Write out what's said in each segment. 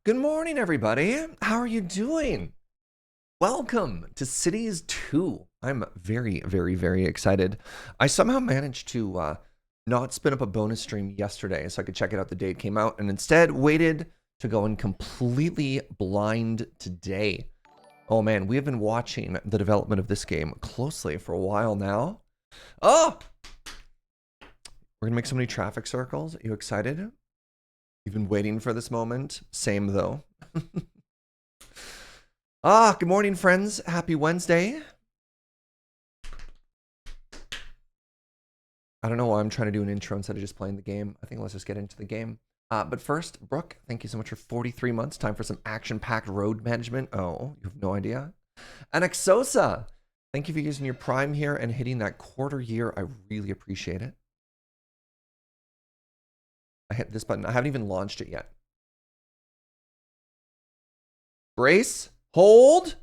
Good morning, everybody. How are you doing? Welcome to Cities 2. I'm very, very, very excited. I somehow managed to not spin up a bonus stream yesterday so I could check it out the day it came out, and instead waited to go in completely blind today. Oh man, we have been watching the development of this game closely for a while now. Oh! We're gonna make so many traffic circles. Are you excited? You've been waiting for this moment. Same though. Good morning, friends. Happy Wednesday. I don't know why I'm trying to do an intro instead of just playing the game. I think let's just get into the game. But first, Brooke, thank you so much for 43 months. Time for some action-packed road management. Oh, you have no idea. And Exosa, thank you for using your Prime here and hitting that quarter year. I really appreciate it. I hit this button. I haven't even launched it yet. Brace. Hold.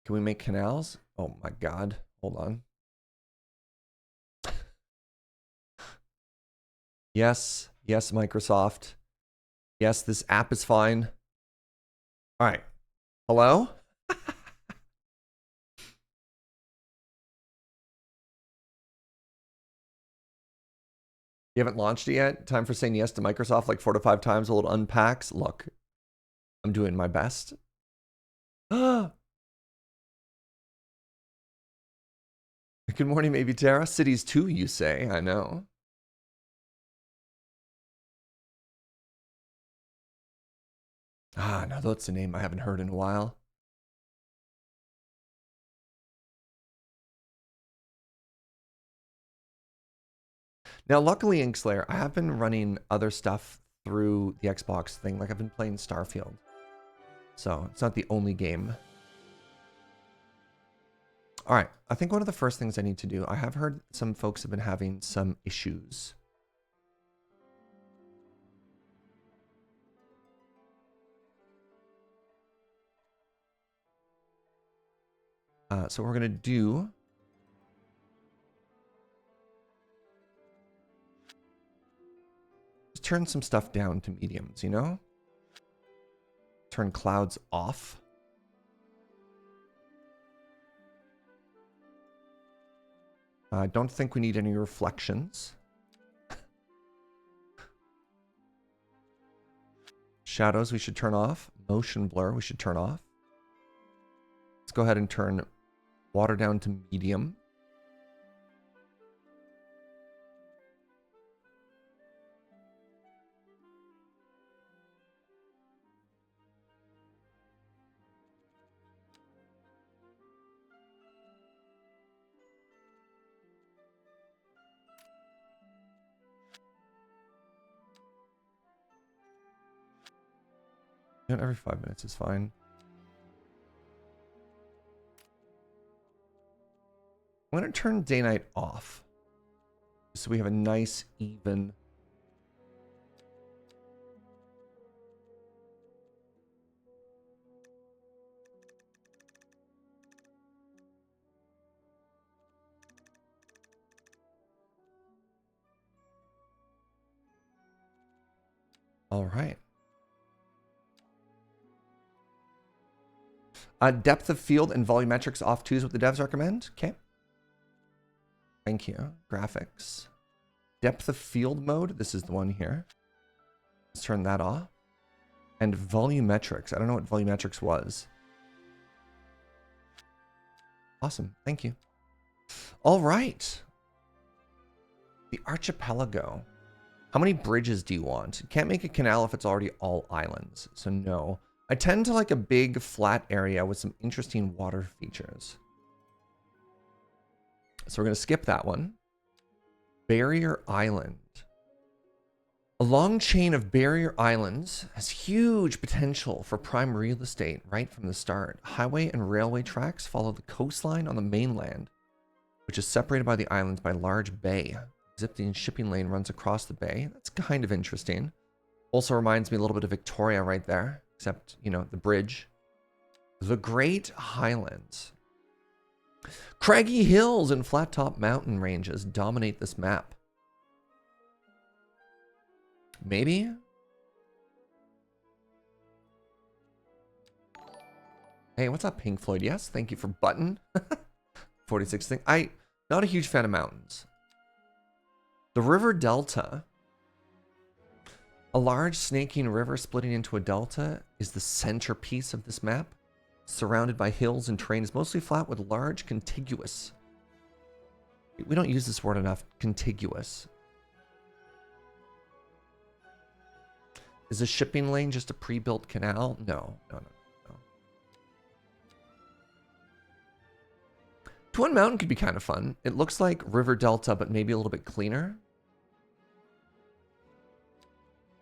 Can we make canals? Oh my God. Hold on. Yes. Yes, Microsoft. Yes, this app is fine. All right. Hello? You haven't launched it yet? Time for saying yes to Microsoft like 4 to 5 times while it unpacks? Look, I'm doing my best. Good morning, maybe Tara. Cities 2, you say. I know. No, that's a name I haven't heard in a while. Now, luckily, Inkslayer, I have been running other stuff through the Xbox thing. Like, I've been playing Starfield. So, it's not the only game. All right. I think one of the first things I need to do, I have heard some folks have been having some issues. So, what we're going to do... turn some stuff down to mediums, you know? Turn clouds off. I don't think we need any reflections. Shadows we should turn off. Motion blur we should turn off. Let's go ahead and turn water down to medium. Every 5 minutes is fine. I'm going to turn day-night off. So we have a nice, even... All right. Depth of field and volumetrics off 2 is what the devs recommend. Okay. Thank you. Graphics. Depth of field mode. This is the one here. Let's turn that off. And volumetrics. I don't know what volumetrics was. Awesome. Thank you. All right. The archipelago. How many bridges do you want? You can't make a canal if it's already all islands. So no. I tend to like a big flat area with some interesting water features. So we're going to skip that one. Barrier Island. A long chain of barrier islands has huge potential for prime real estate right from the start. Highway and railway tracks follow the coastline on the mainland, which is separated by the islands by a large bay. Zipping shipping lane runs across the bay. That's kind of interesting. Also reminds me a little bit of Victoria right there. Except, you know, the bridge. The Great Highlands. Craggy hills and flat-top mountain ranges dominate this map. Maybe? Hey, what's up, Pink Floyd? Yes, thank you for button. 46 thing. Not a huge fan of mountains. The river delta. A large snaking river splitting into a delta is the centerpiece of this map. Surrounded by hills and terrain is mostly flat with large contiguous. We don't use this word enough. Contiguous. Is a shipping lane just a pre-built canal? No. Twin Mountain could be kind of fun. It looks like River Delta, but maybe a little bit cleaner.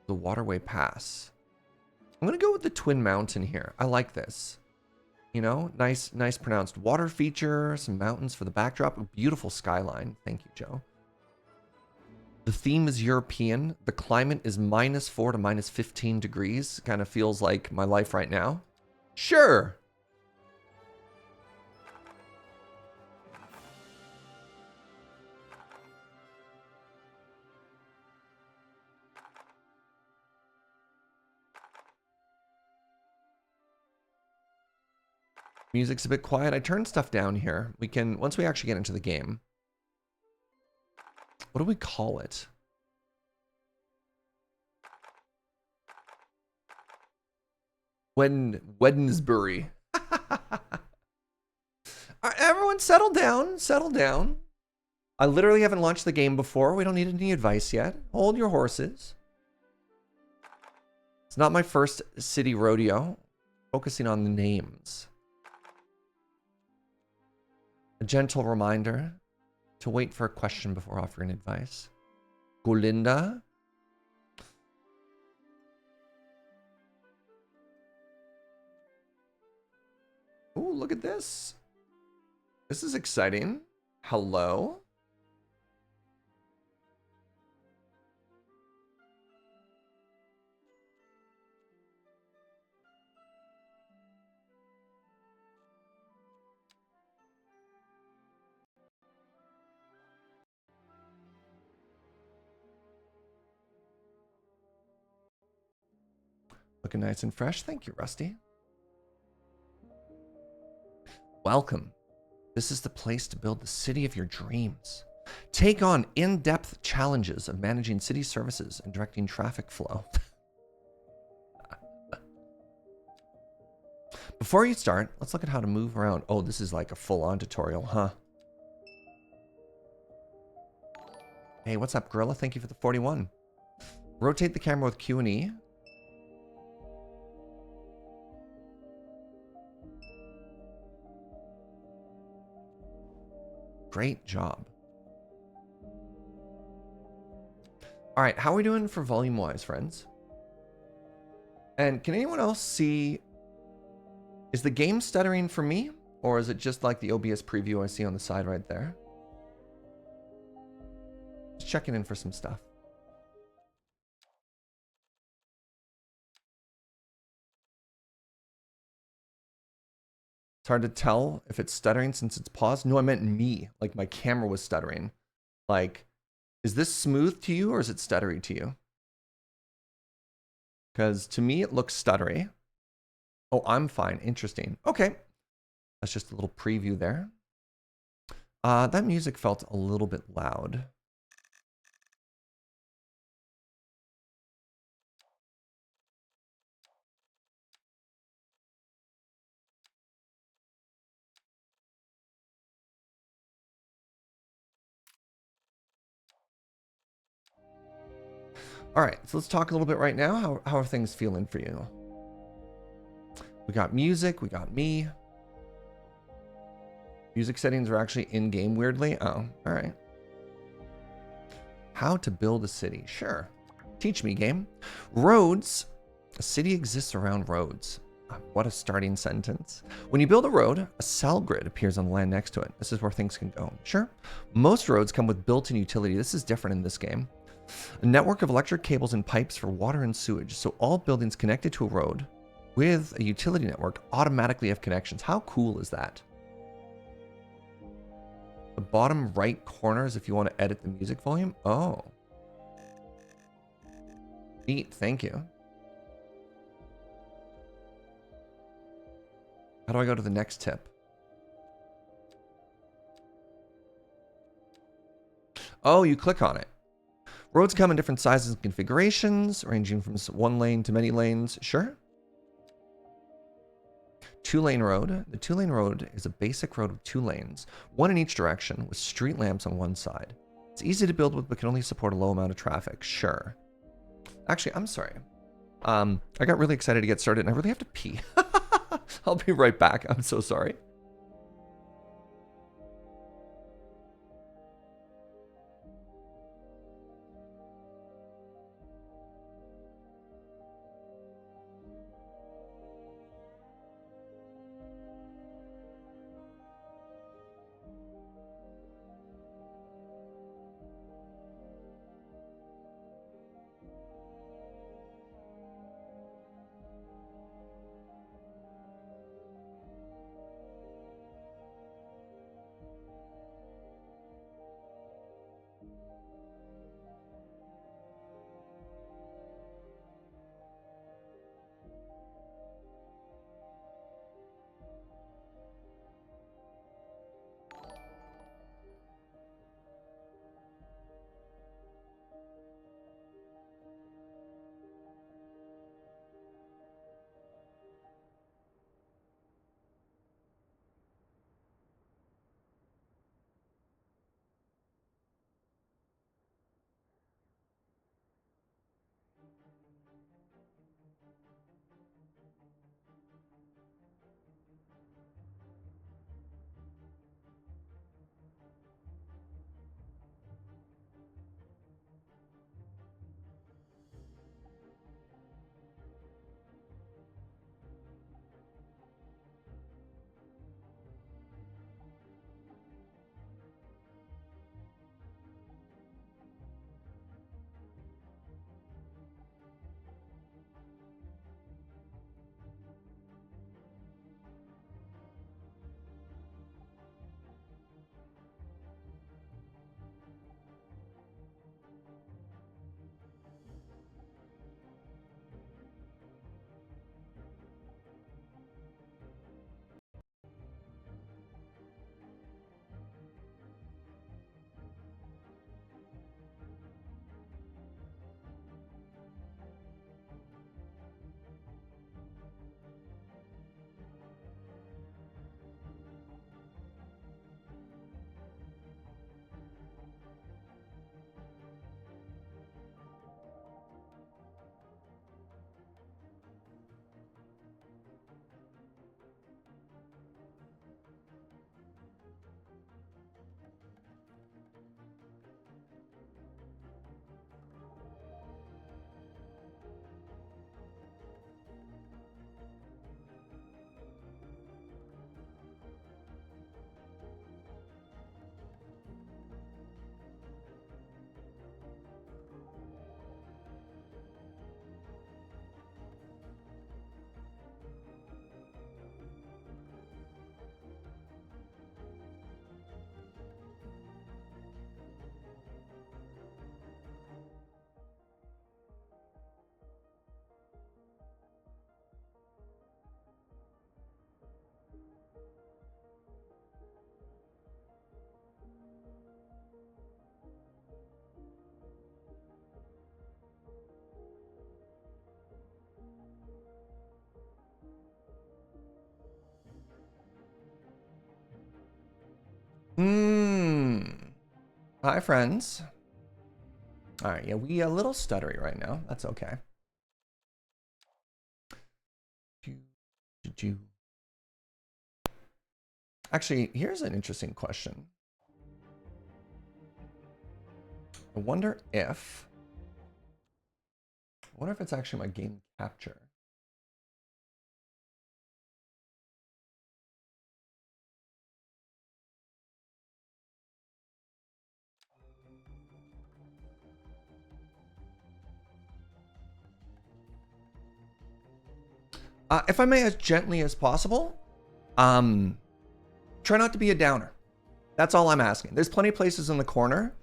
The Waterway Pass. I'm going to go with the Twin Mountain here. I like this. You know, nice pronounced water feature, some mountains for the backdrop, a beautiful skyline. Thank you, Joe. The theme is European. The climate is -4 to -15 degrees. Kind of feels like my life right now. Sure. Music's a bit quiet. I turned stuff down here. We can, once we actually get into the game. What do we call it? Wednesbury. Everyone settle down. Settle down. I literally haven't launched the game before. We don't need any advice yet. Hold your horses. It's not my first city rodeo. Focusing on the names. A gentle reminder to wait for a question before offering advice. Golinda. Ooh, look at this. This is exciting. Hello. Looking nice and fresh. Thank you, Rusty. Welcome. This is the place to build the city of your dreams. Take on in-depth challenges of managing city services and directing traffic flow. Before you start, let's look at how to move around. Oh, this is like a full-on tutorial, huh? Hey, what's up, Gorilla? Thank you for the 41. Rotate the camera with Q and E. Great job. All right, how are we doing for volume-wise, friends? And can anyone else see... Is the game stuttering for me? Or is it just like the OBS preview I see on the side right there? Just checking in for some stuff. It's hard to tell if it's stuttering since it's paused. No, I meant me. Like my camera was stuttering. Like, is this smooth to you or is it stuttery to you? Because to me it looks stuttery. Oh, I'm fine. Interesting. Okay. That's just a little preview there. That music felt a little bit loud. All right, so let's talk a little bit right now. How are things feeling for you? We got music, we got me. Music settings are actually in-game weirdly. Oh, all right. How to build a city. Sure. Teach me, game. Roads. A city exists around roads. What a starting sentence. When you build a road, a cell grid appears on the land next to it. This is where things can go. Sure. Most roads come with built-in utility. This is different in this game. A network of electric cables and pipes for water and sewage. So all buildings connected to a road with a utility network automatically have connections. How cool is that? The bottom right corner is if you want to edit the music volume. Oh. Sweet, thank you. How do I go to the next tip? Oh, you click on it. Roads come in different sizes and configurations, ranging from one lane to many lanes. Sure. 2-lane road. The 2-lane road is a basic road with 2 lanes, one in each direction, with street lamps on one side. It's easy to build with, but can only support a low amount of traffic. Sure. Actually, I'm sorry. I got really excited to get started, and I really have to pee. I'll be right back. I'm so sorry. Hi, friends. All right, yeah, we a little stuttery right now. That's okay. Actually, here's an interesting question. I wonder if it's actually my game capture. If I may, as gently as possible, try not to be a downer. That's all I'm asking. There's plenty of places in the corner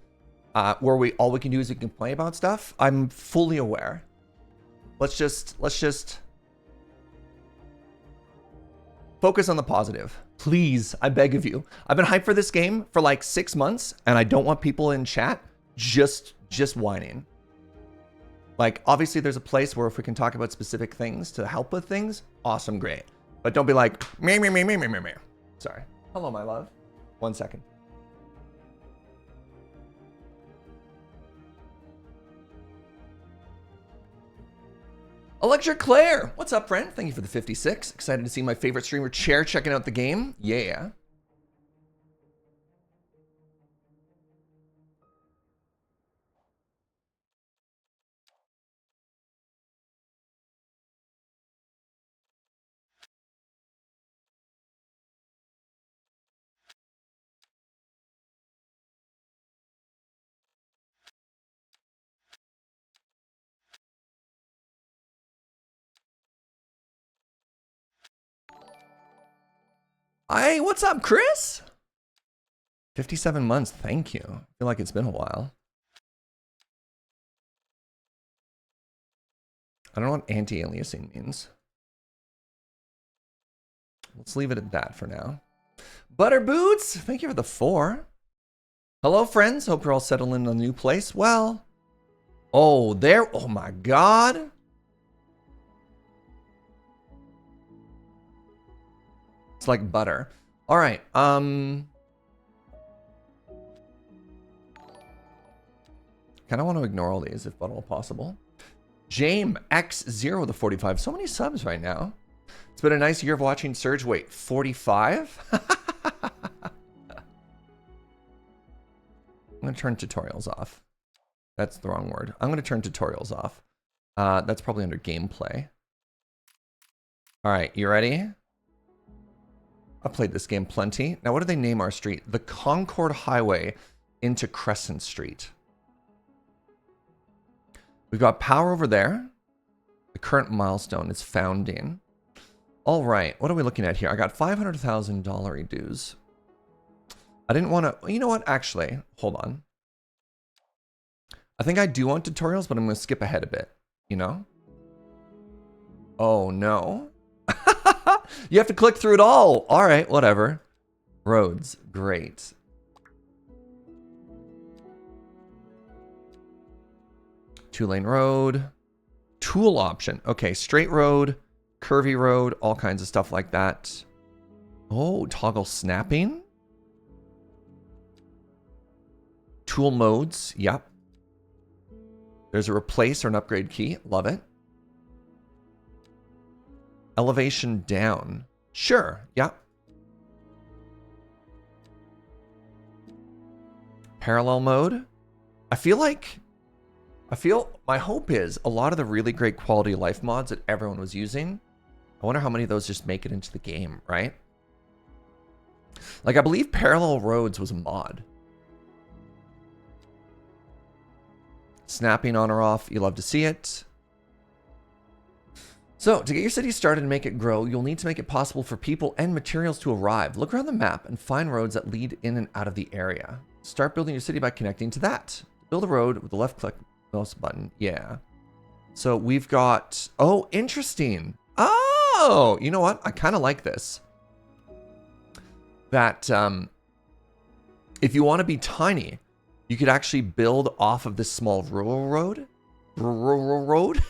where all we can do is we can complain about stuff. I'm fully aware. Let's just focus on the positive. Please, I beg of you. I've been hyped for this game for like 6 months, and I don't want people in chat just whining. Like, obviously there's a place where if we can talk about specific things to help with things, awesome, great. But don't be like, me. Sorry. Hello, my love. 1 second. Electric Claire, what's up, friend? Thank you for the 56. Excited to see my favorite streamer Chair checking out the game. Yeah. Hey, what's up, Chris? 57 months, thank you. I feel like it's been a while. I don't know what anti-aliasing means. Let's leave it at that for now. Butter Boots, thank you for the 4. Hello, friends. Hope you're all settled in a new place. Well, oh, there. Oh my God. It's like butter. All right. Kind of want to ignore all these if at all possible. Jame X0 with the 45. So many subs right now. It's been a nice year of watching Serge. Wait, 45? I'm going to turn tutorials off. That's the wrong word. I'm going to turn tutorials off. That's probably under gameplay. All right, you ready? I've played this game plenty. Now, what do they name our street? The Concord Highway into Crescent Street. We've got power over there. The current milestone is founding. All right, what are we looking at here? I got $500,000 dues. I didn't want to... You know what? Actually, hold on. I think I do want tutorials, but I'm going to skip ahead a bit. You know? Oh, no. You have to click through it all. All right, whatever. Roads, great. Two-lane road. Tool option. Okay, straight road, curvy road, all kinds of stuff like that. Oh, toggle snapping. Tool modes, yep. There's a replace or an upgrade key. Love it. Elevation down. Sure, yep. Parallel mode. I feel my hope is a lot of the really great quality of life mods that everyone was using, I wonder how many of those just make it into the game, right? Like, I believe Parallel Roads was a mod. Snapping on or off, you love to see it. So, to get your city started and make it grow, you'll need to make it possible for people and materials to arrive. Look around the map and find roads that lead in and out of the area. Start building your city by connecting to that. Build a road with the left click mouse button. Yeah. So we've got... Oh, interesting. Oh, you know what? I kind of like this. That if you want to be tiny, you could actually build off of this small rural road. Rural road.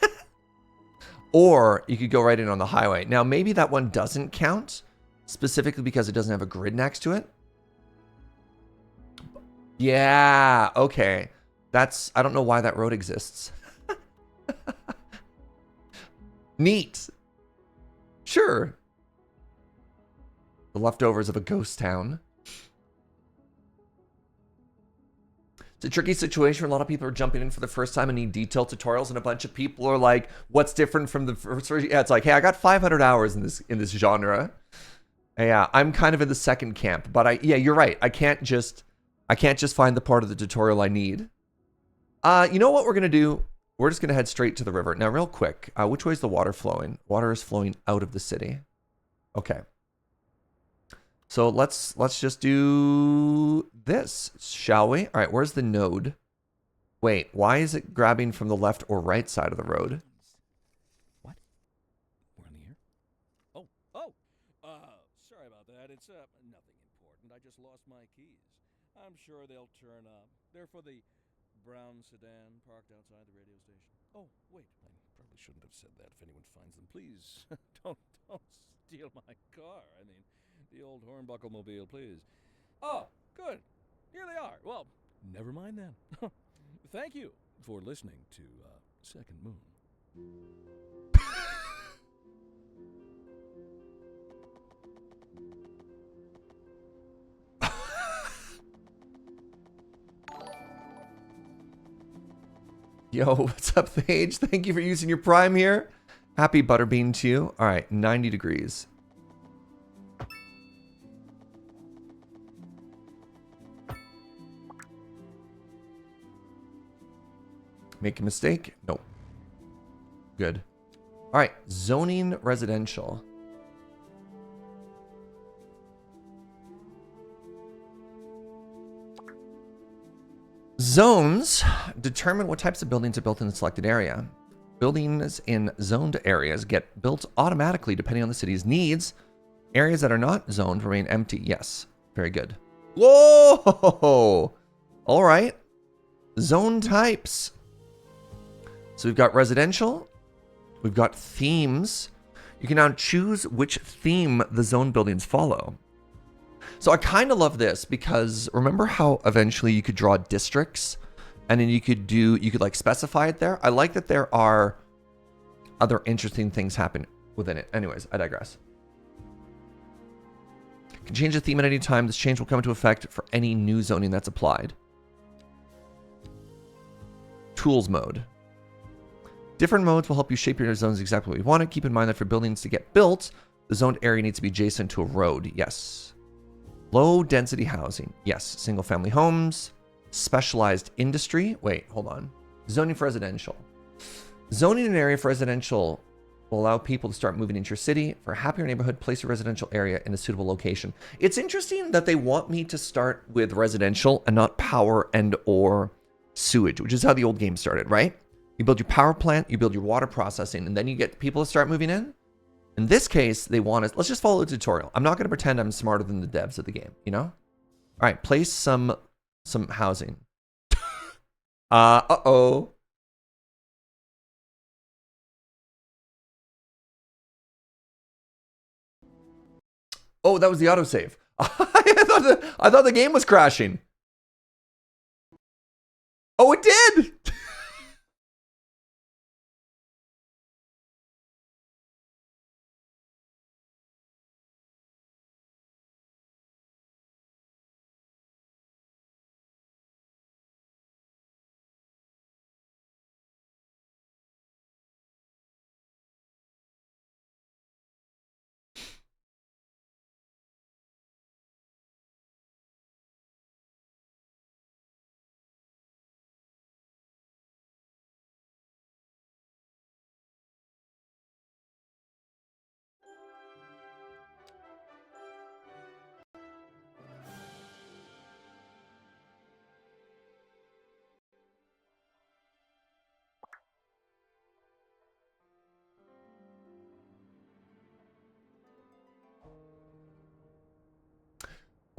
Or you could go right in on the highway. Now, maybe that one doesn't count, specifically because it doesn't have a grid next to it. Yeah, okay. That's, I don't know why that road exists. Neat. Sure. The leftovers of a ghost town. It's a tricky situation where a lot of people are jumping in for the first time and need detailed tutorials, and a bunch of people are like, what's different from the first version? Yeah, it's like, hey, I got 500 hours in this genre. Yeah, I'm kind of in the second camp, but yeah, you're right. I can't just find the part of the tutorial I need. You know what we're gonna do? We're just gonna head straight to the river. Now, real quick, which way is the water flowing? Water is flowing out of the city. Okay. So let's just do this, shall we? All right, where's the node? Wait, why is it grabbing from the left or right side of the road? Nothing important. I just lost my keys. I'm sure they'll turn up. They're for the brown sedan parked outside the radio station. Oh, wait. I probably shouldn't have said that. If anyone finds them, please don't steal my car. I mean, the old hornbuckle mobile, please. Oh, good. Here they are. Well, never mind then. Thank you for listening to Second Moon. Yo, what's up, Thage? Thank you for using your Prime here. Happy Butterbean to you. All right, 90 degrees. Make a mistake? Nope. Good. All right, zoning residential. Zones determine what types of buildings are built in the selected area. Buildings in zoned areas get built automatically depending on the city's needs. Areas that are not zoned remain empty. Yes, very good. Whoa! All right. Zone types. So we've got residential. We've got themes. You can now choose which theme the zone buildings follow. So I kind of love this because remember how eventually you could draw districts and then you could like specify it there. I like that there are other interesting things happen within it. Anyways, I digress. You can change the theme at any time. This change will come into effect for any new zoning that's applied. Tools mode. Different modes will help you shape your zones exactly what you want it. Keep in mind that for buildings to get built, the zoned area needs to be adjacent to a road. Yes. Low density housing. Yes. Single family homes. Specialized industry. Wait, hold on. Zoning for residential. Zoning an area for residential will allow people to start moving into your city. For a happier neighborhood, place a residential area in a suitable location. It's interesting that they want me to start with residential and not power and or sewage, which is how the old game started, right? You build your power plant, you build your water processing, and then you get people to start moving in. In this case, they want us, let's just follow the tutorial. I'm not going to pretend I'm smarter than the devs of the game, you know? All right, place some housing. Uh-oh. Oh, that was the autosave. I thought the game was crashing. Oh, it did!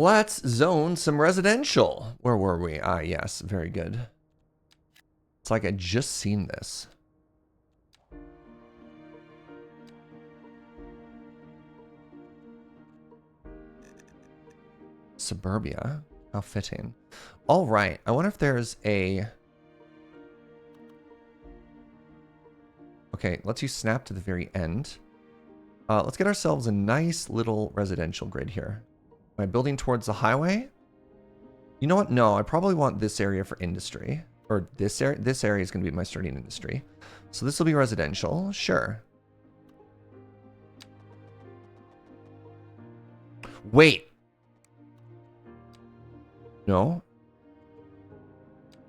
Let's zone some residential. Where were we? Ah, yes, very good. It's like I just seen this. Suburbia. How fitting. All right. I wonder if there's a... Okay, let's use snap to the very end. Let's get ourselves a nice little residential grid here. Am I building towards the highway? You know what? No, I probably want this area for industry. Or this area. This area is going to be my starting industry. So this will be residential. Sure. Wait. No.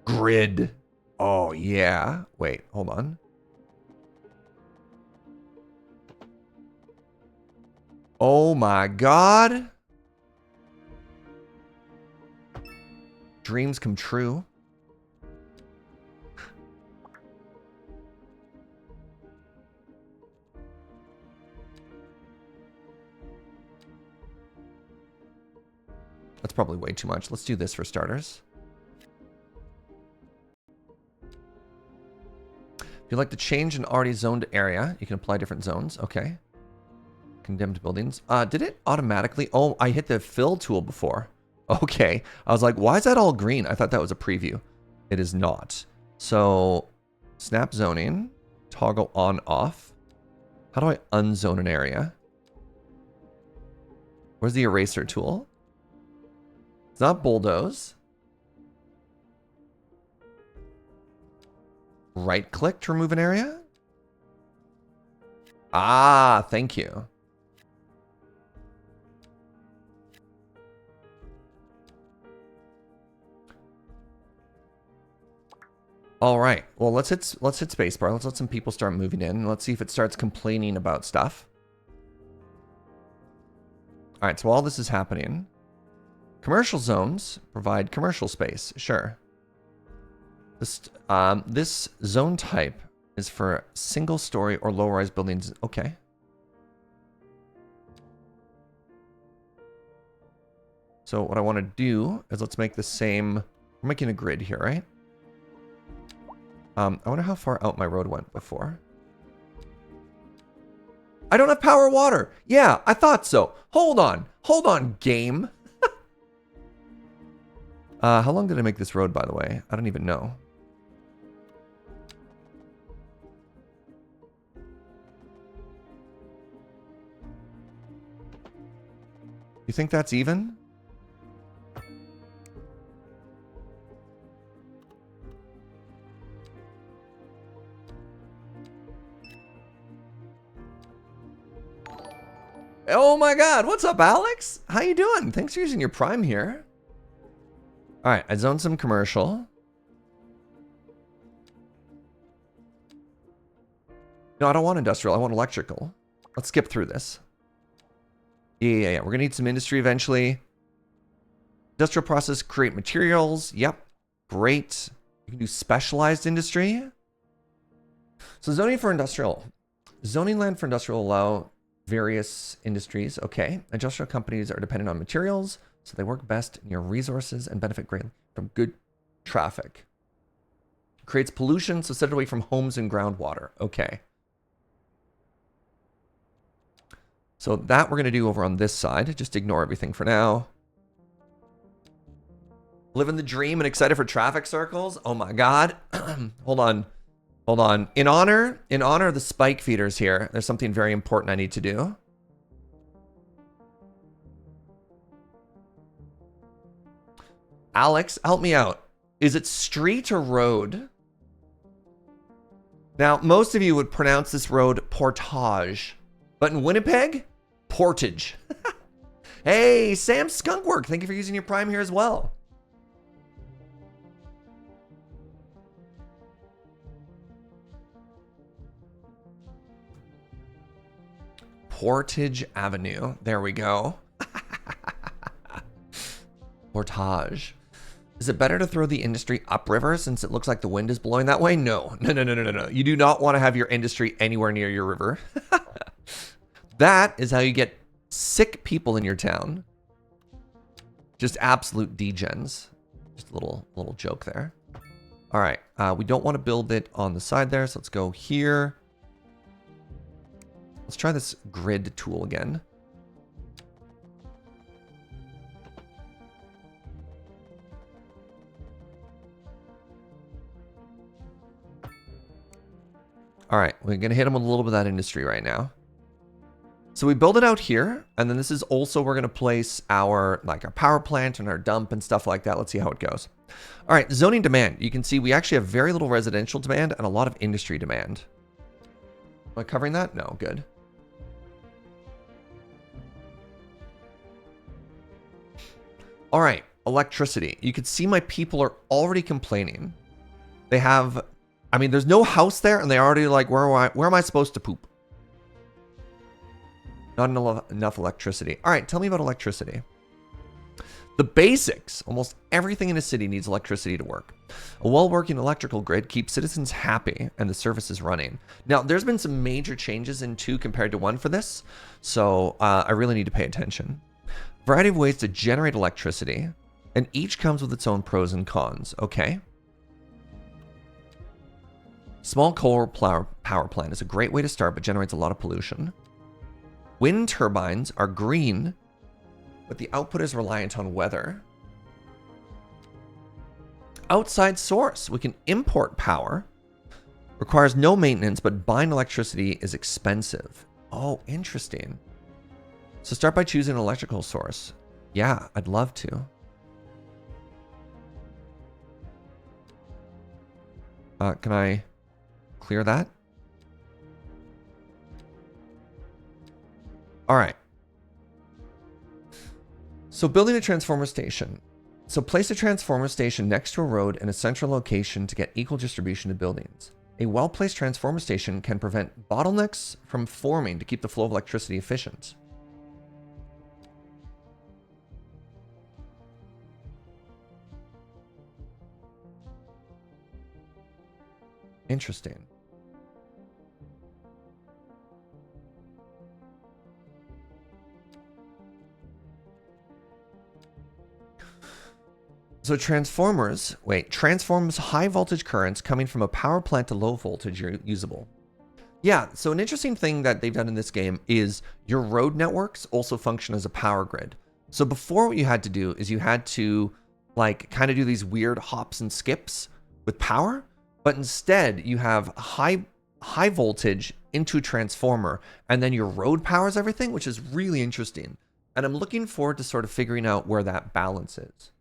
Grid. Oh, yeah. Wait, hold on. Oh my God. Dreams come true. That's probably way too much. Let's do this for starters. If you'd like to change an already zoned area, you can apply different zones. Okay. Condemned buildings. Did it automatically? Oh, I hit the fill tool before. Okay. I was like, why is that all green? I thought that was a preview. It is not. So, snap zoning. Toggle on off. How do I unzone an area? Where's the eraser tool? It's not bulldoze. Right click to remove an area? Ah, thank you. All right. Well, let's hit spacebar. Let's let some people start moving in. Let's see if it starts complaining about stuff. All right. So while this is happening, commercial zones provide commercial space. Sure. This zone type is for single-story or low-rise buildings. Okay. So what I want to do is let's make the same. We're making a grid here, right? I wonder how far out my road went before. I don't have power or water. Yeah, I thought so. Hold on, game. How long did I make this road, by the way? I don't even know. You think that's even? Oh my god, what's up, Alex? How you doing? Thanks for using your Prime here. All right, I zoned some commercial. No, I don't want industrial. I want electrical. Let's skip through this. Yeah. We're going to need some industry eventually. Industrial process, create materials. Yep. Great. You can do specialized industry. So zoning for industrial. Zoning land for industrial allow various industries. Okay. Industrial companies are dependent on materials, so they work best near resources and benefit greatly from good traffic. Creates pollution, so set it away from homes and groundwater. Okay. So that we're going to do over on this side. Just ignore everything for now. Living the dream and excited for traffic circles. Oh my god. Hold on. In honor of the spike feeders here, there's something very important I need to do. Alex, help me out. Is it street or road? Now, most of you would pronounce this road portage, but in Winnipeg, portage. Hey, Sam Skunkwork, thank you for using your Prime here as well. Portage Avenue. There we go. Portage. Is it better to throw the industry upriver since it looks like the wind is blowing that way? No. You do not want to have your industry anywhere near your river. That is how you get sick people in your town. Just absolute degens. Just a little joke there. All right. We don't want to build it on the side there, so let's go here. Let's try this grid tool again. All right, we're going to hit them with a little bit of that industry right now. So we build it out here, and then this is also we're going to place our power plant and our dump and stuff like that. Let's see how it goes. All right, zoning demand. You can see we actually have very little residential demand and a lot of industry demand. Am I covering that? No, good. All right, electricity. You can see my people are already complaining. They have, I mean, there's no house there, and they're already like, where am I supposed to poop? Not enough electricity. All right, tell me about electricity. The basics. Almost everything in a city needs electricity to work. A well-working electrical grid keeps citizens happy and the service is running. Now, there's been some major changes in 2 compared to 1 for this, so I really need to pay attention. Variety of ways to generate electricity, and each comes with its own pros and cons. Okay. Small coal power plant is a great way to start, but generates a lot of pollution. Wind turbines are green, but the output is reliant on weather. Outside source. We can import power. Requires no maintenance, but buying electricity is expensive. Oh, interesting. So start by choosing an electrical source. Yeah, I'd love to. Can I clear that? All right. So building a transformer station. So place a transformer station next to a road in a central location to get equal distribution of buildings. A well-placed transformer station can prevent bottlenecks from forming to keep the flow of electricity efficient. Interesting. So transforms high voltage currents coming from a power plant to low voltage usable. Yeah, so an interesting thing that they've done in this game is your road networks also function as a power grid. So before, what you had to do is you had to like kind of do these weird hops and skips with power, but instead you have high voltage into a transformer, and then your road powers everything, which is really interesting. And I'm looking forward to sort of figuring out where that balance is.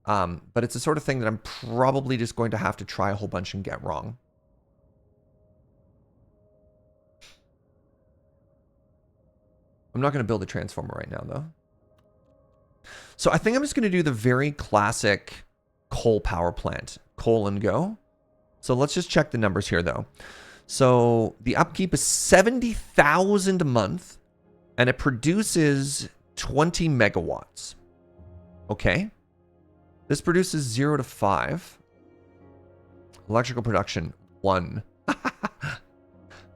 But it's the sort of thing that I'm probably just going to have to try a whole bunch and get wrong. I'm not going to build a transformer right now, though. So I think I'm just going to do the very classic coal power plant. Coal and go. So let's just check the numbers here, though. So the upkeep is 70,000 a month, and it produces 20 megawatts. Okay. This produces 0 to 5. Electrical production, 1.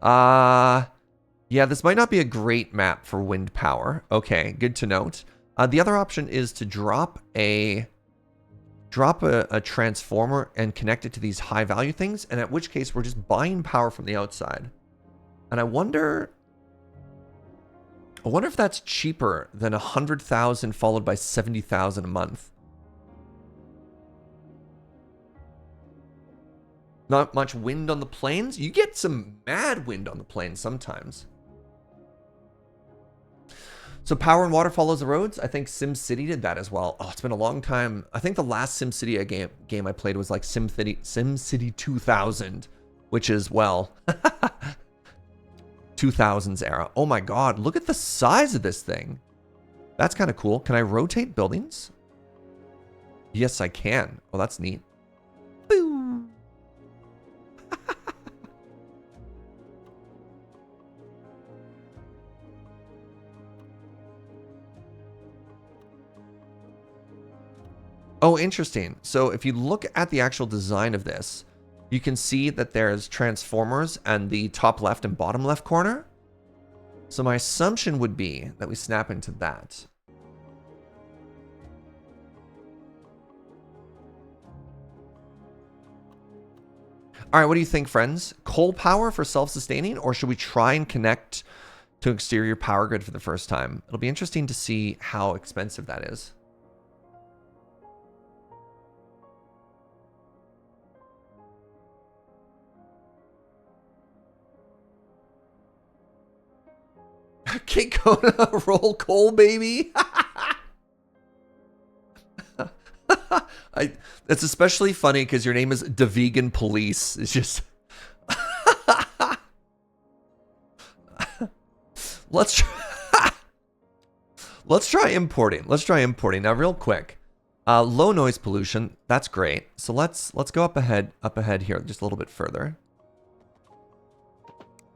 Yeah, this might not be a great map for wind power. Okay, good to note. The other option is to drop a transformer and connect it to these high value things, and at which case we're just buying power from the outside. And I wonder if that's cheaper than 100,000 followed by 70,000 a month. Not much wind on the plains. You get some mad wind on the plains sometimes. So power and water follows the roads. I think SimCity did that as well. Oh, it's been a long time. I think the last SimCity game I played was like SimCity 2000, which is, well, 2000s era. Oh my God, look at the size of this thing. That's kind of cool. Can I rotate buildings? Yes, I can. Oh, that's neat. Boom. Oh, interesting. So if you look at the actual design of this, you can see that there's transformers and the top left and bottom left corner. So my assumption would be that we snap into that. All right, what do you think, friends? Coal power for self-sustaining, or should we try and connect to exterior power grid for the first time? It'll be interesting to see how expensive that is. Kate Kona, roll coal, baby. That's especially funny because your name is The Vegan Police. It's just... Let's try importing. Let's try importing. Now, real quick. Low noise pollution. That's great. So let's go up ahead here just a little bit further.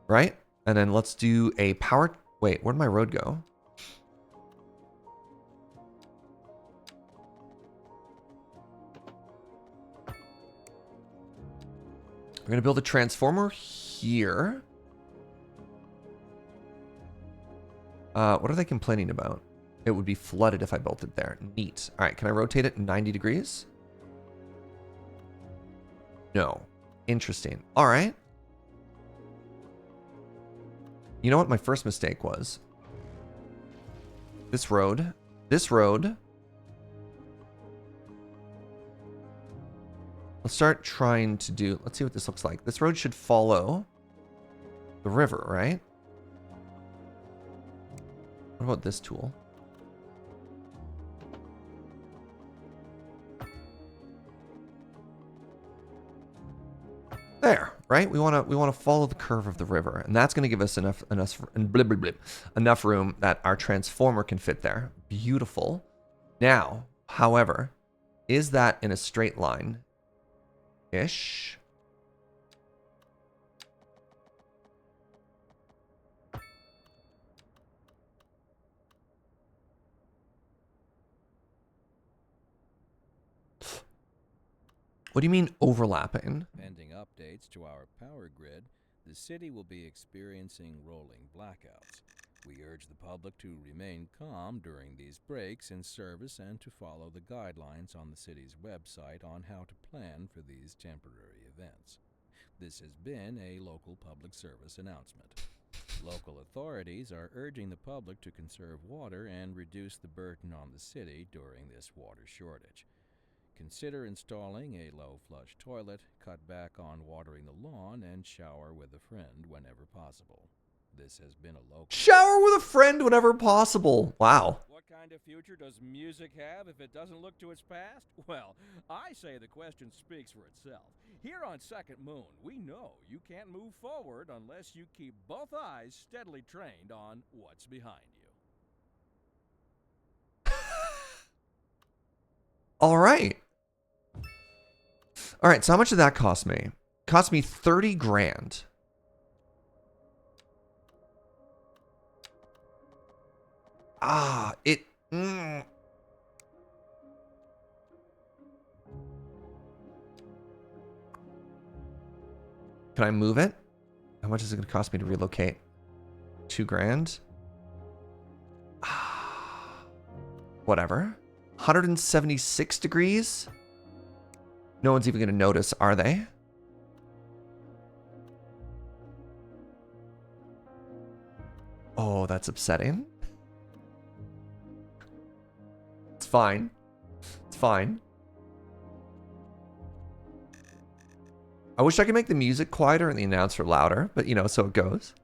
Right? And then let's do a power... Wait, where'd my road go? We're going to build a transformer here. What are they complaining about? It would be flooded if I built it there. Neat. All right, can I rotate it 90 degrees? No. Interesting. All right. You know what my first mistake was? This road. This road. Let's start trying to do... Let's see what this looks like. This road should follow the river, right? What about this tool? There, right? We want to follow the curve of the river, and that's going to give us enough room that our transformer can fit there. Beautiful. Now, however, is that in a straight line? Ish. What do you mean overlapping? Pending updates to our power grid, the city will be experiencing rolling blackouts. We urge the public to remain calm during these breaks in service and to follow the guidelines on the city's website on how to plan for these temporary events. This has been a local public service announcement. Local authorities are urging the public to conserve water and reduce the burden on the city during this water shortage. Consider installing a low-flush toilet, cut back on watering the lawn, and shower with a friend whenever possible. This has been a local... Shower with a friend whenever possible. Wow. What kind of future does music have if it doesn't look to its past? Well, I say the question speaks for itself. Here on Second Moon, we know you can't move forward unless you keep both eyes steadily trained on what's behind you. All right. All right, so how much did that cost me? Cost me 30 grand. Can I move it? How much is it going to cost me to relocate? 2 grand? Whatever. 176 degrees? No one's even going to notice, are they? Oh, that's upsetting. It's fine. It's fine. I wish I could make the music quieter and the announcer louder, but you know, so it goes.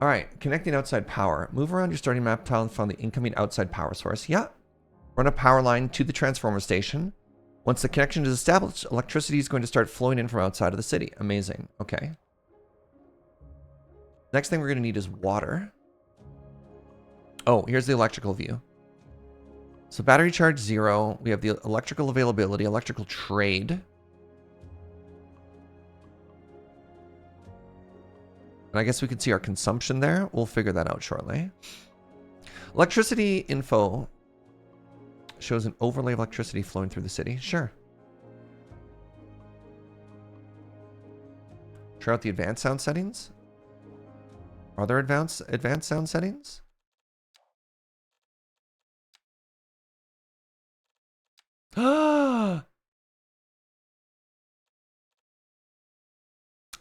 All right, connecting outside power. Move around your starting map tile and find the incoming outside power source. Yeah. Run a power line to the transformer station. Once the connection is established, electricity is going to start flowing in from outside of the city. Amazing. Okay. Next thing we're going to need is water. Oh, here's the electrical view. So battery charge 0. We have the electrical availability, electrical trade. And I guess we could see our consumption there. We'll figure that out shortly. Electricity info shows an overlay of electricity flowing through the city. Sure. Try out the advanced sound settings. Are there advanced sound settings?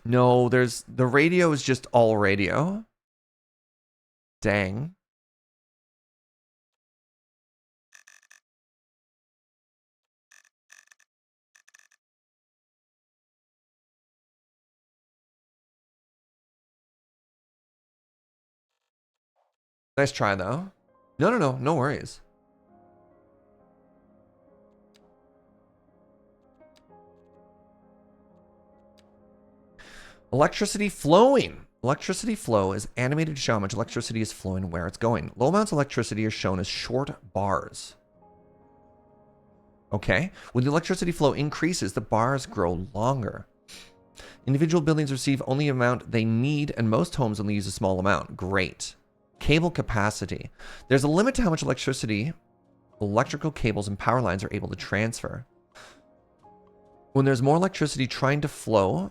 No, the radio is just all radio. Dang. Nice try, though. No worries. Electricity flowing. Electricity flow is animated to show how much electricity is flowing and where it's going. Low amounts of electricity are shown as short bars. Okay. When the electricity flow increases, the bars grow longer. Individual buildings receive only the amount they need, and most homes only use a small amount. Great. Cable capacity. There's a limit to how much electricity electrical cables and power lines are able to transfer. When there's more electricity trying to flow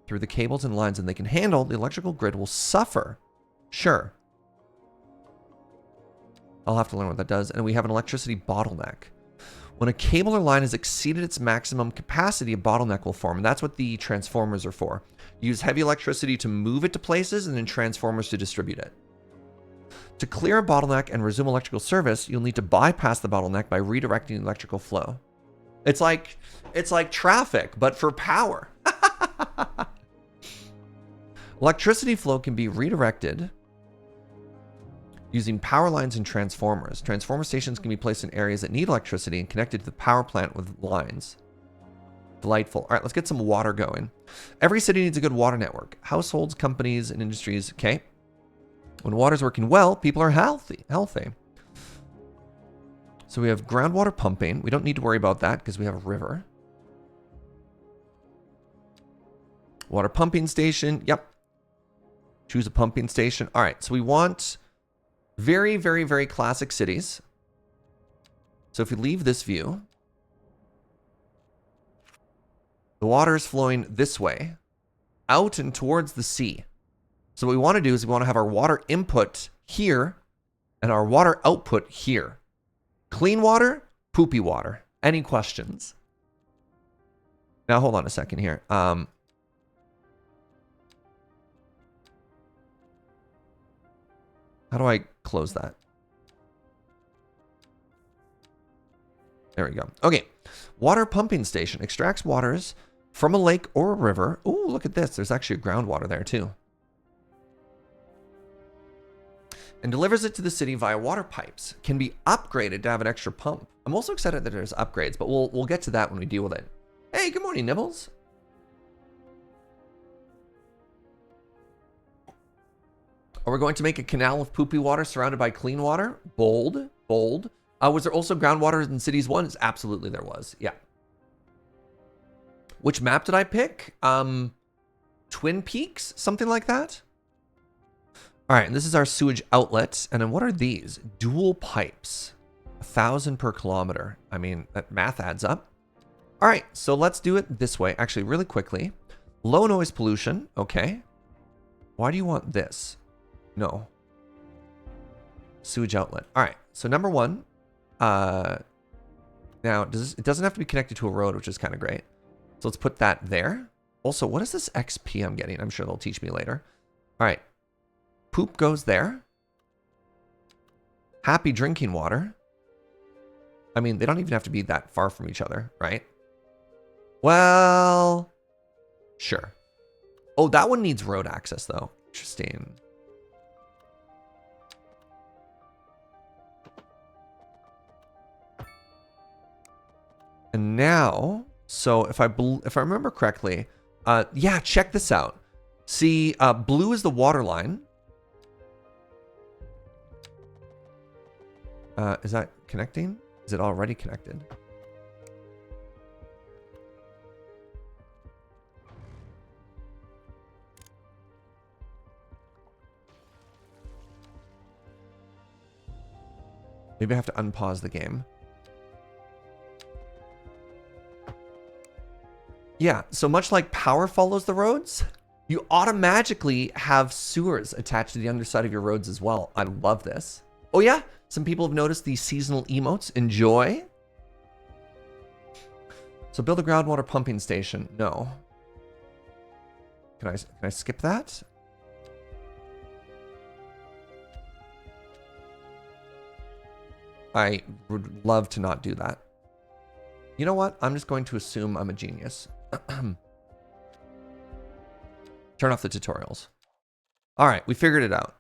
through the cables and lines than they can handle, the electrical grid will suffer. Sure. I'll have to learn what that does. And we have an electricity bottleneck. When a cable or line has exceeded its maximum capacity, a bottleneck will form. And that's what the transformers are for. Use heavy electricity to move it to places and then transformers to distribute it. To clear a bottleneck and resume electrical service, you'll need to bypass the bottleneck by redirecting electrical flow. It's like traffic, but for power. Electricity flow can be redirected using power lines and transformers. Transformer stations can be placed in areas that need electricity and connected to the power plant with lines. Delightful. All right, let's get some water going. Every city needs a good water network. Households, companies, and industries. Okay. When water's working well, people are healthy. So we have groundwater pumping. We don't need to worry about that because we have a river. Water pumping station. Yep. Choose a pumping station. All right. So we want very, very, very classic cities. So if we leave this view, the water is flowing this way, out and towards the sea. So what we want to do is we want to have our water input here and our water output here. Clean water, poopy water. Any questions? Now, hold on a second here. How do I close that? There we go. Okay. Water pumping station extracts waters from a lake or a river. Oh, look at this. There's actually groundwater there too. And delivers it to the city via water pipes. Can be upgraded to have an extra pump. I'm also excited that there's upgrades, but we'll get to that when we deal with it. Hey, good morning, Nibbles. Are we going to make a canal of poopy water surrounded by clean water? Bold, bold. Was there also groundwater in Cities 1? Absolutely there was, yeah. Which map did I pick? Twin Peaks? Something like that? All right, and this is our sewage outlet. And then what are these? Dual pipes. 1,000 per kilometer. I mean, that math adds up. All right, so let's do it this way. Actually, really quickly. Low noise pollution. Okay. Why do you want this? No. Sewage outlet. All right, so number one. Now, it doesn't have to be connected to a road, which is kind of great. So let's put that there. Also, what is this XP I'm getting? I'm sure they'll teach me later. All right. Poop goes there. Happy drinking water. I mean, they don't even have to be that far from each other, right? Well, sure. Oh, that one needs road access, though. Interesting. And now, so if I remember correctly, yeah, check this out. See, blue is the water line. Is that connecting? Is it already connected? Maybe I have to unpause the game. Yeah, so much like power follows the roads, you automatically have sewers attached to the underside of your roads as well. I love this. Oh yeah, some people have noticed the seasonal emotes. Enjoy. So build a groundwater pumping station. No. Can I skip that? I would love to not do that. You know what? I'm just going to assume I'm a genius. Turn off the tutorials. All right, we figured it out.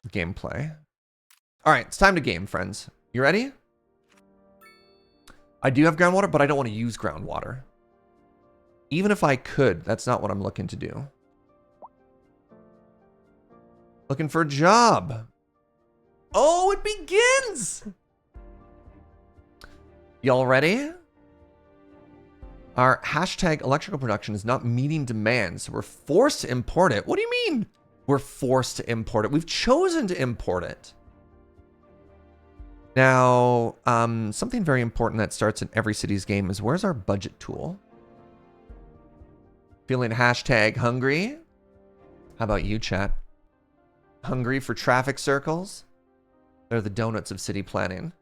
Gameplay. All right, it's time to game, friends. You ready? I do have groundwater, but I don't want to use groundwater. Even if I could, that's not what I'm looking to do. Looking for a job. Oh, it begins! Y'all ready? Our hashtag electrical production is not meeting demand, so we're forced to import it. What do you mean? We're forced to import it. We've chosen to import it. Now, something very important that starts in every city's game is where's our budget tool? Feeling hashtag hungry? How about you, chat? Hungry for traffic circles? They're the donuts of city planning.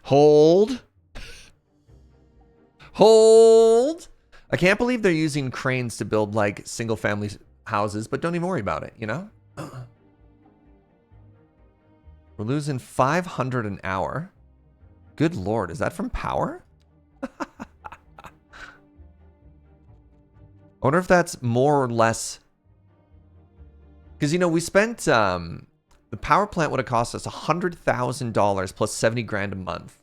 Hold. Hold. I can't believe they're using cranes to build like single family houses, but don't even worry about it, you know? We're losing 500 an hour. Good Lord, is that from power? I wonder if that's more or less. Because, you know, we spent, the power plant would have cost us $100,000 plus 70 grand a month.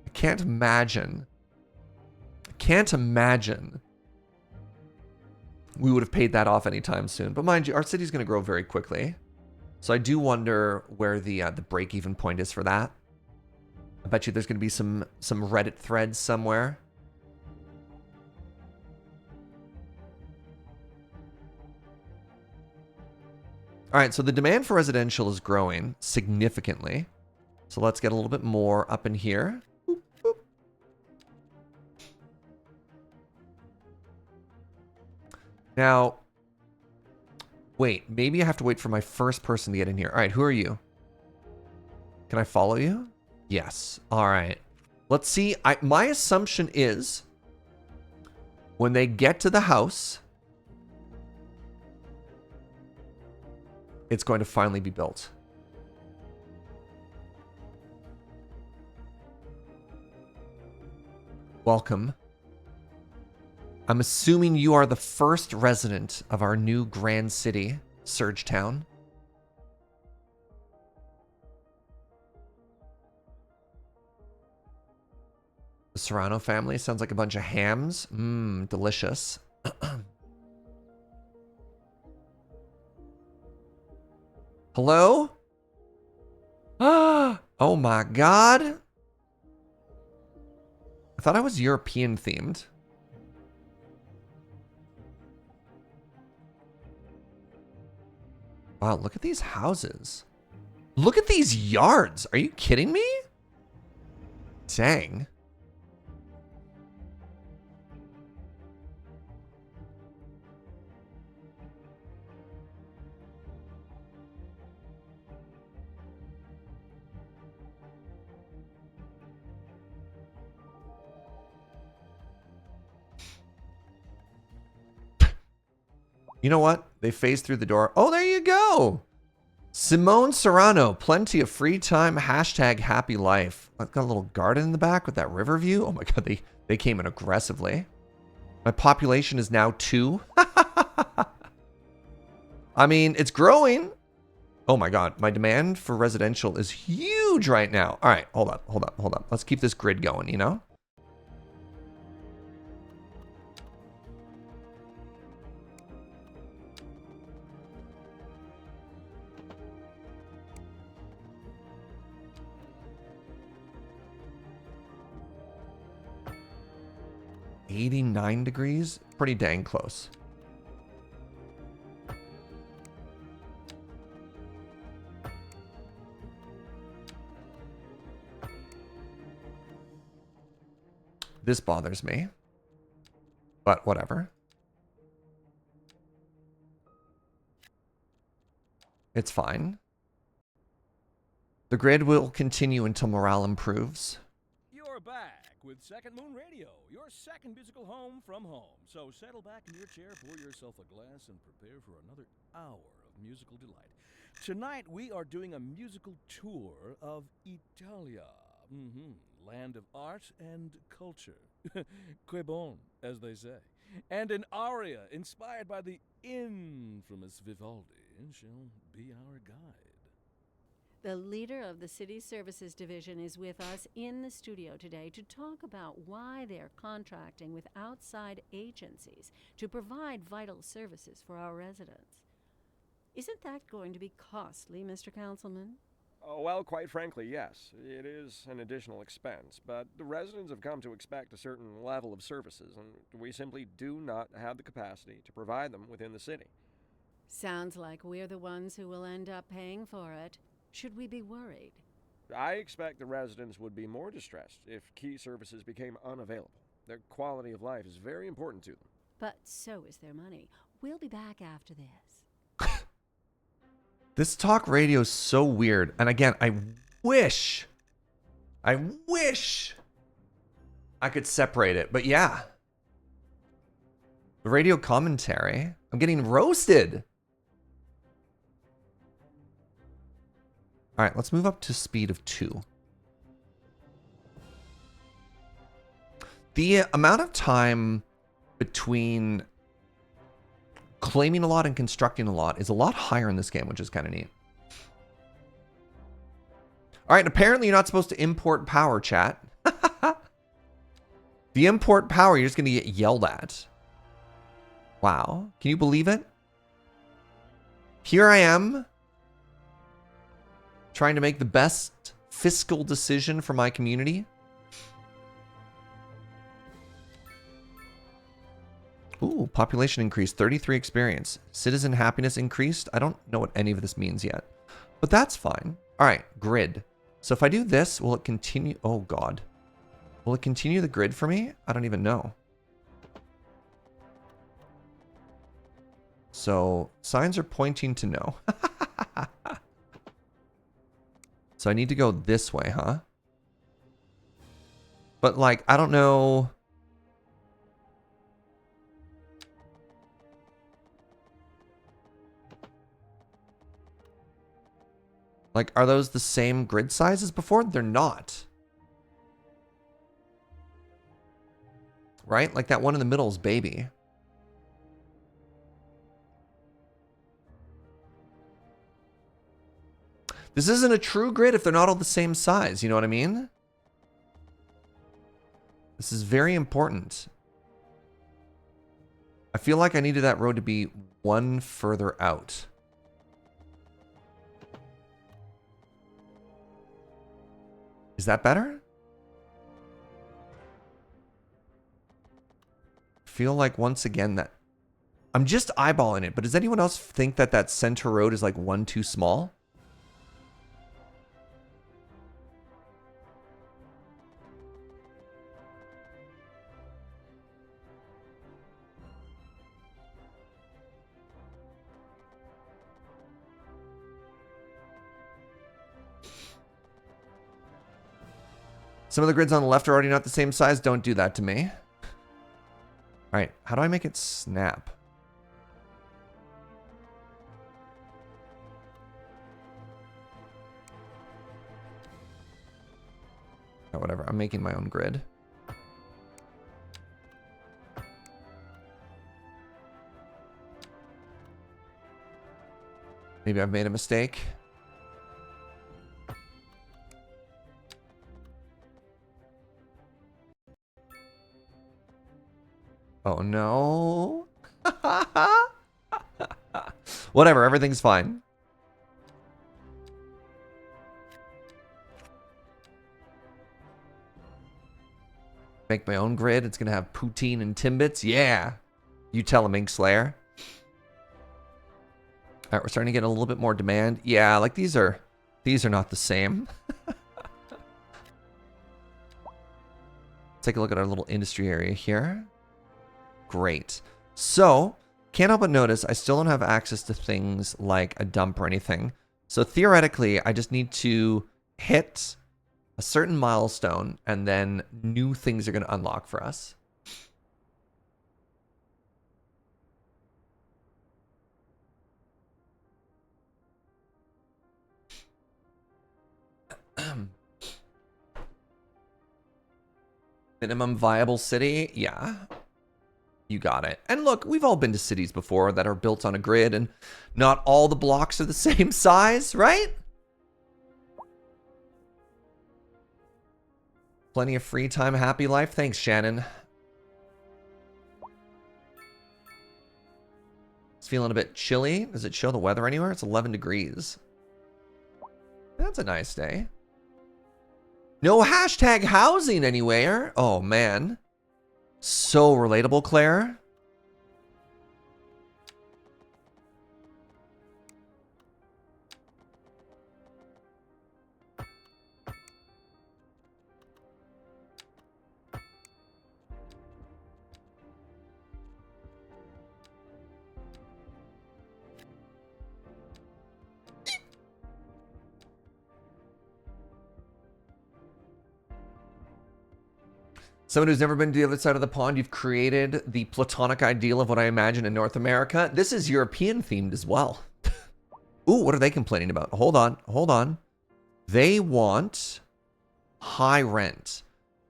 I can't imagine. I can't imagine we would have paid that off anytime soon. But mind you, our city's going to grow very quickly. So I do wonder where the break-even point is for that. I bet you there's going to be some Reddit threads somewhere. All right, so the demand for residential is growing significantly. So let's get a little bit more up in here. Boop, boop. Now, wait, maybe I have to wait for my first person to get in here. All right, who are you? Can I follow you? Yes. All right. Let's see. My assumption is when they get to the house, it's going to finally be built. Welcome. I'm assuming you are the first resident of our new grand city, SergeTown. The Serrano family sounds like a bunch of hams. Mmm, delicious. Hello? Oh my God. I thought I was European themed. Wow, look at these houses. Look at these yards. Are you kidding me? Dang. You know what? They phased through the door. Oh, there you go. Simone Serrano, plenty of free time, hashtag happy life. I've got a little garden in the back with that river view. Oh my God, they came in aggressively. My population is now 2. I mean, it's growing. Oh my God, my demand for residential is huge right now. All right, hold up. Let's keep this grid going, you know? $89 degrees? Pretty dang close. This bothers me, but whatever. It's fine. The grid will continue until morale improves. You're back with Second Moon Radio, your second musical home from home. So settle back in your chair, pour yourself a glass, and prepare for another hour of musical delight. Tonight, we are doing a musical tour of Italia. Land of art and culture. Que bon, as they say. And an aria inspired by the infamous Vivaldi shall be our guide. The leader of the City Services Division is with us in the studio today to talk about why they're contracting with outside agencies to provide vital services for our residents. Isn't that going to be costly, Mr. Councilman? Oh, well, quite frankly, yes. It is an additional expense, but the residents have come to expect a certain level of services, and we simply do not have the capacity to provide them within the city. Sounds like we're the ones who will end up paying for it. Should we be worried? I expect the residents would be more distressed if key services became unavailable. Their quality of life is very important to them. But so is their money. We'll be back after this. This talk radio is so weird. And again, I wish I could separate it. But yeah. The radio commentary. I'm getting roasted. All right, let's move up to speed of 2. The amount of time between claiming a lot and constructing a lot is a lot higher in this game, which is kind of neat. All right, apparently you're not supposed to import power, chat. The import power, you're just going to get yelled at. Wow. Can you believe it? Here I am, trying to make the best fiscal decision for my community. Ooh, population increased, 33 experience. Citizen happiness increased. I don't know what any of this means yet, but that's fine. All right, grid. So if I do this, will it continue? Oh God. Will it continue the grid for me? I don't even know. So signs are pointing to no. So I need to go this way, huh? But like, I don't know. Like, are those the same grid size as before? They're not. Right? Like that one in the middle is baby. This isn't a true grid if they're not all the same size. You know what I mean? This is very important. I feel like I needed that road to be one further out. Is that better? Feel like once again that I'm just eyeballing it, but does anyone else think that that center road is like one too small? Some of the grids on the left are already not the same size. Don't do that to me. All right, how do I make it snap? Oh, whatever, I'm making my own grid. Maybe I've made a mistake. Oh no. Whatever, everything's fine. Make my own grid. It's gonna have poutine and timbits. Yeah. You tell him, Inkslayer. Alright, we're starting to get a little bit more demand. Yeah, like these are not the same. Take a look at our little industry area here. Great. So, can't help but notice I still don't have access to things like a dump or anything. So theoretically, I just need to hit a certain milestone and then new things are going to unlock for us. Minimum viable city? Yeah. You got it. And look, we've all been to cities before that are built on a grid and not all the blocks are the same size, right? Plenty of free time, happy life. Thanks, Shannon. It's feeling a bit chilly. Does it show the weather anywhere? It's 11 degrees. That's a nice day. No hashtag housing anywhere. Oh, man. So relatable, Claire. Someone who's never been to the other side of the pond, you've created the platonic ideal of what I imagine in North America. This is European themed as well. Ooh, what are they complaining about? Hold on, hold on. They want high rent.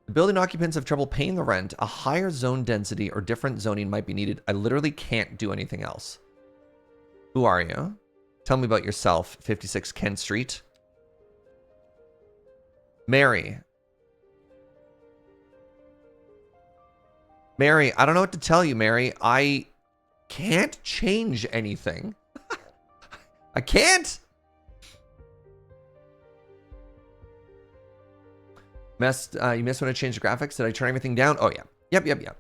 The building occupants have trouble paying the rent. A higher zone density or different zoning might be needed. I literally can't do anything else. Who are you? Tell me about yourself. 56 Kent Street. Mary. Mary, I don't know what to tell you, Mary. I can't change anything. I can't. You missed when I changed the graphics. Did I turn everything down? Oh, yeah. Yep.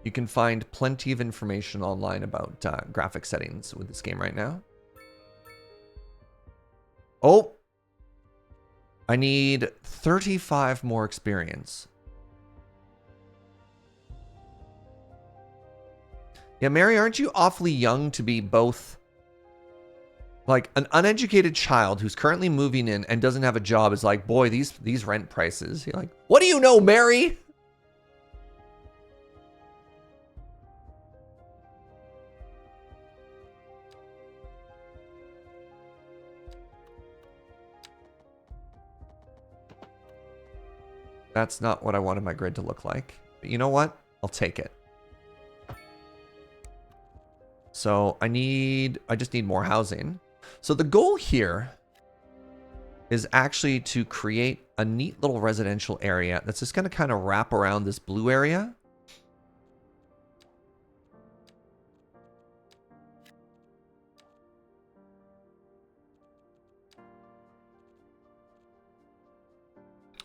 You can find plenty of information online about graphic settings with this game right now. Oh. I need 35 more experience. Yeah, Mary, aren't you awfully young to be both like an uneducated child who's currently moving in and doesn't have a job is like, boy, these rent prices. You're like, what do you know, Mary? That's not what I wanted my grid to look like. But you know what? I'll take it. So I just need more housing. So the goal here is actually to create a neat little residential area that's just going to kind of wrap around this blue area.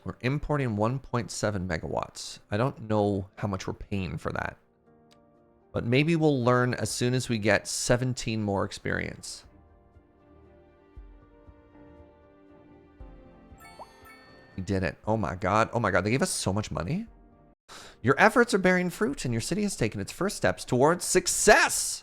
We're importing 1.7 megawatts. I don't know how much we're paying for that. But maybe we'll learn as soon as we get 17 more experience. We did it. Oh my god. Oh my god. They gave us so much money. Your efforts are bearing fruit and your city has taken its first steps towards success.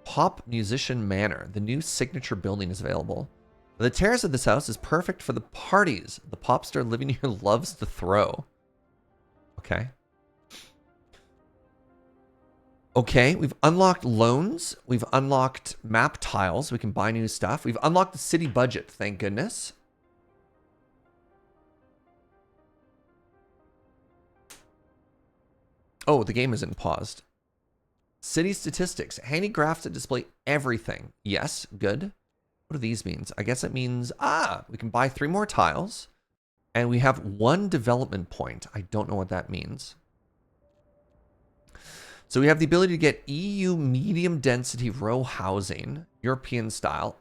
Pop Musician Manor. The new signature building is available. The terrace of this house is perfect for the parties the pop star living here loves to throw. Okay. Okay, we've unlocked loans. We've unlocked map tiles. We can buy new stuff. We've unlocked the city budget, thank goodness. Oh, the game isn't paused. City statistics. Handy graphs that display everything. Yes, good. What do these mean? I guess it means, we can buy 3 more tiles. And we have 1 development point. I don't know what that means. So we have the ability to get EU medium density row housing, European style.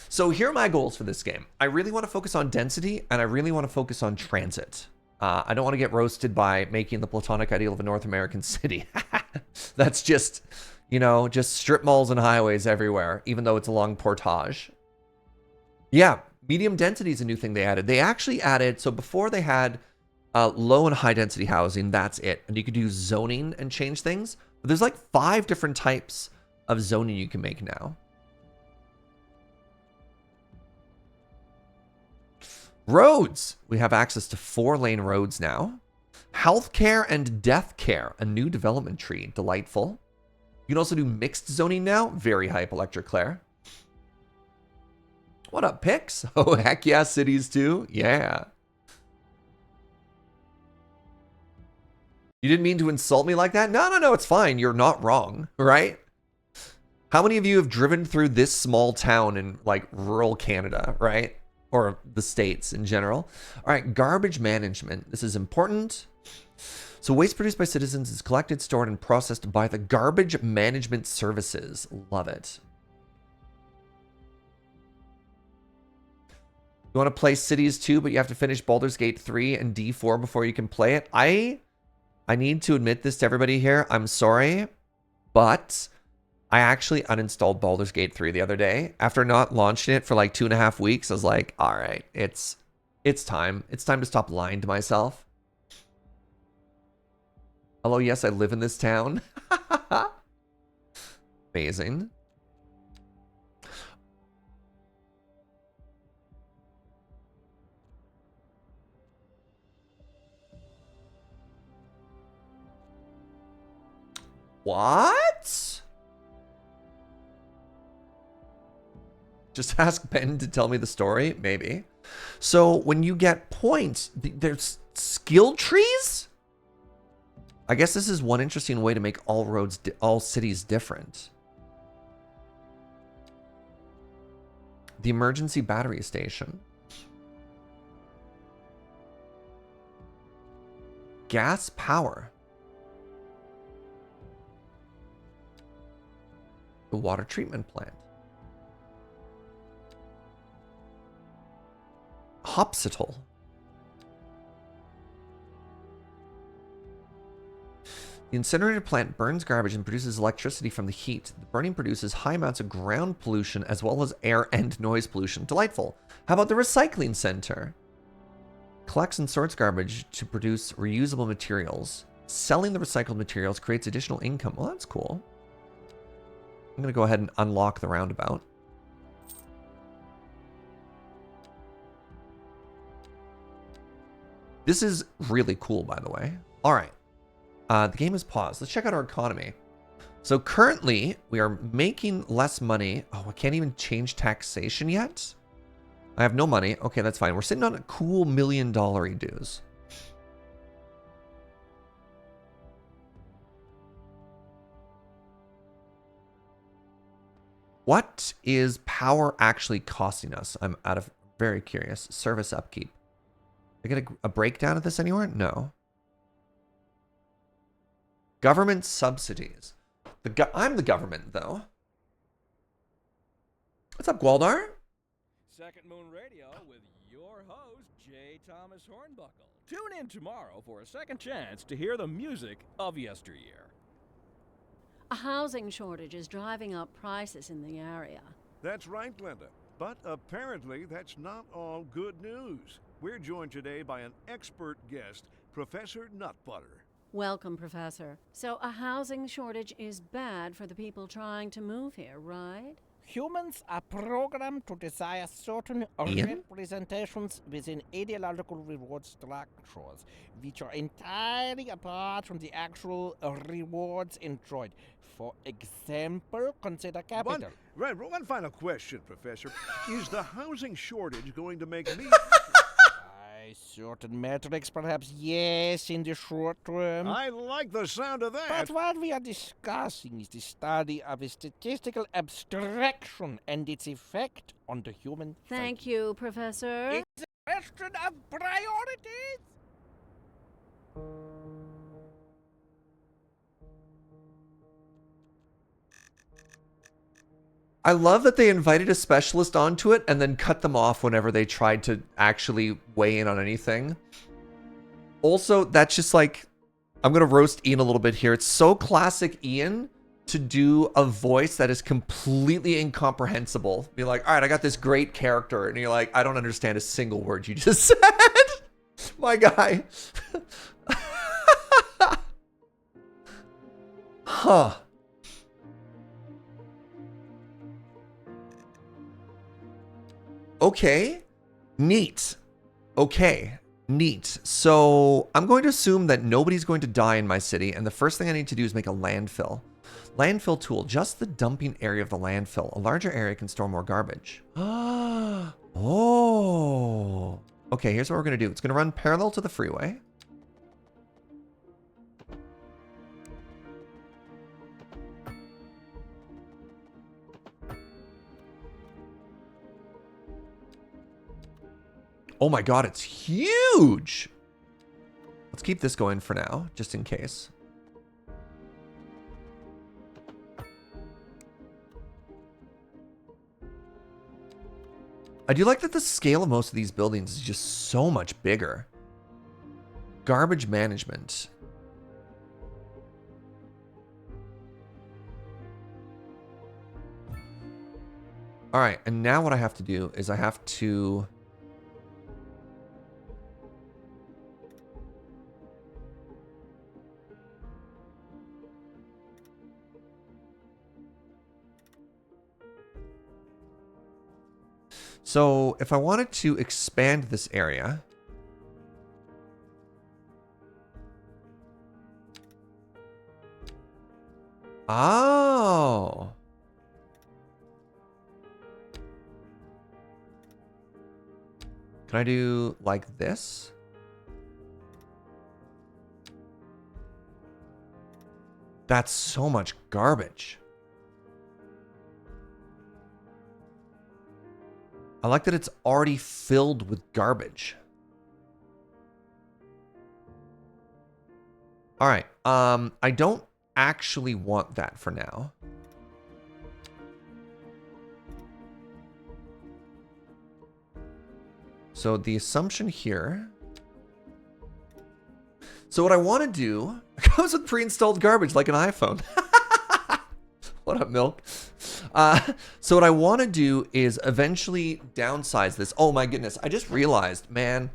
So here are my goals for this game. I really want to focus on density and I really want to focus on transit. I don't want to get roasted by making the platonic ideal of a North American city. That's just, just strip malls and highways everywhere, even though it's a long portage. Yeah, medium density is a new thing they added. They actually added, so before they had low and high density housing, that's it. And you could do zoning and change things. But there's like 5 different types of zoning you can make now. Roads. We have access to 4-lane roads now. Healthcare and death care. A new development tree. Delightful. You can also do mixed zoning now. Very hype, Electric Claire. What up, Pix? Oh, heck yeah, cities too. Yeah. You didn't mean to insult me like that? No, it's fine. You're not wrong, right? How many of you have driven through this small town in like rural Canada, right? Or the States in general. All right, garbage management. This is important. So waste produced by citizens is collected, stored, and processed by the garbage management services. Love it. You want to play Cities 2, but you have to finish Baldur's Gate 3 and D4 before you can play it. I need to admit this to everybody here. I'm sorry, but I actually uninstalled Baldur's Gate 3 the other day. After not launching it for like 2.5 weeks, I was like, all right, it's time. It's time to stop lying to myself. Hello, yes, I live in this town. Amazing. What? Just ask Ben to tell me the story? Maybe. So when you get points, there's skill trees? I guess this is one interesting way to make all roads, all cities different. The emergency battery station. Gas power. The water treatment plant. Hopsital. The incinerator plant burns garbage and produces electricity from the heat. The burning produces high amounts of ground pollution as well as air and noise pollution. Delightful. How about the recycling center? Collects and sorts garbage to produce reusable materials. Selling the recycled materials creates additional income. Well, that's cool. I'm going to go ahead and unlock the roundabout. This is really cool, by the way. All right. The game is paused. Let's check out our economy. So currently, we are making less money. Oh, I can't even change taxation yet? I have no money. Okay, that's fine. We're sitting on a cool $1 million dues. What is power actually costing us? I'm very curious. Service upkeep. I get a breakdown of this anywhere? No. Government subsidies. I'm the government, though. What's up, Gwaldar? Second Moon Radio with your host, J. Thomas Hornbuckle. Tune in tomorrow for a second chance to hear the music of yesteryear. A housing shortage is driving up prices in the area. That's right, Glenda. But apparently that's not all good news. We're joined today by an expert guest, Professor Nutbutter. Welcome, Professor. So a housing shortage is bad for the people trying to move here, right? Humans are programmed to desire certain Ian? representations within ideological reward structures, which are entirely apart from the actual rewards enjoyed. For example, consider capital. One final question, Professor. Is the housing shortage going to make me... By certain metrics, perhaps yes, in the short term. I like the sound of that. But what we are discussing is the study of a statistical abstraction and its effect on the human Thank you, Professor. It's a question of priorities. I love that they invited a specialist onto it and then cut them off whenever they tried to actually weigh in on anything. Also, that's just like, I'm going to roast Ian a little bit here. It's so classic Ian to do a voice that is completely incomprehensible. Be like, all right, I got this great character. And you're like, I don't understand a single word you just said. My guy. Huh. Okay, neat. Okay, neat. So I'm going to assume that nobody's going to die in my city, and the first thing I need to do is make a landfill. Landfill tool, just the dumping area of the landfill. A larger area can store more garbage. Oh. Okay, here's what we're going to do. It's going to run parallel to the freeway. Oh my god, it's huge! Let's keep this going for now, just in case. I do like that the scale of most of these buildings is just so much bigger. Garbage management. All right, and now what I have to do is I have to... So if I wanted to expand this area... Oh... Can I do like this? That's so much garbage. I like that it's already filled with garbage. All right. I don't actually want that for now. So the assumption here. So what I want to do comes with pre-installed garbage like an iPhone. What up, Milk? So what I want to do is eventually downsize this. Oh my goodness. I just realized, man.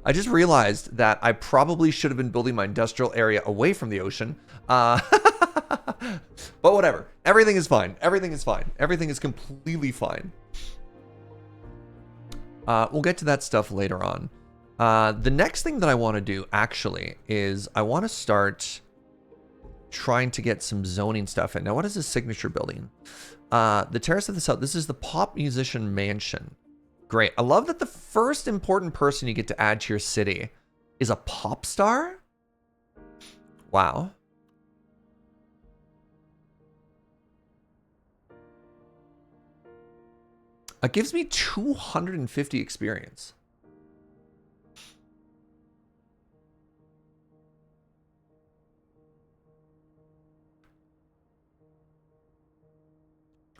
I just realized that I probably should have been building my industrial area away from the ocean. But whatever. Everything is fine. Everything is fine. Everything is completely fine. We'll get to that stuff later on. The next thing that I want to do, actually, is I want to start trying to get some zoning stuff in. Now, what is this signature building? The Terrace of the South. This is the Pop Musician Mansion. Great. I love that the first important person you get to add to your city is a pop star. Wow. It gives me 250 experience.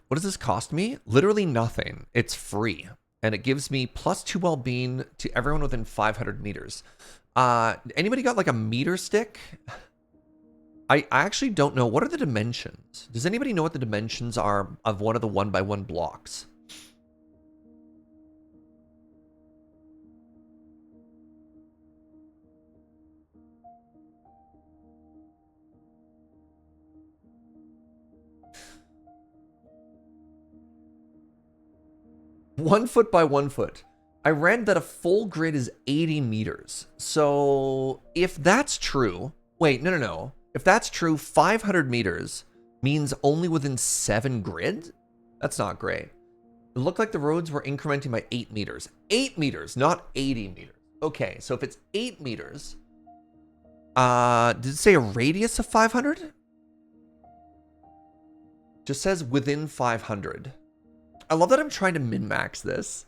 What does this cost me? Literally nothing. It's free. And it gives me +2 well-being to everyone within 500 meters. Anybody got like a meter stick? I actually don't know. What are the dimensions? Does anybody know what the dimensions are of one of the 1x1 blocks? One foot by 1 foot. I read that a full grid is 80 meters. So if that's true, wait, no. If that's true, 500 meters means only within 7 grid? That's not great. It looked like the roads were incrementing by 8 meters. 8 meters, not 80 meters. Okay, so if it's 8 meters, did it say a radius of 500? Just says within 500. I love that I'm trying to min-max this.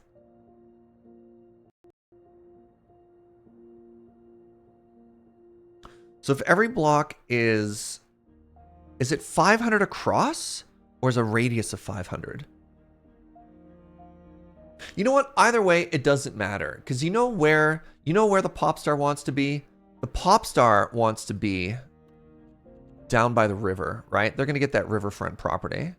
So if every block is it 500 across or is a radius of 500? You know what? Either way, it doesn't matter because you know where the pop star wants to be? The pop star wants to be down by the river, right? They're going to get that riverfront property.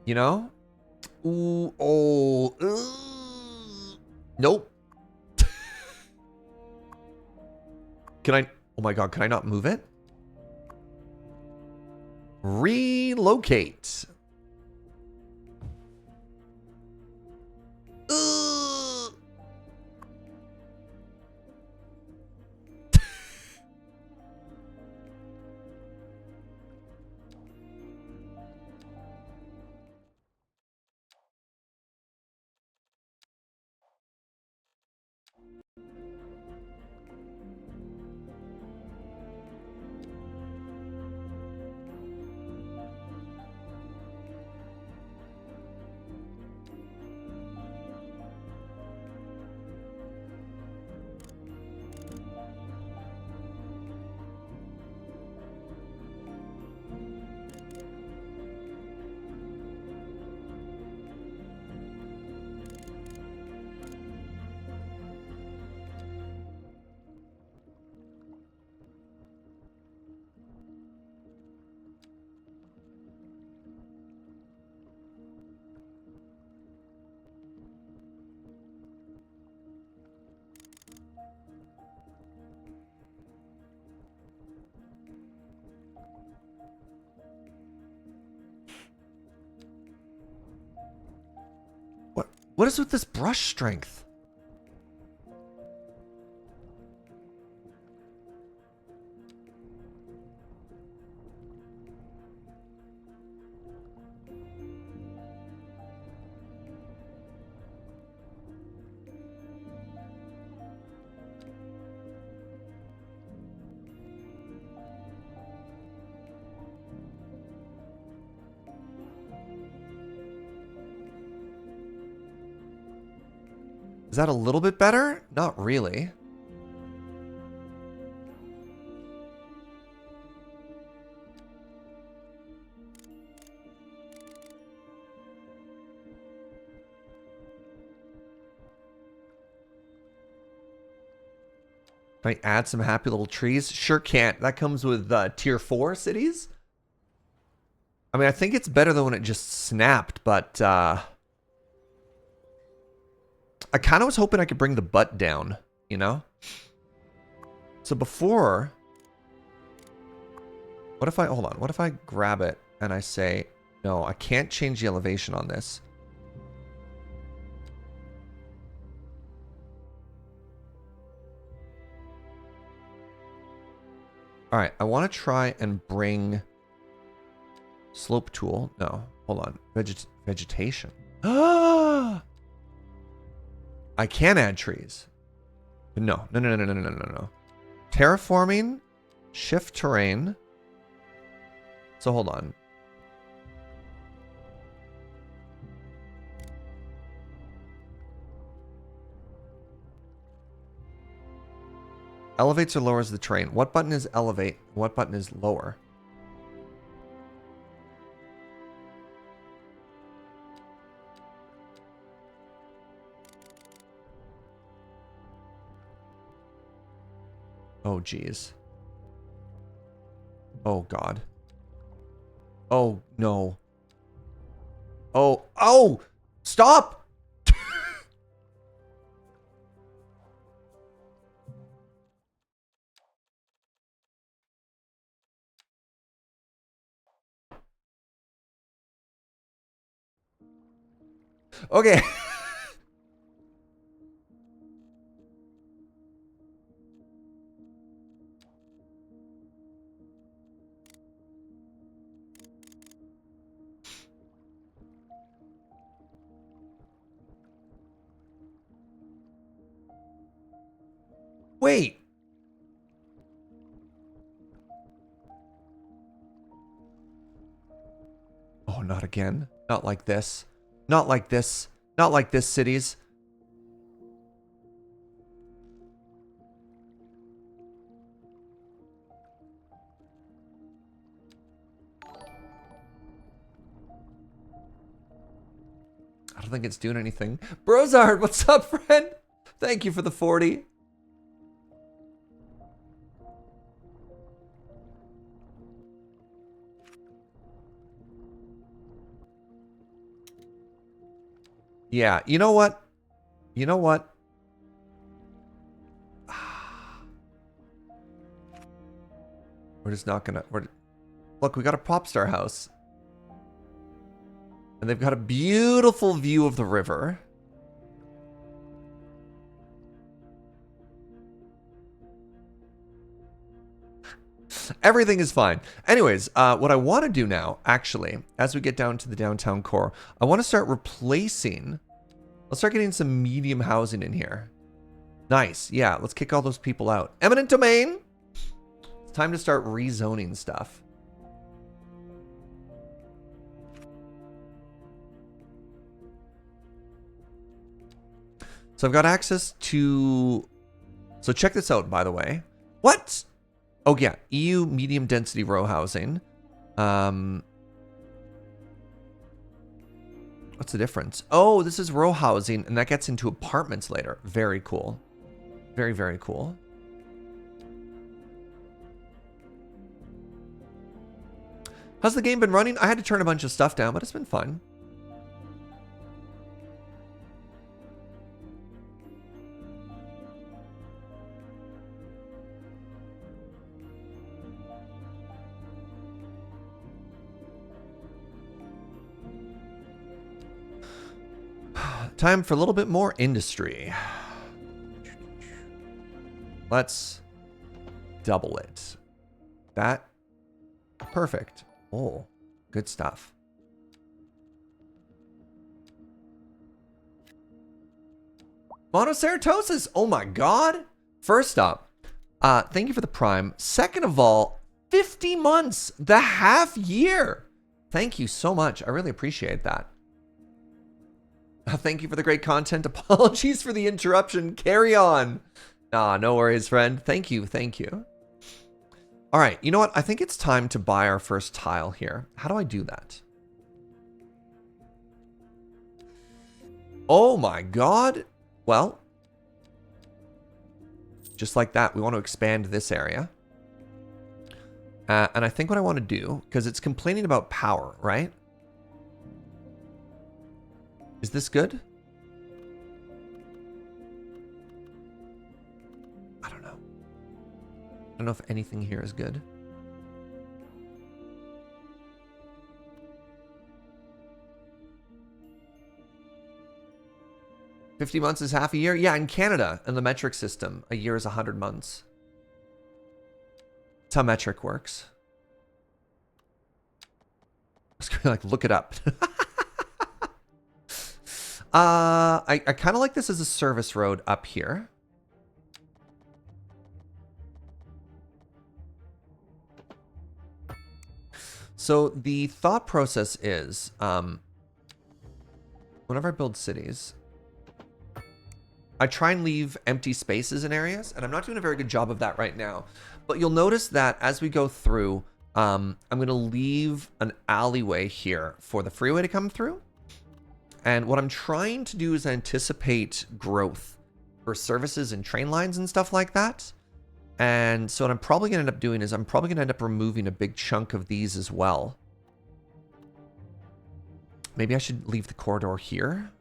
You know? Ooh, nope. Can I? Oh my god, can I not move it? Relocate. What is with this brush strength? Is that a little bit better? Not really. Can I add some happy little trees? Sure can't. That comes with tier 4 cities. I mean, I think it's better than when it just snapped, but I kind of was hoping I could bring the butt down, you know? So before, what if I, hold on, what if I grab it and I say, no, I can't change the elevation on this. All right, I want to try and bring slope tool. No, hold on, vegetation. Ah! I can add trees. No. Terraforming, shift terrain. So hold on. Elevates or lowers the terrain. What button is elevate? What button is lower? Oh, geez. Oh, God. Oh, no. Oh, stop! Okay. Wait. Oh, not again. Not like this. Not like this. Not like this, cities. I don't think it's doing anything. Brozard, what's up, friend? Thank you for the 40. Yeah, you know what? You know what? We're just not gonna... Look, we got a pop star house. And they've got a beautiful view of the river. Everything is fine. Anyways, what I want to do now, actually, as we get down to the downtown core, I want to start replacing... Let's start getting some medium housing in here. Nice. Yeah, let's kick all those people out. Eminent domain! It's time to start rezoning stuff. So I've got access to... So check this out, by the way. What? Oh, yeah. EU medium density row housing. What's the difference? Oh, this is row housing, and that gets into apartments later. Very cool. Very, very cool. How's the game been running? I had to turn a bunch of stuff down, but it's been fun. Time for a little bit more industry. Let's double it. That. Perfect. Oh, good stuff. Monoceratosis. Oh my god. First up, thank you for the prime. Second of all, 50 months, the half year. Thank you so much. I really appreciate that. Thank you for the great content. Apologies for the interruption. Carry on. Ah, no worries, friend. Thank you. Thank you. All right. You know what? I think it's time to buy our first tile here. How do I do that? Oh my god. Well, just like that, we want to expand this area. And I think what I want to do, because it's complaining about power, right? Is this good? I don't know. I don't know if anything here is good. $50 months is half a year? Yeah, in Canada, in the metric system, a year is 100 months. That's how metric works. I was gonna like look it up. I kind of like this as a service road up here. So the thought process is, whenever I build cities, I try and leave empty spaces in areas, and I'm not doing a very good job of that right now. But you'll notice that as we go through, I'm going to leave an alleyway here for the freeway to come through. And what I'm trying to do is anticipate growth for services and train lines and stuff like that. And so what I'm probably going to end up doing is I'm probably going to end up removing a big chunk of these as well. Maybe I should leave the corridor here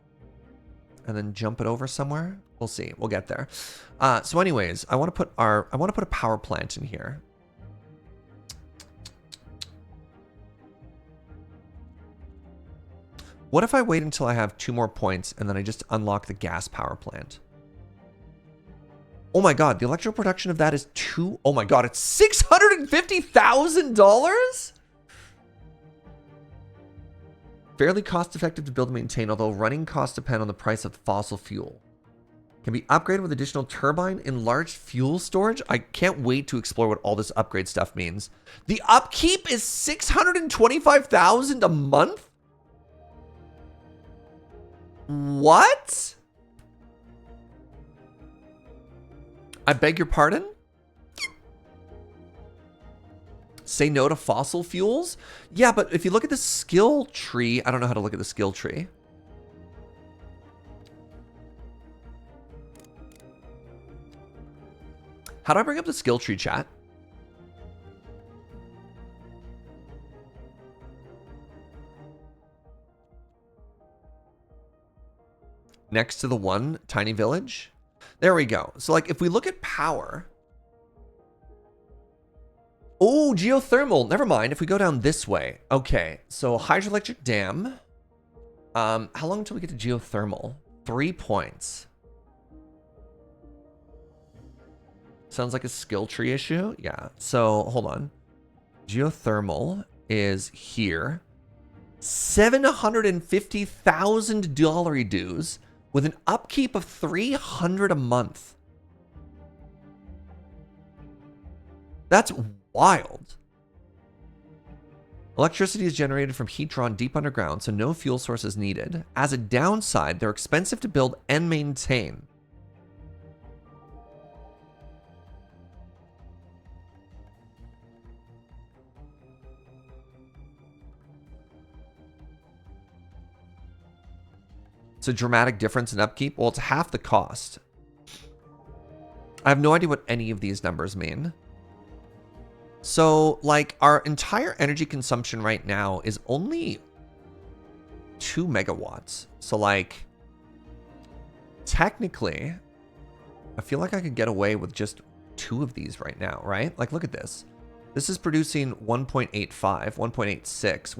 and then jump it over somewhere. We'll see. We'll get there. So anyways, I want to put a power plant in here. What if I wait until I have 2 more points and then I just unlock the gas power plant? Oh my god, the electrical production of that is oh my god, it's $650,000? Fairly cost effective to build and maintain, although running costs depend on the price of fossil fuel. Can be upgraded with additional turbine, enlarged fuel storage. I can't wait to explore what all this upgrade stuff means. The upkeep is $625,000 a month? What? I beg your pardon? Say no to fossil fuels? Yeah, but if you look at the skill tree, I don't know how to look at the skill tree. How do I bring up the skill tree, chat? Next to the one tiny village. There we go. So like if we look at power. Oh, geothermal. Never mind. If we go down this way. Okay. So hydroelectric dam. How long until we get to geothermal? 3 points. Sounds like a skill tree issue. Yeah. So hold on. Geothermal is here. $750,000 dues with an upkeep of $300 a month. That's wild. Electricity is generated from heat drawn deep underground, so no fuel source is needed. As a downside, they're expensive to build and maintain. It's a dramatic difference in upkeep. Well, it's half the cost. I have no idea what any of these numbers mean. So, like, our entire energy consumption right now is only 2 megawatts. So, like, technically, I feel like I could get away with just 2 of these right now, right? Like, look at this. This is producing 1.85, 1.86,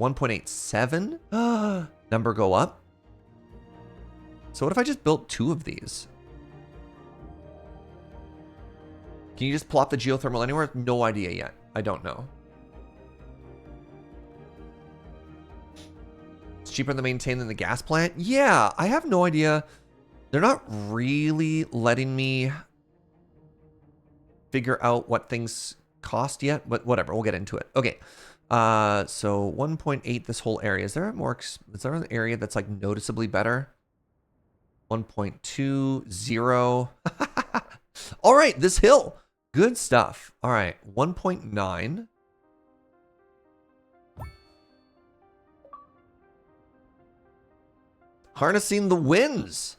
1.87. Number go up. So what if I just built 2 of these? Can you just plop the geothermal anywhere? No idea yet. I don't know. It's cheaper to maintain than the gas plant? Yeah, I have no idea. They're not really letting me figure out what things cost yet, but whatever, we'll get into it. Okay. So 1.8 this whole area. Is there an area that's like noticeably better? 1.2, 0. All right, this hill. Good stuff. All right, 1.9. Harnessing the winds.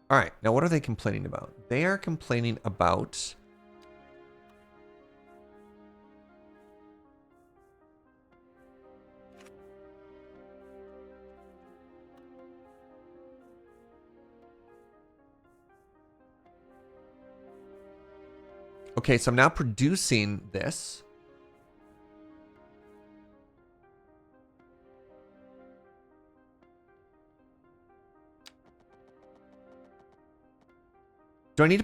All right, now what are they complaining about? They are complaining about okay, so I'm now producing this. Do I need to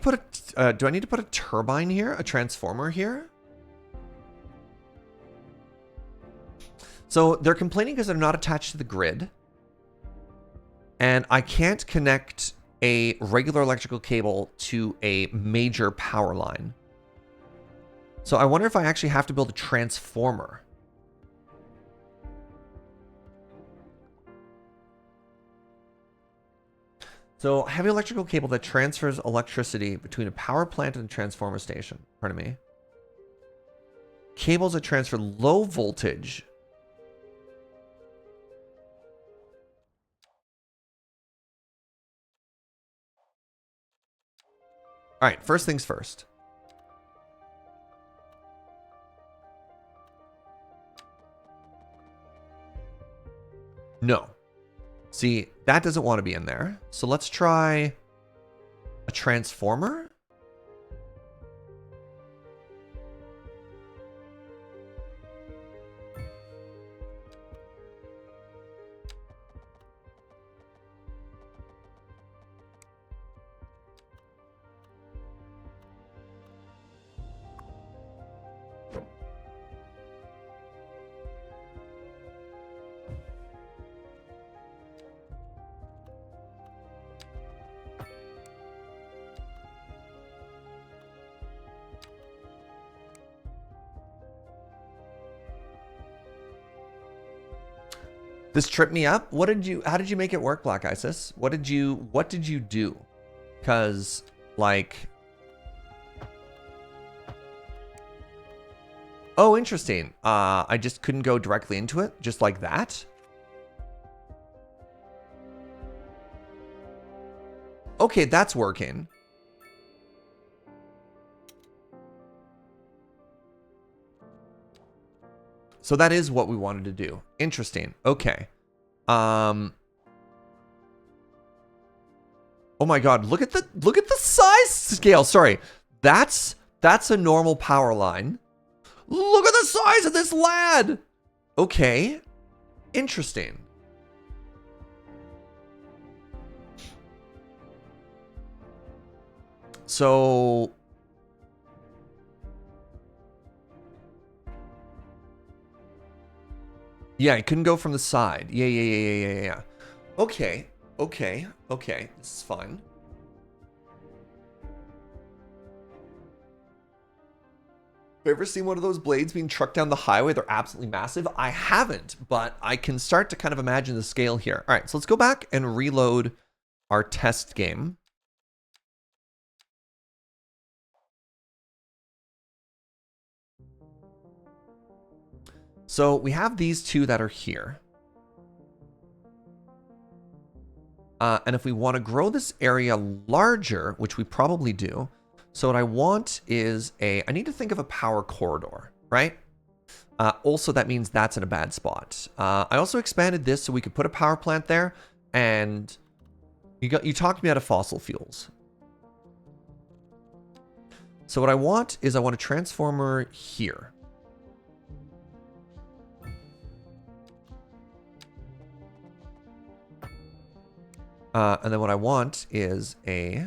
put a turbine here, a transformer here? So they're complaining because they're not attached to the grid, and I can't connect a regular electrical cable to a major power line. So I wonder if I actually have to build a transformer. So heavy electrical cable that transfers electricity between a power plant and a transformer station. Pardon me. Cables that transfer low voltage. All right, first things first. No. See, that doesn't want to be in there. So let's try a transformer. This tripped me up. How did you make it work, Black Isis? What did you do? Cause like, oh, interesting. I just couldn't go directly into it, just like that. Okay, that's working. So that is what we wanted to do. Interesting. Okay. Oh my god, look at the size scale. Sorry. That's a normal power line. Look at the size of this lad. Okay. Interesting. So yeah, it couldn't go from the side. Yeah. Okay. This is fine. Have you ever seen one of those blades being trucked down the highway? They're absolutely massive. I haven't, but I can start to kind of imagine the scale here. All right, so let's go back and reload our test game. So we have these two that are here. And if we want to grow this area larger, which we probably do, so what I want is I need to think of a power corridor, right? Also, that means that's in a bad spot. I also expanded this so we could put a power plant there, and you talked me out of fossil fuels. So what I want is I want a transformer here. And then what I want is a...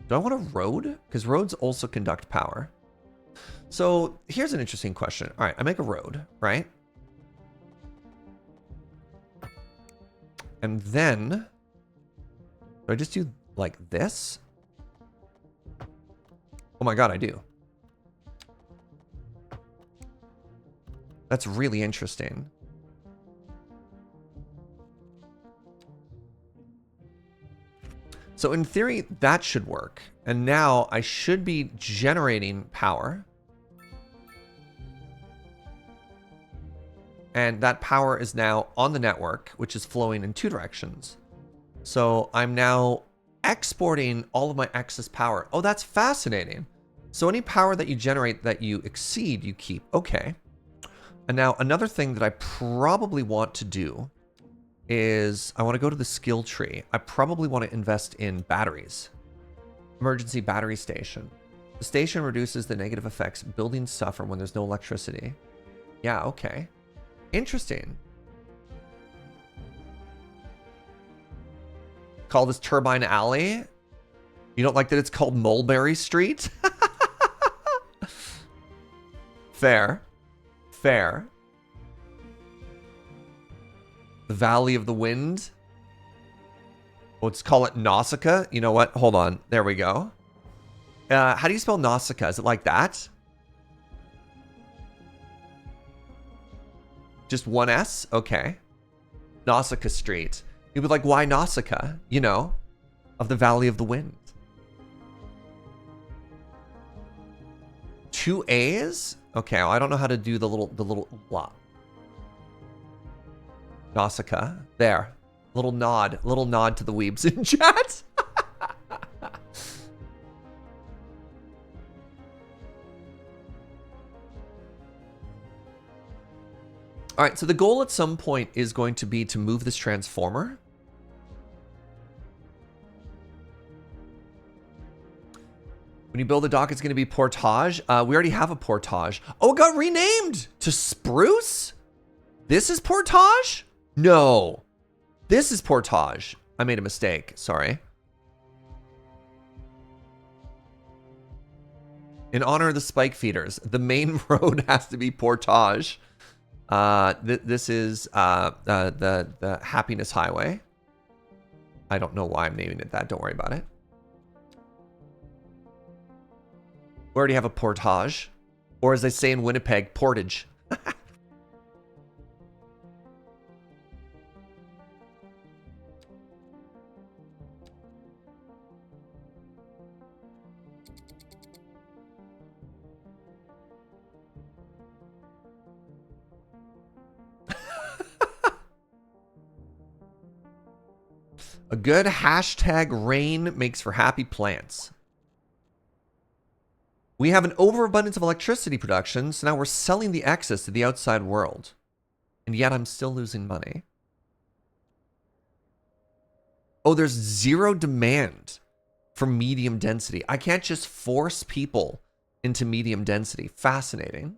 Do I want a road? Because roads also conduct power. So here's an interesting question. All right, I make a road, right? And then... Do I just do like this? Oh my god, I do. That's really interesting. So in theory, that should work. And now I should be generating power. And that power is now on the network, which is flowing in 2 directions. So I'm now exporting all of my excess power. Oh, that's fascinating. So any power that you generate that you exceed, you keep. Okay. And now another thing that I probably want to do is I want to go to the skill tree. I probably want to invest in batteries. Emergency battery station. The station reduces the negative effects buildings suffer when there's no electricity. Yeah, okay. Interesting. Call this Turbine Alley? You don't like that it's called Mulberry Street? Fair. Fair. The Valley of the Wind. Let's call it Nausicaa. You know what? Hold on. There we go. How do you spell Nausicaa? Is it like that? Just one S? Okay. Nausicaa Street. You'd be like, why Nausicaa? You know, of the Valley of the Wind. 2 A's? Okay, well, I don't know how to do the little blah. Nausicaa. There. Little nod to the weebs in chat. All right, so the goal at some point is going to be to move this transformer. When you build a dock, it's going to be Portage. We already have a Portage. Oh, it got renamed to Spruce? This is Portage? No. This is Portage. I made a mistake. Sorry. In honor of the spike feeders, the main road has to be Portage. This is the Happiness Highway. I don't know why I'm naming it that. Don't worry about it. We already have a Portage. Or as they say in Winnipeg, Portage. A good hashtag rain makes for happy plants. We have an overabundance of electricity production, so now we're selling the excess to the outside world. And yet I'm still losing money. Oh, there's zero demand for medium density. I can't just force people into medium density. Fascinating.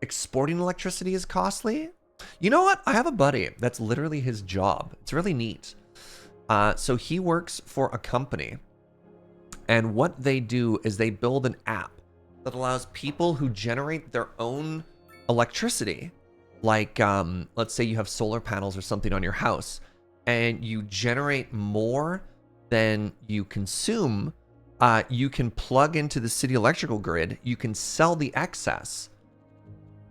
Exporting electricity is costly? You know what? I have a buddy. That's literally his job. It's really neat. So he works for a company. And what they do is they build an app that allows people who generate their own electricity. Like, let's say you have solar panels or something on your house. And you generate more than you consume. You can plug into the city electrical grid. You can sell the excess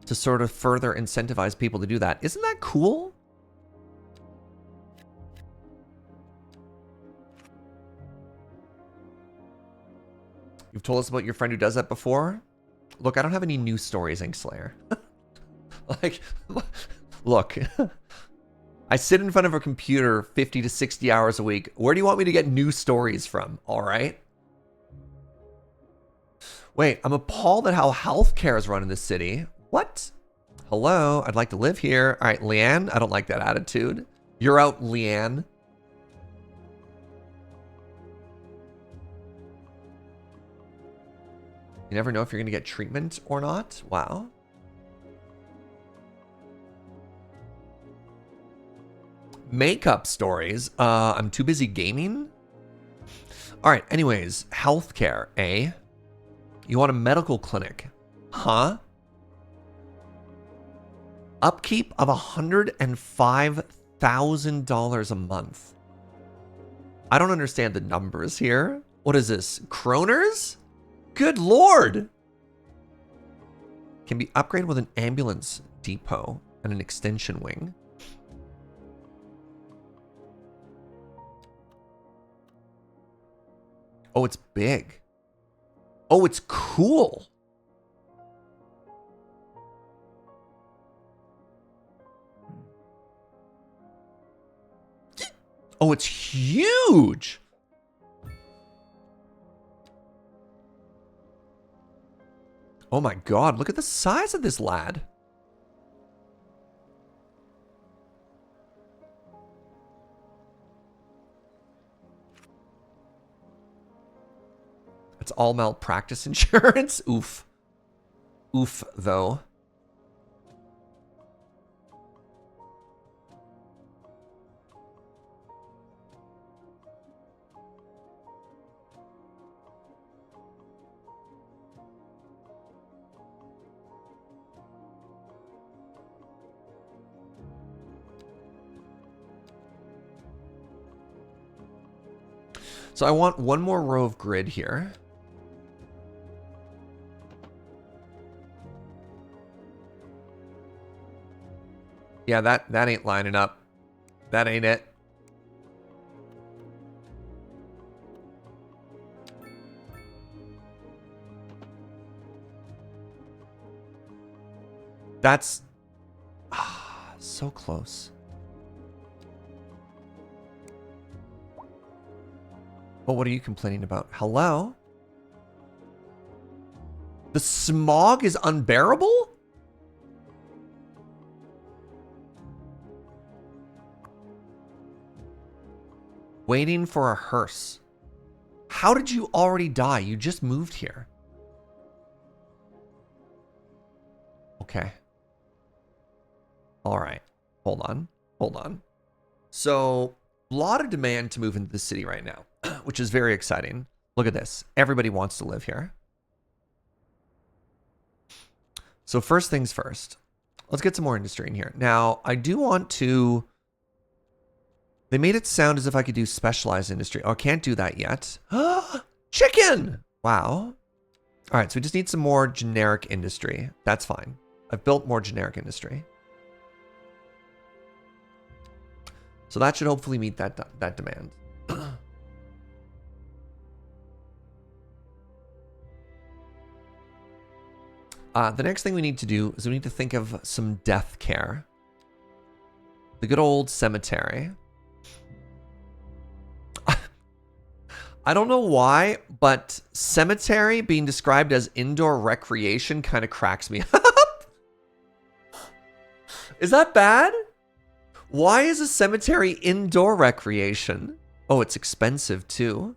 to sort of further incentivize people to do that. Isn't that cool? You've told us about your friend who does that before? Look, I don't have any news stories, Inkslayer. Like, look. I sit in front of a computer 50 to 60 hours a week. Where do you want me to get news stories from? All right. Wait, I'm appalled at how healthcare is run in this city. What? Hello, I'd like to live here. All right, Leanne, I don't like that attitude. You're out, Leanne. You never know if you're going to get treatment or not. Wow. Makeup stories. I'm too busy gaming. All right. Anyways, healthcare, eh? You want a medical clinic, huh? Upkeep of $105,000 a month. I don't understand the numbers here. What is this? Kroners? Good lord. Can be upgraded with an ambulance depot and an extension wing. Oh, it's big. Oh, it's cool. Oh, it's huge. Oh my god, look at the size of this lad. It's all malpractice insurance. Oof. Oof, though. So I want one more row of grid here. Yeah, that ain't lining up. That ain't it. That's so close. Well, what are you complaining about? Hello? The smog is unbearable? Waiting for a hearse. How did you already die? You just moved here. Okay. All right. Hold on. Hold on. So, a lot of demand to move into the city right now, which is very exciting. Look at this. Everybody wants to live here. So first things first. Let's get some more industry in here. Now, I do want to... They made it sound as if I could do specialized industry. Oh, I can't do that yet. Chicken! Wow. All right, so we just need some more generic industry. That's fine. I've built more generic industry. So that should hopefully meet that demand. The next thing we need to do is we need to think of some death care. The good old cemetery. I don't know why, but cemetery being described as indoor recreation kind of cracks me up. Is that bad? Why is a cemetery indoor recreation? Oh, it's expensive too.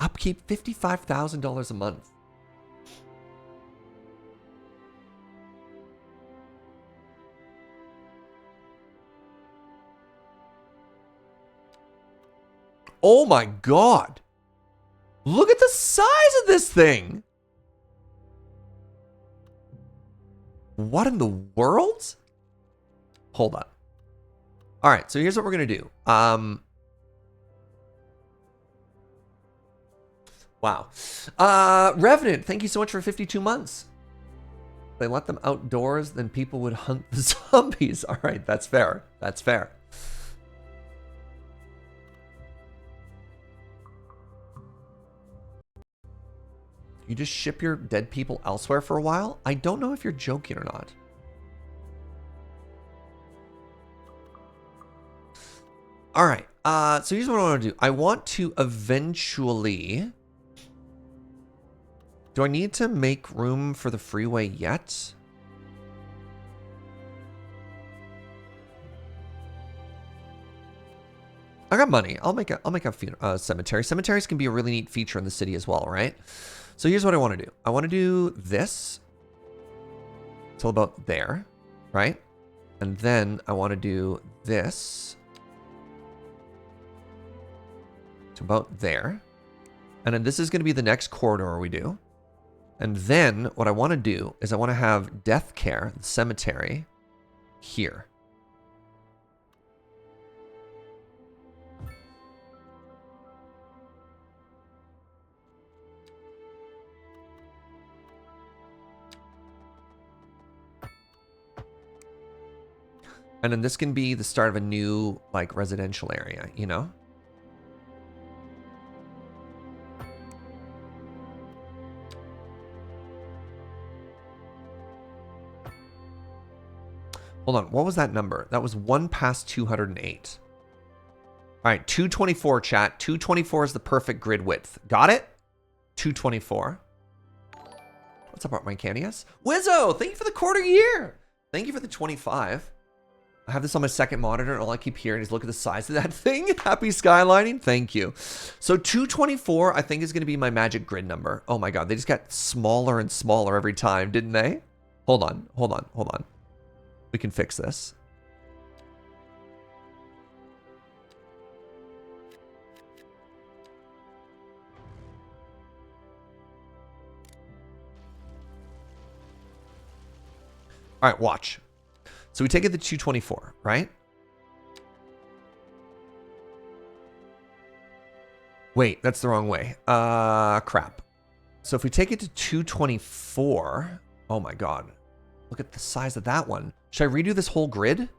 Upkeep $55,000 a month. Oh my god. Look at the size of this thing. What in the world? Hold on. All right, so here's what we're going to do. Wow. Revenant, thank you so much for 52 months. They let them outdoors, then people would hunt the zombies. All right, that's fair. That's fair. You just ship your dead people elsewhere for a while? I don't know if you're joking or not. All right. So here's what I want to do. I want to eventually... Do I need to make room for the freeway yet? I got money. I'll make a cemetery. Cemeteries can be a really neat feature in the city as well, right? So here's what I want to do. I want to do this till about there, right? And then I want to do this to about there. And then this is going to be the next corridor we do. And then what I want to do is I want to have death care, the cemetery, here. And then this can be the start of a new, like, residential area, you know? Hold on, what was that number? That was 1 past 208. All right, 224, chat. 224 is the perfect grid width. Got it? 224. What's up, Art Mycanius? Wizzo, thank you for the quarter year. Thank you for the 25. I have this on my second monitor, and all I keep hearing is look at the size of that thing. Happy skylining. Thank you. So 224, I think, is going to be my magic grid number. Oh my god, they just got smaller and smaller every time, didn't they? Hold on, hold on, hold on. We can fix this. All right, watch. So we take it to 224, right? Wait, that's the wrong way. Crap. So if we take it to 224, oh my god. Look at the size of that one. Should I redo this whole grid?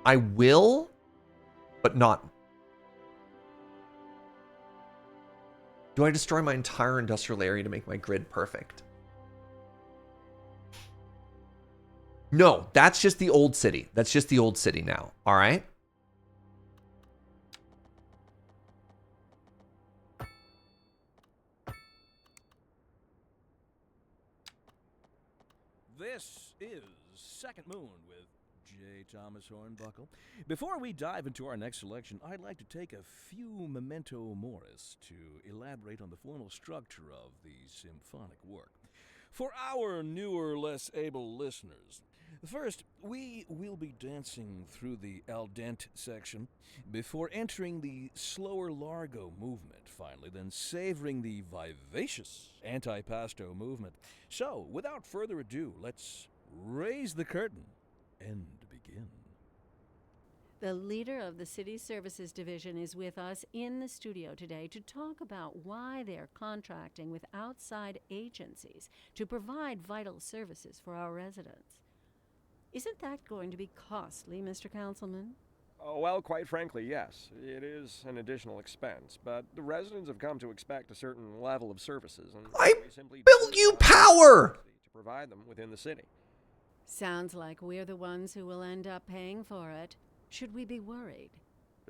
I will, but not. Do I destroy my entire industrial area to make my grid perfect? No, that's just the old city. That's just the old city now. All right. This is Second Moon with J. Thomas Hornbuckle. Before we dive into our next selection, I'd like to take a few memento moris to elaborate on the formal structure of the symphonic work. For our newer, less able listeners, first, we will be dancing through the al dente section before entering the slower largo movement, finally, then savoring the vivacious antipasto movement. So, without further ado, let's raise the curtain and begin. The leader of the City Services Division is with us in the studio today to talk about why they're contracting with outside agencies to provide vital services for our residents. Isn't that going to be costly, Mr. Councilman? Oh, well, quite frankly, yes. It is an additional expense, but the residents have come to expect a certain level of services, and I we simply built do you not have the power! capacity to provide them within the city. Sounds like we're the ones who will end up paying for it. Should we be worried?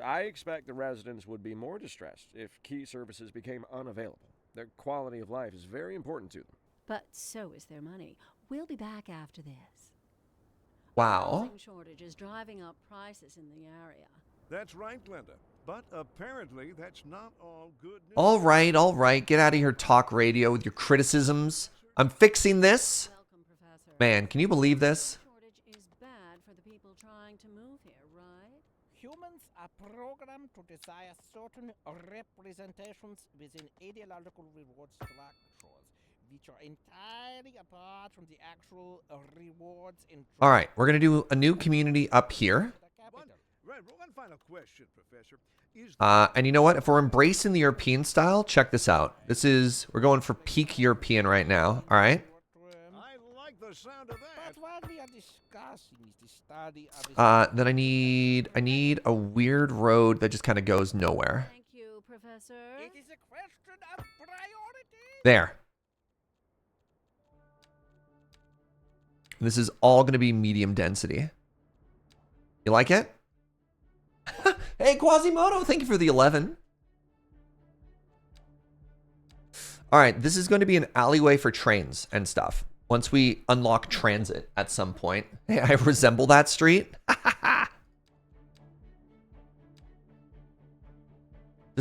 I expect the residents would be more distressed if key services became unavailable. Their quality of life is very important to them. But so is their money. We'll be back after this. Wow. Housing shortage is driving up prices in the area. That's right, Glenda. But apparently that's not all good news. All right. Get out of here, talk radio, with your criticisms. I'm fixing this. Welcome, Professor. Man, can you believe this? Shortage is bad for the people trying to move here, right? Humans are programmed to desire certain representations within ideological reward structures, which are entirely apart from the actual rewards in. All right, we're going to do a new community up here. One final question, Professor. Is And you know what? If we're embracing the European style, check this out. We're going for peak European right now. All right. I like the sound of that. But what we are discussing is the study of Then I need a weird road that just kind of goes nowhere. Thank you, Professor. It is a question of priority. There. And this is all going to be medium density. You like it? Hey, Quasimodo, thank you for the 11. All right, this is going to be an alleyway for trains and stuff. Once we unlock transit at some point. Hey, I resemble that street.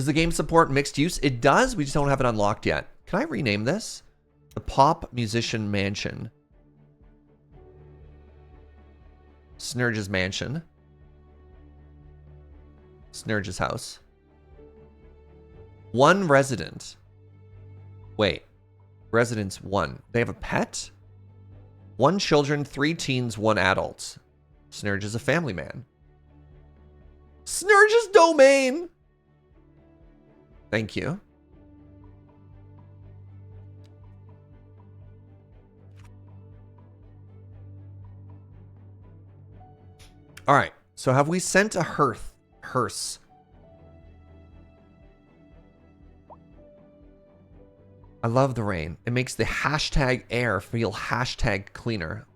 Does the game support mixed use? It does. We just don't have it unlocked yet. Can I rename this? The Pop Musician Mansion. Serge's Mansion. Serge's house. One resident. Wait. Residents 1. They have a pet? 1 children, 3 teens, 1 adult. Serge is a family man. Serge's domain! Thank you. All right. So have we sent a hearse? I love the rain. It makes the hashtag air feel hashtag cleaner.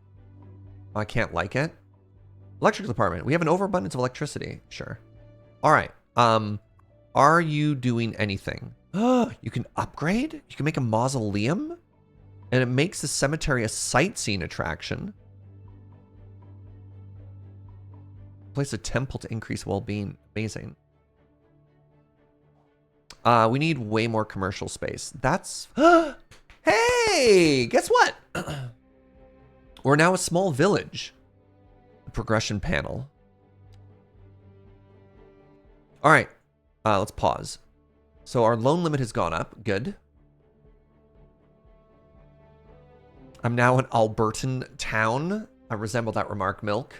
I can't like it. Electrical department. We have an overabundance of electricity. Sure. All right. Are you doing anything? You can upgrade? You can make a mausoleum? And it makes the cemetery a sightseeing attraction. Place a temple to increase well-being. Amazing. We need way more commercial space. That's... Hey! Guess what? We're now a small village. The progression panel. All right. Let's pause. So our loan limit has gone up. Good. I'm now an Albertan town. I resemble that remark, Milk.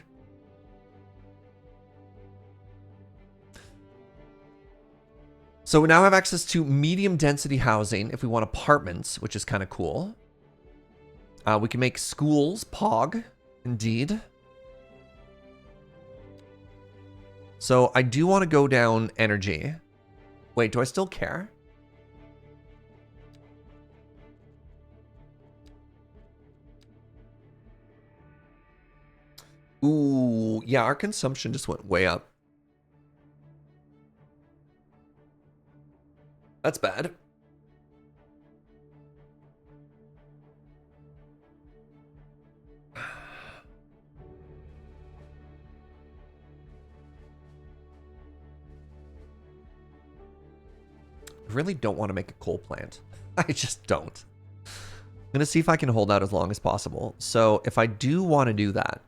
So we now have access to medium density housing if we want apartments, which is kind of cool. We can make schools, POG, indeed. So I do want to go down energy. Wait, do I still care? Ooh, yeah, our consumption just went way up. That's bad. I really don't want to make a coal plant. I just don't. I'm going to see if I can hold out as long as possible. So if I do want to do that,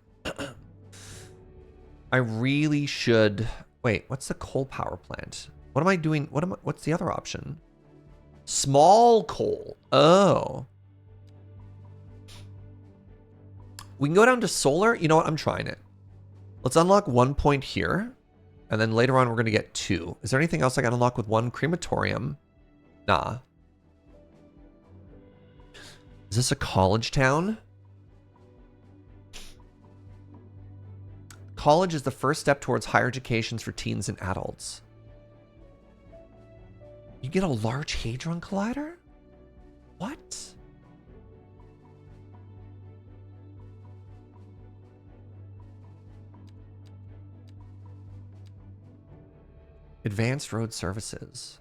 I really should... Wait, what's the coal power plant? What am I doing? What's the other option? Small coal. Oh. We can go down to solar. You know what? I'm trying it. Let's unlock 1 point here. And then later on, we're going to get 2. Is there anything else I got to unlock with 1? Crematorium. Nah. Is this a college town? College is the first step towards higher educations for teens and adults. You get a Large Hadron Collider? What? Advanced road services.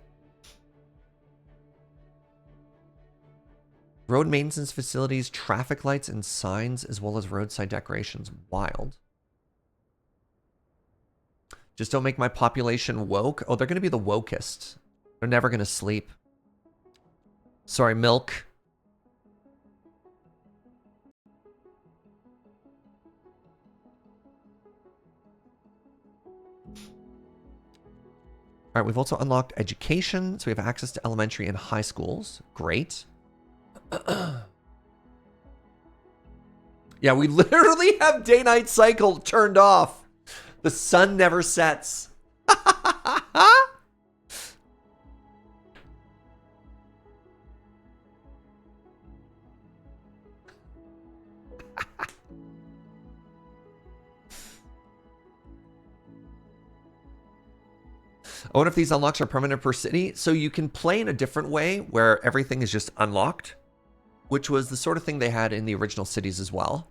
Road maintenance facilities, traffic lights and signs, as well as roadside decorations. Wild. Just don't make my population woke. Oh, they're going to be the wokest. They're never going to sleep. Sorry, Milk. All right, we've also unlocked education, so we have access to elementary and high schools. Great. Yeah, we literally have day-night cycle turned off. The sun never sets. I wonder if these unlocks are permanent per city. So you can play in a different way where everything is just unlocked, which was the sort of thing they had in the original cities as well.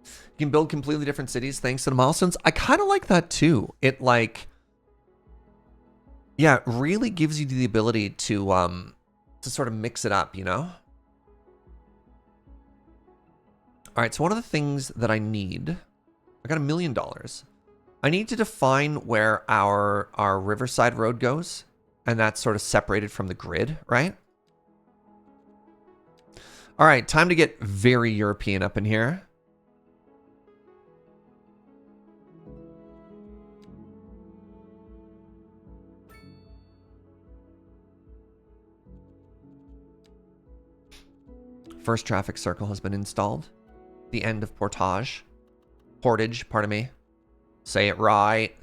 You can build completely different cities thanks to the milestones. I kind of like that too. It like... Yeah, it really gives you the ability to sort of mix it up, you know? All right, so one of the things that I need, I got $1 million. I need to define where our Riverside Road goes, and that's sort of separated from the grid, right? All right, time to get very European up in here. First traffic circle has been installed. The end of portage. Portage, pardon me. Say it right.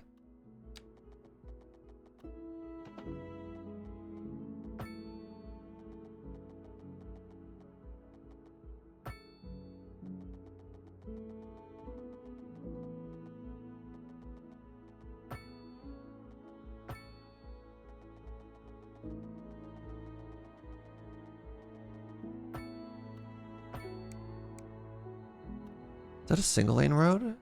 Is that a single lane road?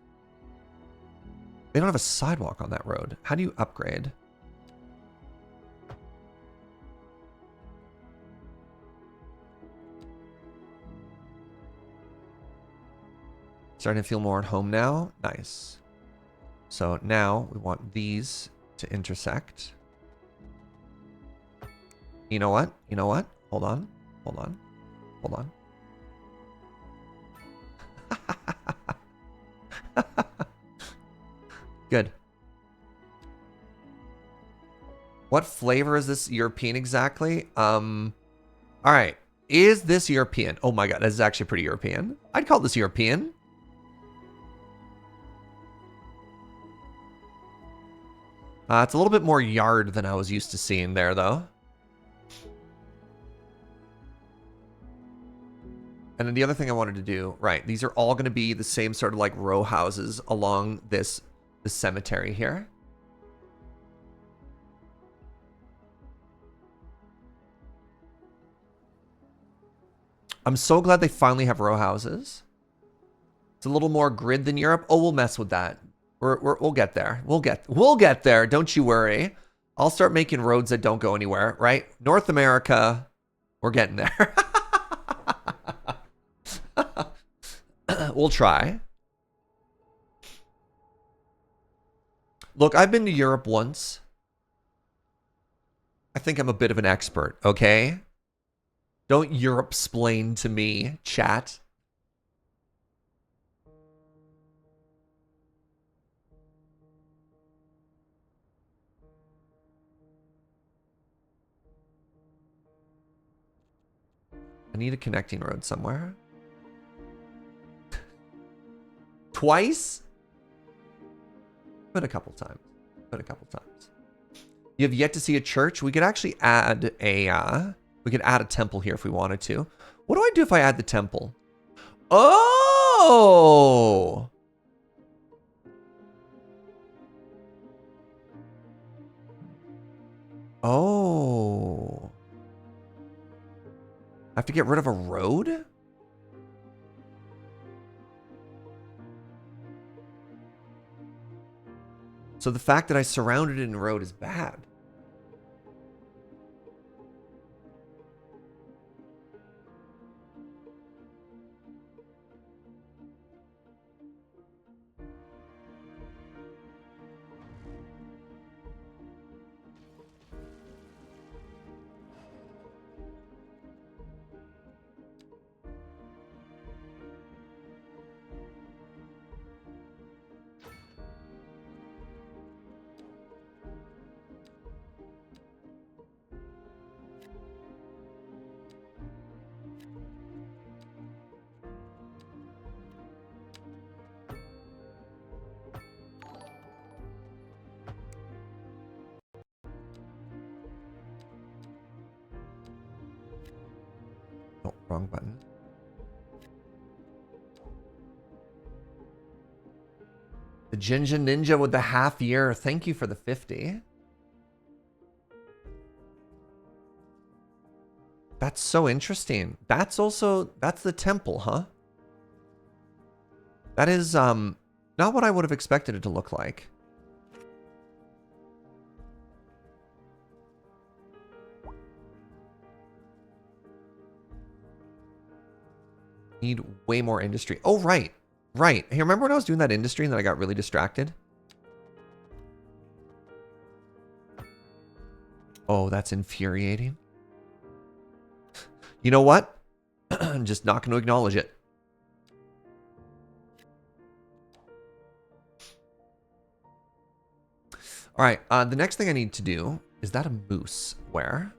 They don't have a sidewalk on that road. How do you upgrade? Starting to feel more at home now. Nice. So now we want these to intersect. You know what? You know what? Hold on. Hold on. Hold on. Good. What flavor is this European exactly? All right. Is this European? Oh my god, this is actually pretty European. I'd call this European. It's a little bit more yard than I was used to seeing there, though. And then the other thing I wanted to do, right, these are all going to be the same sort of like row houses along this cemetery here. I'm so glad they finally have row houses. It's a little more grid than Europe. Oh, we'll mess with that. We'll get there. We'll get there. Don't you worry. I'll start making roads that don't go anywhere, right? North America, we're getting there. We'll try. Look, I've been to Europe once. I think I'm a bit of an expert, okay? Don't Europe-splain to me, chat. I need a connecting road somewhere. Twice? But a couple times. You have yet to see a church? We could actually add a temple here if we wanted to. What do I do if I add the temple? Oh! Oh. I have to get rid of a road? So the fact that I surrounded it in road is bad. Oh, wrong button. The Jinja Ninja with the half year. Thank you for the 50. That's so interesting. That's the temple, huh? That is not what I would have expected it to look like. Need way more industry. Oh, right. Right. Hey, remember when I was doing that industry and then I got really distracted? Oh, that's infuriating. You know what? I'm just not going to acknowledge it. All right. The next thing I need to do, is that a moose? Where?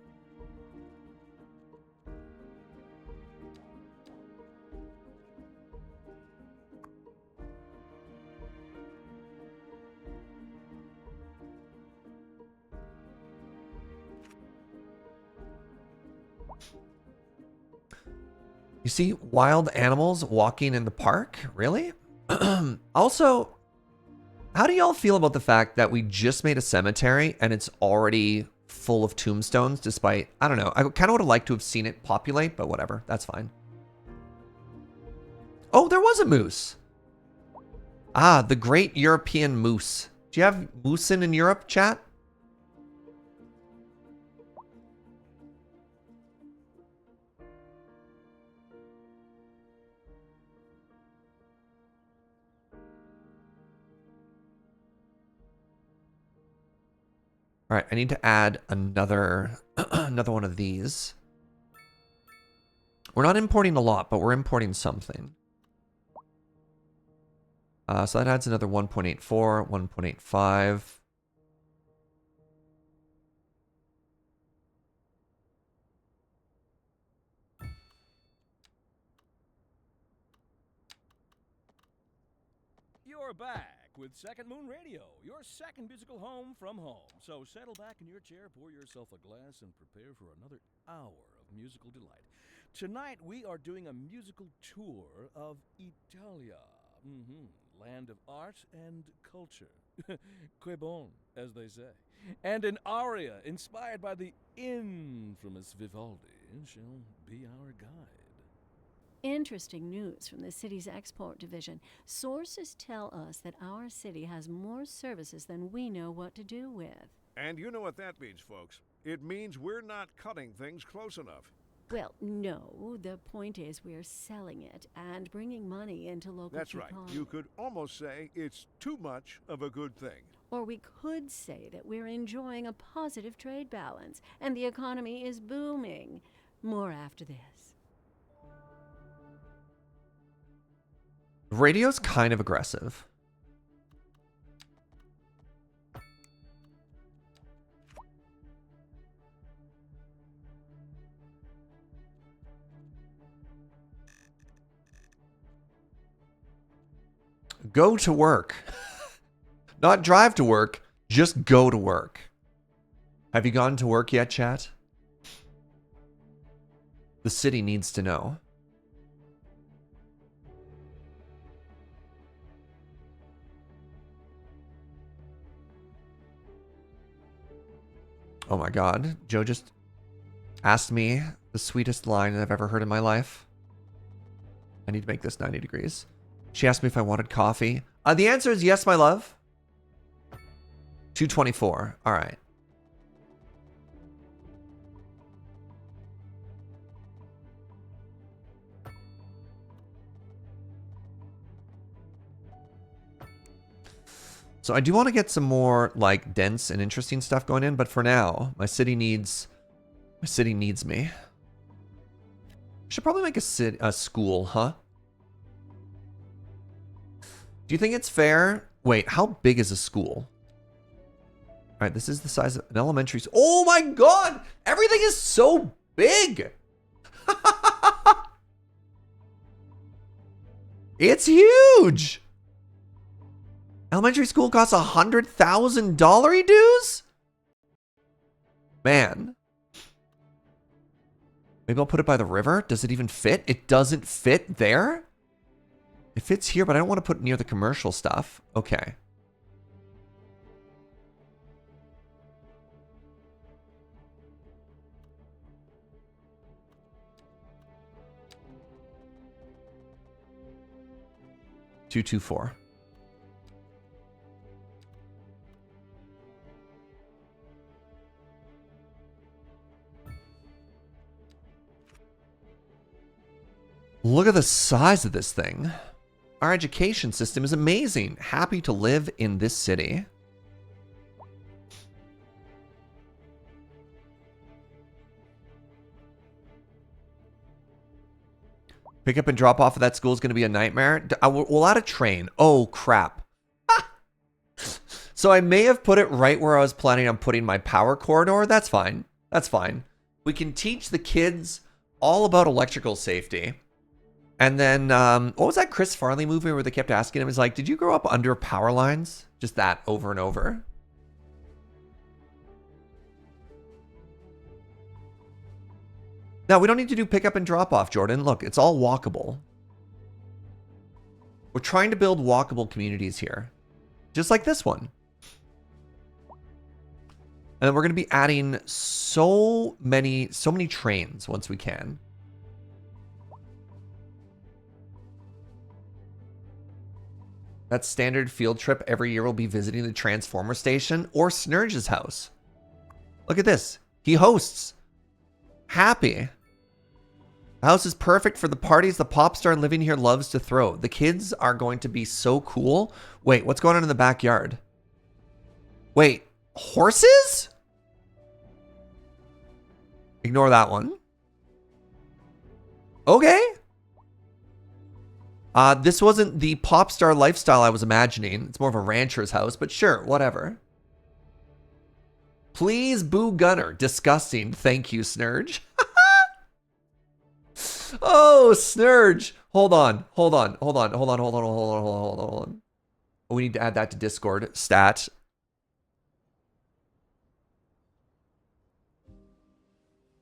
You see wild animals walking in the park? Really? Also, how do y'all feel about the fact that we just made a cemetery and it's already full of tombstones despite, I don't know, I kind of would have liked to have seen it populate, but whatever, that's fine. Oh, there was a moose. Ah, the great European moose. Do you have moosin in Europe, chat? All right, I need to add another another one of these. We're not importing a lot, but we're importing something. So that adds another 1.84, 1.85. You're back with Second Moon Radio, your second musical home from home. So settle back in your chair, pour yourself a glass, and prepare for another hour of musical delight. Tonight, we are doing a musical tour of Italia. Land of art and culture. Que bon, as they say. And an aria inspired by the infamous Vivaldi shall be our guide. Interesting news from the city's export division. Sources tell us that our city has more services than we know what to do with. And you know what that means, folks. It means we're not cutting things close enough. Well, no. The point is we're selling it and bringing money into local That's right. economy. You could almost say it's too much of a good thing. Or we could say that we're enjoying a positive trade balance and the economy is booming. More after this. Radio's kind of aggressive. Go to work. Not drive to work, just go to work. Have you gone to work yet, chat? The city needs to know. Oh my god, Joe just asked me the sweetest line I've ever heard in my life. I need to make this 90 degrees. She asked me if I wanted coffee. The answer is yes, my love. 224. All right. So I do want to get some more like dense and interesting stuff going in, but for now, my city needs me. I should probably make a school, huh? Do you think it's fair? Wait, how big is a school? All right, this is the size of an elementary school. Oh my god! Everything is so big! It's huge! Elementary school costs $100,000 dues? Man. Maybe I'll put it by the river. Does it even fit? It doesn't fit there? It fits here, but I don't want to put it near the commercial stuff. Okay. $224. Look at the size of this thing. Our education system is amazing. Happy to live in this city. Pick up and drop off of that school is going to be a nightmare. We'll add a train. Oh, crap. So I may have put it right where I was planning on putting my power corridor. That's fine. That's fine. We can teach the kids all about electrical safety. And then, what was that Chris Farley movie where they kept asking him, is like, did you grow up under power lines? Just that over and over. Now, we don't need to do pick up and drop off, Jordan. Look, it's all walkable. We're trying to build walkable communities here. Just like this one. And then we're going to be adding so many trains once we can. That standard field trip every year will be visiting the Transformer station or Serge's house. Look at this. He hosts. Happy. The house is perfect for the parties the pop star living here loves to throw. The kids are going to be so cool. Wait, what's going on in the backyard? Wait, horses? Ignore that one. Okay. This wasn't the pop star lifestyle I was imagining. It's more of a rancher's house, but sure, whatever. Please boo Gunner. Disgusting. Thank you, Serge. Oh, Serge. Hold on. Oh, we need to add that to Discord. Stat.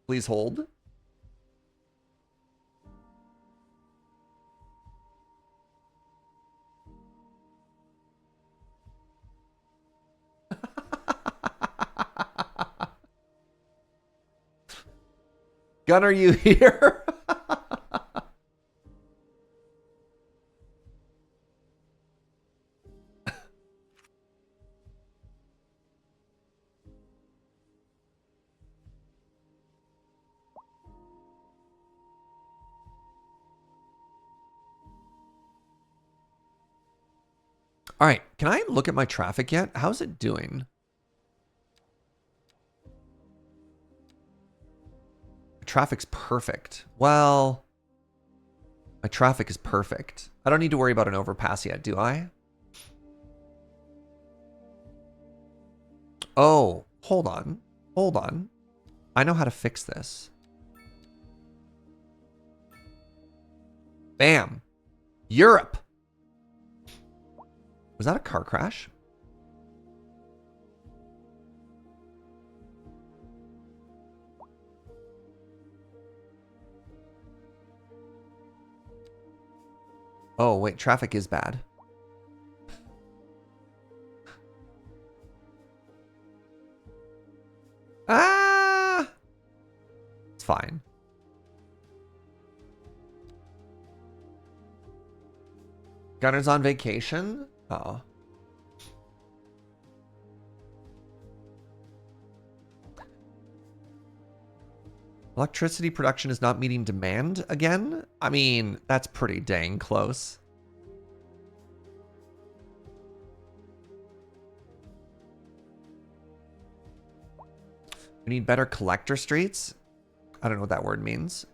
Please hold. Gun, are you here? All right, can I look at my traffic yet? How's it doing? Traffic's perfect. Well, my traffic is perfect. I don't need to worry about an overpass yet, do I? Oh, hold on. Hold on. I know how to fix this. Bam. Europe. Was that a car crash? Oh, wait, traffic is bad. Ah! It's fine. Gunner's on vacation? Uh-oh. Electricity production is not meeting demand again? I mean, that's pretty dang close. We need better collector streets. I don't know what that word means.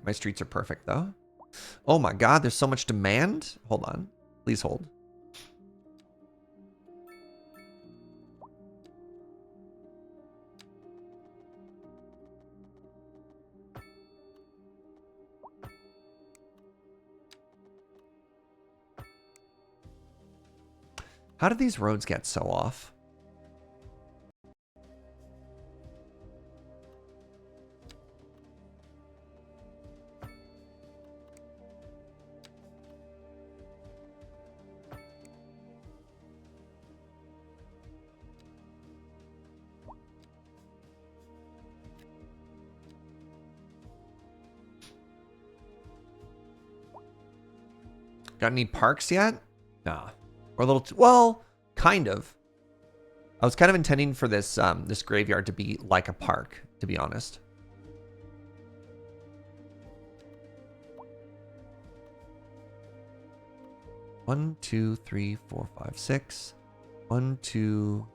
My streets are perfect, though. Oh my god, there's so much demand. Hold on. Please hold. How did these roads get so off? Got any parks yet? Nah. Or a little, well, kind of. I was kind of intending for this this graveyard to be like a park, to be honest. 1, 2, 3, 4, 5, 6. 1, 2.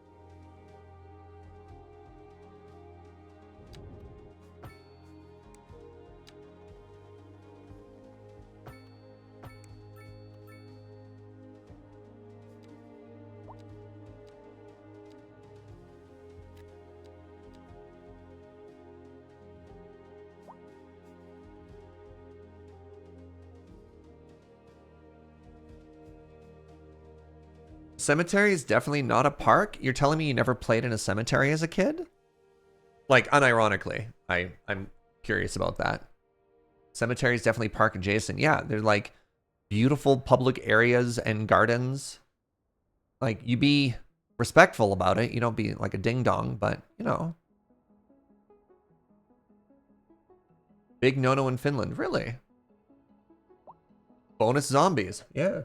Cemetery is definitely not a park. You're telling me you never played in a cemetery as a kid? Like, unironically, I'm curious about that. Cemetery is definitely park adjacent. Yeah, they're like beautiful public areas and gardens. Like, you be respectful about it. You don't be like a ding dong, but you know. Big no-no in Finland, really? Bonus zombies, yeah.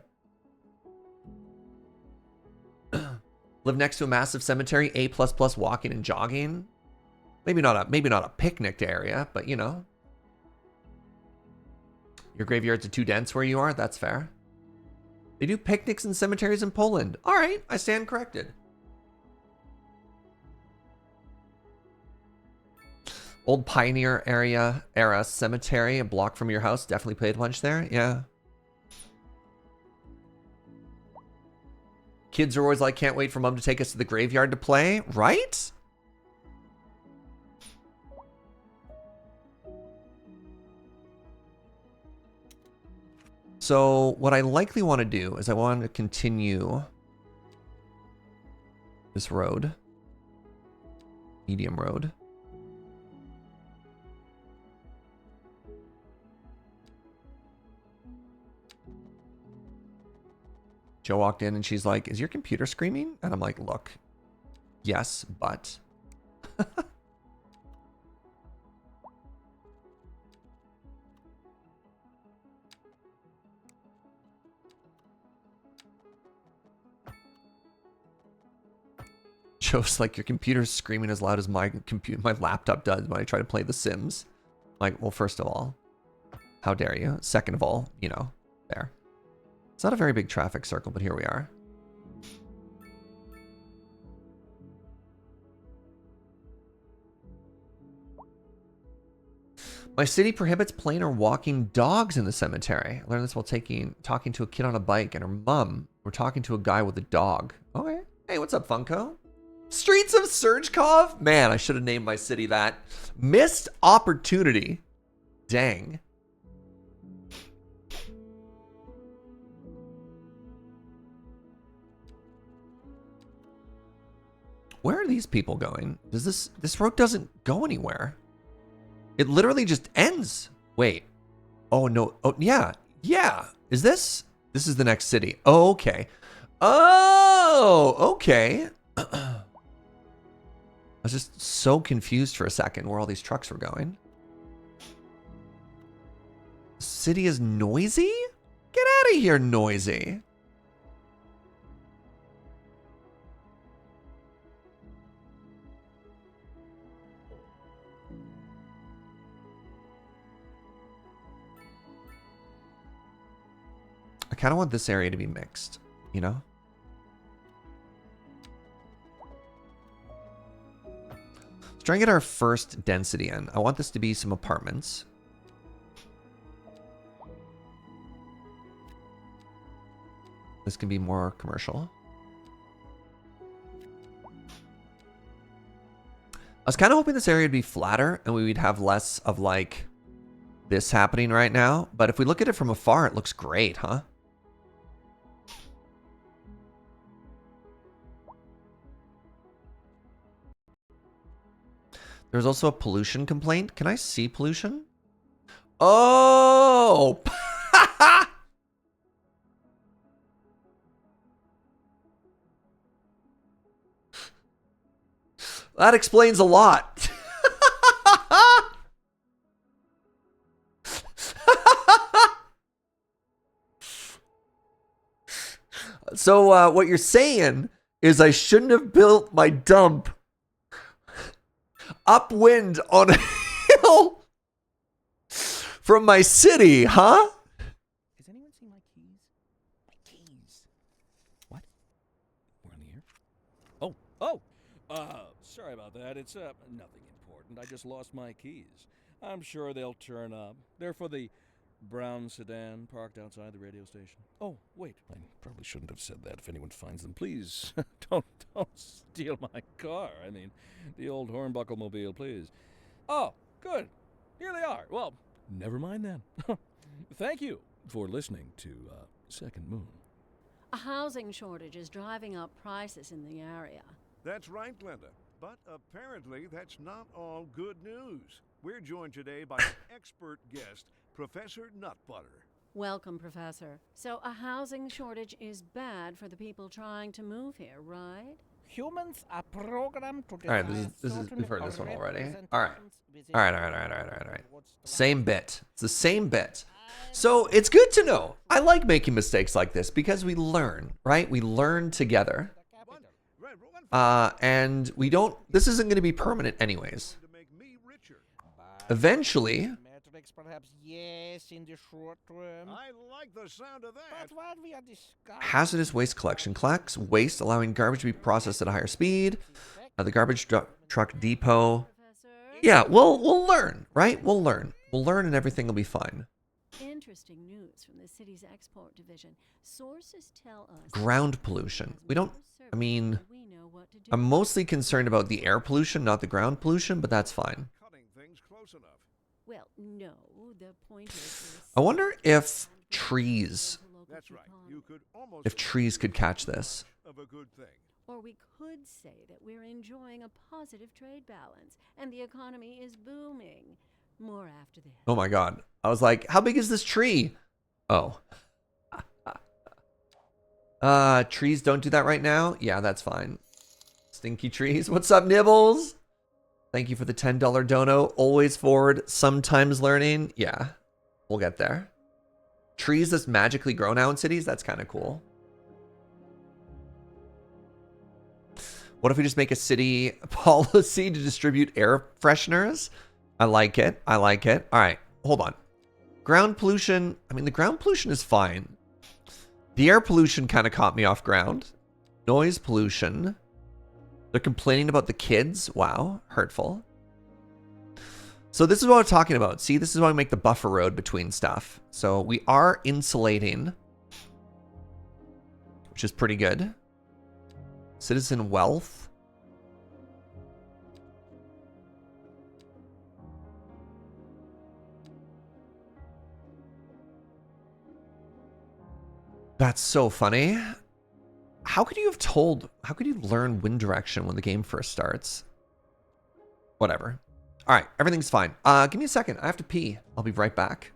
Live next to a massive cemetery, A++ walking and jogging. Maybe not a picnic area, but you know. Your graveyards are too dense where you are, that's fair. They do picnics in cemeteries in Poland. All right, I stand corrected. Old Pioneer era cemetery, a block from your house. Definitely paid lunch there, yeah. Kids are always like, can't wait for mom to take us to the graveyard to play, right? So what I likely want to do is I want to continue this road, medium road. Joe walked in and she's like, is your computer screaming? And I'm like, look, yes, but. Joe's like, your computer's screaming as loud as my laptop does when I try to play The Sims. Like, well, first of all, how dare you? Second of all, you know, there. It's not a very big traffic circle, but here we are. My city prohibits playing or walking dogs in the cemetery. I learned this while talking to a kid on a bike and her mom. We're talking to a guy with a dog. Okay. Hey, what's up, Funko? Streets of Sergekov? Man, I should have named my city that. Missed opportunity. Dang. Where are these people going? Does this road doesn't go anywhere. It literally just ends. Wait. Oh no. Oh yeah. Yeah. Is this is the next city. Oh, okay. Oh, okay. I was just so confused for a second where all these trucks were going. City is noisy? Get out of here, noisy. I kind of want this area to be mixed, you know? Let's try and get our first density in. I want this to be some apartments. This can be more commercial. I was kind of hoping this area would be flatter and we would have less of like this happening right now. But if we look at it from afar, it looks great, huh? There's also a pollution complaint. Can I see pollution? Oh! That explains a lot. So what you're saying is I shouldn't have built my dump upwind on a hill from my city, huh? Has anyone seen my keys? My keys. Oh, sorry about that. It's, nothing important. I just lost my keys. I'm sure they'll turn up. They're for the brown sedan parked outside the radio station. Oh, wait. I probably shouldn't have said that. If anyone finds them, please don't steal my car. I mean, the old hornbuckle mobile, please. Oh, good. Here they are. Well, never mind then. Thank you for listening to Second Moon. A housing shortage is driving up prices in the area. That's right, Glenda. But apparently that's not all good news. We're joined today by an expert guest, Professor Nutbutter. Welcome, Professor. So a housing shortage is bad for the people trying to move here, right? Humans are programmed to All right, we've heard this one already. All right. Same bit. It's the same bit. So it's good to know. I like making mistakes like this because we learn, right? We learn together. And we don't, this isn't going to be permanent anyways. Eventually, Perhaps yes, in the short term. I like the sound of that. But what we are discussing... hazardous waste collection collects waste, allowing garbage to be processed at a higher speed. The garbage truck depot. Professor? Yeah, we'll learn, right? We'll learn and everything will be fine. Interesting news from the city's export division. Sources tell us Ground pollution. We don't, I mean, we know what to do. I'm mostly concerned about the air pollution, not the ground pollution, but that's fine. Cutting things close enough. Well, no, the point is... I wonder if trees, That's right. You could almost if trees could catch this. of a good thing. Or we could say that we're enjoying a positive trade balance and the economy is booming. More after this. Oh my God. I was like, how big is this tree? Oh. Trees don't do that right now? Yeah, that's fine. Stinky trees. What's up, Nibbles? Thank you for the $10 dono. Always forward, sometimes learning. Yeah, we'll get there. Trees that's magically grow now in cities? That's kind of cool. What if we just make a city policy to distribute air fresheners? I like it. I like it. All right, hold on. Ground pollution. I mean, the ground pollution is fine. The air pollution kind of caught me off ground. Noise pollution. They're complaining about the kids. Wow, hurtful. So this is what I'm talking about. See, this is why we make the buffer road between stuff. So we are insulating, which is pretty good. Citizen wealth. That's so funny. How could you learn wind direction when the game first starts? Whatever. All right, everything's fine. Give me a second. I have to pee. I'll be right back.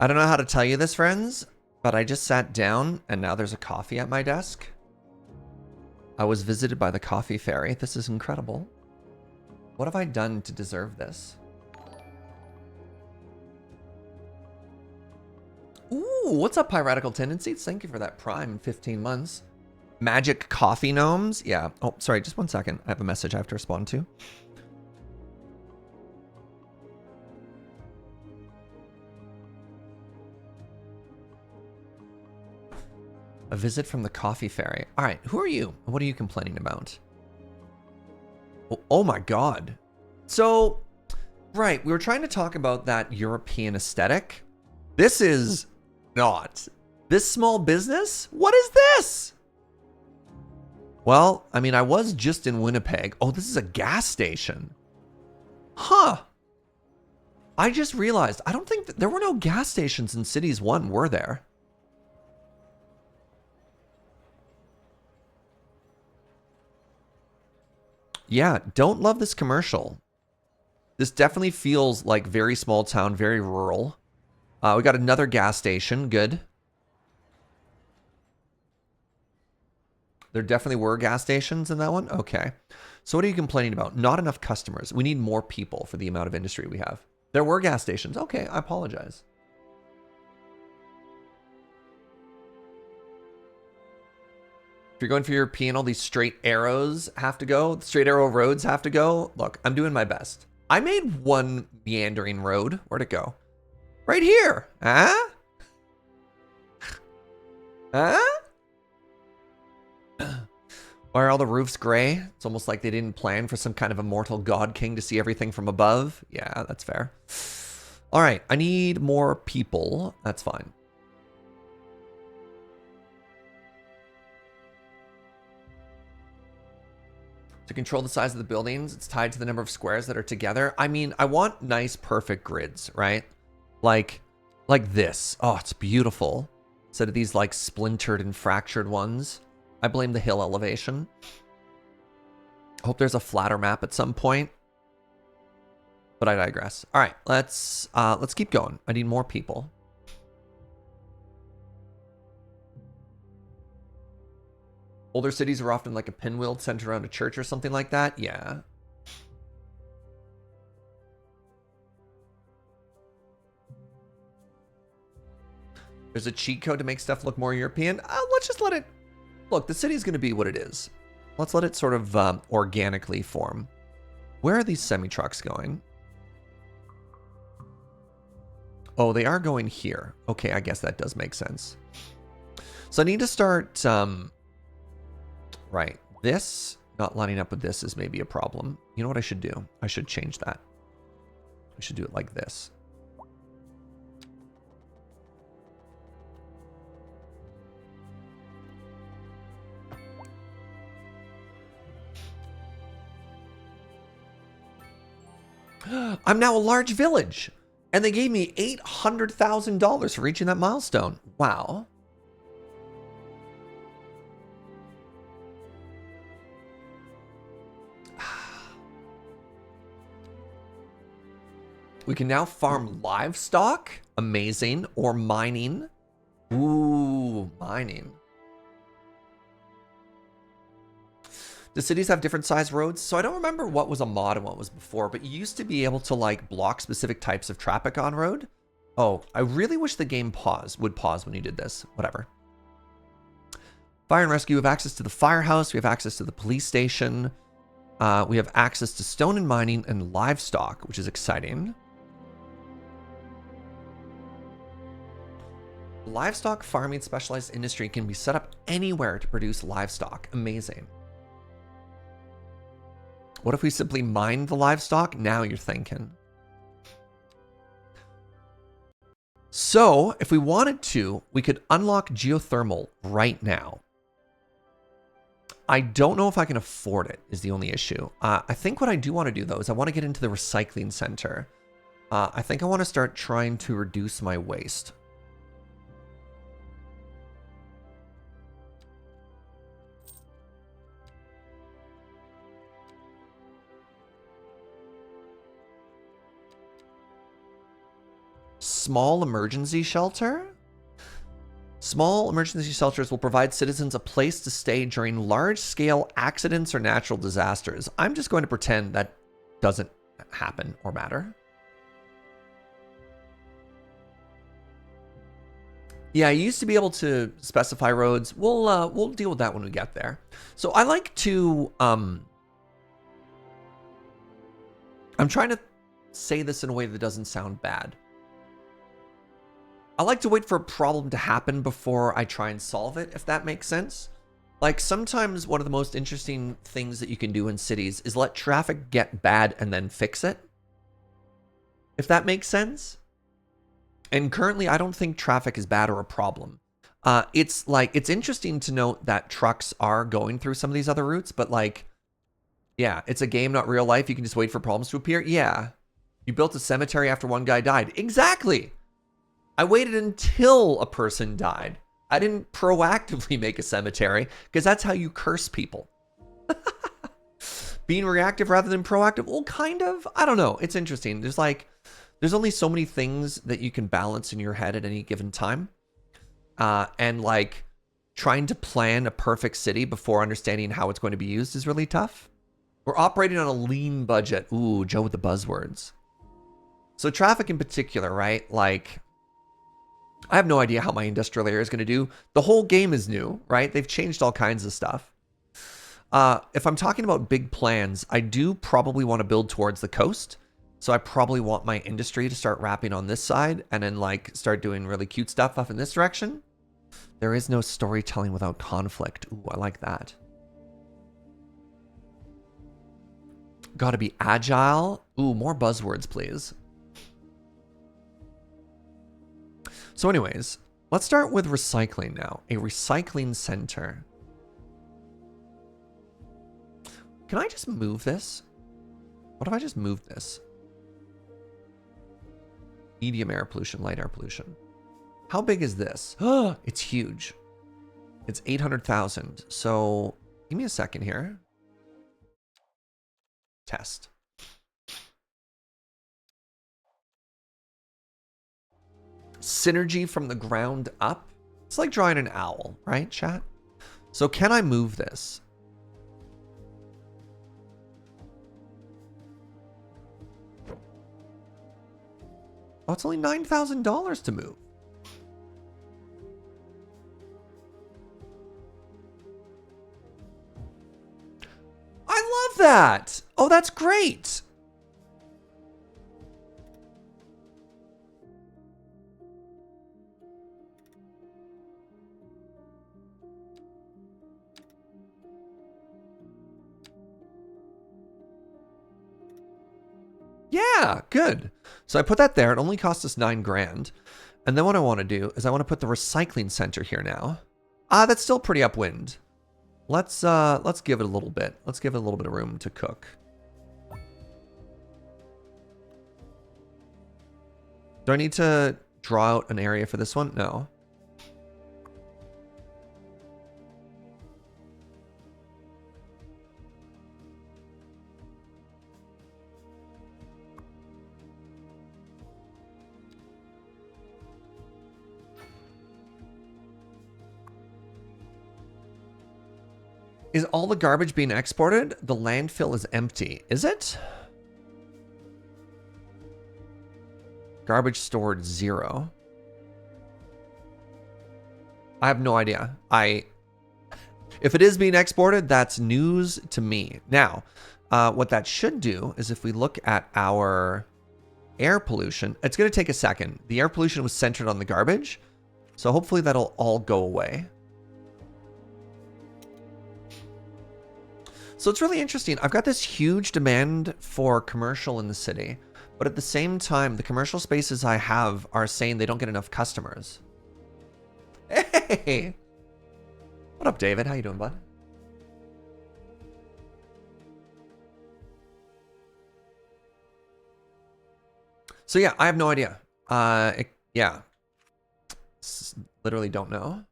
I don't know how to tell you this, friends, but I just sat down and now there's a coffee at my desk. I was visited by the coffee fairy. This is incredible. What have I done to deserve this? Ooh, what's up, Piratical Tendencies? Thank you for that Prime 15 months. Magic Coffee Gnomes? Yeah. Oh, sorry, just 1 second. I have a message I have to respond to. A visit from the Coffee Fairy. All right, who are you? What are you complaining about? Oh my God. So, right, we were trying to talk about that European aesthetic. This is not. This small business? What is this? Well, I mean, I was just in Winnipeg. Oh, this is a gas station. Huh. I just realized, I don't think there were no gas stations in Cities 1, were there? Yeah, don't love this commercial. This definitely feels like very small town, very rural. We got another gas station. Good. There definitely were gas stations in that one. Okay. So what are you complaining about? Not enough customers. We need more people for the amount of industry we have. There were gas stations. Okay, I apologize. If you're going for European, all these straight arrows have to go. Straight arrow roads have to go. Look, I'm doing my best. I made one meandering road. Where'd it go? Right here. Huh? Huh? Why are all the roofs gray? It's almost like they didn't plan for some kind of immortal god king to see everything from above. Yeah, that's fair. All right, I need more people. That's fine. To control the size of the buildings, it's tied to the number of squares that are together. I mean, I want nice, perfect grids, right? Like this. Oh, it's beautiful. Instead of these like splintered and fractured ones. I blame the hill elevation. Hope there's a flatter map at some point. But I digress. All right, let's keep going. I need more people. Older cities are often like a pinwheel centered around a church or something like that. Yeah. There's a cheat code to make stuff look more European. Let's just let it... Look, the city's going to be what it is. Let's let it sort of organically form. Where are these semi-trucks going? Oh, they are going here. Okay, I guess that does make sense. So I need to start... Right. This not lining up with this is maybe a problem. You know what I should do? I should change that. I should do it like this. I'm now a large village, and they gave me $800,000 for reaching that milestone. Wow. We can now farm livestock. Amazing. Or mining. Ooh, mining. Do cities have different size roads? So I don't remember what was a mod and what was before, but you used to be able to like block specific types of traffic on road. Oh, I really wish the game would pause when you did this. Whatever. Fire and rescue. We have access to the firehouse. We have access to the police station. We have access to stone and mining and livestock, which is exciting. Livestock farming specialized industry can be set up anywhere to produce livestock. Amazing. What if we simply mine the livestock? Now you're thinking. So, if we wanted to, we could unlock geothermal right now. I don't know if I can afford it, is the only issue. I think what I do want to do, though, is I want to get into the recycling center. I think I want to start trying to reduce my waste. Small emergency shelter? Small emergency shelters will provide citizens a place to stay during large-scale accidents or natural disasters. I'm just going to pretend that doesn't happen or matter. Yeah, you used to be able to specify roads. We'll deal with that when we get there. So I like to I'm trying to say this in a way that doesn't sound bad. I like to wait for a problem to happen before I try and solve it, if that makes sense. Like, sometimes one of the most interesting things that you can do in cities is let traffic get bad and then fix it. If that makes sense. And currently, I don't think traffic is bad or a problem. It's interesting to note that trucks are going through some of these other routes, but like, yeah, it's a game, not real life. You can just wait for problems to appear. Yeah. You built a cemetery after one guy died. Exactly. I waited until a person died. I didn't proactively make a cemetery because that's how you curse people. Being reactive rather than proactive? Well, kind of. I don't know. It's interesting. There's only so many things that you can balance in your head at any given time. And like trying to plan a perfect city before understanding how it's going to be used is really tough. We're operating on a lean budget. Ooh, Joe with the buzzwords. So traffic in particular, right? Like, I have no idea how my industrial area is going to do. The whole game is new, right? They've changed all kinds of stuff. If I'm talking about big plans, I do probably want to build towards the coast. So I probably want my industry to start wrapping on this side and then like start doing really cute stuff up in this direction. There is no storytelling without conflict. Ooh, I like that. Gotta be agile. Ooh, more buzzwords, please. So anyways, let's start with recycling now. A recycling center. Can I just move this? What if I just moved this? Medium air pollution, light air pollution. How big is this? Oh, it's huge. It's 800,000. So give me a second here. Test. Synergy from the ground up. It's like drawing an owl, right, chat? So can I move this? Oh, it's only $9,000 to move. I love that. Oh, that's great. Yeah, good. So I put that there. It only cost us 9 grand. And then what I want to do is I want to put the recycling center here now. That's still pretty upwind. Let's give it a little bit. Let's give it a little bit of room to cook. Do I need to draw out an area for this one? No. Is all the garbage being exported? The landfill is empty. Is it? Garbage stored 0. I have no idea. If it is being exported, that's news to me. Now, what that should do is if we look at our air pollution, it's going to take a second. The air pollution was centered on the garbage. So hopefully that'll all go away. So it's really interesting. I've got this huge demand for commercial in the city, but at the same time, the commercial spaces I have are saying they don't get enough customers. Hey! What up, David? How you doing, bud? So yeah, I have no idea. Yeah. Literally don't know.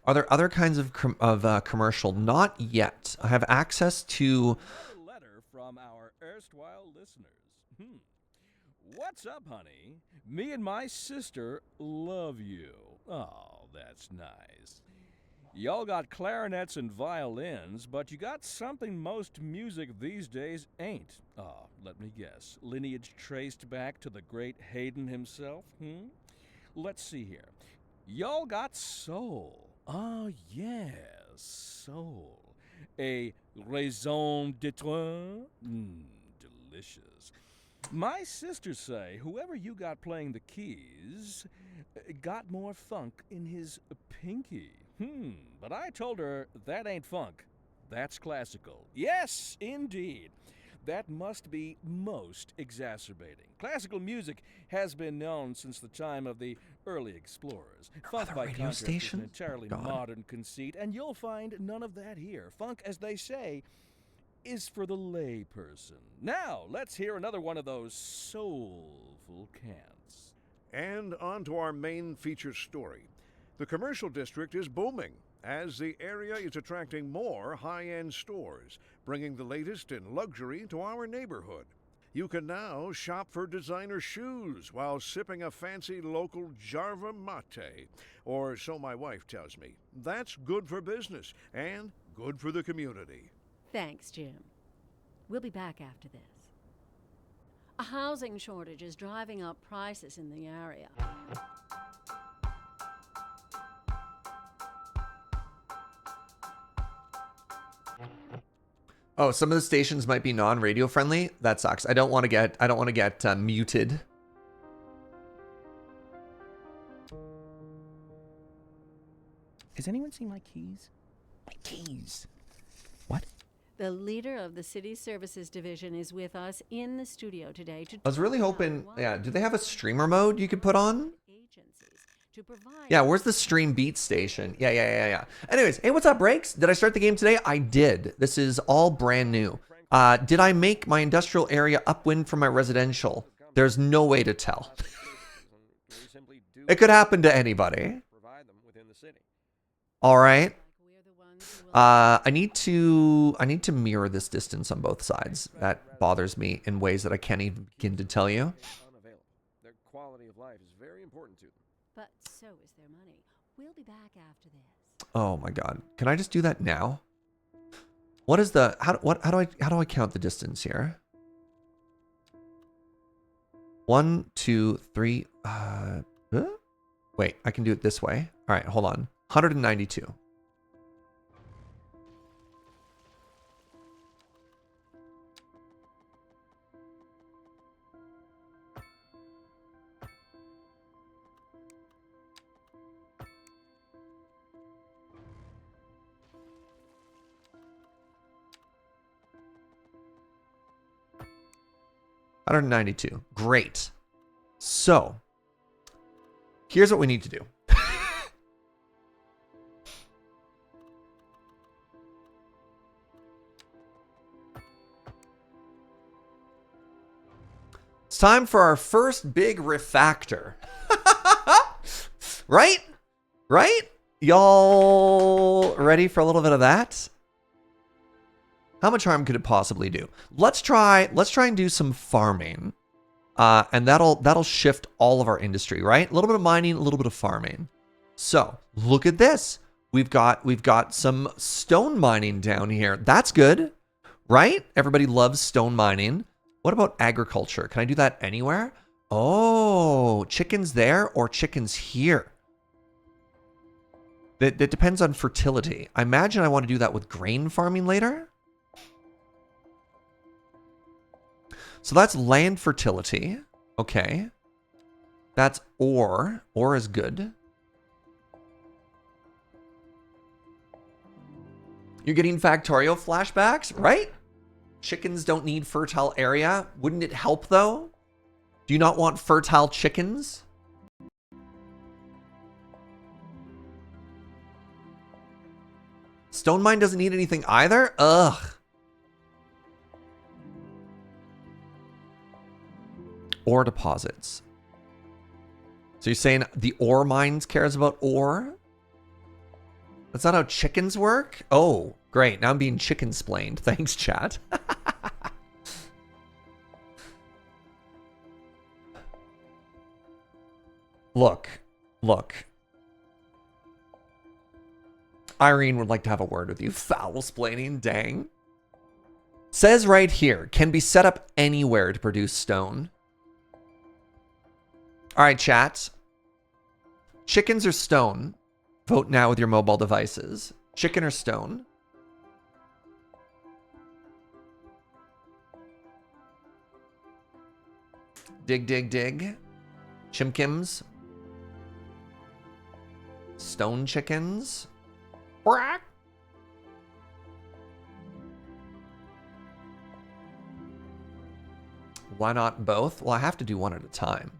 Are there other kinds of commercial? Not yet. I have access to... Another letter from our erstwhile listeners. What's up, honey? Me and my sister love you. Oh, that's nice. Y'all got clarinets and violins, but you got something most music these days ain't. Oh, let me guess. Lineage traced back to the great Haydn himself, Let's see here. Y'all got soul. Ah, yes, soul. A raison d'etre? Delicious. My sisters say whoever you got playing the keys got more funk in his pinky. But I told her that ain't funk. That's classical. Yes, indeed. That must be most exacerbating. Classical music has been known since the time of the early explorers. Funk, by radio contrast, is station? an entirely God. modern conceit, and you'll find none of that here. Funk, as they say, is for the lay person. Now, let's hear another one of those soulful cants. And on to our main feature story. The commercial district is booming as the area is attracting more high-end stores, bringing the latest in luxury to our neighborhood. You can now shop for designer shoes while sipping a fancy local Jarva mate, or so my wife tells me. That's good for business and good for the community. Thanks, Jim. We'll be back after this. A housing shortage is driving up prices in the area. Oh, some of the stations might be non-radio friendly. That sucks. I don't want to get muted. Has anyone seen my keys? My keys. What? The leader of the City Services Division is with us in the studio today to I was really talk about hoping, why yeah, do they have a streamer mode you could put on? agencies to provide Yeah, where's the stream beat station? Yeah. Anyways, hey, what's up, Breaks? Did I start the game today? I did. This is all brand new. Did I make my industrial area upwind from my residential? There's no way to tell. It could happen to anybody. Provide them within the city. All right. we're the ones who will I need to mirror this distance on both sides. That bothers me in ways that I can't even begin to tell you. Unavailable. Their quality of life is very important to them. But so is their money. We'll be back after this. Oh my god. Can I just do that now? What is the how do I count the distance here? 1, 2, 3 wait, I can do it this way. All right, hold on. 192. $192. Great. So, here's what we need to do. It's time for our first big refactor. Right? Right? Y'all ready for a little bit of that? How much harm could it possibly do? Let's try and do some farming. And that'll shift all of our industry, right? A little bit of mining, a little bit of farming. So, look at this. We've got some stone mining down here. That's good, right? Everybody loves stone mining. What about agriculture? Can I do that anywhere? Oh, chickens there or chickens here? That depends on fertility. I imagine I want to do that with grain farming later. So that's land fertility. Okay. That's ore. Ore is good. You're getting Factorio flashbacks, right? Chickens don't need fertile area. Wouldn't it help though? Do you not want fertile chickens? Stone mine doesn't need anything either? Ugh. Ore deposits. So you're saying the ore mines cares about ore? That's not how chickens work? Oh, great. Now I'm being chicken-splained. Thanks, chat. Look. Irene would like to have a word with you. Foul-splaining, dang. Says right here, can be set up anywhere to produce stone. All right, chat. Chickens or stone? Vote now with your mobile devices. Chicken or stone? Dig, dig, dig. Chimkims. Stone chickens. Quack. Why not both? Well, I have to do one at a time.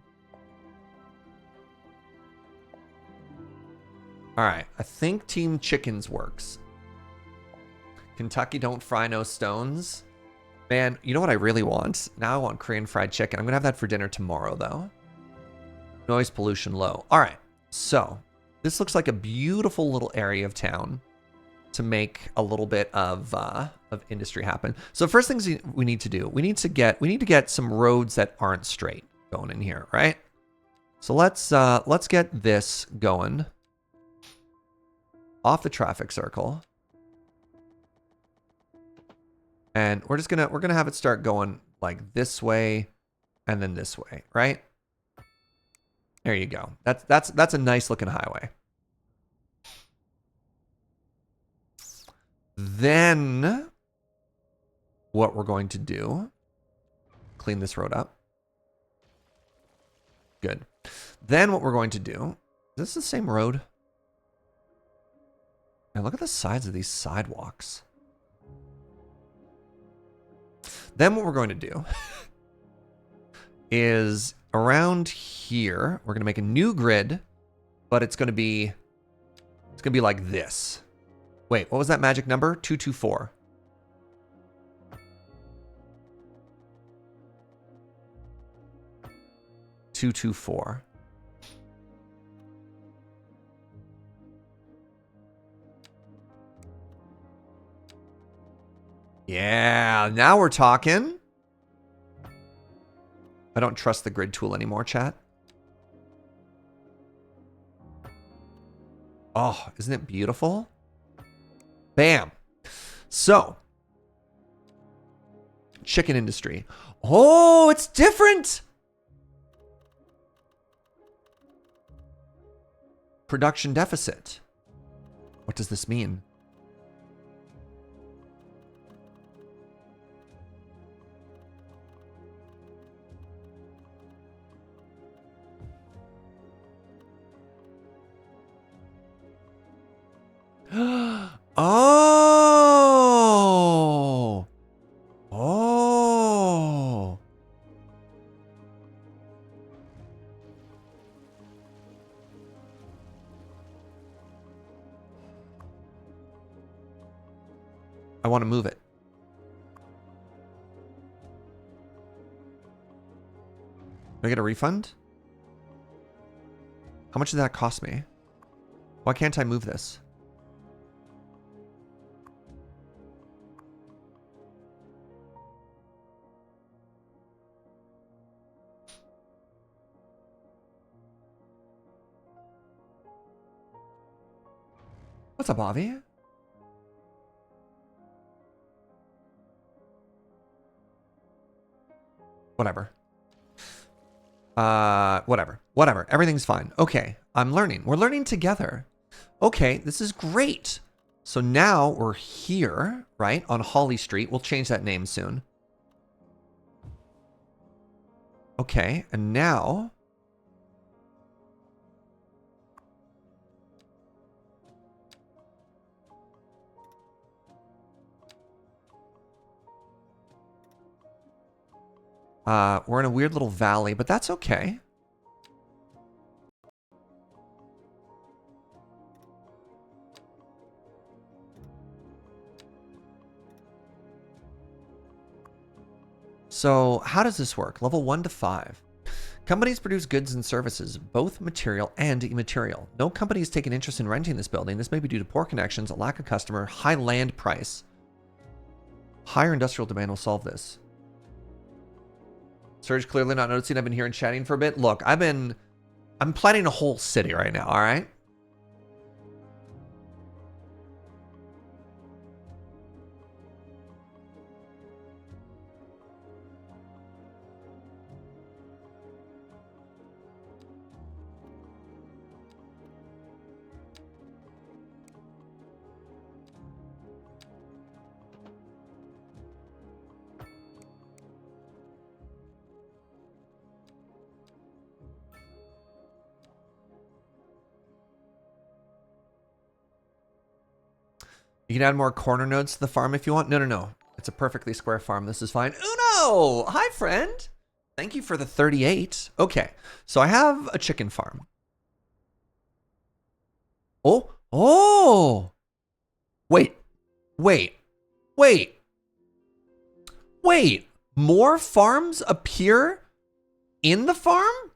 All right, I think Team Chickens works. Kentucky don't fry no stones. Man, you know what I really want? Now I want Korean fried chicken. I'm gonna have that for dinner tomorrow, though. Noise pollution low. All right, so this looks like a beautiful little area of town to make a little bit of industry happen. So first things we need to do, we need to get some roads that aren't straight going in here, right? So let's get this going off the traffic circle. And we're gonna have it start going like this way and then this way, right? There you go. That's a nice looking highway. Then what we're going to do, clean this road up. Good. Then what we're going to do, is this the same road? And look at the sides of these sidewalks. Then what we're going to do is around here, we're going to make a new grid, but it's going to be like this. Wait, what was that magic number? 224. Yeah, now we're talking. I don't trust the grid tool anymore, chat. Oh, isn't it beautiful? Bam. So, chicken industry. Oh, it's different. Production deficit. What does this mean? Oh. Oh. I want to move it. Do I get a refund? How much did that cost me? Why can't I move this? What's up, Avi? Whatever. Whatever. Everything's fine. Okay, I'm learning. We're learning together. Okay, this is great. So now we're here, right, on Holly Street. We'll change that name soon. Okay, and now... we're in a weird little valley, but that's okay. So how does this work? Level 1 to 5. Companies produce goods and services, both material and immaterial. No company has taken interest in renting this building. This may be due to poor connections, a lack of customer, high land price. Higher industrial demand will solve this. Serge clearly not noticing. I've been here and chatting for a bit. Look, I'm planning a whole city right now, all right? You can add more corner nodes to the farm if you want. No, no, no. It's a perfectly square farm. This is fine. Uno! Hi, friend. Thank you for the 38. Okay, so I have a chicken farm. Oh, oh! Wait, wait, wait. Wait, more farms appear in the farm?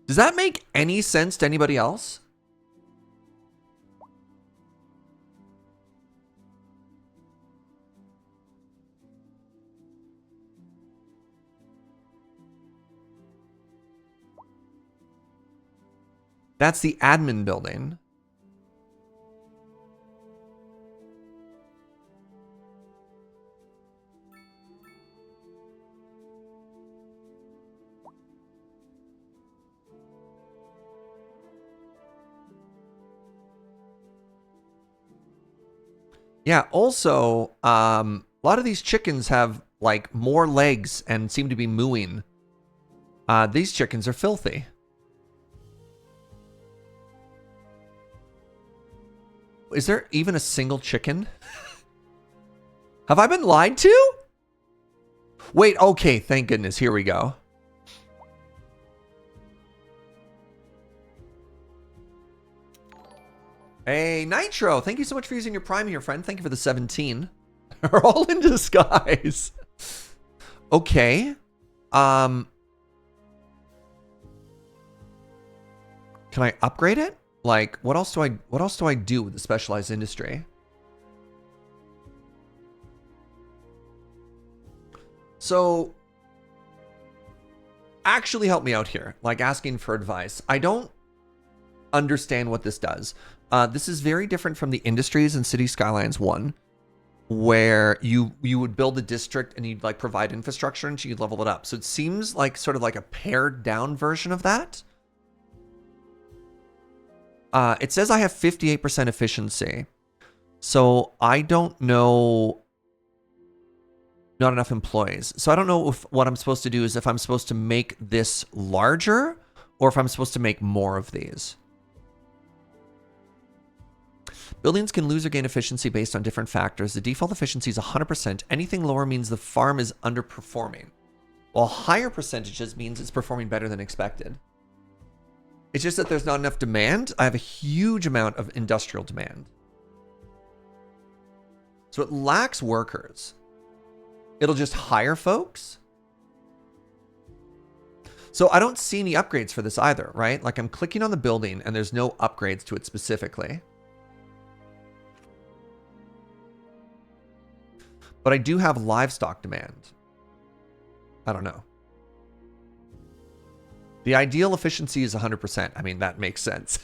Does that make any sense to anybody else? That's the admin building. Yeah, also, a lot of these chickens have like more legs and seem to be mooing. These chickens are filthy. Is there even a single chicken? Have I been lied to? Wait, okay, thank goodness. Here we go. Hey, Nitro, thank you so much for using your Prime here, friend. Thank you for the 17. They're all in disguise. Okay. Can I upgrade it? Like, what else do I do with the specialized industry? So actually help me out here, like asking for advice. I don't understand what this does. This is very different from the industries in Cities Skylines 1, where you would build a district and you'd like provide infrastructure and you'd level it up. So it seems like sort of like a pared down version of that. It says I have 58% efficiency. So I don't know. Not enough employees. So I don't know if what I'm supposed to do is if I'm supposed to make this larger or if I'm supposed to make more of these. Buildings can lose or gain efficiency based on different factors. The default efficiency is 100%. Anything lower means the farm is underperforming, while higher percentages means it's performing better than expected. It's just that there's not enough demand. I have a huge amount of industrial demand. So it lacks workers. It'll just hire folks. So I don't see any upgrades for this either, right? Like I'm clicking on the building and there's no upgrades to it specifically. But I do have livestock demand. I don't know. The ideal efficiency is 100%. I mean, that makes sense.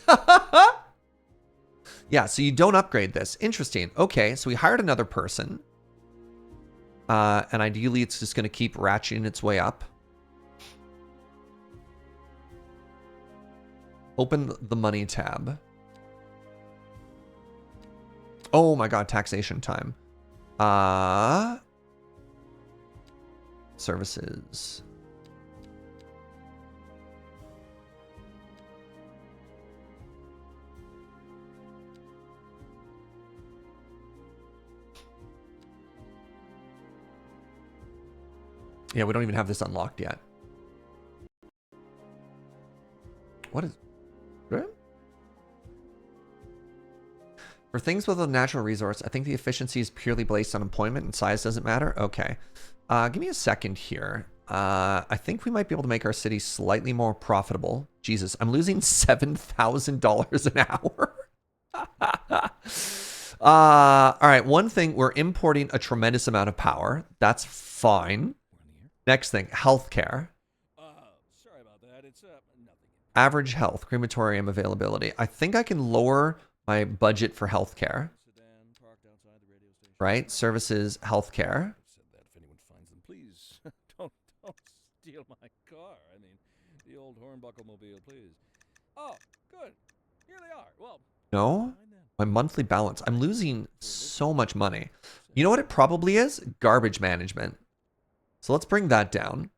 Yeah, so you don't upgrade this. Interesting. Okay, so we hired another person. And ideally, it's just going to keep ratcheting its way up. Open the money tab. Oh my god, taxation time. Services. Yeah, we don't even have this unlocked yet. What is... For things with a natural resource, I think the efficiency is purely based on employment and size doesn't matter. Okay. Give me a second here. I think we might be able to make our city slightly more profitable. Jesus, I'm losing $7,000 an hour. All right, one thing, we're importing a tremendous amount of power. That's fine. Next thing, healthcare. Sorry about that. It's nothing. Average health, crematorium availability. I think I can lower my budget for healthcare. Sedan parked outside the radio station. Right? Services, healthcare. I've said that if anyone finds them, please don't steal my car. I mean, the old hornbuckle mobile, please. Oh, good. Here they are. Well, No? My monthly balance. I'm losing so much money. You know what it probably is? Garbage management. So let's bring that down.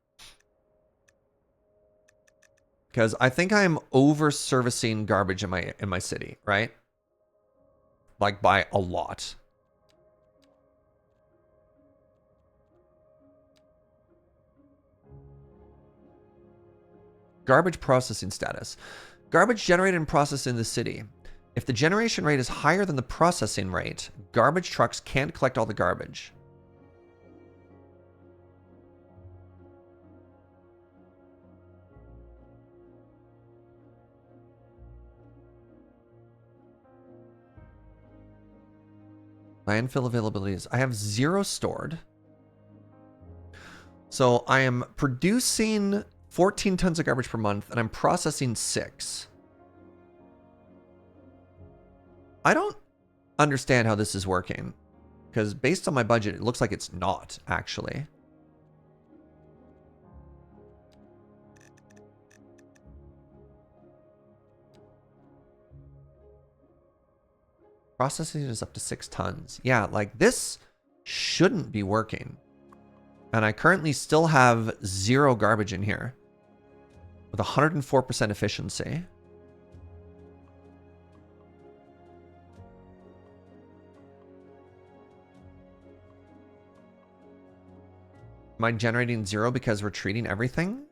Because I think I'm over servicing garbage in my city, right? Like by a lot. Garbage processing status. Garbage generated and processed in the city. If the generation rate is higher than the processing rate, garbage trucks can't collect all the garbage. Landfill availabilities. I have 0 stored. So I am producing 14 tons of garbage per month, and I'm processing 6. I don't understand how this is working, because based on my budget, it looks like it's not, actually. Processing is up to 6 tons. Yeah, like this shouldn't be working. And I currently still have 0 garbage in here with 104% efficiency. Am I generating 0 because we're treating everything?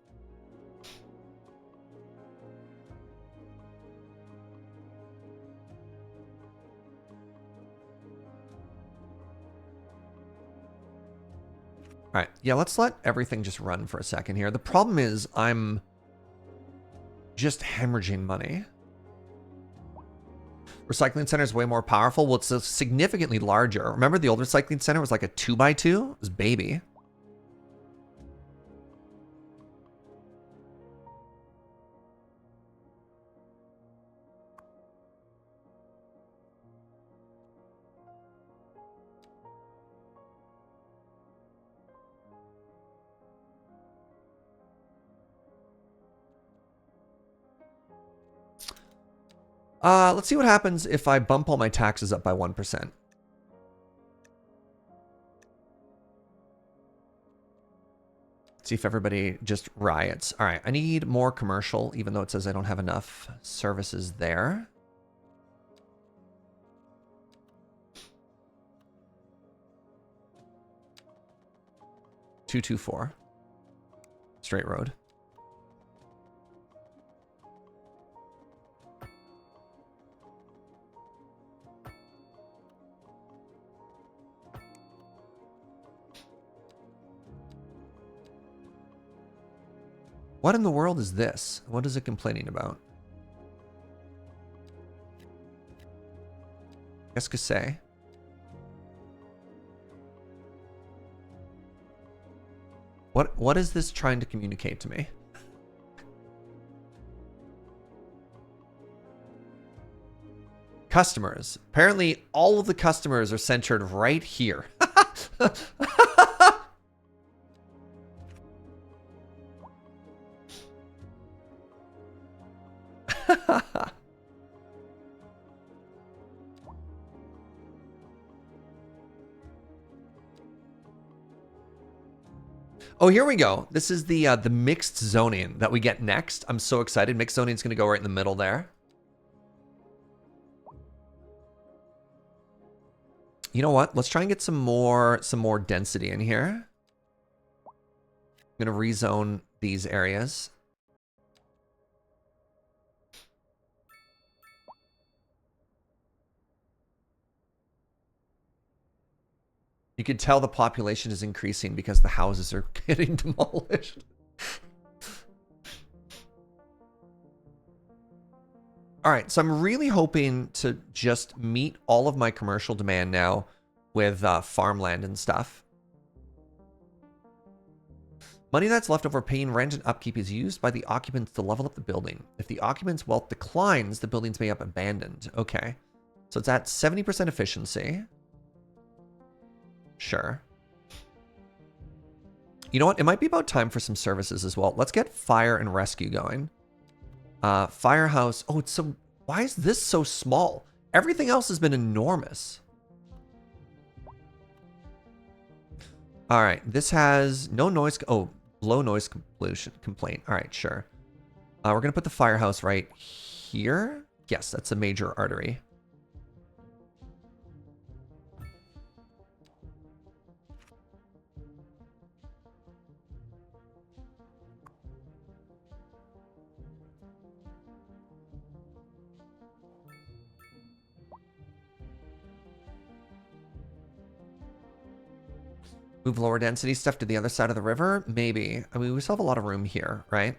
All right, yeah, let's let everything just run for a second here. The problem is I'm just hemorrhaging money. Recycling center is way more powerful. Well, it's significantly larger. Remember the old recycling center was like a 2x2? It was baby. Let's see what happens if I bump all my taxes up by 1%. See if everybody just riots. All right, I need more commercial, even though it says I don't have enough services there. $224. Straight road. What in the world is this? What is it complaining about? Qu'est-ce que c'est? What is this trying to communicate to me? Customers. Apparently all of the customers are centered right here. Oh, here we go. This is the mixed zoning that we get next. I'm so excited. Mixed zoning is going to go right in the middle there. You know what? Let's try and get some more density in here. I'm going to rezone these areas. You can tell the population is increasing because the houses are getting demolished. All right, so I'm really hoping to just meet all of my commercial demand now with farmland and stuff. Money that's left over paying rent and upkeep is used by the occupants to level up the building. If the occupants' wealth declines, the buildings may be abandoned. Okay, so it's at 70% efficiency. Sure. You know what? It might be about time for some services as well. Let's get fire and rescue going. Firehouse. Oh, it's so... Why is this so small? Everything else has been enormous. All right. This has no noise... Oh, low noise pollution complaint. All right, sure. We're going to put the firehouse right here. Yes, that's a major artery. Move lower density stuff to the other side of the river? Maybe. I mean, we still have a lot of room here, right?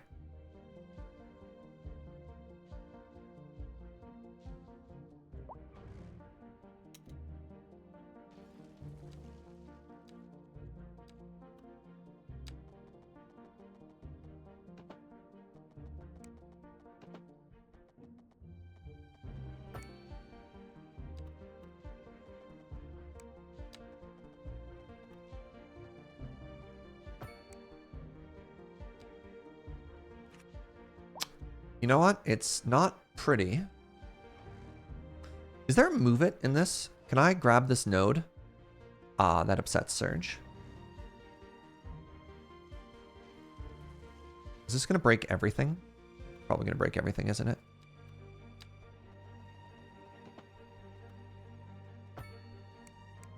You know what? It's not pretty. Is there a move it in this? Can I grab this node? Ah, that upsets Serge. Is this going to break everything? Probably going to break everything, isn't it?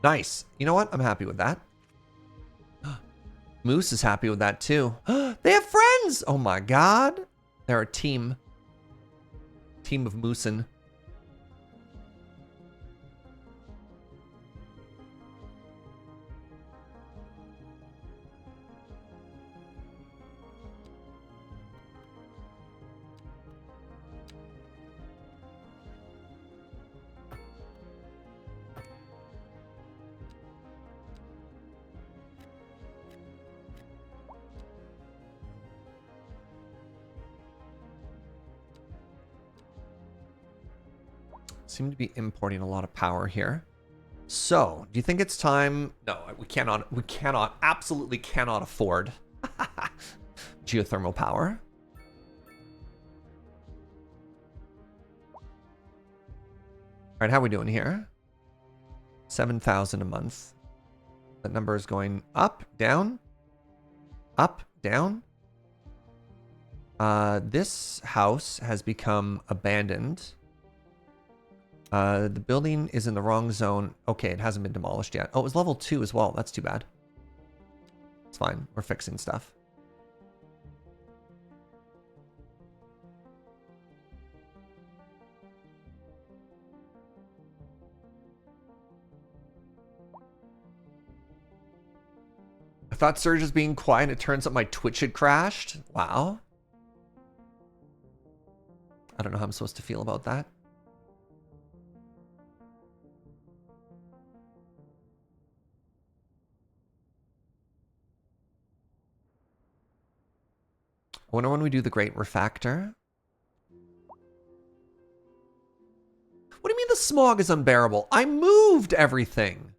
Nice. You know what? I'm happy with that. Moose is happy with that too. They have friends! Oh my god. They're a team. Team of Moosin. Seem to be importing a lot of power here. So, do you think it's time? No, we absolutely cannot afford geothermal power. All right, how are we doing here? 7,000 a month. That number is going up, down, up, down. This house has become abandoned. The building is in the wrong zone. Okay, it hasn't been demolished yet. Oh, it was level 2 as well. That's too bad. It's fine. We're fixing stuff. I thought Serge was being quiet. It turns out my Twitch had crashed. Wow. I don't know how I'm supposed to feel about that. I wonder when we do the Great Refactor. What do you mean the smog is unbearable? I moved everything.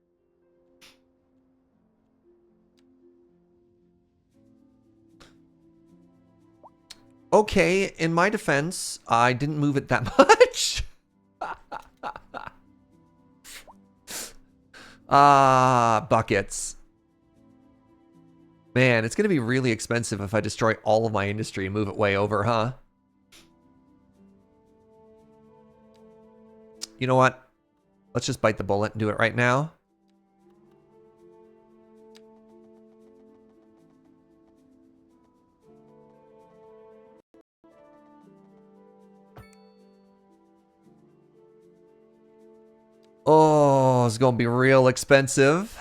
Okay, in my defense, I didn't move it that much. Buckets. Man, it's going to be really expensive if I destroy all of my industry and move it way over, huh? You know what? Let's just bite the bullet and do it right now. Oh, it's going to be real expensive.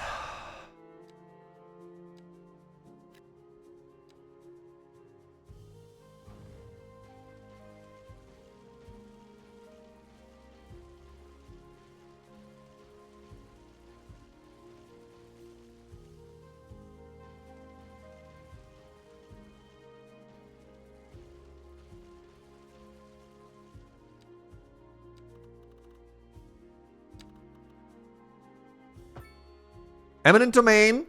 Eminent domain.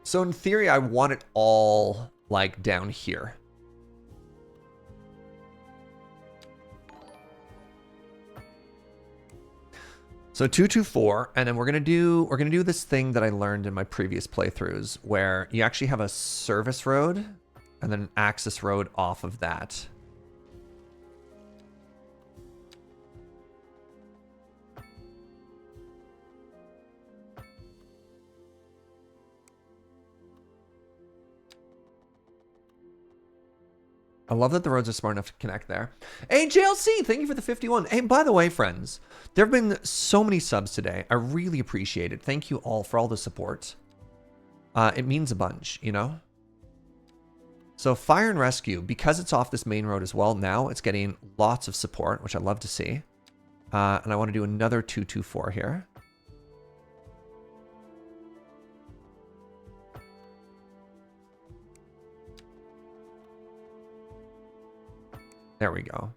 So in theory, I want it all like down here. So 224, and then we're gonna do this thing that I learned in my previous playthroughs, where you actually have a service road and then an access road off of that. I love that the roads are smart enough to connect there. Hey, JLC, thank you for the 51. Hey, by the way, friends, there have been so many subs today. I really appreciate it. Thank you all for all the support. It means a bunch, you know? So fire and rescue, because it's off this main road as well, now it's getting lots of support, which I love to see. And I want to do another 224 here. There we go.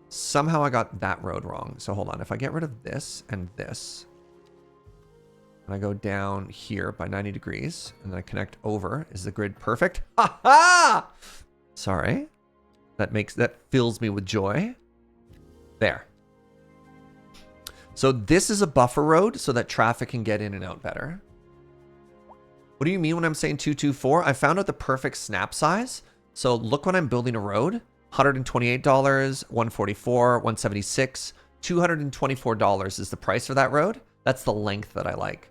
Somehow I got that road wrong. So hold on. If I get rid of this and this, and I go down here by 90 degrees, and then I connect over, is the grid perfect? Ha ha! Sorry. That fills me with joy. There. So this is a buffer road so that traffic can get in and out better. What do you mean when I'm saying 224? I found out the perfect snap size. So look when I'm building a road. $128, $144, $176, $224 is the price for that road. That's the length that I like.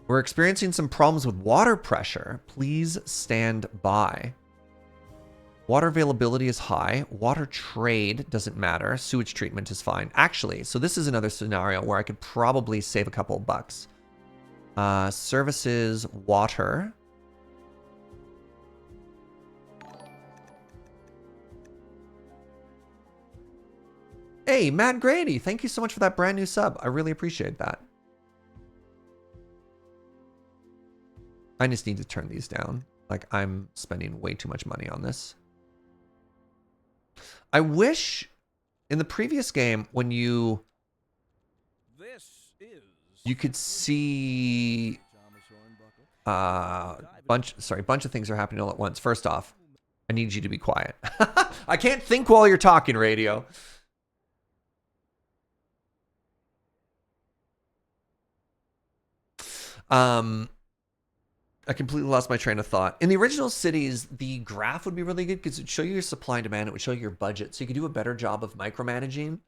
We're experiencing some problems with water pressure. Please stand by. Water availability is high. Water trade doesn't matter. Sewage treatment is fine. Actually, so this is another scenario where I could probably save a couple of bucks. Services, water. Hey, Matt Grady, thank you so much for that brand new sub. I really appreciate that. I just need to turn these down. Like, I'm spending way too much money on this. I wish in the previous game when you could see bunch of things are happening all at once. First off, I need you to be quiet. I can't think while you're talking, radio. I completely lost my train of thought. In the original cities, the graph would be really good because it would show you your supply and demand. It would show you your budget. So you could do a better job of micromanaging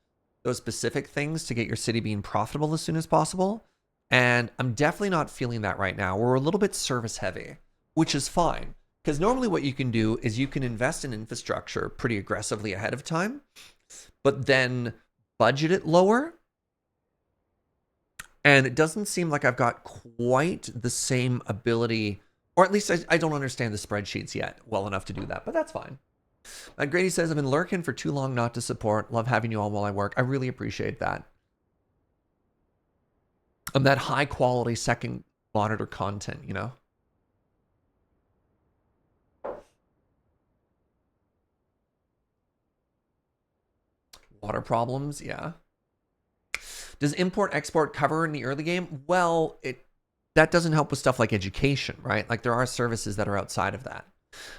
those specific things to get your city being profitable as soon as possible. And I'm definitely not feeling that right now. We're a little bit service heavy, which is fine. Because normally what you can do is you can invest in infrastructure pretty aggressively ahead of time, but then budget it lower. And it doesn't seem like I've got quite the same ability, or at least I don't understand the spreadsheets yet well enough to do that, but that's fine. Grady says, I've been lurking for too long not to support. Love having you all while I work. I really appreciate that. That high quality second monitor content, you know? Water problems, yeah. Does import-export cover in the early game? Well, that doesn't help with stuff like education, right? Like there are services that are outside of that.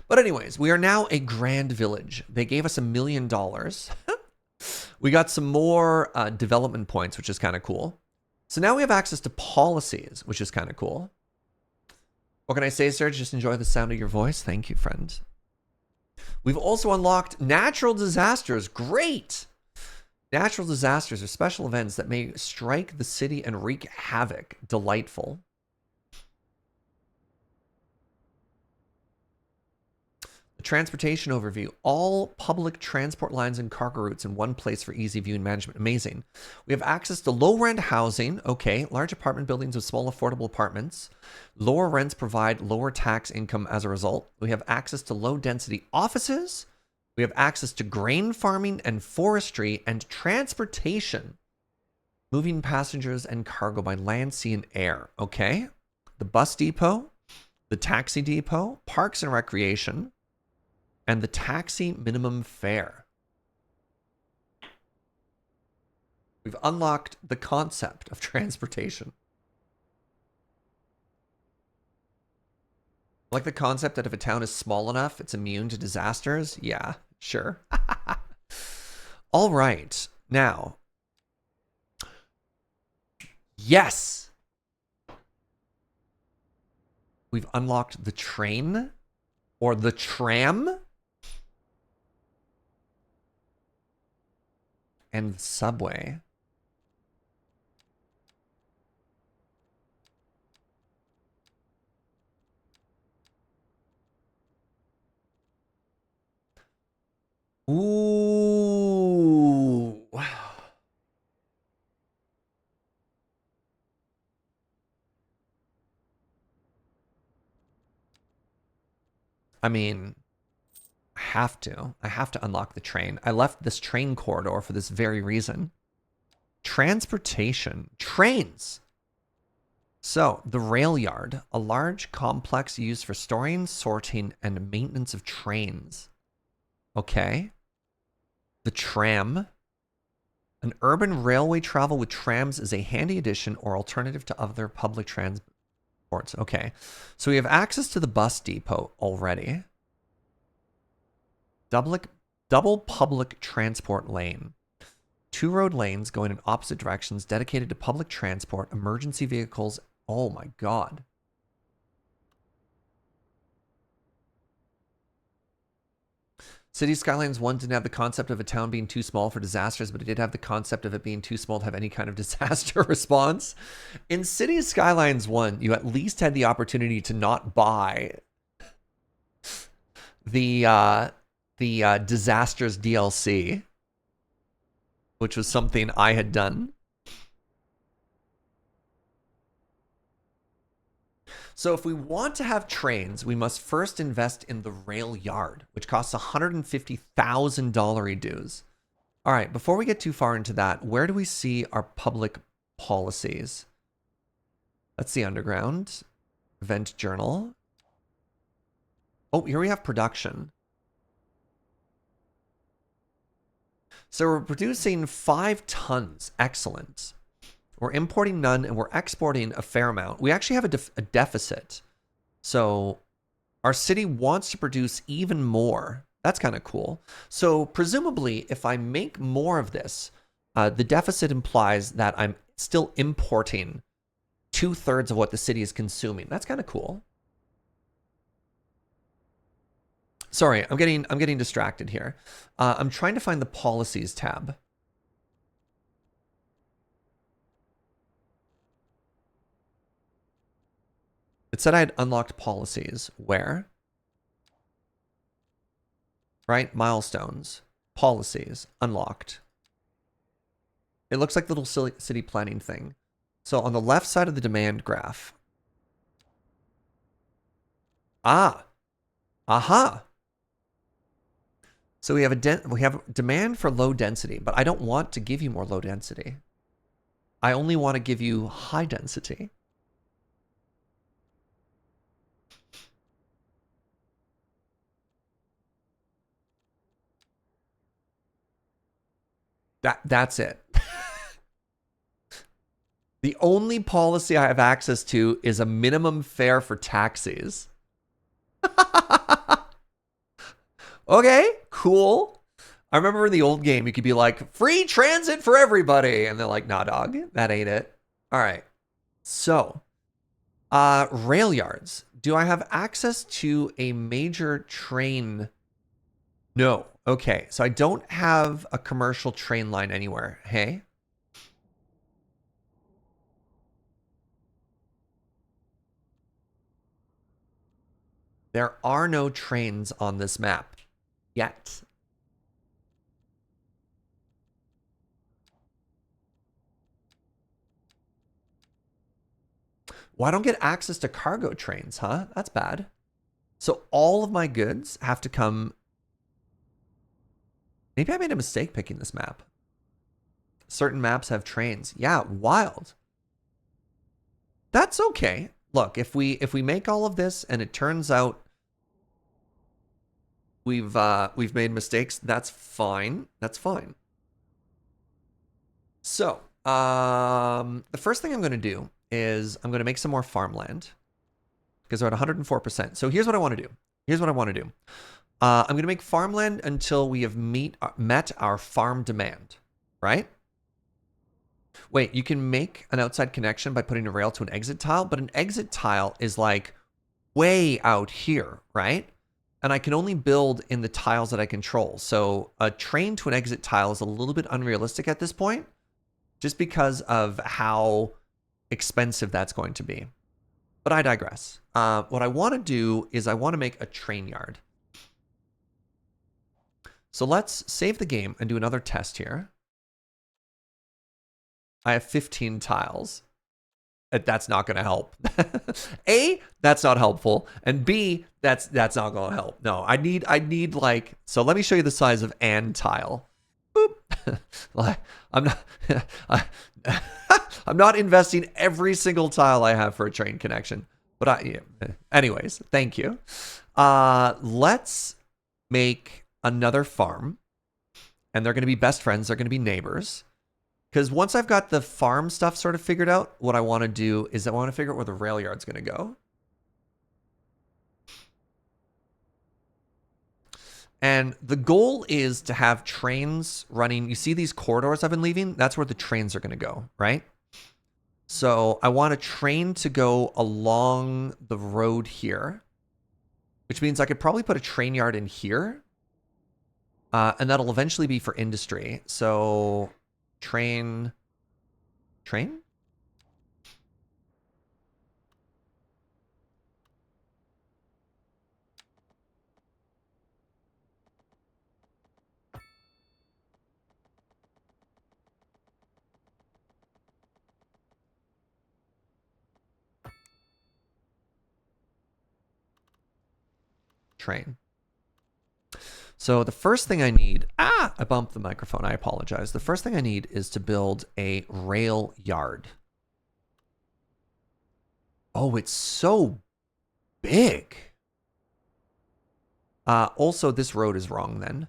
But anyways, we are now a grand village. They gave us $1 million. We got some more development points, which is kind of cool. So now we have access to policies, which is kind of cool. What can I say, Serge? Just enjoy the sound of your voice. Thank you, friend. We've also unlocked natural disasters. Great! Natural disasters are special events that may strike the city and wreak havoc. Delightful. The transportation overview. All public transport lines and cargo routes in one place for easy view and management. Amazing. We have access to low-rent housing. Okay. Large apartment buildings with small affordable apartments. Lower rents provide lower tax income as a result. We have access to low-density offices. We have access to grain farming and forestry and transportation. Moving passengers and cargo by land, sea, and air. Okay. The bus depot, the taxi depot, parks and recreation, and the taxi minimum fare. We've unlocked the concept of transportation. Like the concept that if a town is small enough, it's immune to disasters. Yeah, Sure. All right. Now. Yes. We've unlocked the train or the tram and the subway. Ooh. I mean, I have to. I have to unlock the train. I left this train corridor for this very reason. Transportation. Trains. So, the rail yard, a large complex used for storing, sorting, and maintenance of trains. Okay. The tram. An urban railway travel with trams is a handy addition or alternative to other public transports. Okay. So we have access to the bus depot already. Double public transport lane. 2 road lanes going in opposite directions dedicated to public transport, emergency vehicles. Oh my God. Cities Skylines 1 didn't have the concept of a town being too small for disasters, but it did have the concept of it being too small to have any kind of disaster response. In Cities Skylines 1, you at least had the opportunity to not buy the disasters DLC, which was something I had done. So if we want to have trains, we must first invest in the rail yard, which costs $150,000 dues. All right, before we get too far into that, where do we see our public policies? That's the underground. Event journal. Oh, here we have production. So we're producing 5 tons. Excellent. We're importing none, and we're exporting a fair amount. We actually have a deficit. So our city wants to produce even more. That's kind of cool. So presumably, if I make more of this, the deficit implies that I'm still importing 2/3 of what the city is consuming. That's kind of cool. Sorry, I'm getting distracted here. I'm trying to find the policies tab. It said I had unlocked policies. Where? Right? Milestones. Policies. Unlocked. It looks like the little city planning thing. So on the left side of the demand graph. Ah. Aha. So we have demand for low density, but I don't want to give you more low density. I only want to give you high density. That's it. The only policy I have access to is a minimum fare for taxis. Okay, cool. I remember in the old game, you could be like, free transit for everybody. And they're like, nah, dog, that ain't it. All right. So, rail yards. Do I have access to a major train? No. Okay, so I don't have a commercial train line anywhere. Hey? There are no trains on this map yet. Well, I don't get access to cargo trains, huh? That's bad. So all of my goods have to come... Maybe I made a mistake picking this map. Certain maps have trains. Yeah, wild. That's okay. Look, if we make all of this and it turns out we've made mistakes, that's fine. That's fine. So, the first thing I'm going to do is I'm going to make some more farmland because we're at 104%. So here's what I want to do. I'm going to make farmland until we have met our farm demand, right? Wait, you can make an outside connection by putting a rail to an exit tile, but an exit tile is like way out here, right? And I can only build in the tiles that I control. So a train to an exit tile is a little bit unrealistic at this point, just because of how expensive that's going to be. But I digress. What I want to do is I want to make a train yard. So let's save the game and do another test here. I have 15 tiles. That's not going to help. A, that's not helpful, and B, that's not going to help. No, I need like, so let me show you the size of an tile. Boop. Like, I'm not I'm not investing every single tile I have for a train connection. But anyways, thank you. Let's make another farm, and they're going to be best friends. They're going to be neighbors. Because once I've got the farm stuff sort of figured out, what I want to do is I want to figure out where the rail yard's going to go. And the goal is to have trains running. You see these corridors I've been leaving? That's where the trains are going to go, right? So I want a train to go along the road here, which means I could probably put a train yard in here. And that'll eventually be for industry. So train. So the first thing I need, I bumped the microphone. I apologize. The first thing I need is to build a rail yard. Oh, it's so big. Also, this road is wrong then.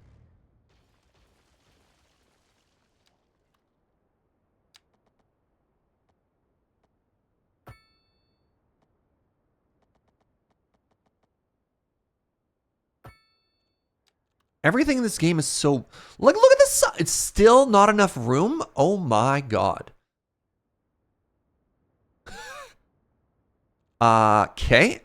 Everything in this game is so... Look at this. It's still not enough room. Oh my god. Okay.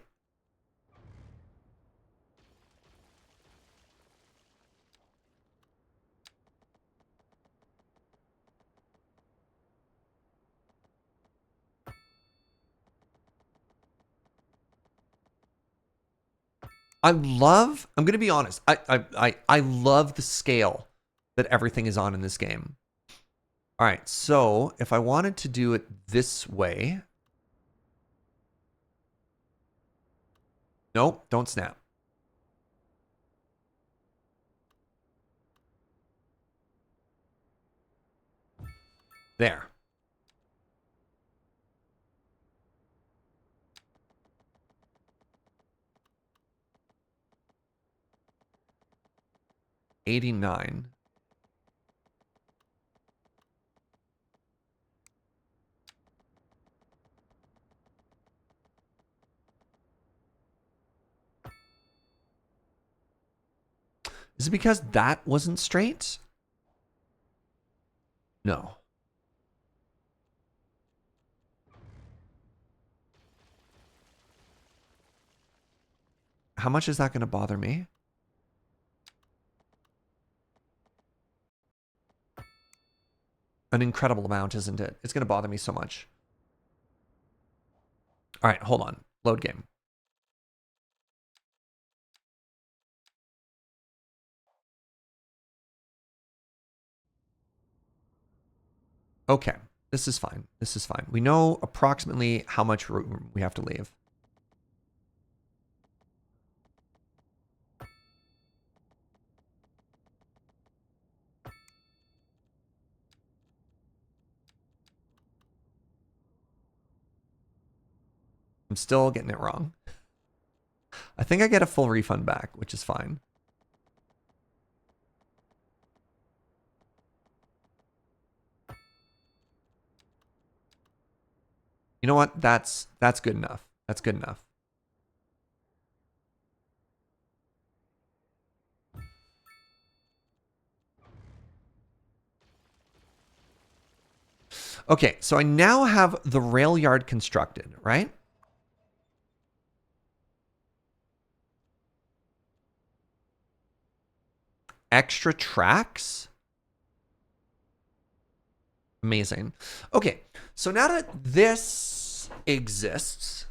I'm going to be honest. I love the scale that everything is on in this game. All right. So if I wanted to do it this way. Nope. Don't snap. There. $89. Is it because that wasn't straight? No. How much is that going to bother me? An incredible amount, isn't it? It's going to bother me so much. All right, hold on. Load game. Okay, this is fine. This is fine. We know approximately how much room we have to leave. I'm still getting it wrong. I think I get a full refund back, which is fine. You know what? That's good enough. That's good enough. Okay, so I now have the rail yard constructed, right? Extra tracks. Amazing. Okay, so now that this exists,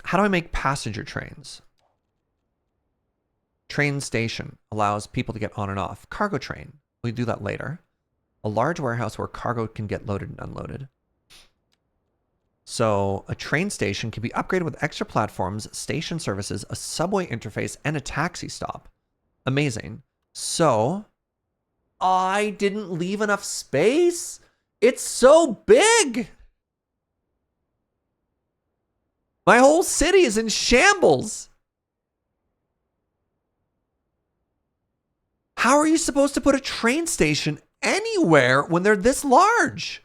how do I make passenger trains? Train station allows people to get on and off. Cargo train, we do that later. A large warehouse where cargo can get loaded and unloaded. So a train station can be upgraded with extra platforms, station services, a subway interface, and a taxi stop. Amazing. So I didn't leave enough space. It's so big. My whole city is in shambles. How are you supposed to put a train station anywhere when they're this large?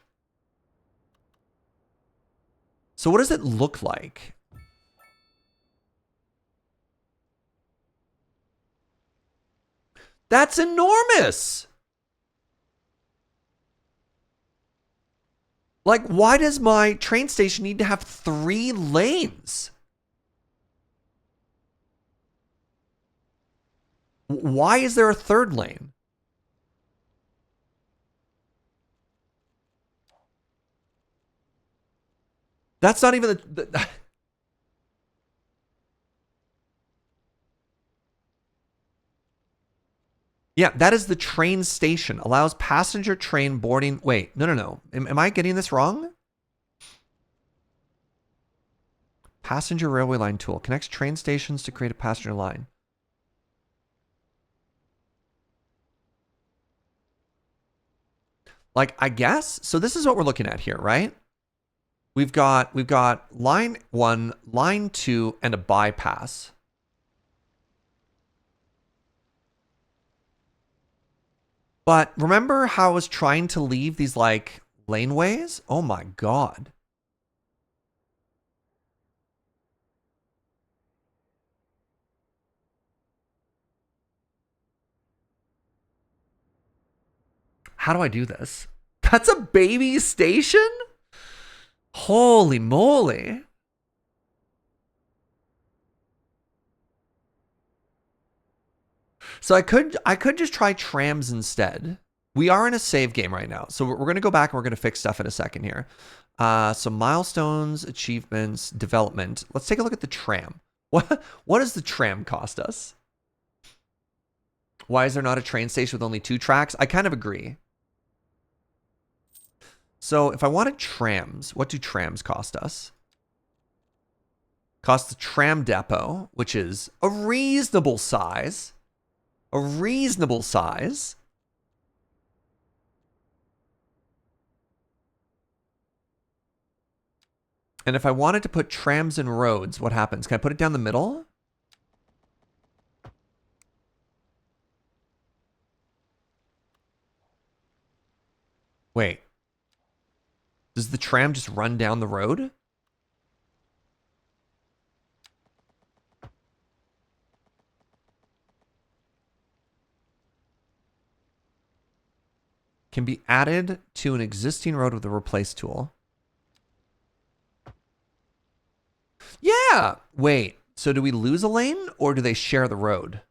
So what does it look like? That's enormous. Like, why does my train station need to have 3 lanes? Why is there a 3rd lane? That's not even the Yeah, that is the train station. Allows passenger train boarding. Wait, no. Am I getting this wrong? Passenger railway line tool. Connects train stations to create a passenger line. Like, I guess. So this is what we're looking at here, right? We've got line 1, line 2, and a bypass. But remember how I was trying to leave these like laneways? Oh my God. How do I do this? That's a baby station? Holy moly. So I could just try trams instead. We are in a save game right now. So we're going to go back and we're going to fix stuff in a second here. So milestones, achievements, development. Let's take a look at the tram. What does the tram cost us? Why is there not a train station with only 2 tracks? I kind of agree. So if I wanted trams, what do trams cost us? Cost the tram depot, which is a reasonable size. A reasonable size. And if I wanted to put trams in roads, what happens? Can I put it down the middle? Wait. Does the tram just run down the road? Can be added to an existing road with a replace tool. Yeah. Wait. So do we lose a lane or do they share the road?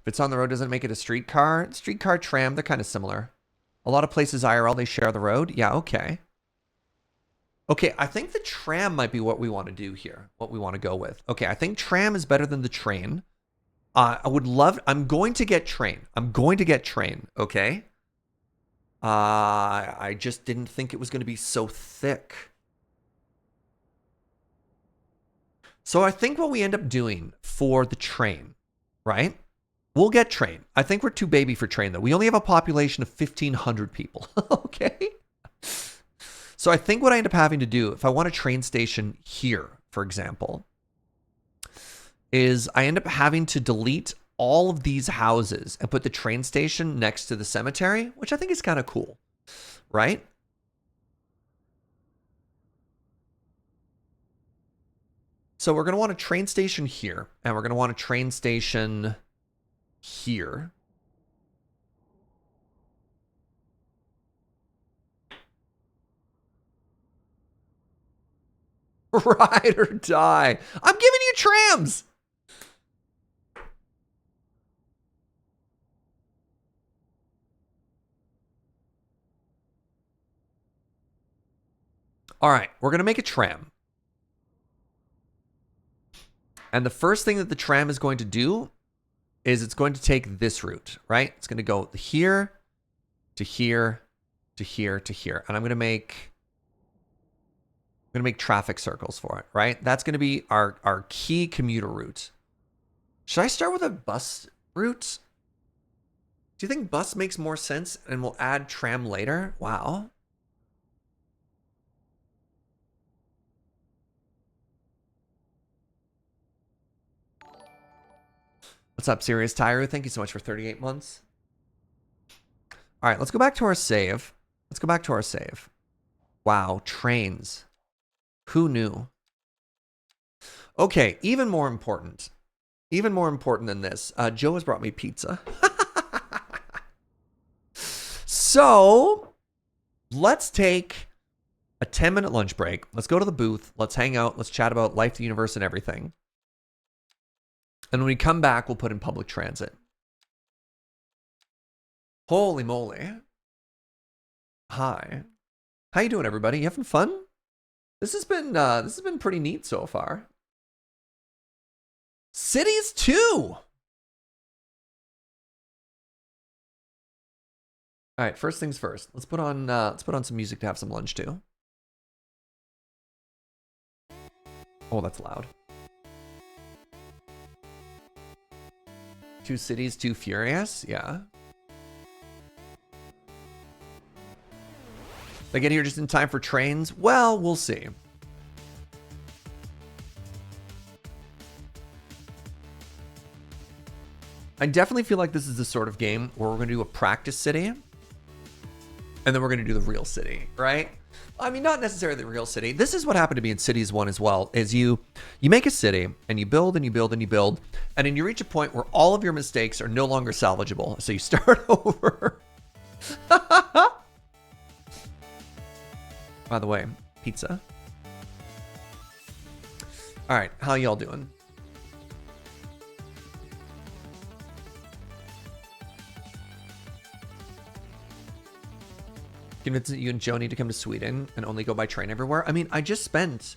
If it's on the road, doesn't it make it a streetcar? Streetcar, tram, they're kind of similar. A lot of places IRL, they share the road. Yeah, okay. Okay, I think the tram might be what we want to do here. What we want to go with. Okay, I think tram is better than the train. I'm going to get train. Okay? I just didn't think it was going to be so thick. So I think what we end up doing for the train, right? We'll get train. I think we're too baby for train, though. We only have a population of 1,500 people. Okay? So I think what I end up having to do, if I want a train station here, for example, is I end up having to delete all of these houses and put the train station next to the cemetery, which I think is kind of cool, right? So we're going to want a train station here, and we're going to want a train station here. Ride or die. I'm giving you trams. All right, we're going to make a tram. And the first thing that the tram is going to do is it's going to take this route, right? It's going to go here to here to here to here. And I'm going to make traffic circles for it, right? That's going to be our key commuter route. Should I start with a bus route? Do you think bus makes more sense and we'll add tram later? Wow. What's up, Serious Tyro? Thank you so much for 38 months. All right, let's go back to our save. Let's go back to our save. Wow, trains. Who knew? Okay, even more important than this. Joe has brought me pizza. So, let's take a 10-minute lunch break. Let's go to the booth. Let's hang out. Let's chat about life, the universe, and everything. And when we come back, we'll put in public transit. Holy moly. Hi. How you doing, everybody? You having fun? This has been pretty neat so far. Cities 2. All right, first things first. Let's put on some music to have some lunch too. Oh, that's loud. Two cities, too furious? Yeah. They get here just in time for trains? Well, we'll see. I definitely feel like this is the sort of game where we're going to do a practice city, and then we're going to do the real city, right? I mean, not necessarily the real city. This is what happened to me in Cities 1 as well, is you make a city, and you build, and you build, and you build, and then you reach a point where all of your mistakes are no longer salvageable, so you start over. By the way, pizza. All right, how y'all doing? Convinced that you and Joe need to come to Sweden and only go by train everywhere? I mean, I just spent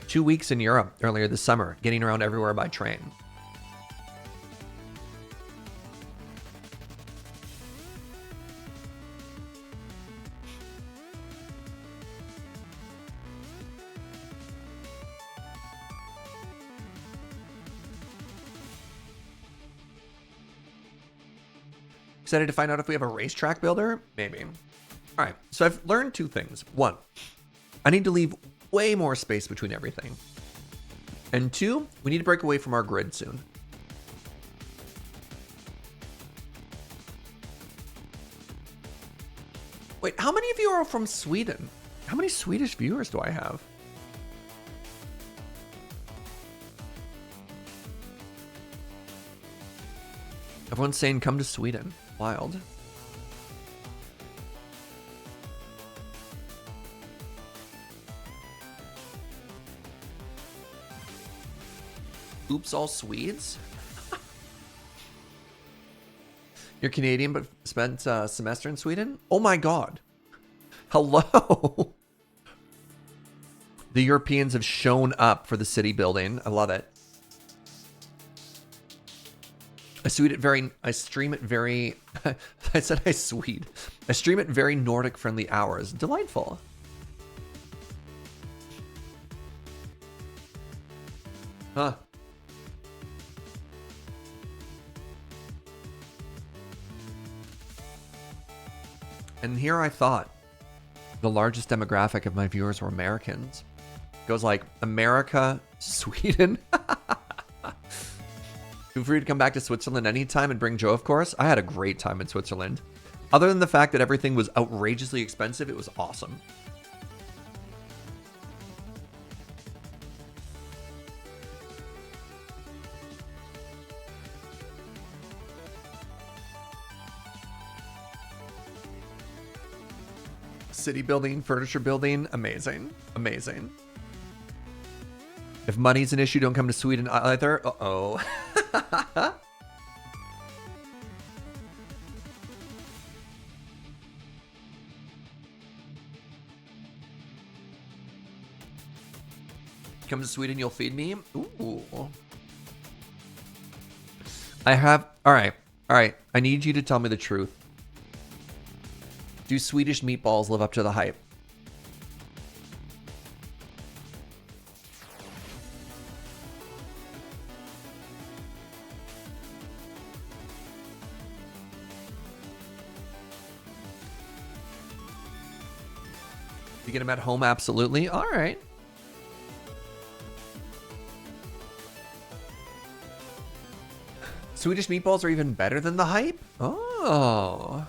2 weeks in Europe earlier this summer, getting around everywhere by train. Excited to find out if we have a racetrack builder? Maybe. All right, so I've learned two things. One, I need to leave way more space between everything. And two, we need to break away from our grid soon. Wait, how many of you are from Sweden? How many Swedish viewers do I have? Everyone's saying come to Sweden. Wild. Oops, all Swedes? You're Canadian but spent a semester in Sweden? Oh my god. Hello. The Europeans have shown up for the city building. I love it. I stream it very I stream at very Nordic friendly hours. Delightful. Huh. And here I thought the largest demographic of my viewers were Americans. It goes like America, Sweden. Feel free to come back to Switzerland anytime and bring Joe, of course. I had a great time in Switzerland. Other than the fact that everything was outrageously expensive, it was awesome. City building, furniture building, amazing, amazing. If money's an issue, don't come to Sweden either. Uh-oh. Come to Sweden, you'll feed me. Ooh. I have. All right. I need you to tell me the truth. Do Swedish meatballs live up to the hype? You get them at home? Absolutely. All right. Swedish meatballs are even better than the hype? Oh.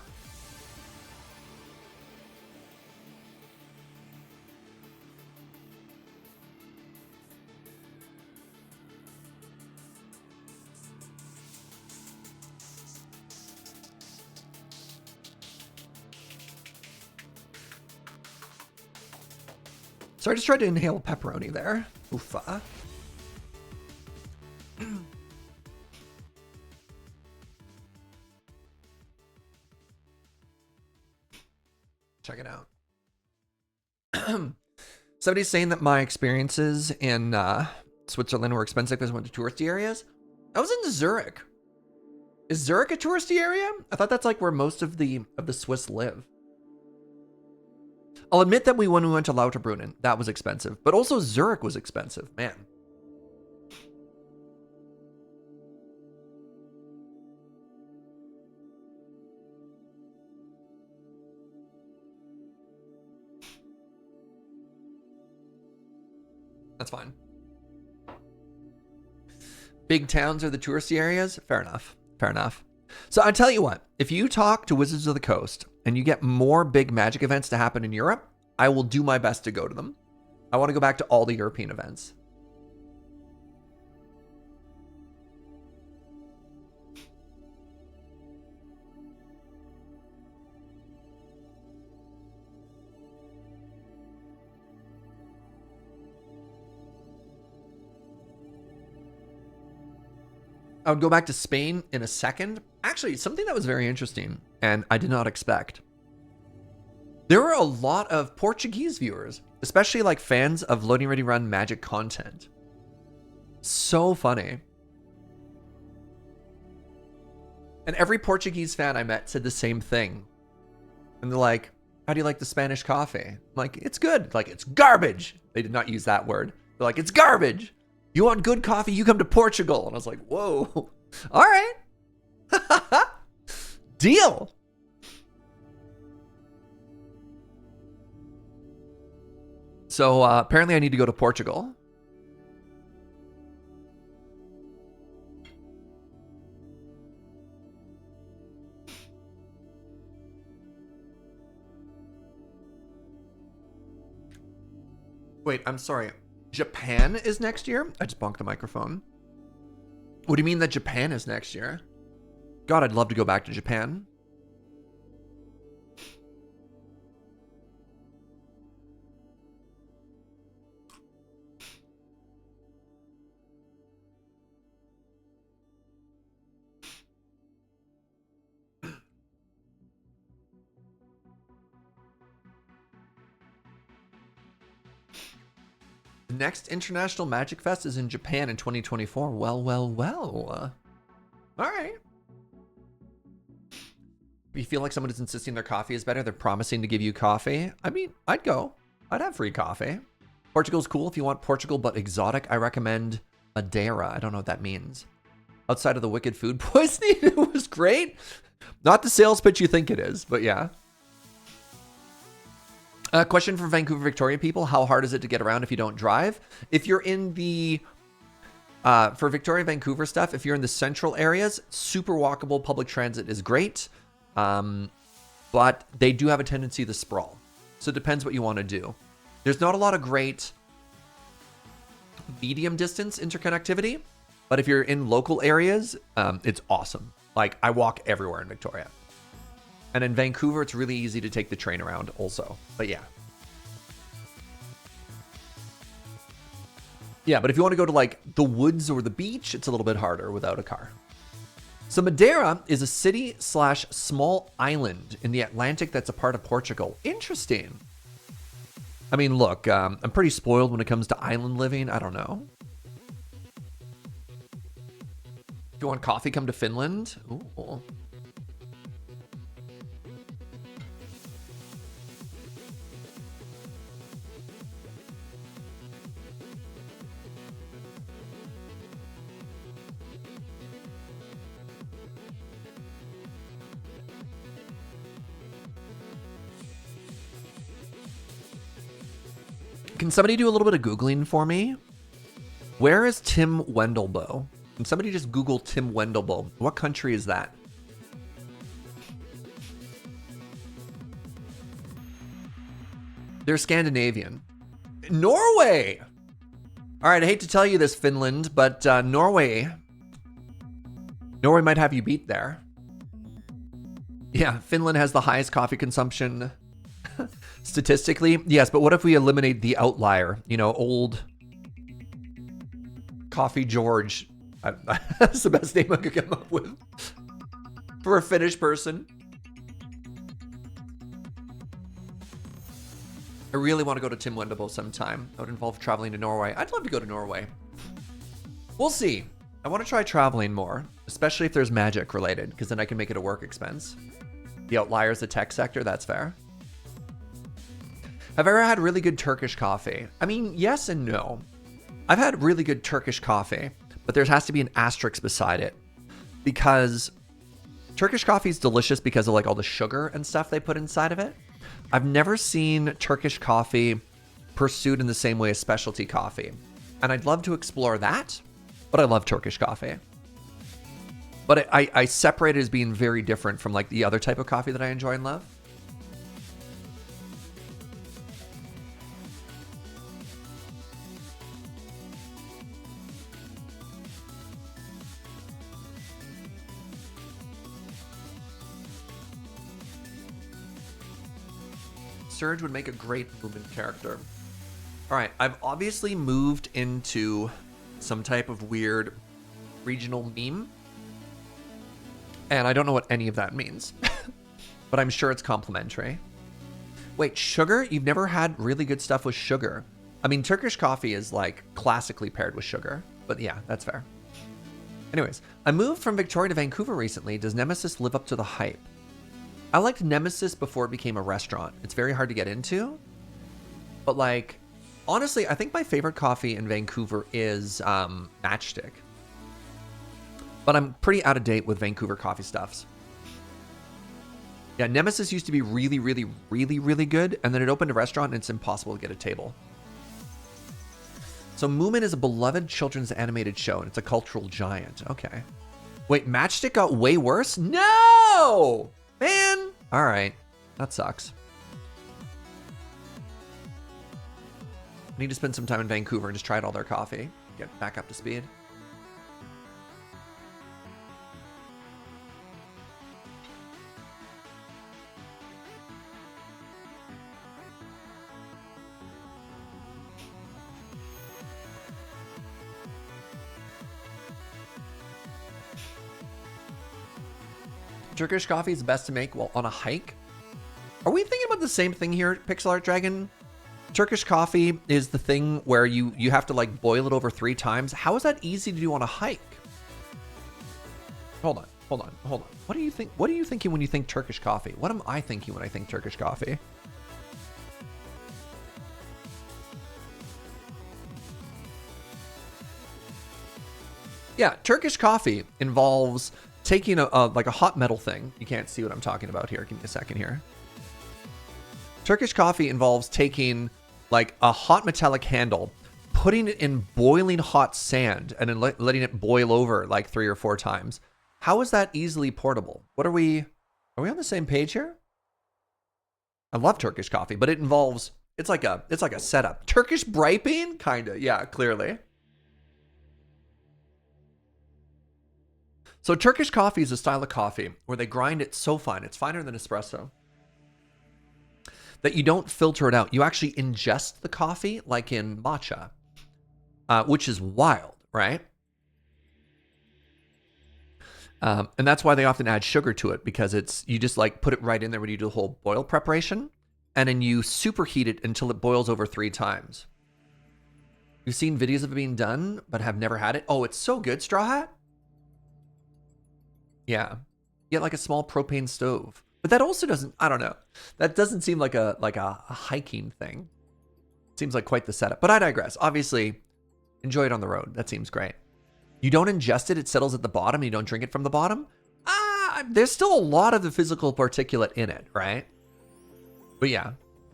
So I just tried to inhale pepperoni there. Oofa. Check it out. Somebody's saying that my experiences in Switzerland were expensive because I went to touristy areas. I was in Zurich. Is Zurich a touristy area? I thought that's like where most of the Swiss live. I'll admit that when we went to Lauterbrunnen, that was expensive, but also Zurich was expensive, man. That's fine. Big towns are the touristy areas? Fair enough. Fair enough. So I tell you what, if you talk to Wizards of the Coast and you get more big Magic events to happen in Europe, I will do my best to go to them. I want to go back to all the European events. I would go back to Spain in a second. Actually, something that was very interesting and I did not expect. There were a lot of Portuguese viewers, especially like fans of Loading Ready Run Magic content. So funny. And every Portuguese fan I met said the same thing. And they're like, how do you like the Spanish coffee? I'm like, it's good. Like, it's garbage. They did not use that word. They're like, it's garbage. You want good coffee, you come to Portugal. And I was like, whoa. All right. Deal. So apparently I need to go to Portugal. Wait, I'm sorry. Japan is next year? I just bonked the microphone. What do you mean that Japan is next year? God, I'd love to go back to Japan. The next International Magic Fest is in Japan in 2024. Well. All right. If you feel like someone is insisting their coffee is better, they're promising to give you coffee. I mean, I'd go. I'd have free coffee. Portugal's cool. If you want Portugal but exotic, I recommend Madeira. I don't know what that means. Outside of the wicked food poisoning, it was great. Not the sales pitch you think it is, but yeah. Question for Vancouver, Victoria people. How hard is it to get around if you don't drive? If you're in the, for Victoria, Vancouver stuff, if you're in the central areas, super walkable. Public transit is great. But they do have a tendency to sprawl. So it depends what you want to do. There's not a lot of great medium distance interconnectivity. But if you're in local areas, it's awesome. Like, I walk everywhere in Victoria. And in Vancouver, it's really easy to take the train around also. But yeah. Yeah, but if you want to go to like the woods or the beach, it's a little bit harder without a car. So Madeira is a city/small island in the Atlantic that's a part of Portugal. Interesting. I mean, look, I'm pretty spoiled when it comes to island living. I don't know. If you want coffee, come to Finland. Ooh. Can somebody do a little bit of Googling for me? Where is Tim Wendelboe? Can somebody just Google Tim Wendelboe? What country is that? They're Scandinavian. Norway! All right, I hate to tell you this, Finland, but Norway might have you beat there. Yeah, Finland has the highest coffee consumption statistically. Yes, but what if we eliminate the outlier? You know, old Coffee George. That's the best name I could come up with for a Finnish person. I really want to go to Tim Wendelboe sometime. That would involve traveling to Norway. I'd love to go to Norway. We'll see. I want to try traveling more, especially if there's magic related, because then I can make it a work expense. The outlier is the tech sector. That's fair. Have I ever had really good Turkish coffee? I mean, yes and no. I've had really good Turkish coffee, but there has to be an asterisk beside it, because Turkish coffee is delicious because of like all the sugar and stuff they put inside of it. I've never seen Turkish coffee pursued in the same way as specialty coffee, and I'd love to explore that, but I love Turkish coffee. But I separate it as being very different from like the other type of coffee that I enjoy and love. Serge would make a great movement character. All right, I've obviously moved into some type of weird regional meme, and I don't know what any of that means, but I'm sure it's complimentary. Wait, sugar? You've never had really good stuff with sugar? I mean, Turkish coffee is like classically paired with sugar, but yeah, that's fair. Anyways, I moved from Victoria to Vancouver recently. Does Nemesis live up to the hype? I liked Nemesis before it became a restaurant. It's very hard to get into, but like, honestly, I think my favorite coffee in Vancouver is Matchstick. But I'm pretty out of date with Vancouver coffee stuffs. Yeah, Nemesis used to be really, really, really, really good, and then it opened a restaurant and it's impossible to get a table. So Moomin is a beloved children's animated show, and it's a cultural giant. Okay. Wait, Matchstick got way worse? No! Man! All right. That sucks. I need to spend some time in Vancouver and just try out all their coffee. Get back up to speed. Turkish coffee is best to make while on a hike. Are we thinking about the same thing here, Pixel Art Dragon? Turkish coffee is the thing where you have to like boil it over 3 times. How is that easy to do on a hike? Hold on. What do you think? What are you thinking when you think Turkish coffee? What am I thinking when I think Turkish coffee? Yeah, Turkish coffee involves taking a like a hot metal thing. You can't see what I'm talking about here. Give me a second here. Turkish coffee involves taking like a hot metallic handle, putting it in boiling hot sand, and then letting it boil over like 3 or 4 times. How is that easily portable? Are we on the same page here? I love Turkish coffee, but it involves, it's like a setup. Turkish bright bean? Kinda, yeah, clearly. So Turkish coffee is a style of coffee where they grind it so fine, it's finer than espresso, that you don't filter it out. You actually ingest the coffee like in matcha, which is wild, right? And that's why they often add sugar to it, because you just like put it right in there when you do the whole boil preparation, and then you superheat it until it boils over 3 times. You've seen videos of it being done, but have never had it. Oh, it's so good, Straw Hat. Yeah. You get like a small propane stove. But that also doesn't, I don't know. That doesn't seem like a hiking thing. It seems like quite the setup. But I digress. Obviously, enjoy it on the road. That seems great. You don't ingest it, it settles at the bottom, and you don't drink it from the bottom. There's still a lot of the physical particulate in it, right? But yeah,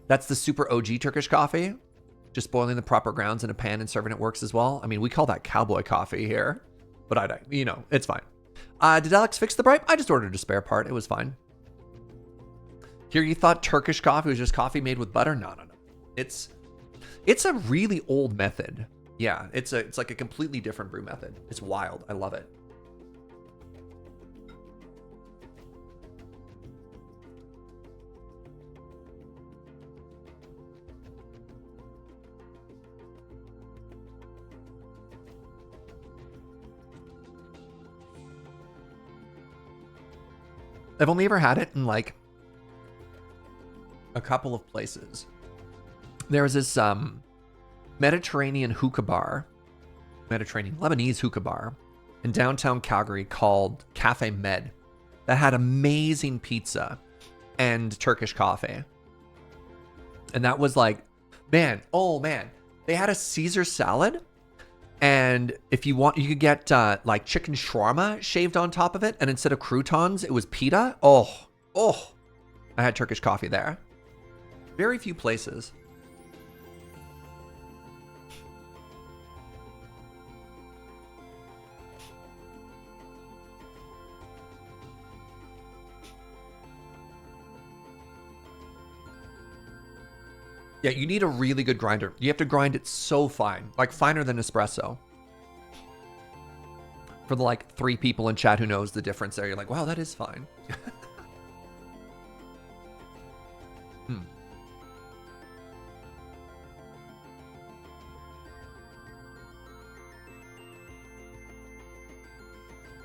that's the super OG Turkish coffee. Just boiling the proper grounds in a pan and serving it works as well. I mean, we call that cowboy coffee here. But it's fine. Did Alex fix the bribe? I just ordered a spare part. It was fine. Here, you thought Turkish coffee was just coffee made with butter? No. It's a really old method. Yeah, it's like a completely different brew method. It's wild. I love it. I've only ever had it in like a couple of places. There's this Mediterranean Lebanese hookah bar in downtown Calgary called Cafe Med that had amazing pizza and Turkish coffee. And that was like, man, they had a Caesar salad. And if you want, you could get like chicken shawarma shaved on top of it. And instead of croutons, it was pita. Oh, I had Turkish coffee there. Very few places. Yeah, you need a really good grinder. You have to grind it so fine, like finer than espresso. For the like 3 people in chat who knows the difference there, you're like, wow, that is fine.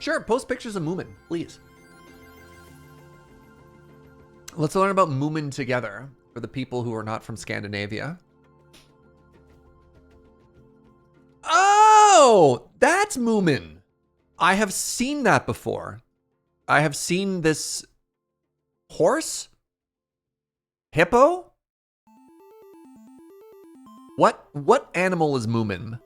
Sure, post pictures of Moomin, please. Let's learn about Moomin together for the people who are not from Scandinavia. Oh, that's Moomin. I have seen that before. I have seen this horse? Hippo? What animal is Moomin?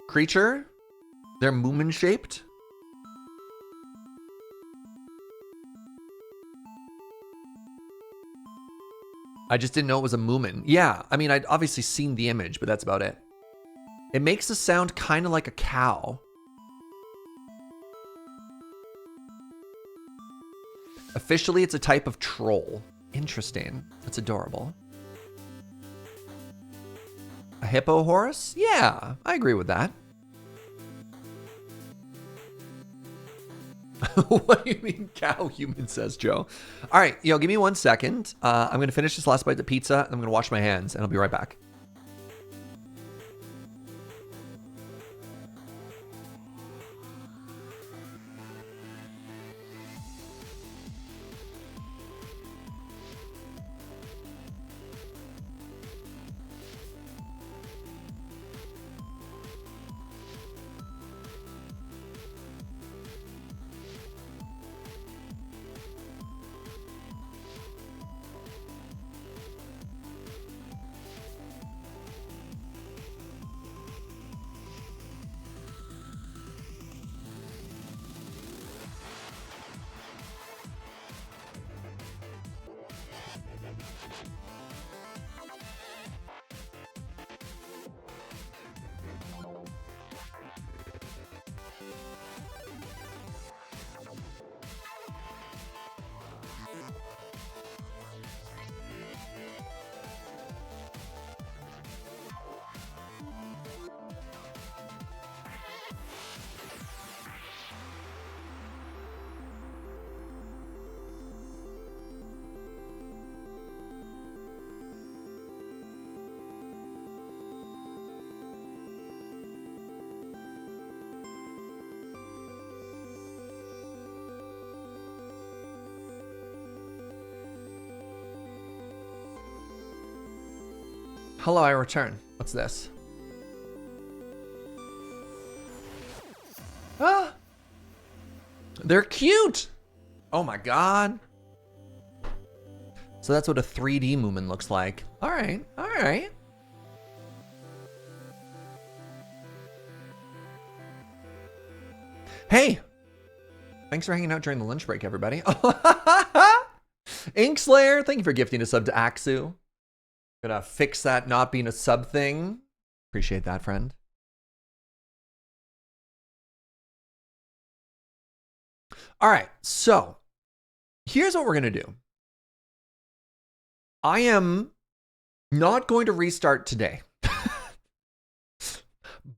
Creature? They're Moomin shaped? I just didn't know it was a Moomin. Yeah, I mean, I'd obviously seen the image, but that's about it. It makes a sound kind of like a cow. Officially, it's a type of troll. Interesting. That's adorable. A hippo horse? Yeah, I agree with that. What do you mean cow human, says Joe. All right, give me 1 second. I'm going to finish this last bite of pizza. I'm going to wash my hands, and I'll be right back. Hello, I return. What's this? Ah! They're cute! Oh my god. So that's what a 3D Moomin looks like. Alright, alright. Hey! Thanks for hanging out during the lunch break, everybody. Inkslayer, thank you for gifting a sub to Axu. Gonna fix that not being a sub thing. Appreciate that, friend. All right, so here's what we're gonna do. I am not going to restart today,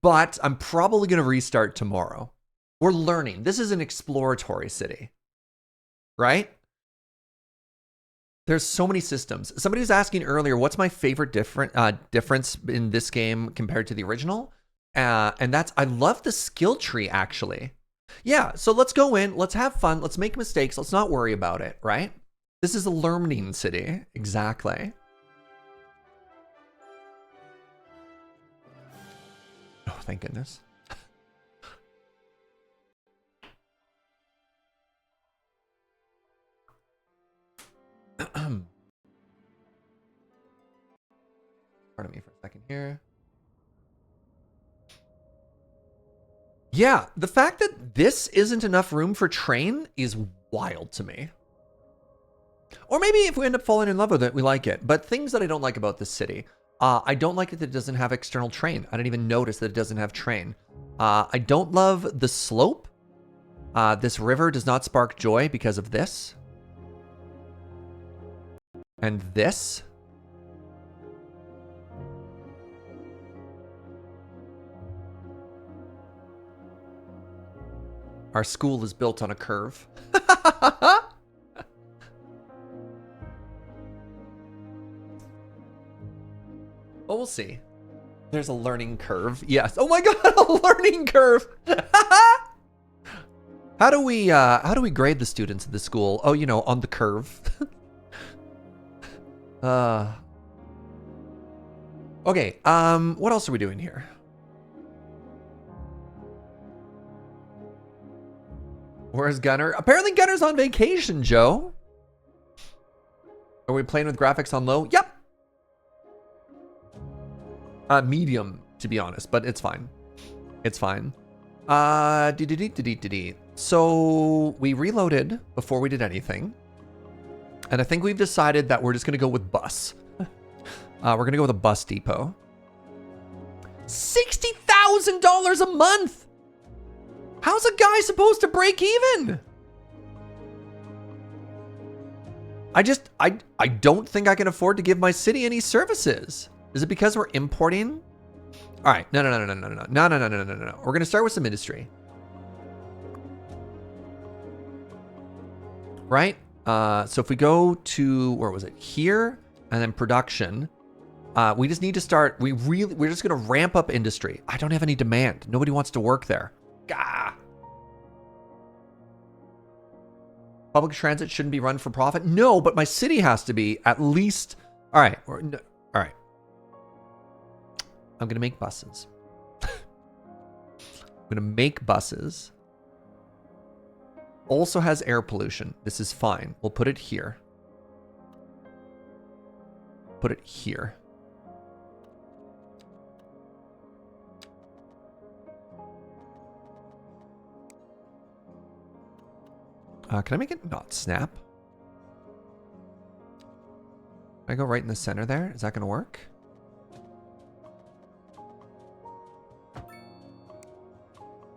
but I'm probably gonna restart tomorrow. We're learning. This is an exploratory city, right? There's so many systems. Somebody was asking earlier, what's my favorite difference in this game compared to the original? And that's, I love the skill tree, actually. Yeah, so let's go in, let's have fun, let's make mistakes, let's not worry about it, right? This is a learning city, exactly. Oh, thank goodness. Pardon me for a second here. Yeah, the fact that this isn't enough room for train is wild to me. Or maybe if we end up falling in love with it, we like it. But things that I don't like about this city. I don't like that it doesn't have external train. I didn't even notice that it doesn't have train. I don't love the slope. This river does not spark joy because of this. And this. Our school is built on a curve. But we'll see. There's a learning curve. Yes. Oh my god, a learning curve. How do we grade the students at the school? Oh, you know, on the curve. Okay, what else are we doing here? Where's Gunner? Apparently Gunner's on vacation, Joe. Are we playing with graphics on low? Yep. Medium, to be honest, but it's fine. It's fine. So we reloaded before we did anything. And I think we've decided that we're just gonna go with bus. We're gonna go with a bus depot. $60,000 a month! How's a guy supposed to break even? I don't think I can afford to give my city any services. Is it because we're importing? All right, no. We're gonna start with some industry. Right? So if we go to, where was it? Here, and then production. We just need to start, we're just gonna ramp up industry. I don't have any demand. Nobody wants to work there. Gah. Public transit shouldn't be run for profit. No, but my city has to be at least. All right. All right. I'm going to make buses. I'm going to make buses. Also has air pollution. This is fine. We'll put it here. Put it here. Can I make it not snap? Can I go right in the center there? Is that going to work?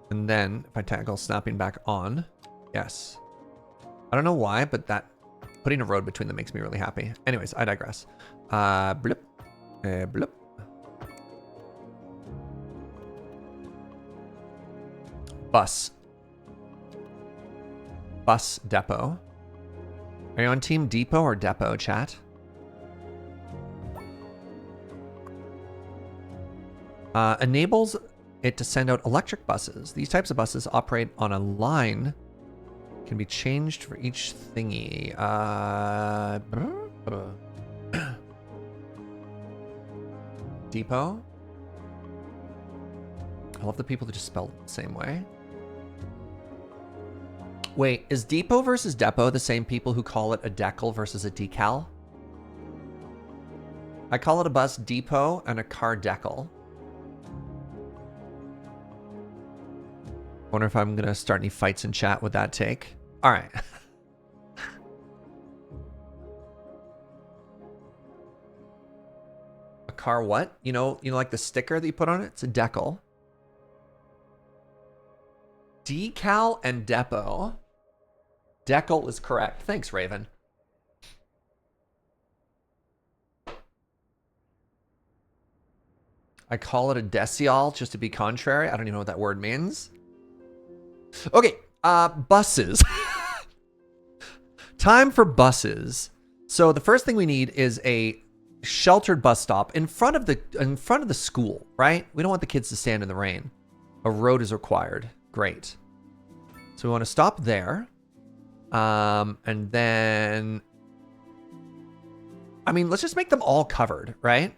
And then if I toggle snapping back on, yes. I don't know why, but that putting a road between them makes me really happy. Anyways, I digress. Blip. Blip. Bus. Bus depot. Are you on Team Depot or Depot, chat? Enables it to send out electric buses. These types of buses operate on a line. Can be changed for each thingy. Depot. I love the people that just spell it the same way. Wait, is depot versus depot the same people who call it a decal versus a decal? I call it a bus depot and a car decal. Wonder if I'm gonna start any fights in chat with that take. All right. A car what? You know like the sticker that you put on it? It's a decal. Decal and depot. Decal is correct. Thanks, Raven. I call it a decial just to be contrary. I don't even know what that word means. Okay, buses. Time for buses. So the first thing we need is a sheltered bus stop in front of the school, right? We don't want the kids to stand in the rain. A road is required. Great. So we want to stop there. And then, I mean, let's just make them all covered, right?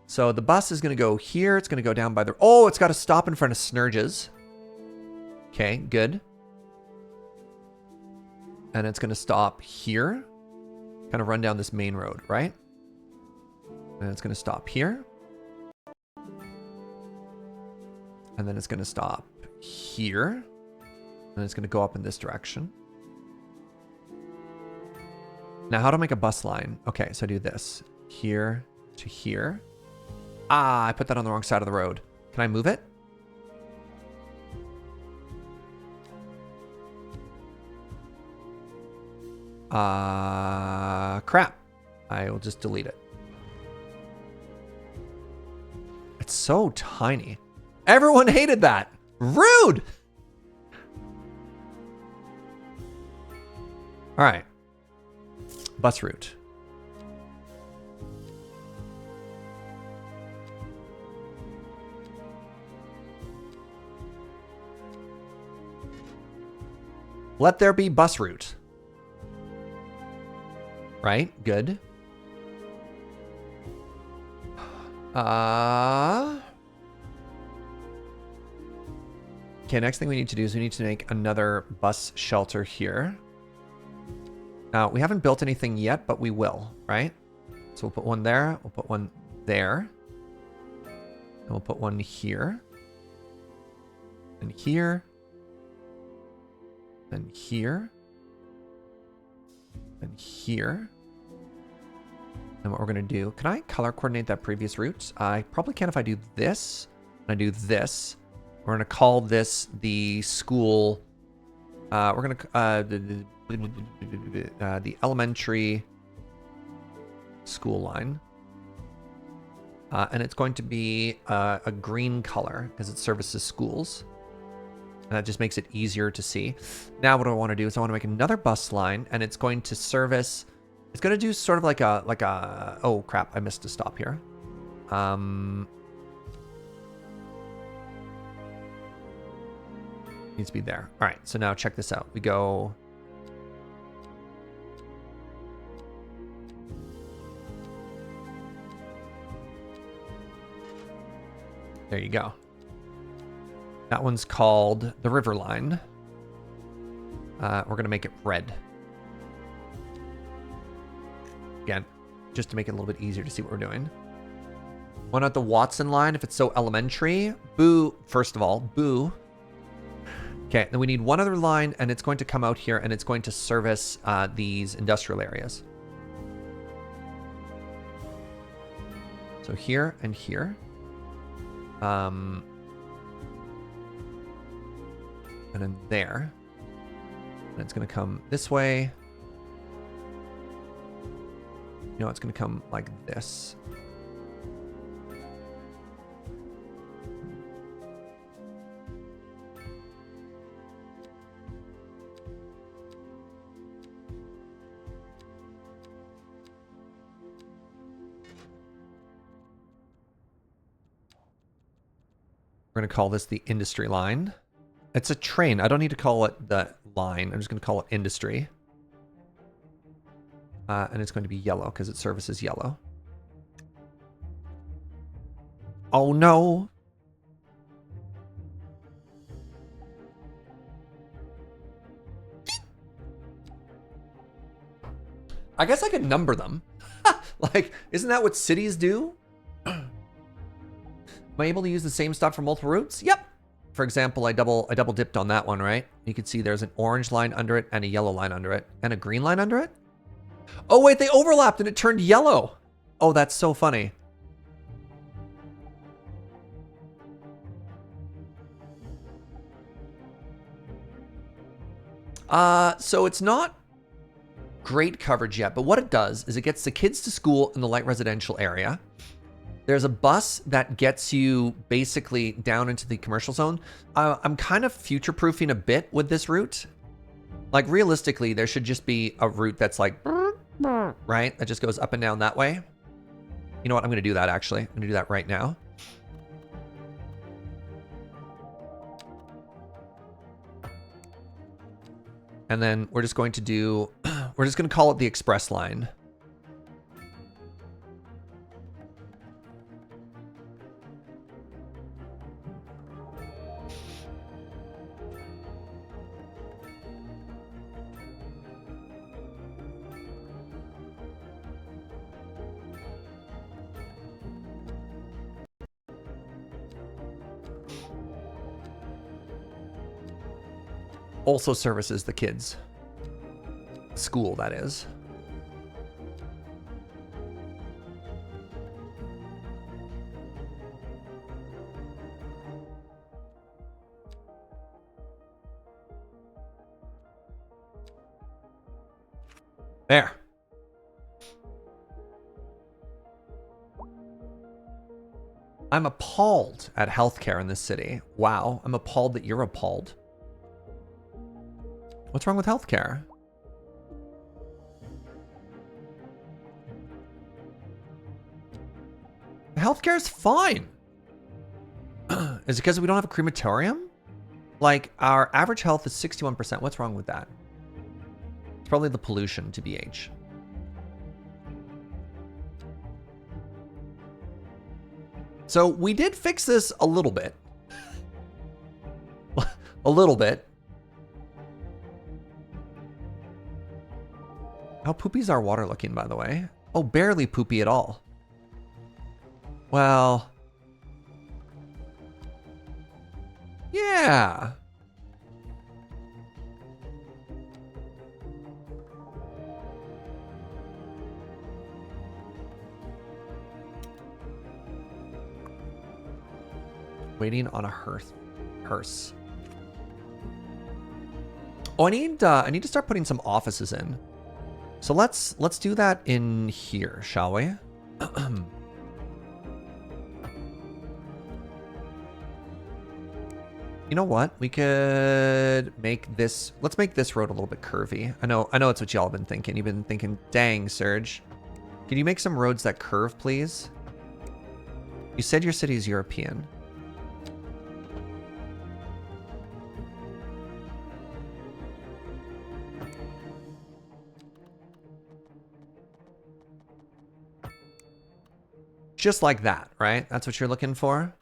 So the bus is going to go here. It's going to go down by the, oh, it's got to stop in front of Serge's. Okay, good. And it's going to stop here. Kind of run down this main road, right? And it's going to stop here. And then it's going to stop here. And it's going to go up in this direction. Now, how to make a bus line? Okay, so I do this. Here to here. Ah, I put that on the wrong side of the road. Can I move it? Crap. I will just delete it. It's so tiny. Everyone hated that. Rude. All right. Bus route. Let there be bus route. Right? Good. Okay, next thing we need to do is we need to make another bus shelter here. Now, we haven't built anything yet, but we will, right? So we'll put one there. We'll put one there. And we'll put one here. And here. And here. And here. And what we're going to do... Can I color coordinate that previous route? I probably can if I do this. And I do this. We're going to call this the school... we're going to... the elementary school line. And it's going to be a green color because it services schools. And that just makes it easier to see. Now what I want to do is I want to make another bus line, and it's going to service... It's going to do sort of like a... Oh, crap. I missed a stop here. Needs to be there. All right. So now check this out. We go... There you go. That one's called the River Line. We're going to make it red. Again, just to make it a little bit easier to see what we're doing. Why not the Watson line if it's so elementary? Boo, first of all, boo. Okay, then we need one other line, and it's going to come out here, and it's going to service these industrial areas. So here and here. And then there. And it's going to come this way. No, it's going to come like this. We're going to call this the industry line. It's a train. I don't need to call it the line. I'm just going to call it industry. And it's going to be yellow because it services yellow. Oh no. I guess I could number them. Like, isn't that what cities do? Am I able to use the same stuff for multiple routes? Yep. For example, I double dipped on that one, right? You can see there's an orange line under it and a yellow line under it and a green line under it. Oh wait, they overlapped and it turned yellow. Oh, that's so funny. So it's not great coverage yet, but what it does is it gets the kids to school in the light residential area. There's a bus that gets you basically down into the commercial zone. I'm kind of future-proofing a bit with this route. Like, realistically, there should just be a route that's like, right? That just goes up and down that way. You know what? I'm going to do that, actually. I'm going to do that right now. And then we're just going to do, we're just going to call it the express line. Also services the kids. School, that is. There. I'm appalled at healthcare in this city. Wow, I'm appalled that you're appalled. What's wrong with healthcare? Healthcare's fine. Is it because we don't have a crematorium? Like, our average health is 61%. What's wrong with that? It's probably the pollution, to BH. So we did fix this a little bit. A little bit. How poopy is our water looking, by the way? Oh, barely poopy at all. Well... yeah. Waiting on a hearse. Oh, I need to start putting some offices in. So let's do that in here, shall we? You know what? We could make this. Let's make this road a little bit curvy. I know it's what y'all have been thinking. You've been thinking, dang, Serge. Can you make some roads that curve, please? You said your city is European. Just like that, right? That's what you're looking for?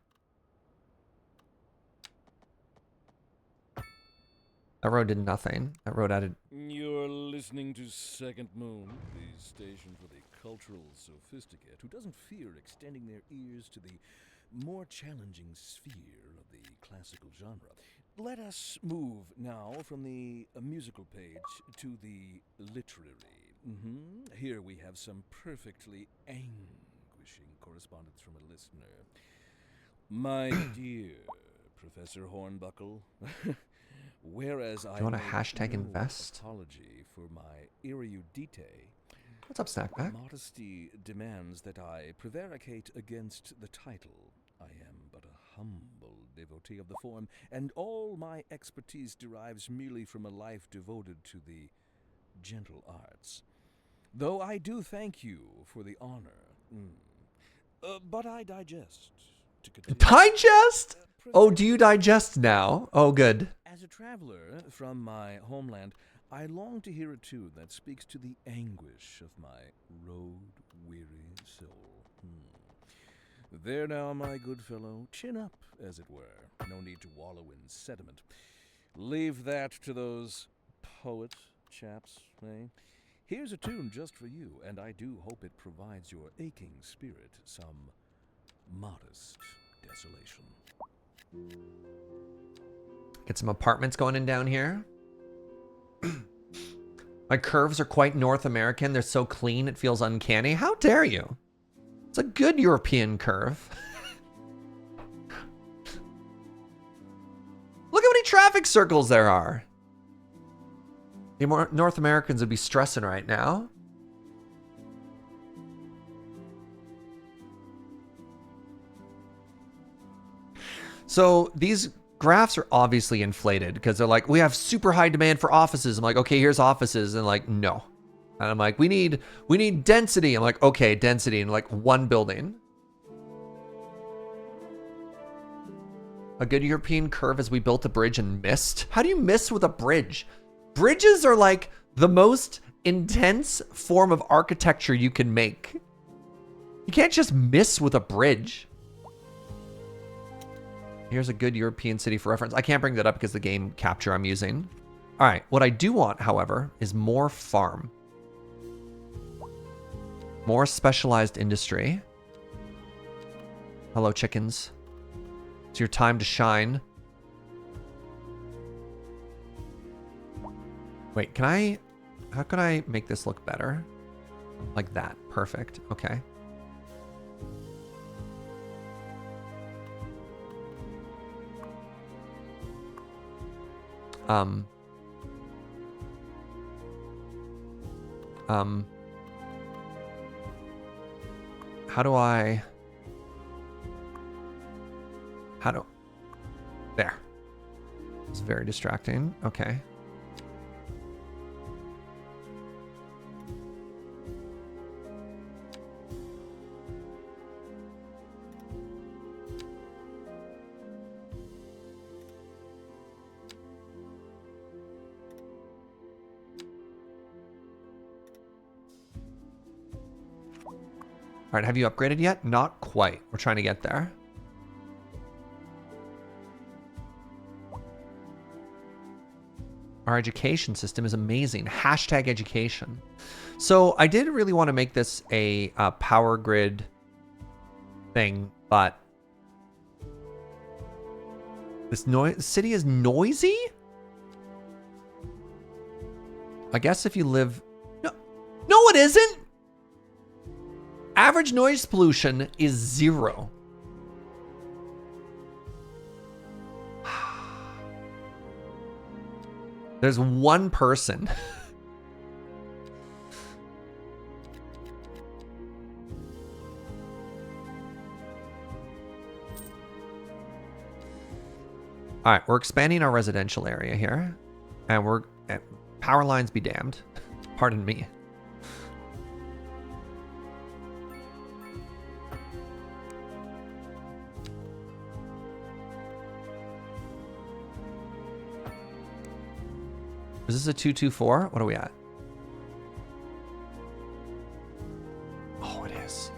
That road did nothing. That road added... You're listening to Second Moon, the station for the cultural sophisticate who doesn't fear extending their ears to the more challenging sphere of the classical genre. Let us move now from the musical page to the literary. Here we have some perfectly anguishing correspondence from a listener. My dear Professor Hornbuckle, whereas I want to make hashtag no invest? apology for my erudite, What's up, Snackback? modesty demands that I prevaricate against the title. I am but a humble devotee of the form, and all my expertise derives merely from a life devoted to the gentle arts. Though I do thank you for the honor. But I digest. To continue. Digest? Oh, do you digest now? Oh, good. As a traveler from my homeland, I long to hear a tune that speaks to the anguish of my road-weary soul. There now, my good fellow. Chin up, as it were. No need to wallow in sediment. Leave that to those poet chaps, eh? Here's a tune just for you, and I do hope it provides your aching spirit some modest desolation. Get some apartments going in down here. My curves are quite North American. They're so clean, it feels uncanny. How dare you? It's a good European curve. Look how many traffic circles there are. The more North Americans would be stressing right now. So these graphs are obviously inflated because they're like, we have super high demand for offices. I'm like, okay, here's offices. And like, no. And I'm like, we need density. I'm like, okay, density in like one building. A good European curve as we built a bridge and missed. How do you miss with a bridge? Bridges are like the most intense form of architecture you can make. You can't just miss with a bridge. Here's a good European city for reference. I can't bring that up because the game capture I'm using. All right, what I do want, however, is more farm. More specialized industry. Hello, chickens. It's your time to shine. Wait, how can I make this look better? Like that, perfect, okay. There. It's very distracting. Okay. All right, have you upgraded yet? Not quite. We're trying to get there. Our education system is amazing. Hashtag education. So I did really want to make this a power grid thing, but this city is noisy? I guess if you live... No, it isn't! Average noise pollution is 0. There's one person. All right, we're expanding our residential area here, and we're power lines be damned. Pardon me. Is this a 224? What are we at? Oh, it is.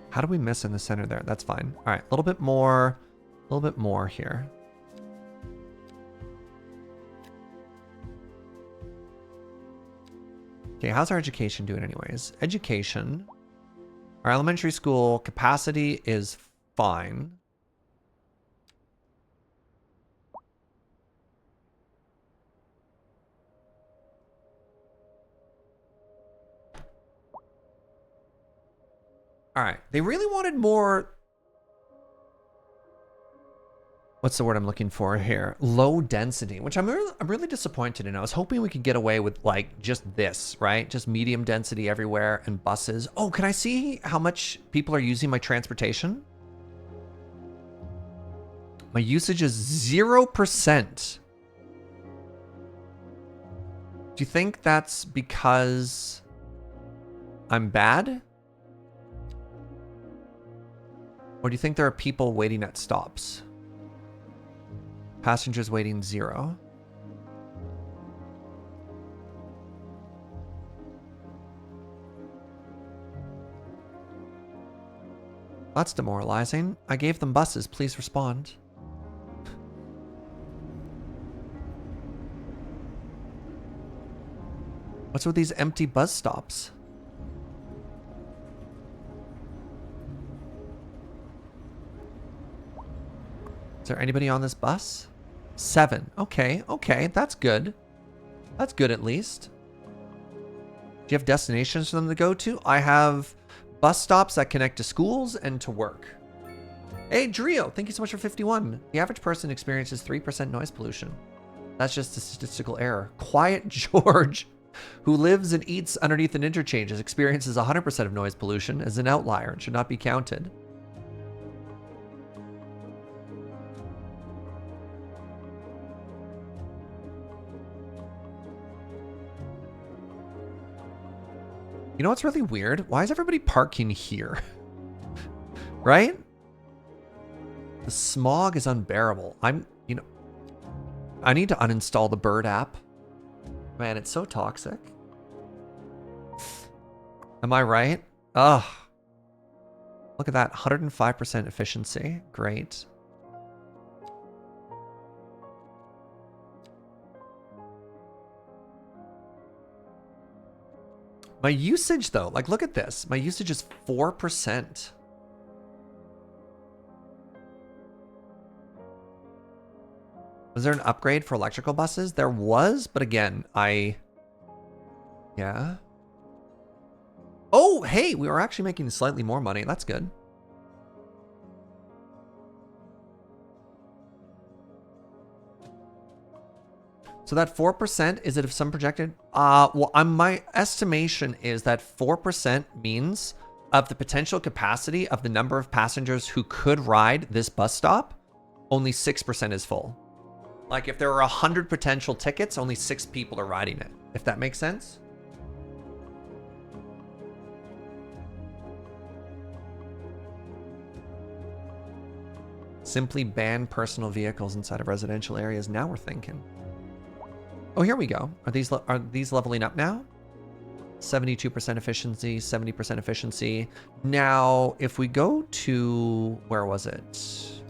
How do we miss in the center there? That's fine. All right, a little bit more here. Okay, how's our education doing anyways? Education. Our elementary school capacity is fine. All right, they really wanted more... What's the word I'm looking for here? Low density, which I'm really disappointed in. I was hoping we could get away with like just this, right? Just medium density everywhere and buses. Oh, can I see how much people are using my transportation? My usage is 0%. Do you think that's because I'm bad? Or do you think there are people waiting at stops? Passengers waiting 0. That's demoralizing. I gave them buses. Please respond. What's with these empty bus stops? Is there anybody on this bus? 7. Okay, okay, that's good. That's good at least. Do you have destinations for them to go to? I have bus stops that connect to schools and to work. Hey, Drio, thank you so much for 51. The average person experiences 3% noise pollution. That's just a statistical error. Quiet George, who lives and eats underneath an interchange, experiences 100% of noise pollution, as an outlier and should not be counted. You know what's really weird? Why is everybody parking here? Right? The smog is unbearable. I need to uninstall the Bird app. Man, it's so toxic. Am I right? Ugh. Look at that, 105% efficiency. Great. My usage, though, like, look at this. My usage is 4%. Was there an upgrade for electrical buses? There was, but again, yeah. Oh, hey, we were actually making slightly more money. That's good. So that 4%, is it of some projected? Well, my estimation is that 4% means of the potential capacity of the number of passengers who could ride this bus stop, only 6% is full. Like if there are 100 potential tickets, only 6 people are riding it, if that makes sense. Simply ban personal vehicles inside of residential areas. Now we're thinking. Oh, here we go. Are these leveling up now? 72% efficiency, 70% efficiency. Now, if we go to, where was it?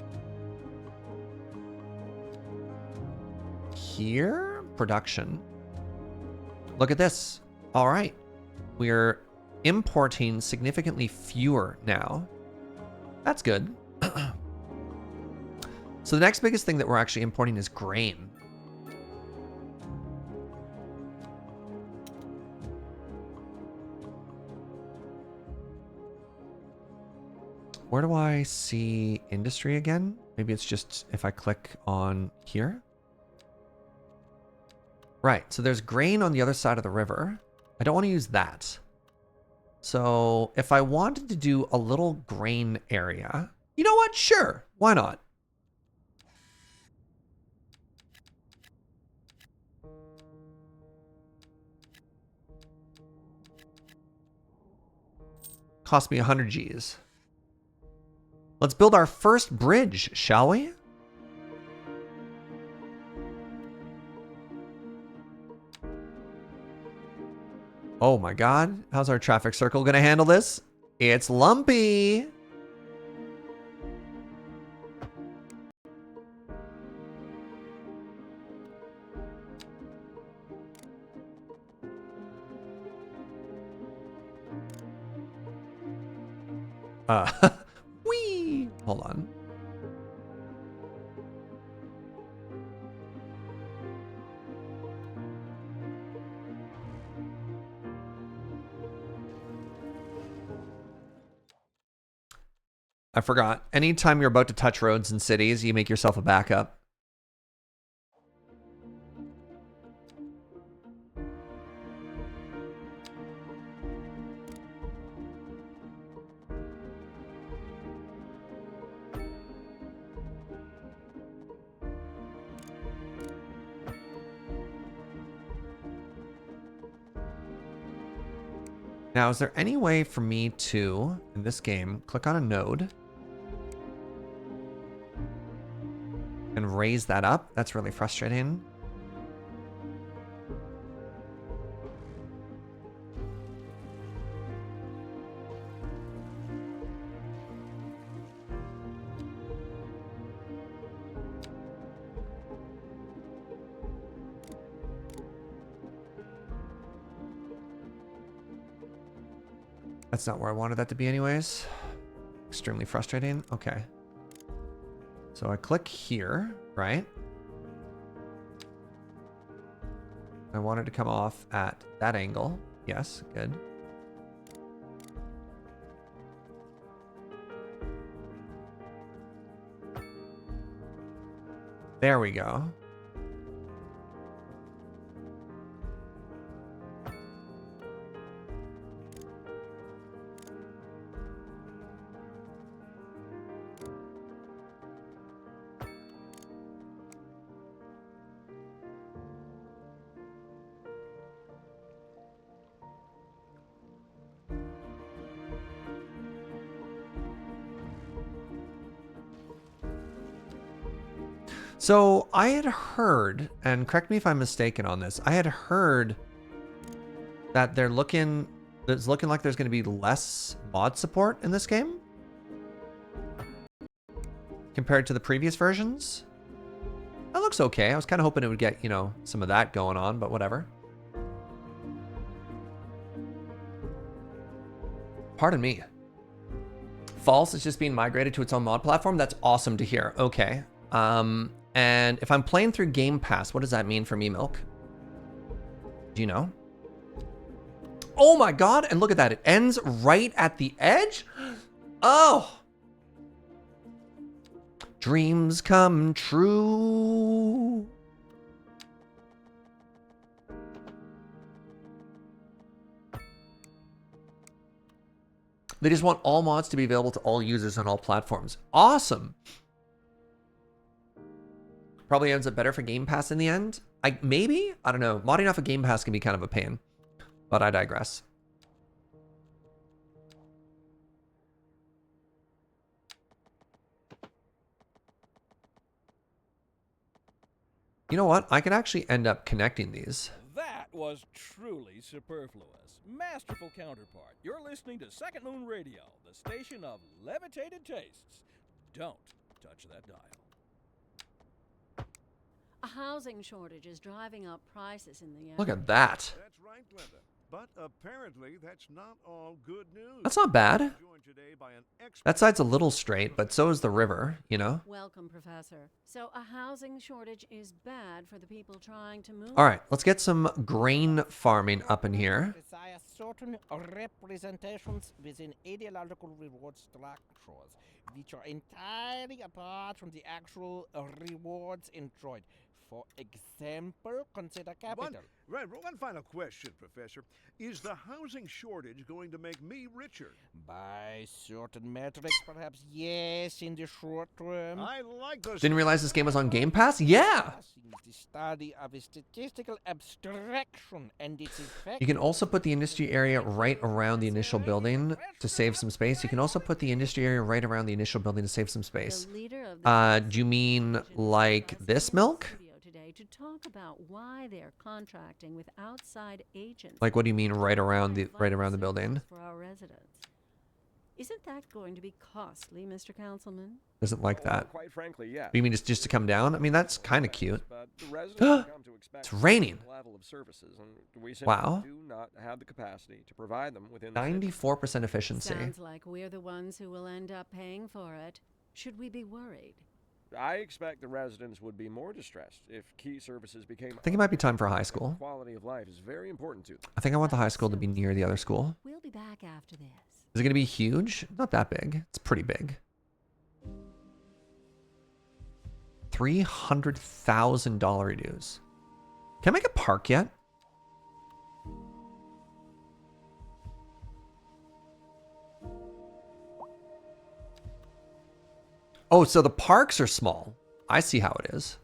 Here, production. Look at this. All right. We're importing significantly fewer now. That's good. So the next biggest thing that we're actually importing is grain. Where do I see industry again? Maybe it's just if I click on here. Right, so there's grain on the other side of the river. I don't want to use that. So if I wanted to do a little grain area, you know what? Sure, why not? Cost me 100 Gs. Let's build our first bridge, shall we? Oh my god. How's our traffic circle gonna handle this? It's lumpy. Whee! Hold on. I forgot. Anytime you're about to touch roads in cities, you make yourself a backup. Now, is there any way for me to, in this game, click on a node, and raise that up. That's really frustrating. That's not where I wanted that to be anyways. Extremely frustrating. Okay. So I click here, right? I want it to come off at that angle. Yes, good. There we go. So I had heard, and correct me if I'm mistaken on this, I had heard that it's looking like there's going to be less mod support in this game compared to the previous versions. That looks okay. I was kind of hoping it would get, you know, some of that going on, but whatever. Pardon me. False is just being migrated to its own mod platform. That's awesome to hear. Okay. And if I'm playing through Game Pass, what does that mean for me, Milk? Do you know? Oh my god, and look at that. It ends right at the edge? Oh! Dreams come true. They just want all mods to be available to all users on all platforms. Awesome. Probably ends up better for Game Pass in the end. Maybe? I don't know. Modding off of Game Pass can be kind of a pain. But I digress. You know what? I could actually end up connecting these. That was truly superfluous. Masterful counterpart. You're listening to Second Moon Radio, the station of levitated tastes. Don't touch that dial. A housing shortage is driving up prices in the area. Look at that. That's right, Glenda. But apparently that's not all good news. That's not bad. Joined today by an expert. That side's a little straight, but so is the river, you know? Welcome, Professor. So a housing shortage is bad for the people trying to move. All right, let's get some grain farming up in here. Desire certain representations within ideological reward structures, which are entirely apart from the actual rewards enjoyed. For example, consider capital. One final question, Professor. Is the housing shortage going to make me richer? By certain metrics, perhaps yes, in the short term. I like those. Didn't realize this game was on Game Pass? Yeah! The study of a statistical abstraction and its effect. You can also put the industry area right around the initial building to save some space. You can also put the industry area right around the initial building to save some space. The leader of the Do you mean like this, Milk? today to talk about why they're contracting with outside agents. Like, what do you mean right around the Vital building? services for our residents. Isn't that going to be costly, Mr. Councilman? Doesn't like Well, that. quite frankly, yes. You mean just to come down? I mean, that's kind of cute. But the residents have come to expect It's raining. a level of services, and we simply Wow. do not have the capacity to provide them within the city. 94% efficiency. Sounds like we're the ones who will end up paying for it. Should we be worried? I expect the residents would be more distressed if key services became. I think it might be time for high school. Quality of life is very important to them. I think I want the high school to be near the other school. We'll be back after this. Is it going to be huge? Not that big. It's pretty big. $300,000 dues. Can I make a park yet? Oh, so the parks are small. I see how it is.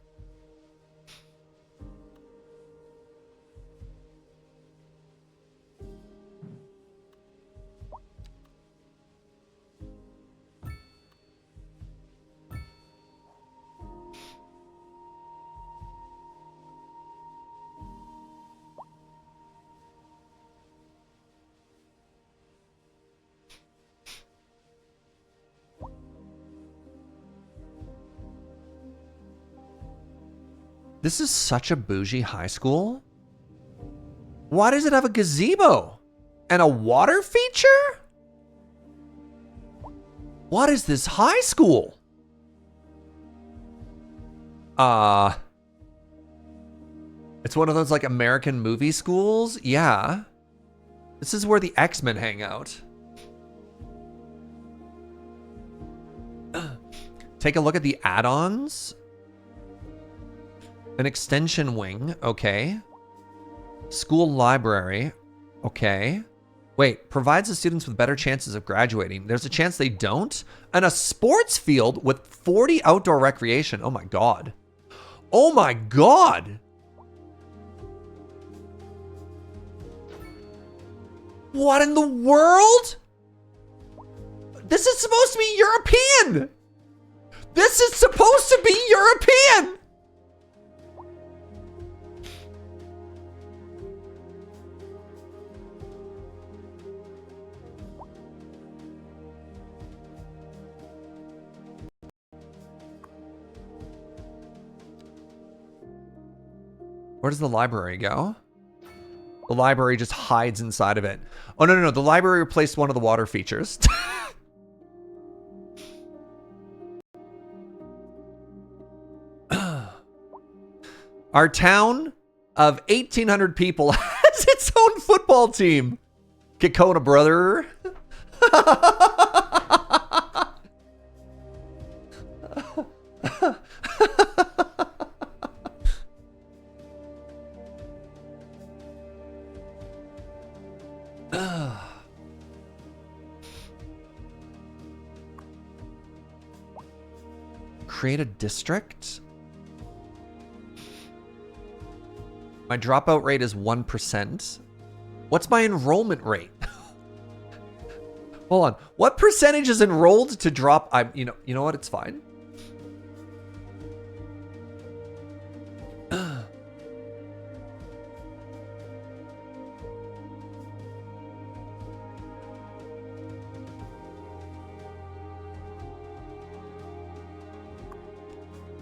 This is such a bougie high school. Why does it have a gazebo? And a water feature? What is this high school? It's one of those like American movie schools? Yeah. This is where the X-Men hang out. Take a look at the add-ons. An extension wing, okay. School library, okay. Wait, provides the students with better chances of graduating. There's a chance they don't? And a sports field with 40 outdoor recreation. Oh my god. Oh my god! What in the world? This is supposed to be European! This is supposed to be European! Where does the library go? The library just hides inside of it. Oh, no, no, no. The library replaced one of the water features. Our town of 1,800 people has its own football team. Kekona, brother. Create a district? My dropout rate is 1%. What's my enrollment rate? Hold on. What percentage is enrolled to drop? You know what? It's fine.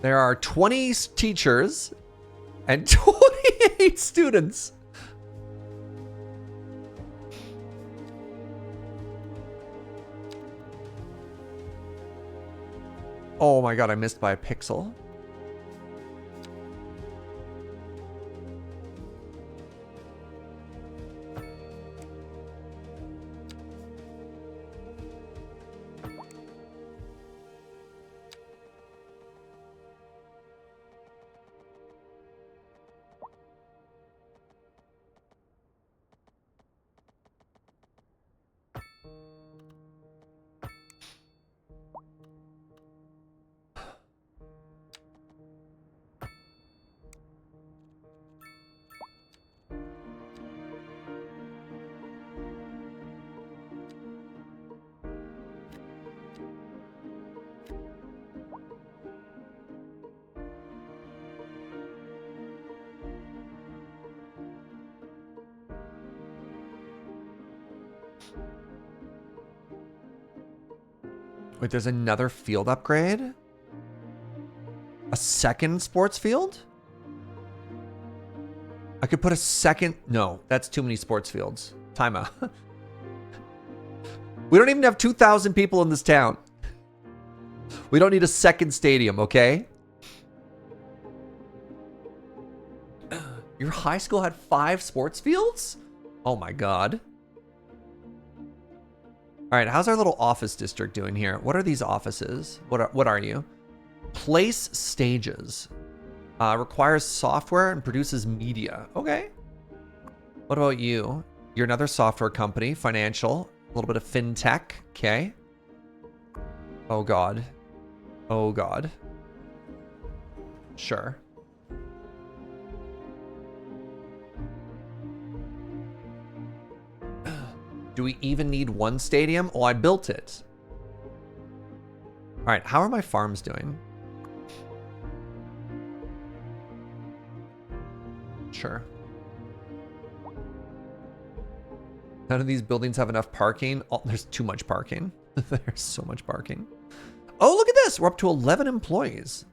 There are 20 teachers and 28 students. Oh my god, I missed by a pixel. Wait, there's another field upgrade? A second sports field? I could put a second... No, that's too many sports fields. Timeout. We don't even have 2,000 people in this town. We don't need a second stadium, okay? Your high school had 5 sports fields? Oh my god. All right, how's our little office district doing here? What are these offices? What are you? Place stages. Requires software and produces media. Okay. What about you? You're another software company, financial, a little bit of fintech. Okay. Oh god. Oh god. Sure. Do we even need one stadium? Oh, I built it. All right, how are my farms doing? Sure. None of these buildings have enough parking. Oh, there's too much parking. There's so much parking. Oh, look at this. We're up to 11 employees.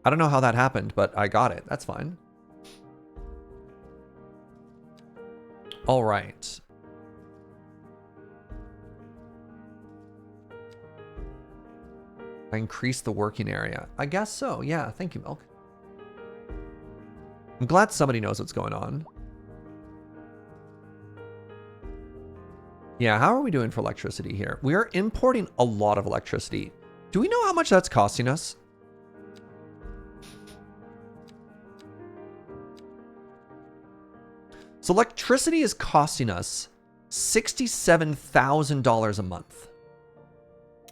I don't know how that happened, but I got it. That's fine. All right. I increased the working area. I guess so. Yeah. Thank you, Milk. I'm glad somebody knows what's going on. Yeah, how are we doing for electricity here? We are importing a lot of electricity. Do we know how much that's costing us? So electricity is costing us $67,000 a month.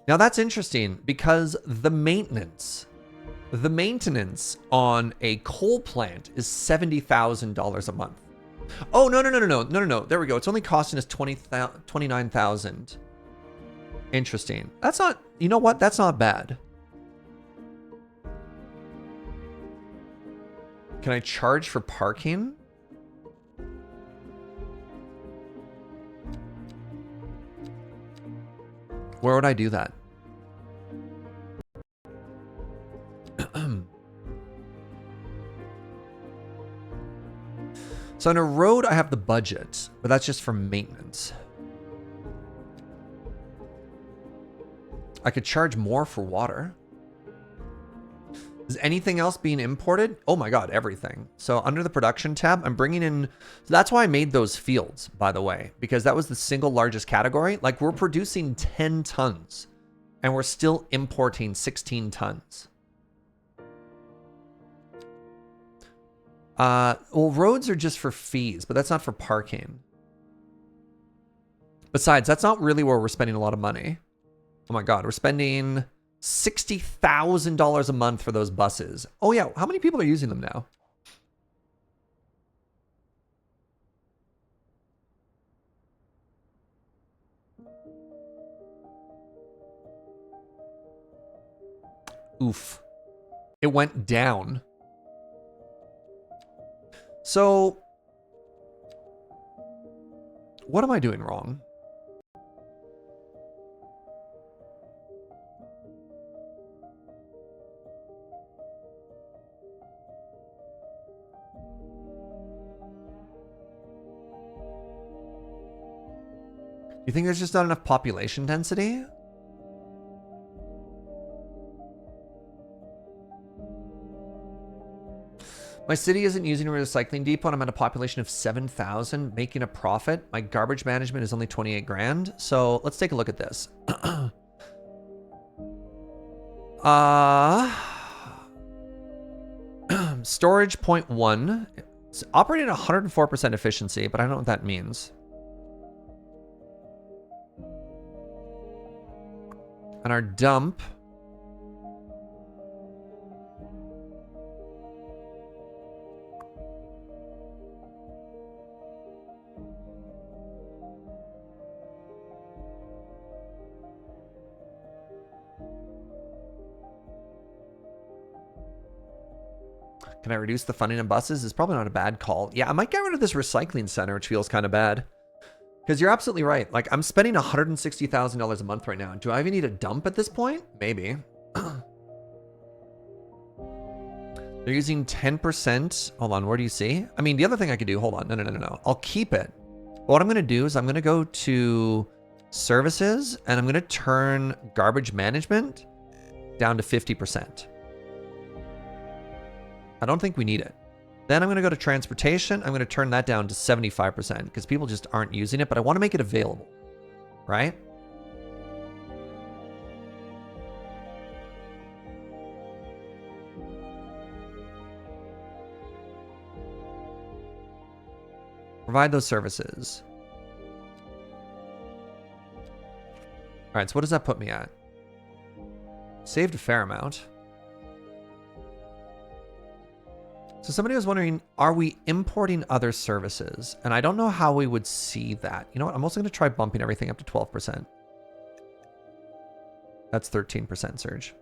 Now that's interesting because the maintenance on a coal plant is $70,000 a month. Oh, no. There we go. It's only costing us $29,000. Interesting. That's not, you know what? That's not bad. Can I charge for parking? Where would I do that? So on a road, I have the budget, but that's just for maintenance. I could charge more for water. Is anything else being imported? Oh my God, everything. So under the production tab, I'm bringing in, so that's why I made those fields, by the way, because that was the single largest category. Like we're producing 10 tons and we're still importing 16 tons. Well, roads are just for fees, but that's not for parking. Besides, that's not really where we're spending a lot of money. Oh my God, we're spending $60,000 a month for those buses. Oh yeah, how many people are using them now? Oof. It went down. So, what am I doing wrong? You think there's just not enough population density? My city isn't using a recycling depot and I'm at a population of 7,000, making a profit. My garbage management is only 28 grand. So let's take a look at this. Storage 0.1. It's operating at 104% efficiency, but I don't know what that means. And our dump. Can I reduce the funding on buses? It's probably not a bad call. Yeah, I might get rid of this recycling center, which feels kind of bad. Because you're absolutely right. Like, I'm spending $160,000 a month right now. Do I even need a dump at this point? Maybe. They're using 10%. Hold on, where do you see? I mean, the other thing I could do, hold on. No. I'll keep it. But what I'm going to do is I'm going to go to services and I'm going to turn garbage management down to 50%. I don't think we need it. Then I'm going to go to transportation. I'm going to turn that down to 75% because people just aren't using it, but I want to make it available, right? Provide those services. All right, so what does that put me at? Saved a fair amount. So somebody was wondering, are we importing other services? And I don't know how we would see that. You know what? I'm also going to try bumping everything up to 12%. That's 13%, Serge.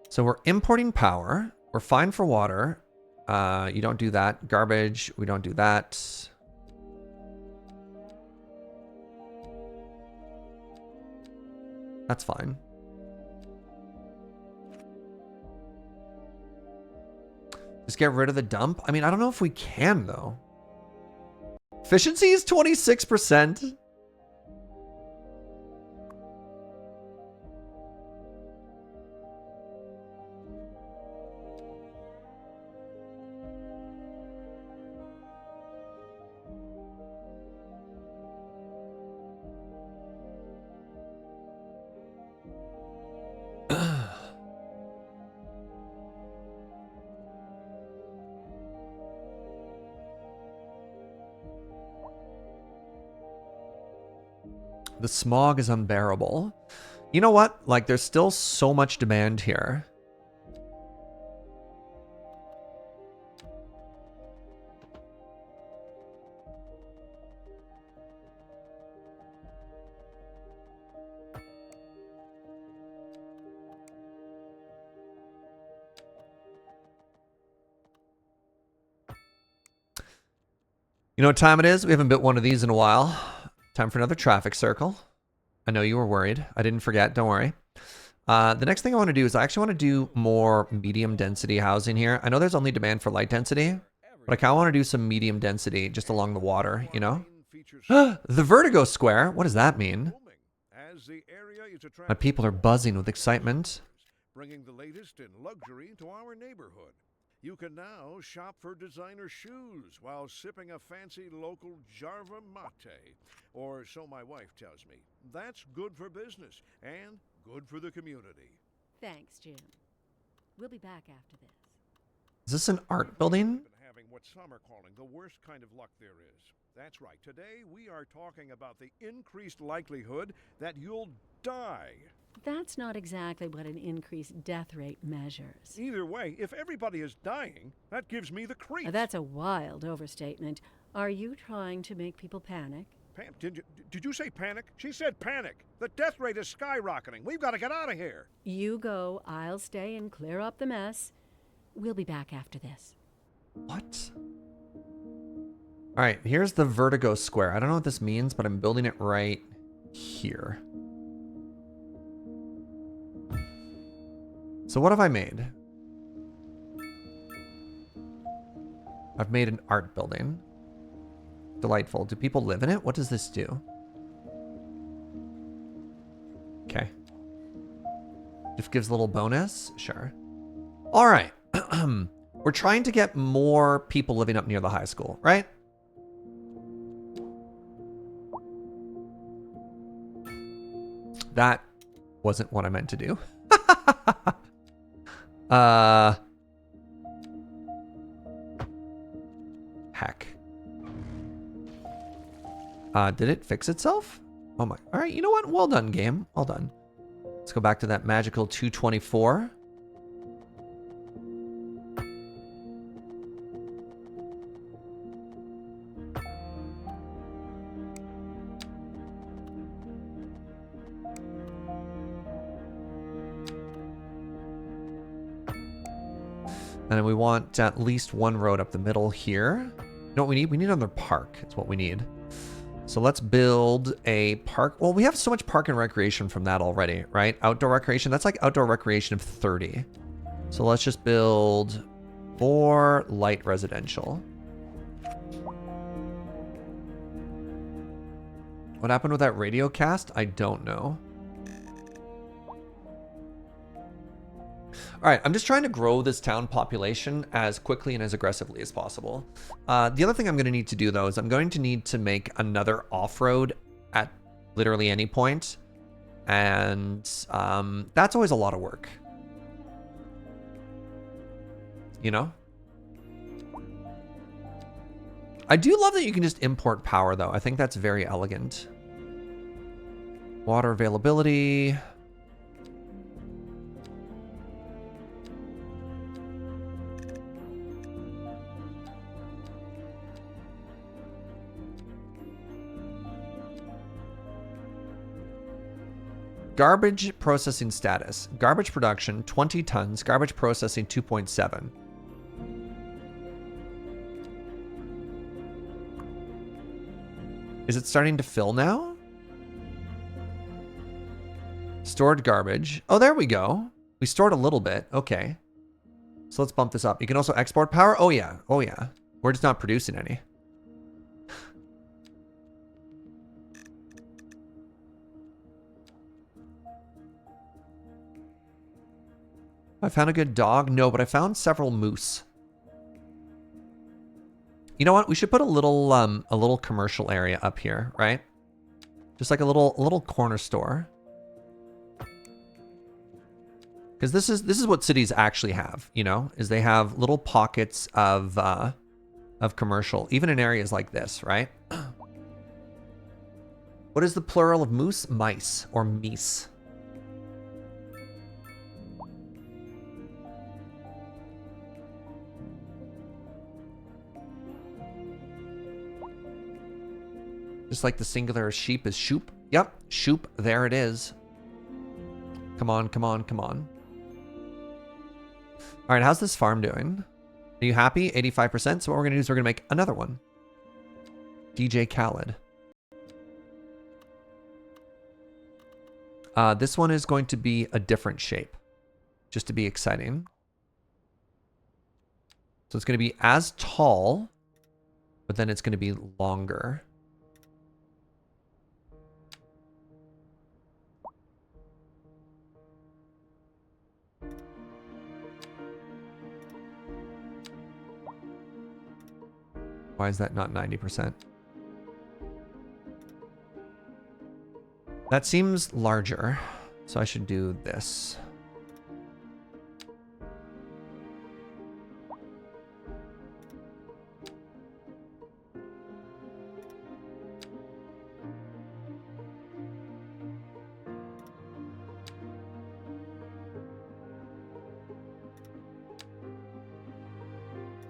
So we're importing power. We're fine for water. You don't do that. Garbage, we don't do that. That's fine. Just get rid of the dump? I mean, I don't know if we can, though. Efficiency is 26%. The smog is unbearable. You know what? Like, there's still so much demand here. You know what time it is? We haven't built one of these in a while. Time for another traffic circle. I know you were worried. I didn't forget. Don't worry. The next thing I want to do is I actually want to do more medium density housing here. I know there's only demand for light density, but I kind of want to do some medium density just along the water, you know? The Vertigo Square. What does that mean? My people are buzzing with excitement. Bringing the latest in luxury to our neighborhood. You can now shop for designer shoes while sipping a fancy local Jarva mate. Or so my wife tells me. That's good for business and good for the community. Thanks, Jim. We'll be back after this. Is this an art building? Having what some are calling the worst kind of luck there is. That's right. Today we are talking about the increased likelihood that you'll die. That's not exactly what an increased death rate measures. Either way, if everybody is dying, that gives me the creeps. That's a wild overstatement. Are you trying to make people panic? Did you say panic? She said panic. The death rate is skyrocketing. We've got to get out of here. You go, I'll stay and clear up the mess. We'll be back after this. What? All right, here's the Vertigo Square. I don't know what this means, but I'm building it right here. So what have I made? I've made an art building. Delightful. Do people live in it? What does this do? Okay. Just gives a little bonus? Sure. All right. We're trying to get more people living up near the high school, right? That wasn't what I meant to do. Heck. Did it fix itself? Oh my. All right, you know what? Well done, game. Well done. Let's go back to that magical 224. And then we want at least one road up the middle here. You know what we need? We need another park. That's what we need. So let's build a park. Well, we have so much park and recreation from that already, right? Outdoor recreation. That's like outdoor recreation of 30. So let's just build 4 light residential. What happened with that radio cast? I don't know. All right, I'm just trying to grow this town population as quickly and as aggressively as possible. The other thing I'm going to need to do, though, is I'm going to need to make another off-road at literally any point. And that's always a lot of work. You know? I do love that you can just import power, though. I think that's very elegant. Water availability. Garbage processing status. Garbage production, 20 tons. Garbage processing, 2.7. Is it starting to fill now? Stored garbage. Oh, there we go. We stored a little bit. Okay. So let's bump this up. You can also export power. Oh, yeah. Oh, yeah. We're just not producing any. I found a good dog. No, but I found several moose. You know what? We should put a little commercial area up here, right? Just like a little corner store. Because this is what cities actually have, you know, is they have little pockets of commercial, even in areas like this, right? What is the plural of moose? Mice or meese. Just like the singular sheep is shoop. Yep, shoop. There it is. Come on, come on, come on. All right, how's this farm doing? Are you happy? 85%. So what we're going to do is we're going to make another one. DJ Khaled. This one is going to be a different shape. Just to be exciting. So it's going to be as tall, but then it's going to be longer. Why is that not 90%? That seems larger, so I should do this.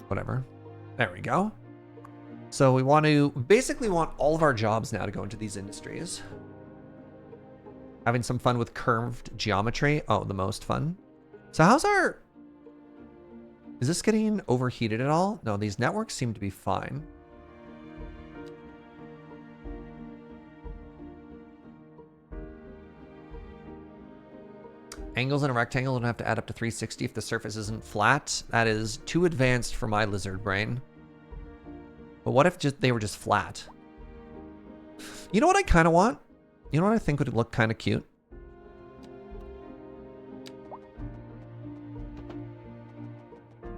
Whatever. There we go. So we want to basically want all of our jobs now to go into these industries. Having some fun with curved geometry. Oh, the most fun. So how's our... Is this getting overheated at all? No, these networks seem to be fine. Angles in a rectangle don't have to add up to 360 if the surface isn't flat. That is too advanced for my lizard brain. But what if they were just flat? You know what I kind of want? You know what I think would look kind of cute?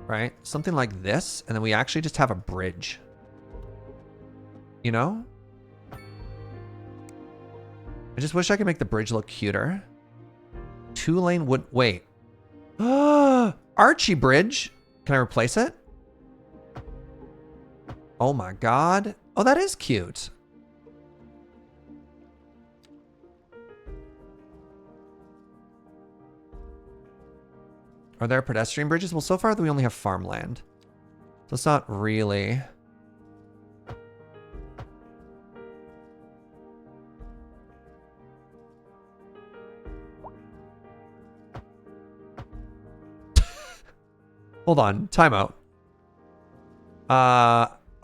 Right? Something like this, and then we actually just have a bridge. You know? I just wish I could make the bridge look cuter. 2-lane wood... Wait. Archie Bridge. Can I replace it? Oh my god. Oh, that is cute. Are there pedestrian bridges? Well, so far we only have farmland. So it's not really... Hold on. Timeout.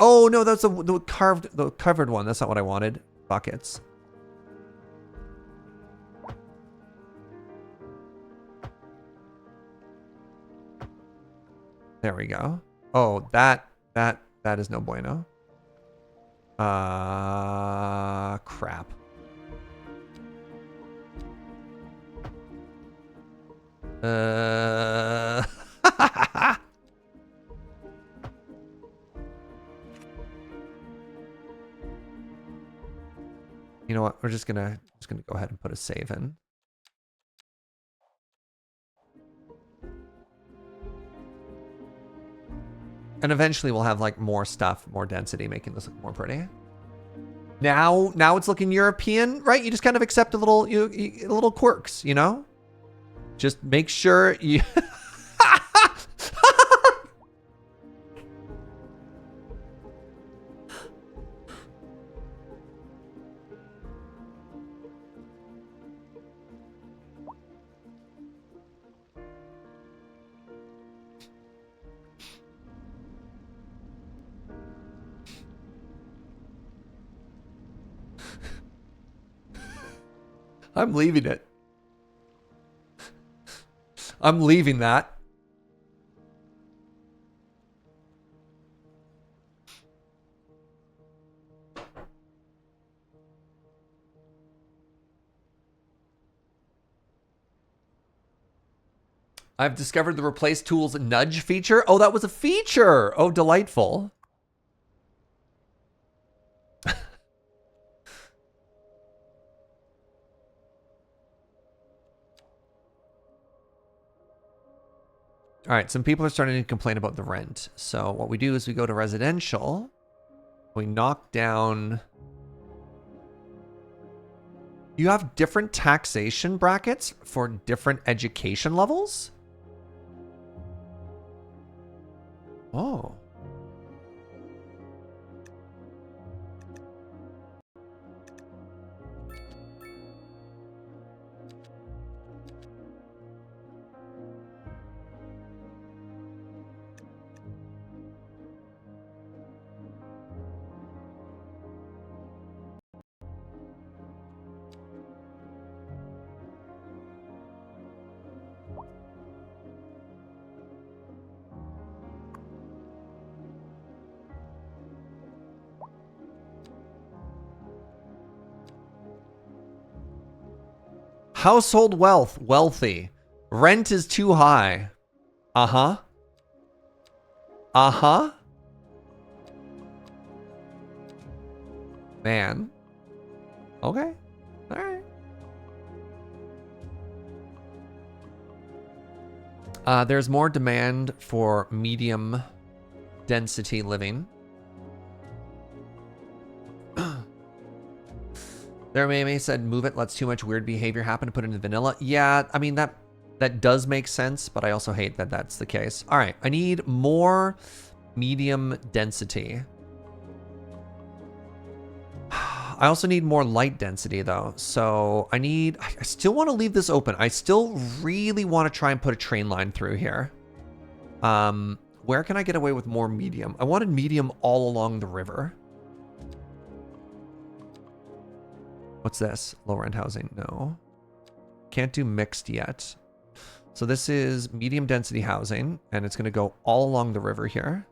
Oh no, that's the covered one. That's not what I wanted. Buckets. There we go. Oh, that is no bueno. Crap. You know what? We're just gonna go ahead and put a save in. And eventually we'll have like more stuff, more density, making this look more pretty. Now it's looking European, right? You just kind of accept a little quirks, you know? Just make sure you... I'm leaving it. I'm leaving that. I've discovered the replace tools nudge feature. Oh, that was a feature. Oh, delightful. All right, some people are starting to complain about the rent. So what we do is we go to residential. We knock down... You have different taxation brackets for different education levels? Oh. Household wealth, wealthy. Rent is too high. Uh-huh. Uh-huh. Man. Okay. All right. There's more demand for medium density living. There May said, move it, lets too much weird behavior happen to put it in vanilla. Yeah, I mean, that does make sense, but I also hate that that's the case. All right, I need more medium density. I also need more light density, though. So I still want to leave this open. I still really want to try and put a train line through here. Where can I get away with more medium? I wanted medium all along the river. What's this? Low rent housing? No. Can't do mixed yet. So this is medium density housing, and it's going to go all along the river here.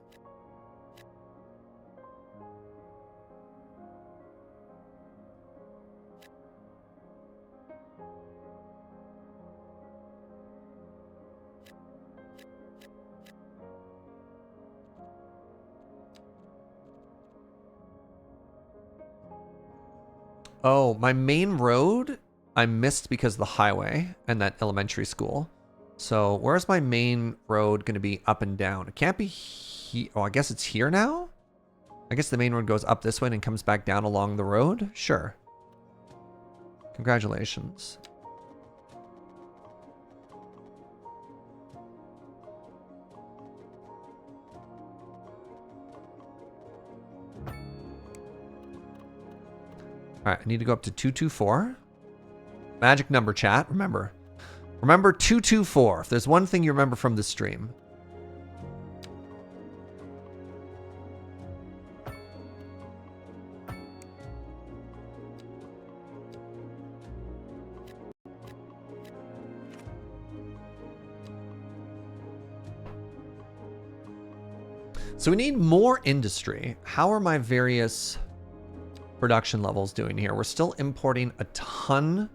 Oh, my main road I missed because of the highway and that elementary school. So where's my main road going to be up and down? It can't be here. Oh, I guess it's here now? I guess the main road goes up this way and comes back down along the road? Sure. Congratulations. All right, I need to go up to 224. Magic number, chat. Remember 224. If there's one thing you remember from the stream. So we need more industry. How are my various production levels doing here? We're still importing a ton.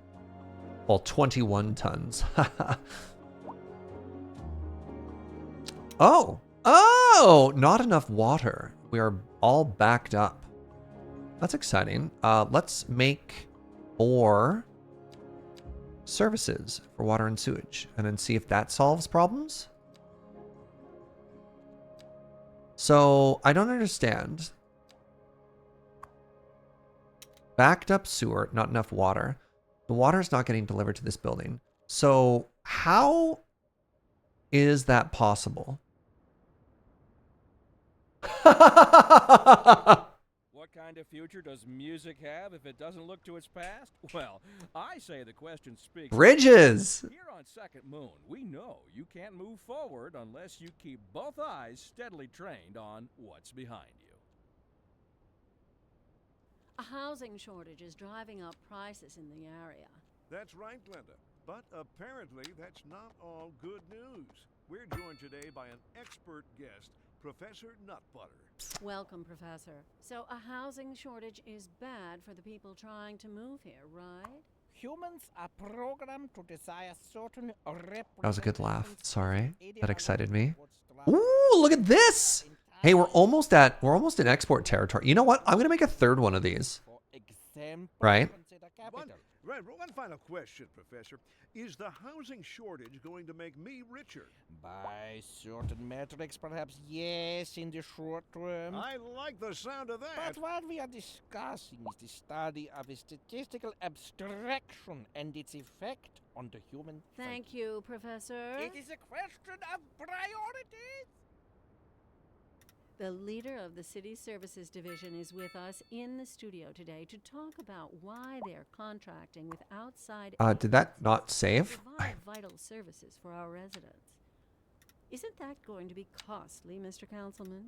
Well, 21 tons. Oh, not enough water. We are all backed up. That's exciting. Let's make more services for water and sewage and then see if that solves problems. So I don't understand. Backed up sewer, not enough water. The water is not getting delivered to this building. So how is that possible? What kind of future does music have if it doesn't look to its past? Well, I say the question speaks. Bridges! Here on Second Moon, we know you can't move forward unless you keep both eyes steadily trained on what's behind you. A housing shortage is driving up prices in the area. That's right, Glenda. But apparently, that's not all good news. We're joined today by an expert guest, Professor Nutbutter. Welcome, Professor. So, a housing shortage is bad for the people trying to move here, right? Humans are programmed to desire certain That was a good laugh. representations Sorry. of That excited me. ideological Ooh, look at this. Hey, we're almost in export territory. You know what? I'm going to make a third one of these. For example, Right. consider capital. One final question, Professor. Is the housing shortage going to make me richer? By certain metrics, perhaps yes, in the short term. I like the sound of that. But what we are discussing is the study of a statistical abstraction and its effect on the human Thank you, Professor. It is a question of priorities. The leader of the City Services Division is with us in the studio today to talk about why they're contracting with outside Did that agencies not to save? provide vital services for our residents. Isn't that going to be costly, Mr. Councilman?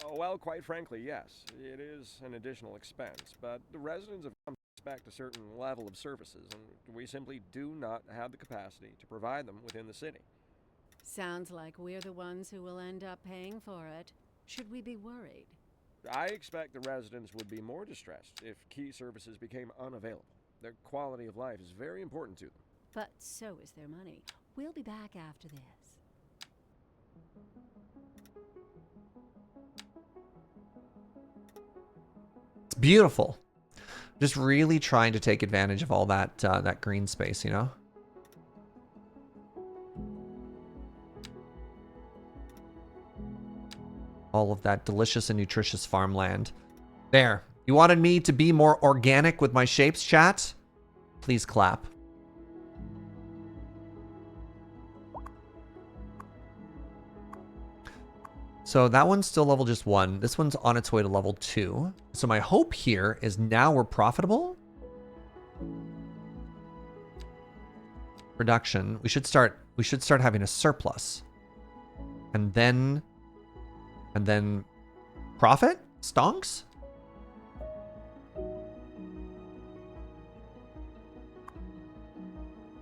Oh, well, quite frankly, yes. It is an additional expense, but the residents have come to expect a certain level of services, and we simply do not have the capacity to provide them within the city. Sounds like we're the ones who will end up paying for it. Should we be worried? I expect the residents would be more distressed if key services became unavailable. Their quality of life is very important to them. But so is their money. We'll be back after this. It's beautiful. Just really trying to take advantage of all that that green space, you know? All of that delicious and nutritious farmland. There. You wanted me to be more organic with my shapes, chat? Please clap. So that one's still level just 1. This one's on its way to level 2. So my hope here is now we're profitable. Production. We should start having a surplus. And then profit? Stonks?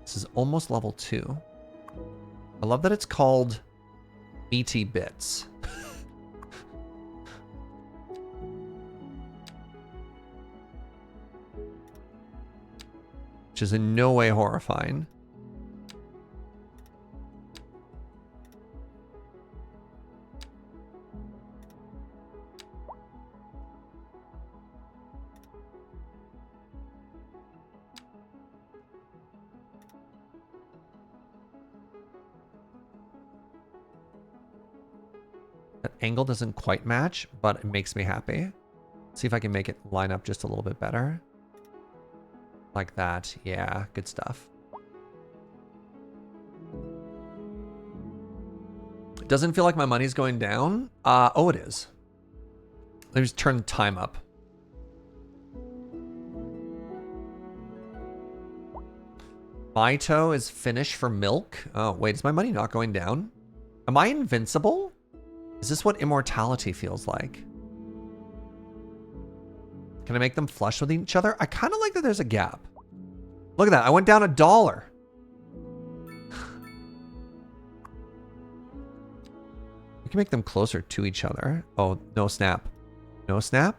This is almost level 2. I love that it's called BT Bits. Which is in no way horrifying. That angle doesn't quite match, but it makes me happy. See if I can make it line up just a little bit better. Like that. Yeah, good stuff. It doesn't feel like my money's going down. Oh, it is. Let me just turn the time up. Mito is finished for milk. Oh, wait, is my money not going down? Am I invincible? Is this what immortality feels like? Can I make them flush with each other? I kind of like that there's a gap. Look at that. I went down $1. We can make them closer to each other. Oh, no snap. No snap?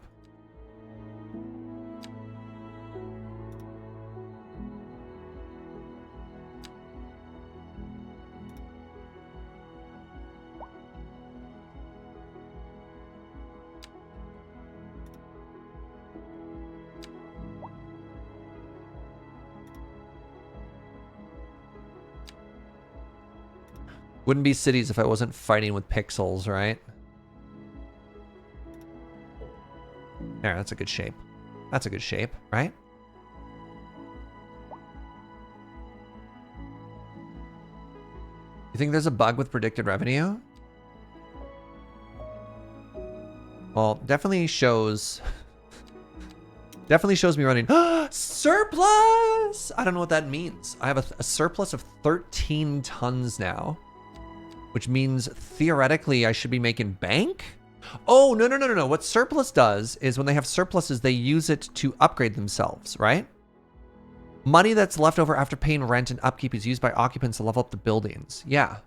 Wouldn't be cities if I wasn't fighting with pixels, right? There, that's a good shape. That's a good shape, right? You think there's a bug with predicted revenue? Well, definitely shows me running surplus. I don't know what that means. I have a surplus of 13 tons now. Which means theoretically I should be making bank? Oh, no. What surplus does is when they have surpluses, they use it to upgrade themselves, right? Money that's left over after paying rent and upkeep is used by occupants to level up the buildings. Yeah.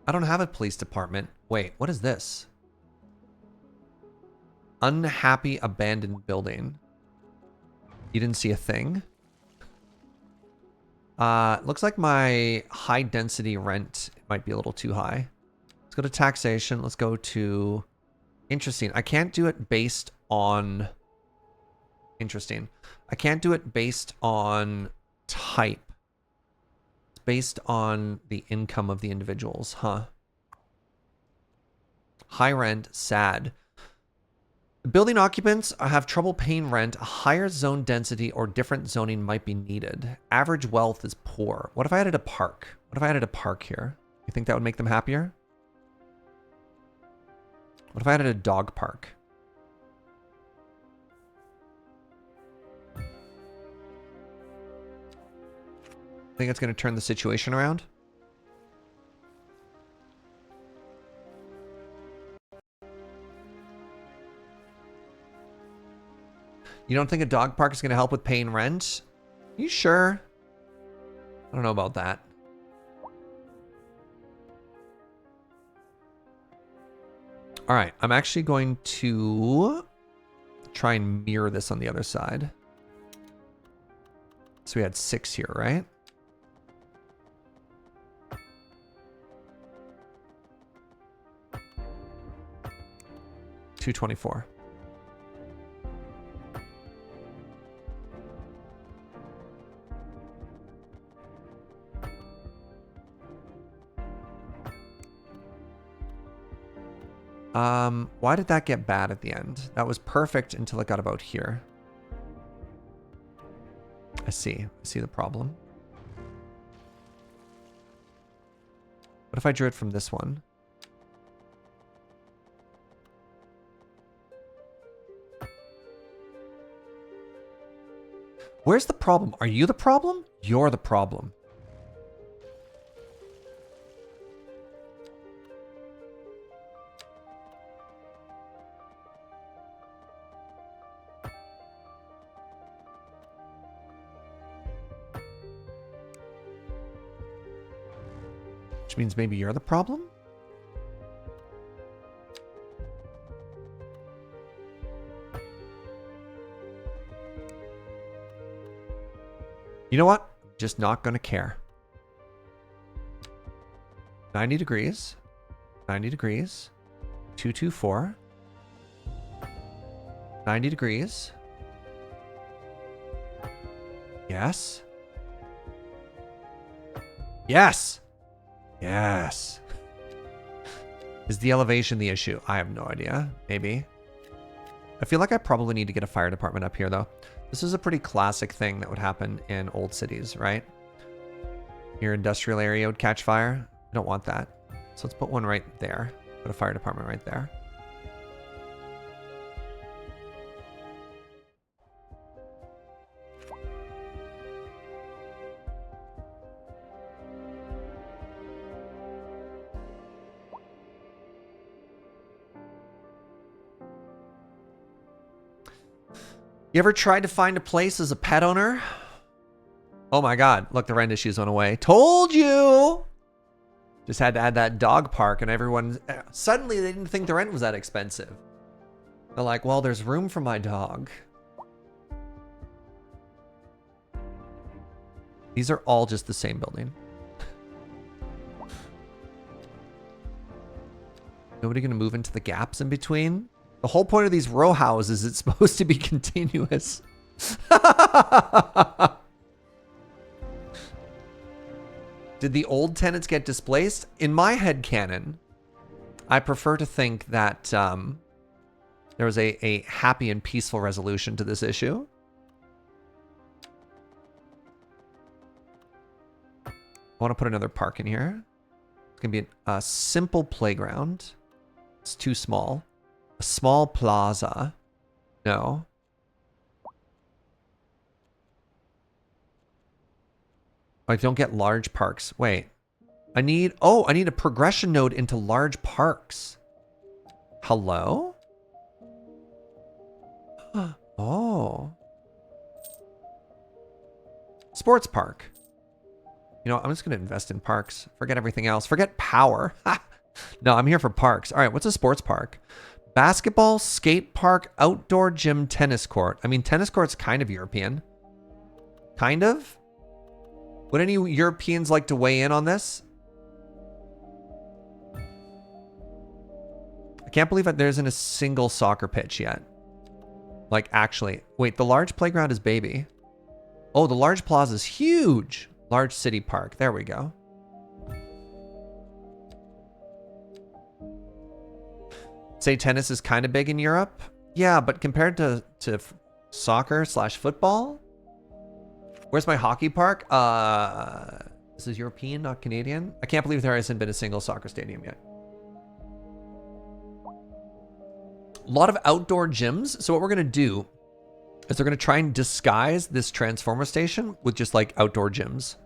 I don't have a police department. Wait, what is this? Unhappy abandoned building. You didn't see a thing? Looks like my high density rent might be a little too high. Let's go to taxation. Let's go to... Interesting. I can't do it based on... Interesting. I can't do it based on type. It's based on the income of the individuals, huh? High rent, sad. Building occupants have trouble paying rent. A higher zone density or different zoning might be needed. Average wealth is poor. What if I added a park? What if I added a park here? You think that would make them happier? What if I added a dog park? Think it's going to turn the situation around? You don't think a dog park is going to help with paying rent? You sure? I don't know about that. All right, I'm actually going to try and mirror this on the other side. So we had 6 here, right? $224. Why did that get bad at the end? That was perfect until it got about here. I see the problem. What if I drew it from this one? Where's the problem? Are you the problem? You're the problem. Which means maybe you're the problem? You know what? Just not going to care. 90 degrees. 90 degrees. 224. 90 degrees. Yes. Yes. Yes. Is the elevation the issue? I have no idea. Maybe. I feel like I probably need to get a fire department up here, though. This is a pretty classic thing that would happen in old cities, right? Your industrial area would catch fire. I don't want that. So let's put one right there. Put a fire department right there. You ever tried to find a place as a pet owner? Oh my God, look, the rent issues went away. Told you! Just had to add that dog park and everyone, suddenly they didn't think the rent was that expensive. They're like, well, there's room for my dog. These are all just the same building. Nobody gonna move into the gaps in between? The whole point of these row houses is it's supposed to be continuous. Did the old tenants get displaced? In my head canon, I prefer to think that there was a happy and peaceful resolution to this issue. I want to put another park in here. It's going to be a simple playground. It's too small. A small plaza. No. I don't get large parks. Wait. I need a progression node into large parks. Hello? Oh. Sports park. You know, I'm just going to invest in parks. Forget everything else. Forget power. No, I'm here for parks. All right, what's a sports park? Basketball, skate park, outdoor gym, tennis court. I mean, tennis court's kind of European. Kind of? Would any Europeans like to weigh in on this? I can't believe that there isn't a single soccer pitch yet. Like, actually. Wait, the large playground is baby. Oh, the large plaza is huge. Large city park. There we go. Say tennis is kind of big in Europe. Yeah, but compared to soccer / football, where's my hockey park? This is European, not Canadian. I can't believe there hasn't been a single soccer stadium yet. A lot of outdoor gyms. So what we're going to do is they're going to try and disguise this transformer station with just like outdoor gyms.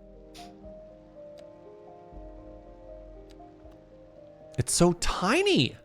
It's so tiny.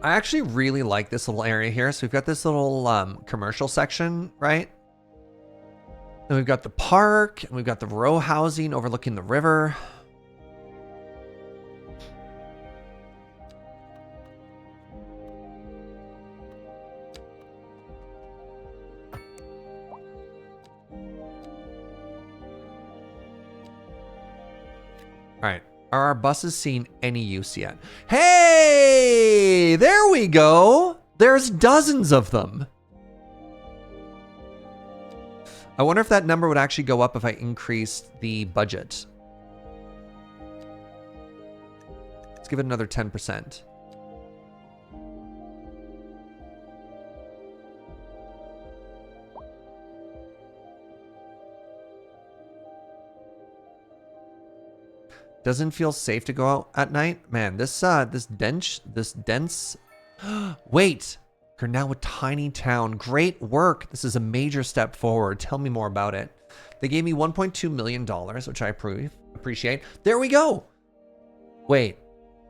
I actually really like this little area here. So we've got this little commercial section, right? And we've got the park, and we've got the row housing overlooking the river. All right. Are our buses seeing any use yet? Hey, there we go. There's dozens of them. I wonder if that number would actually go up if I increased the budget. Let's give it another 10%. Doesn't feel safe to go out at night. Man, this dense. Wait, you're now a tiny town. Great work. This is a major step forward. Tell me more about it. They gave me $1.2 million, which I appreciate. There we go. Wait,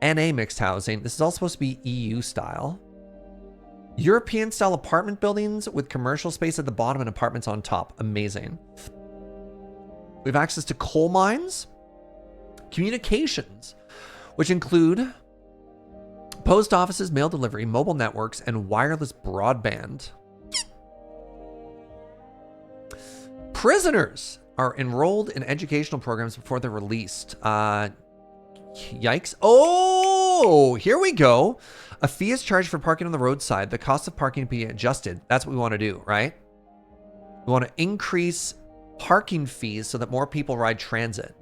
NA mixed housing. This is all supposed to be EU style. European style apartment buildings with commercial space at the bottom and apartments on top. Amazing. We have access to coal mines. Communications, which include post offices, mail delivery, mobile networks, and wireless broadband. Prisoners are enrolled in educational programs before they're released. Yikes. Oh, here we go. A fee is charged for parking on the roadside. The cost of parking be adjusted. That's what we want to do, right? We want to increase parking fees so that more people ride transit.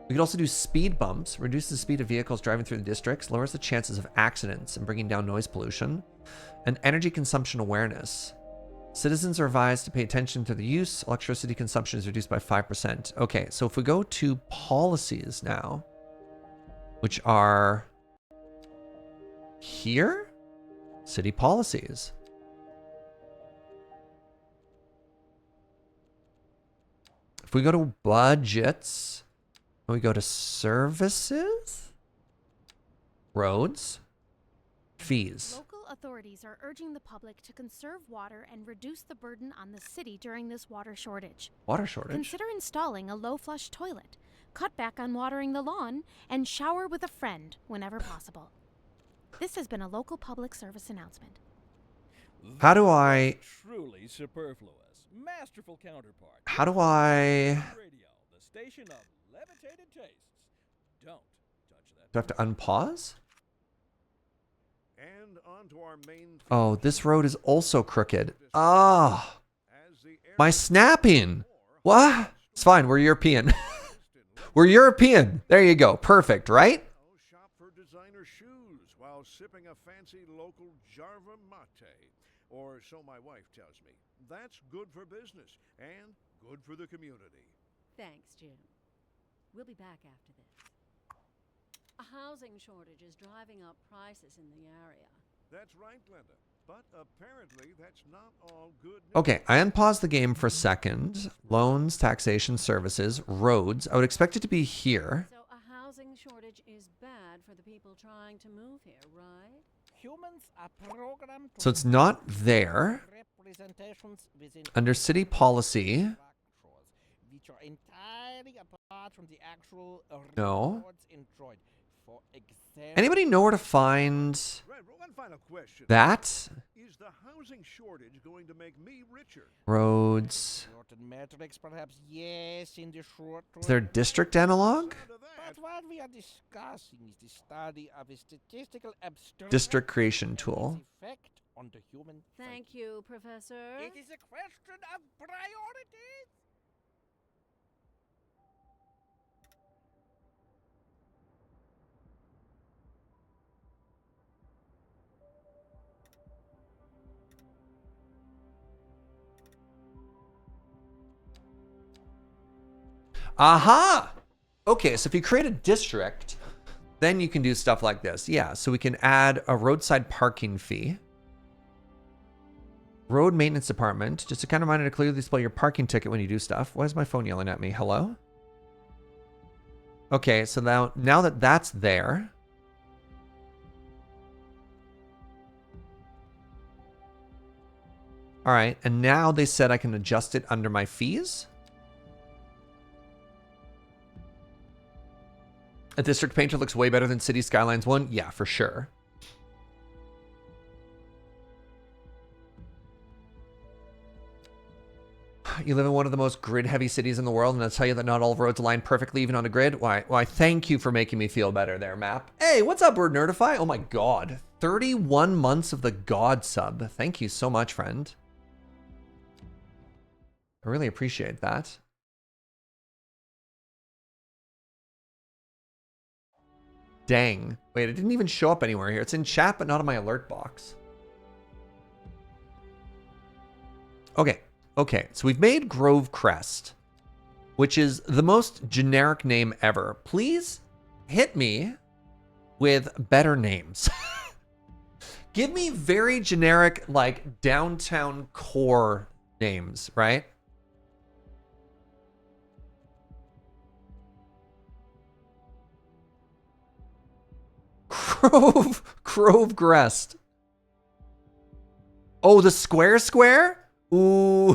We could also do speed bumps, reduce the speed of vehicles driving through the districts, lowers the chances of accidents and bringing down noise pollution, and energy consumption awareness. Citizens are advised to pay attention to the use. Electricity consumption is reduced by 5%. Okay, so if we go to policies now, which are here, city policies. If we go to budgets, we go to services, roads, fees. Local authorities are urging the public to conserve water and reduce the burden on the city during this water shortage. Water shortage? Consider installing a low flush toilet, cut back on watering the lawn, and shower with a friend whenever possible. This has been a local public service announcement. How do I... Truly superfluous. Masterful counterpart. How do I... Radio, the station of levitated tastes. Don't touch that. Do I have to unpause? And on to our main Oh, this road is also crooked. Ah, my snapping. What? It's fine. We're European. We're European. There you go. Perfect, right? shop for designer shoes while sipping a fancy local Jarva mate. Or so my wife tells me. That's good for business and good for the community. Thanks, Jim. We'll be back after this. housing shortage is driving up prices in the area. That's right, Glenda. But apparently that's not all good news. Okay, I unpaused the game for a second. Loans, taxation, services, roads. I would expect it to be here. So a housing shortage is bad for the people trying to move here, right? Humans are programmed to So it's not there. representations within Under city policy. structures, which are entirely apart from the actual No. rewards enjoyed. For example, Anybody know where to find Right, one final question. that? Is the housing shortage going to make me richer? Roads. certain metrics, perhaps yes, in the short term. Is there a district analog? Some of that. But what we are discussing is the study of a statistical abstraction District creation and tool. its effect on the human Thank psyche. you, Professor. It is a question of priorities. Aha! Okay, so if you create a district, then you can do stuff like this. Yeah, so we can add a roadside parking fee. Road maintenance department, just to kind of remind you to clearly display your parking ticket when you do stuff. Why is my phone yelling at me? Hello? Okay, so now that that's there. All right, and now they said I can adjust it under my fees. A district painter looks way better than Cities Skylines 1. Yeah, for sure. You live in one of the most grid-heavy cities in the world, and I'll tell you that not all roads align perfectly, even on a grid. Why, thank you for making me feel better there, map. Hey, what's up, Word Nerdify? Oh my god. 31 months of the God sub. Thank you so much, friend. I really appreciate that. Dang. Wait, it didn't even show up anywhere here. It's in chat, but not in my alert box. Okay, so we've made Grove Crest, which is the most generic name ever. Please hit me with better names. Give me very generic, like, downtown core names, right? Grove Crest. Oh, the square? Ooh.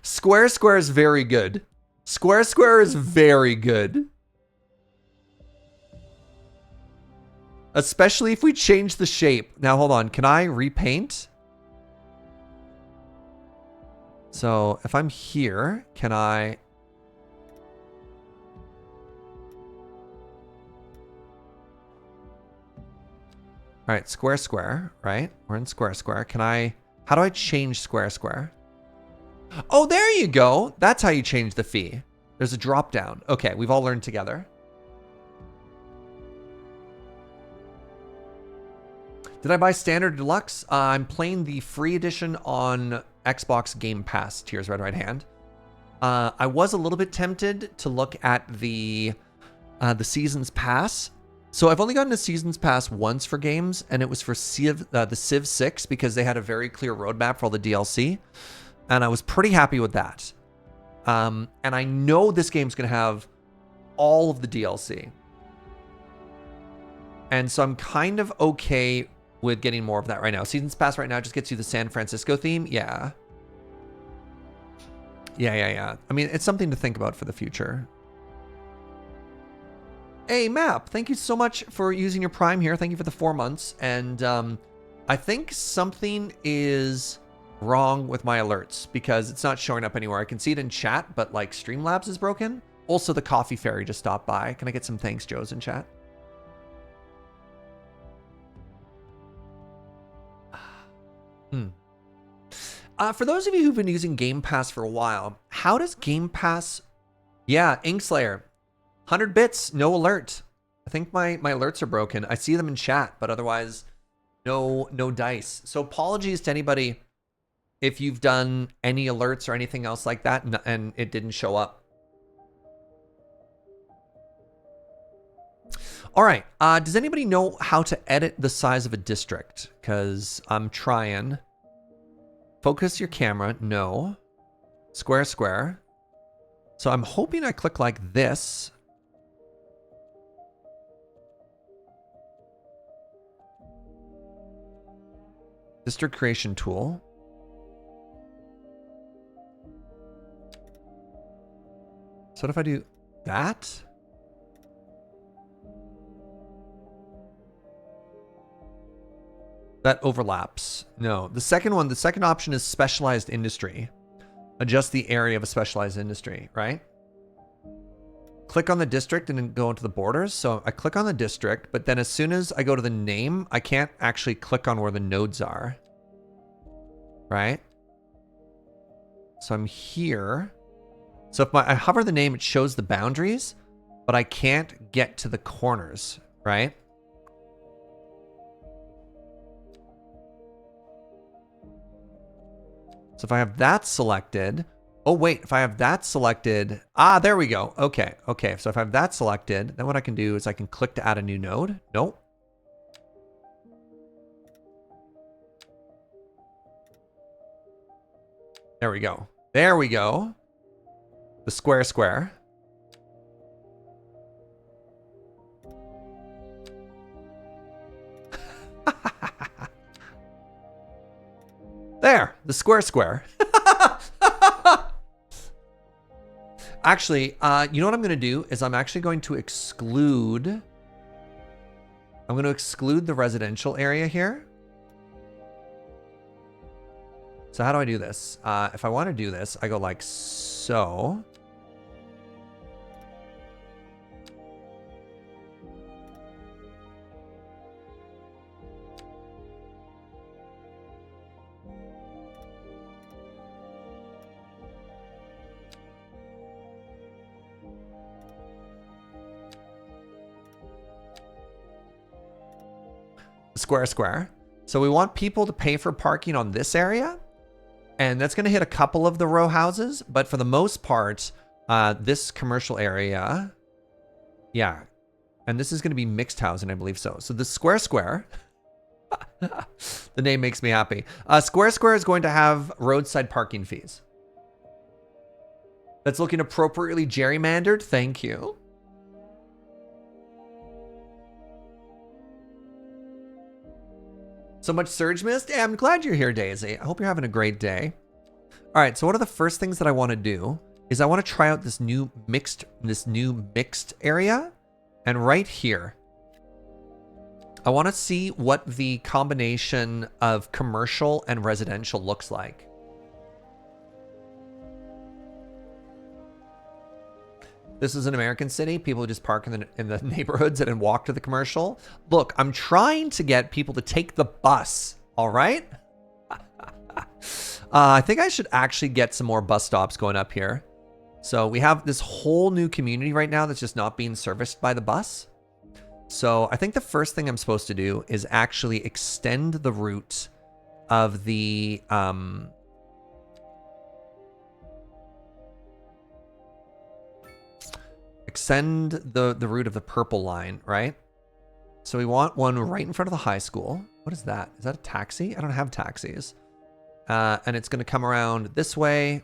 Square is very good. Square is very good. Especially if we change the shape. Now, hold on. Can I repaint? So, if I'm here, can I... All right, square, right? We're in square. Can I... How do I change square? Oh, there you go. That's how you change the fee. There's a drop down. Okay, we've all learned together. Did I buy Standard or Deluxe? I'm playing the free edition on Xbox Game Pass, Tears Red Right Hand. I was a little bit tempted to look at the Seasons Pass. So I've only gotten a Seasons Pass once for games, and it was for the Civ 6 because they had a very clear roadmap for all the DLC. And I was pretty happy with that. And I know this game's going to have all of the DLC. And so I'm kind of okay with getting more of that right now. Seasons Pass right now just gets you the San Francisco theme. Yeah. I mean, it's something to think about for the future. Hey, Map, thank you so much for using your Prime here. Thank you for the 4 months. And I think something is wrong with my alerts because it's not showing up anywhere. I can see it in chat, but like Streamlabs is broken. Also, the Coffee Fairy just stopped by. Can I get some thanks, Joes, in chat? For those of you who've been using Game Pass for a while, how does Game Pass... Yeah, Inkslayer. 100 bits, no alert. I think my alerts are broken. I see them in chat, but otherwise, no dice. So apologies to anybody if you've done any alerts or anything else like that and it didn't show up. All right. Does anybody know how to edit the size of a district? Because I'm trying. Focus your camera. No. Square, square. So I'm hoping I click like this. District creation tool. So what if I do that? That overlaps. No. The second one, the second option is specialized industry. Adjust the area of a specialized industry, right? Click on the district and then go into the borders. So I click on the district, but then as soon as I go to the name, I can't actually click on where the nodes are. Right? So I'm here. So if I hover the name, it shows the boundaries, but I can't get to the corners, right? So if I have that selected, oh wait, if I have that selected, there we go. Okay, okay. So if I have that selected, then what I can do is I can click to add a new node. Nope. There we go. There we go. The square square. There, the square square. Actually, you know what I'm going to do is I'm actually going to exclude. I'm going to exclude the residential area here. So how do I do this? If I want to do this, I go like so. Square, square. So we want people to pay for parking on this area. And that's going to hit a couple of the row houses. But for the most part, this commercial area. Yeah. And this is going to be mixed housing, I believe so. So the square, square. The name makes me happy. Square, square is going to have roadside parking fees. That's looking appropriately gerrymandered. Thank you. So much Serge missed? Yeah, I'm glad you're here, Daisy. I hope you're having a great day. All right, so one of the first things that I want to do is I want to try out this new mixed area. And right here, I want to see what the combination of commercial and residential looks like. This is an American city. People just park in the neighborhoods and then walk to the commercial. Look, I'm trying to get people to take the bus. All right. I think I should actually get some more bus stops going up here. So we have this whole new community right now that's just not being serviced by the bus. So I think the first thing I'm supposed to do is actually extend the route of the extend the route of the purple line, right? So we want one right in front of the high school. What is that? Is that a taxi? I don't have taxis. And it's going to come around this way.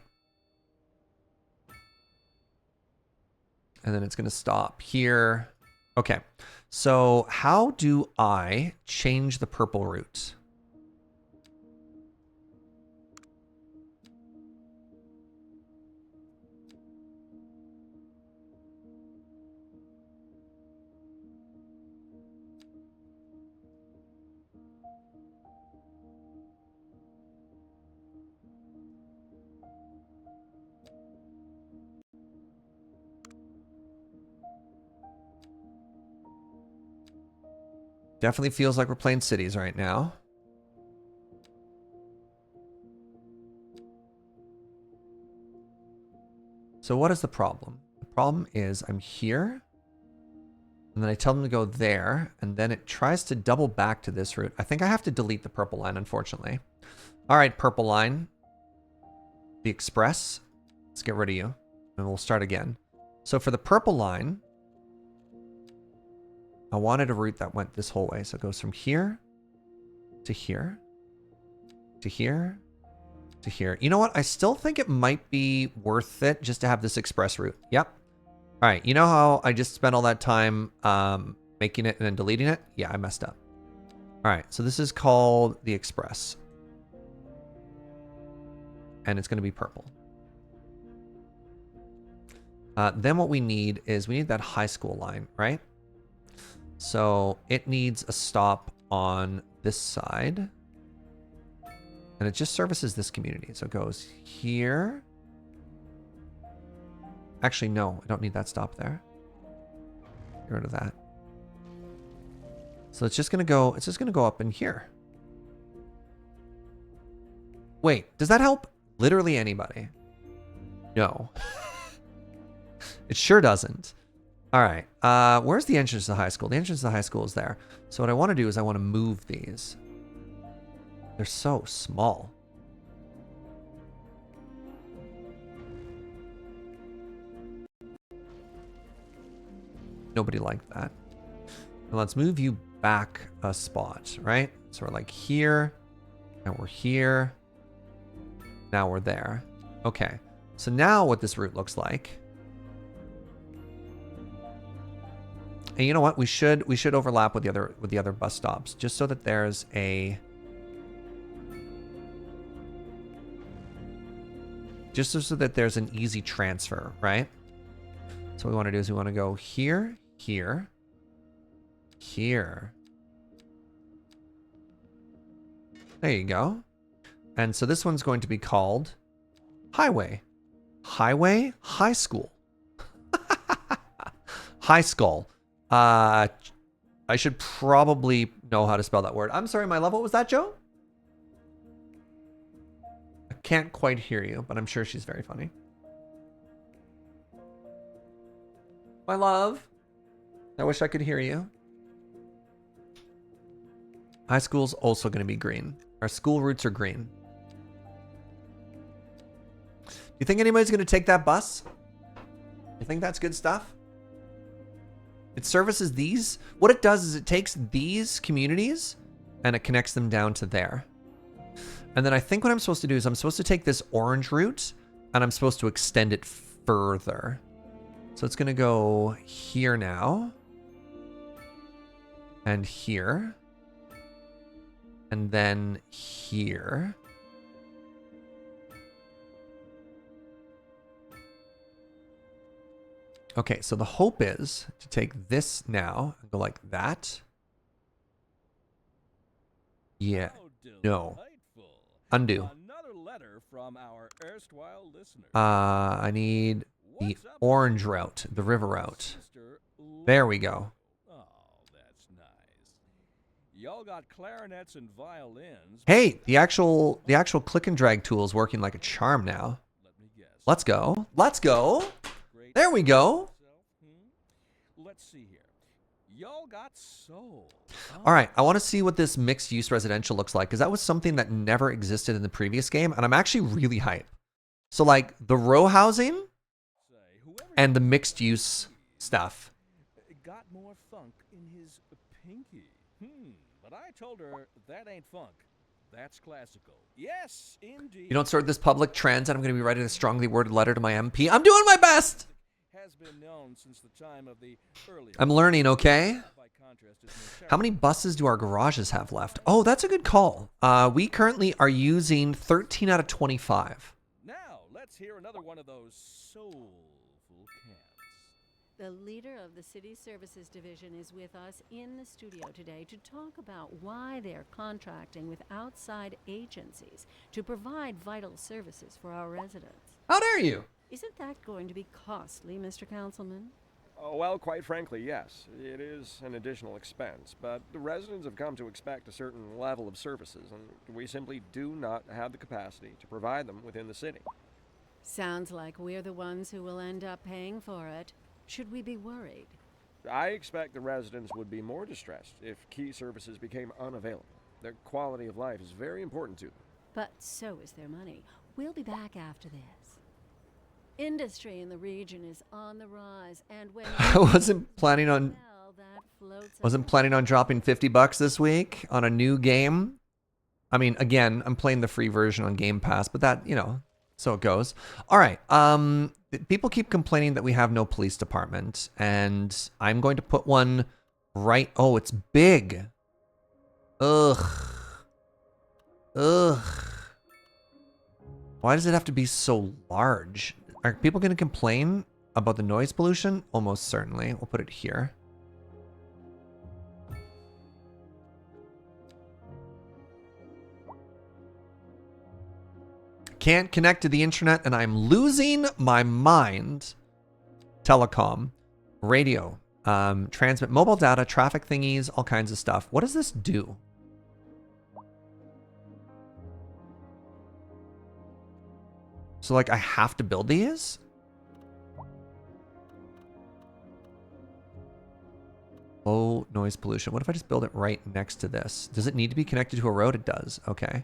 And then it's going to stop here. Okay. So how do I change the purple route? Definitely feels like we're playing Cities right now. So what is the problem? The problem is I'm here, and then I tell them to go there, and then it tries to double back to this route. I think I have to delete the purple line, unfortunately. All right, purple line. The express. Let's get rid of you, and we'll start again. So for the purple line, I wanted a route that went this whole way. So it goes from here to here to here to here. You know what? I still think it might be worth it just to have this express route. Yep. All right. You know how I just spent all that time making it and then deleting it? Yeah, I messed up. All right. So this is called the express. And it's going to be purple. Then what we need is we need that high school line, right? So it needs a stop on this side. And it just services this community. So it goes here. Actually, no, I don't need that stop there. Get rid of that. So it's just gonna go up in here. Wait, does that help literally anybody? No. It sure doesn't. All right. Where's the entrance to the high school? The entrance to the high school is there. So what I want to do is I want to move these. They're so small. Nobody liked that. And let's move you back a spot, right? So we're like here. Now we're here. Now we're there. Okay. So now what this route looks like. And you know what? We should overlap with the other bus stops, just so that there's a so that there's an easy transfer, right? So what we want to do is we want to go here, here, here. There you go. And so this one's going to be called Highway. Highway High School. High Skull. I should probably know how to spell that word. I'm sorry, my love. What was that, Joe? I can't quite hear you, but I'm sure she's very funny. My love. I wish I could hear you. High school's also going to be green. Our school routes are green. Do you think anybody's going to take that bus? You think that's good stuff? It services these. What it does is it takes these communities and it connects them down to there. And then I think what I'm supposed to do is I'm supposed to take this orange route and I'm supposed to extend it further. So it's going to go here now. And here. And then here. Okay, so the hope is to take this now and go like that. Yeah. No. Undo. Another letter from our erstwhile listener. I need the orange route, the river route. There we go. Oh, that's nice. Y'all got clarinets and violins. Hey, the actual click and drag tool is working like a charm now. Let me guess. Let's go. Let's go. Great. There we go. Let's see here. Y'all got soul. All right, I want to see what this mixed use residential looks like because that was something that never existed in the previous game, and I'm actually really hyped. So like the row housing and the mixed use stuff. Got more funk in his pinky. But I told her that ain't funk. That's classical. Yes, indeed. You don't start this public trend, and I'm going to be writing a strongly worded letter to my MP. I'm doing my best. Has been known since the time of the early. I'm learning, okay? By contrast, it's no How many buses do our garages have left? Oh, that's a good call. We currently are using 13 out of 25. Now, let's hear another one of those soulful cats. The leader of the City Services Division is with us in the studio today to talk about why they're contracting with outside agencies to provide vital services for our residents. How dare you? Isn't that going to be costly, Mr. Councilman? Oh, well, quite frankly, yes. It is an additional expense, but the residents have come to expect a certain level of services, and we simply do not have the capacity to provide them within the city. Sounds like we're the ones who will end up paying for it. Should we be worried? I expect the residents would be more distressed if key services became unavailable. Their quality of life is very important to them. But so is their money. We'll be back after this. Industry in the region is on the rise, and when I wasn't planning on well, that floats Wasn't planning on dropping $50 this week on a new game. I mean, again, I'm playing the free version on Game Pass, but that, you know, so it goes. All right. People keep complaining that we have no police department, and I'm going to put one right. Oh, it's big. Ugh. Why does it have to be so large? Are people going to complain about the noise pollution? Almost certainly. We'll put it here. Can't connect to the internet and I'm losing my mind. Telecom, radio, transmit mobile data, traffic thingies, all kinds of stuff. What does this do? So like I have to build these? Low noise pollution. What if I just build it right next to this? Does it need to be connected to a road? It does. Okay.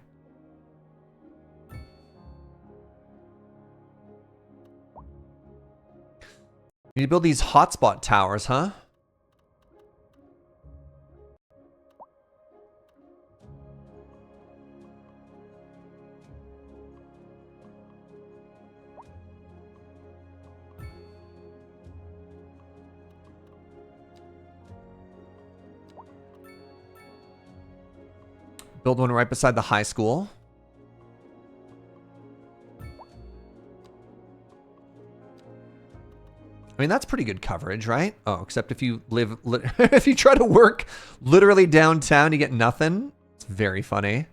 You need to build these hotspot towers, huh? Build one right beside the high school. I mean, that's pretty good coverage, right? Oh, except if you live, if you try to work literally downtown, you get nothing. It's very funny.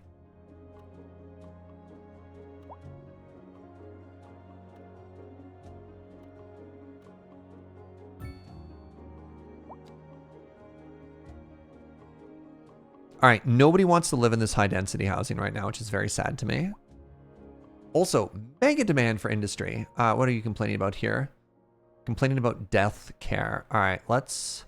All right, nobody wants to live in this high density housing right now, which is very sad to me. Also, mega demand for industry. What are you complaining about here? Complaining about death care. All right, let's...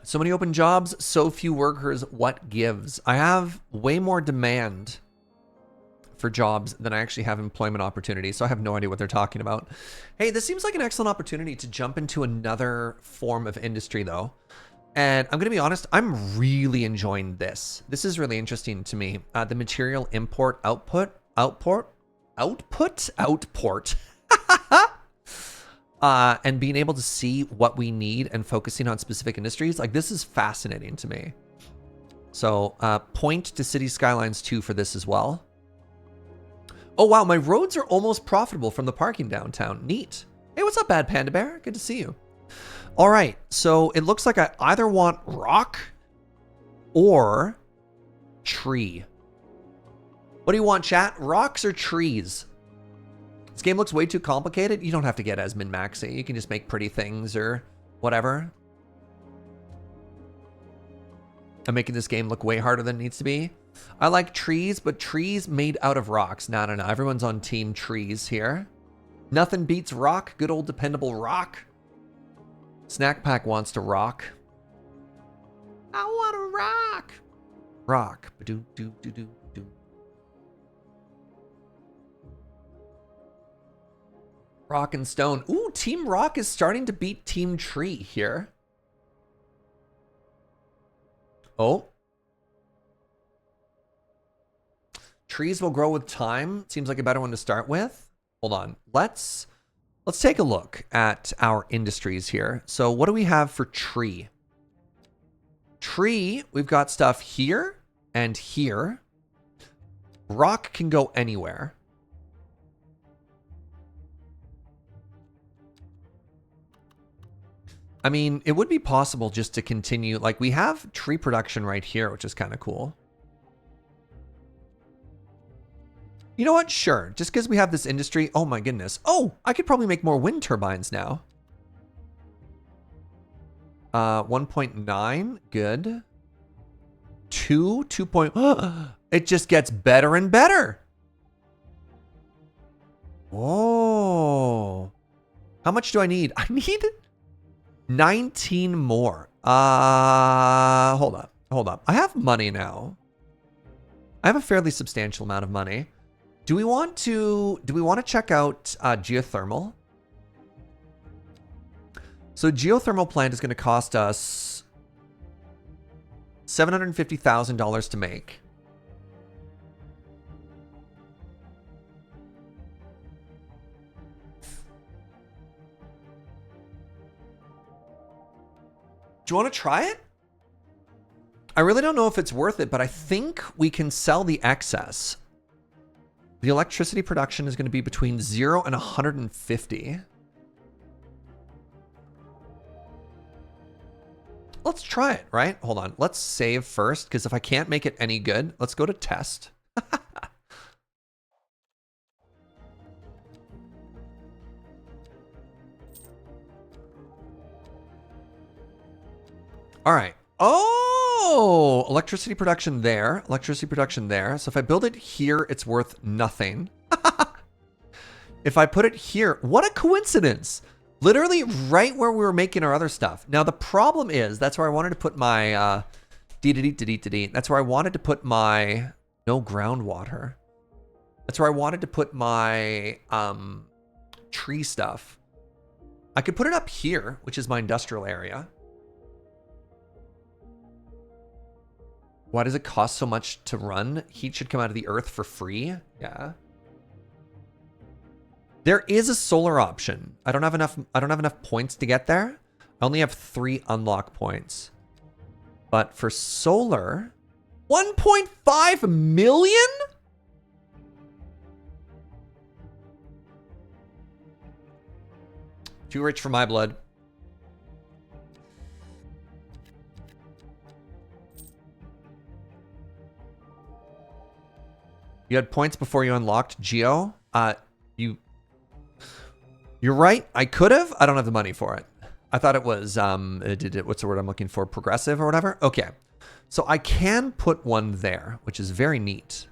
So many open jobs, so few workers. What gives? I have way more demand for jobs than I actually have employment opportunities, so I have no idea what they're talking about. Hey, this seems like an excellent opportunity to jump into another form of industry, though. And I'm going to be honest, I'm really enjoying this. This is really interesting to me. The material import, output. And being able to see what we need and focusing on specific industries, like this is fascinating to me. So point to Cities Skylines II for this as well. Oh wow, my roads are almost profitable from the parking downtown. Neat. Hey, what's up, Bad Panda Bear? Good to see you. All right, so it looks like I either want rock or tree. What do you want, chat? Rocks or trees? This game looks way too complicated. You don't have to get as min-maxy. You can just make pretty things or whatever. I'm making this game look way harder than it needs to be. I like trees, but trees made out of rocks. No. Everyone's on team trees here. Nothing beats rock. Good old dependable rock. Snack Pack wants to rock. I want to rock. Rock. Ba-do-do-do-do-do. Rock and stone. Ooh, Team Rock is starting to beat Team Tree here. Oh. Trees will grow with time. Seems like a better one to start with. Hold on. Let's take a look at our industries here. So what do we have for tree? Tree, we've got stuff here and here. Rock can go anywhere. I mean, it would be possible just to continue. Like, we have tree production right here, which is kind of cool. You know what? Sure. Just because we have this industry. Oh, my goodness. Oh, I could probably make more wind turbines now. 1.9. Good. 2. It just gets better and better. Whoa. How much do I need? I need 19 more. Hold up. Hold up. I have money now. I have a fairly substantial amount of money. Do we want to check out geothermal? So geothermal plant is going to cost us $750,000 to make. Do you want to try it? I really don't know if it's worth it, but I think we can sell the excess. The electricity production is going to be between 0 and 150. Let's try it, right? Hold on. Let's save first, because if I can't make it any good, let's go to test. All right. Oh, electricity production there. Electricity production there. So if I build it here, it's worth nothing. If I put it here, what a coincidence. Literally right where we were making our other stuff. Now, the problem is, that's where I wanted to put my, that's where I wanted to put my, no groundwater. That's where I wanted to put my, tree stuff. I could put it up here, which is my industrial area. Why does it cost so much to run? Heat should come out of the earth for free. Yeah. There is a solar option. I don't have enough points to get there. I only have 3 unlock points. But for solar, 1.5 million? Too rich for my blood. You had points before you unlocked Geo. You're right. I could have. I don't have the money for it. I thought it was what's the word I'm looking for? Progressive or whatever. Okay, so I can put one there, which is very neat.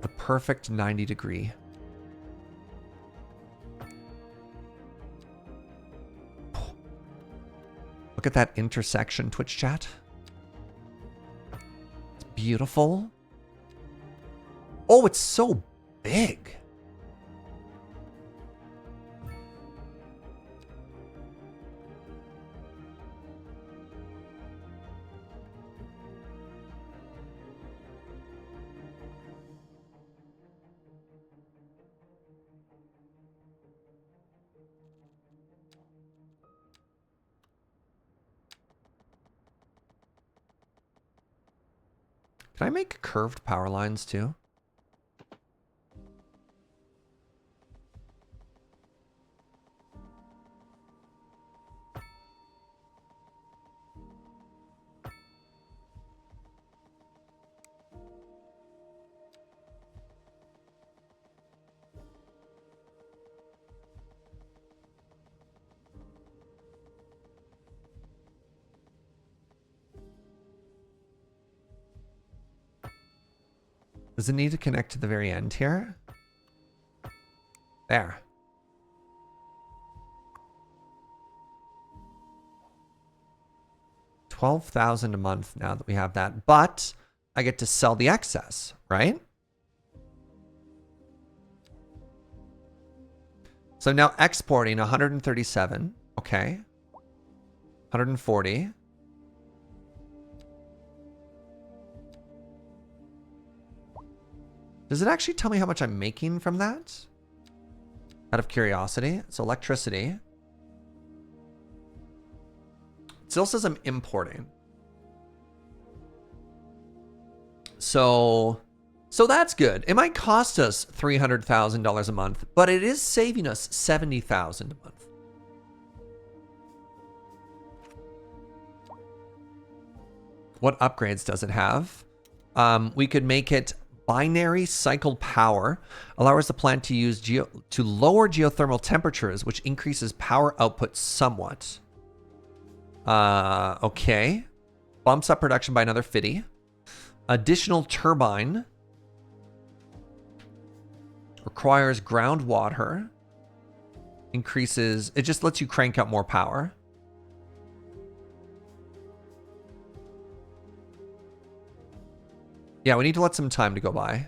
The perfect 90-degree. Look at that intersection, Twitch chat. It's beautiful. Oh, it's so big. Can I make curved power lines too? Does it need to connect to the very end here? There. $12,000 a month now that we have that, but I get to sell the excess, right? So now exporting 137, okay. 140. Does it actually tell me how much I'm making from that? Out of curiosity. So electricity. It still says I'm importing. So that's good. It might cost us $300,000 a month, but it is saving us $70,000 a month. What upgrades does it have? We could make it binary cycle power, allows the plant to use to lower geothermal temperatures, which increases power output somewhat. Okay. Bumps up production by another 50. Additional turbine. Requires groundwater. Increases... It just lets you crank up more power. Yeah, we need to let some time to go by.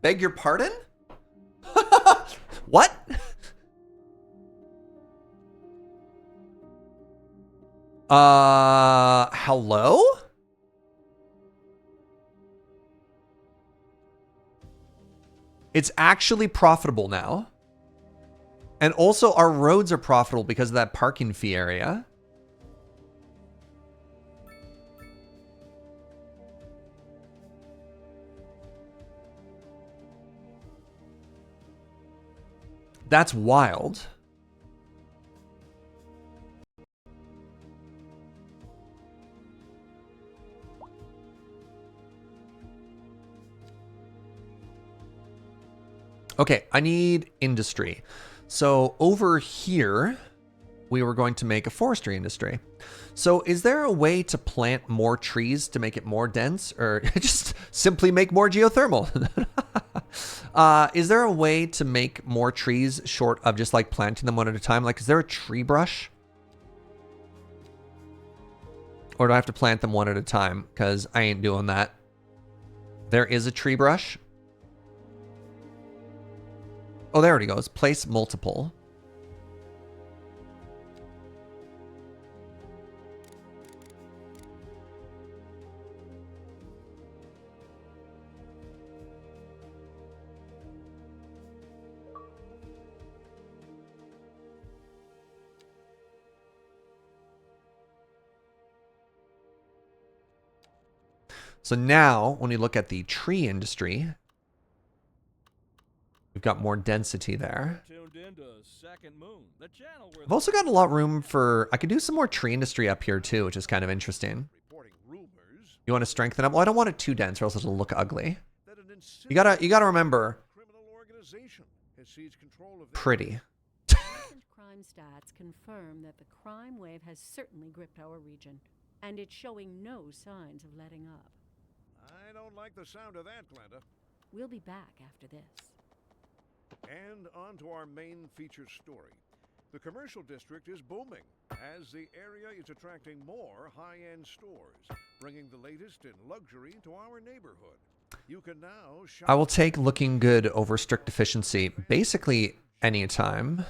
Beg your pardon? What? Hello? It's actually profitable now. And also our roads are profitable because of that parking fee area. That's wild. Okay, I need industry. So over here, we were going to make a forestry industry. So is there a way to plant more trees to make it more dense, or just simply make more geothermal? Is there a way to make more trees short of just like planting them one at a time? Like, is there a tree brush? Or do I have to plant them one at a time? Because I ain't doing that. There is a tree brush. Oh, there it goes. Place multiple. So now, when you look at the tree industry, we've got more density there. Tuned into Second Moon, the channel where I've also got a lot of room for... I could do some more tree industry up here too, which is kind of interesting. You want to strengthen up? Well, I don't want it too dense or else it'll look ugly. You gotta remember... Pretty. Recent crime stats confirm that the crime wave has certainly gripped our region, and it's showing no signs of letting up. I don't like the sound of that, Glenda. We'll be back after this. And on to our main feature story. The commercial district is booming as the area is attracting more high-end stores, bringing the latest in luxury to our neighborhood. You can now shop... I will take looking good over strict efficiency basically anytime.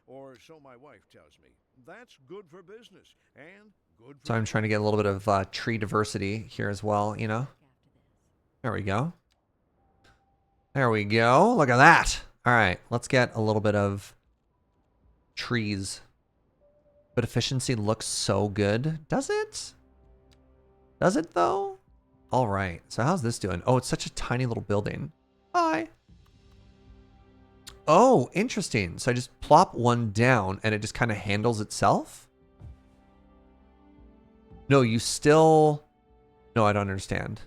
Or so my wife tells me. That's good for business and good for... So I'm trying to get a little bit of tree diversity here as well, you know? There we go. There we go. Look at that. All right, let's get a little bit of trees. But efficiency looks so good. Does it? Does it though? All right, so how's this doing? Oh, it's such a tiny little building. Hi. Oh, interesting. So I just plop one down and it just kind of handles itself? No, you still... No, I don't understand.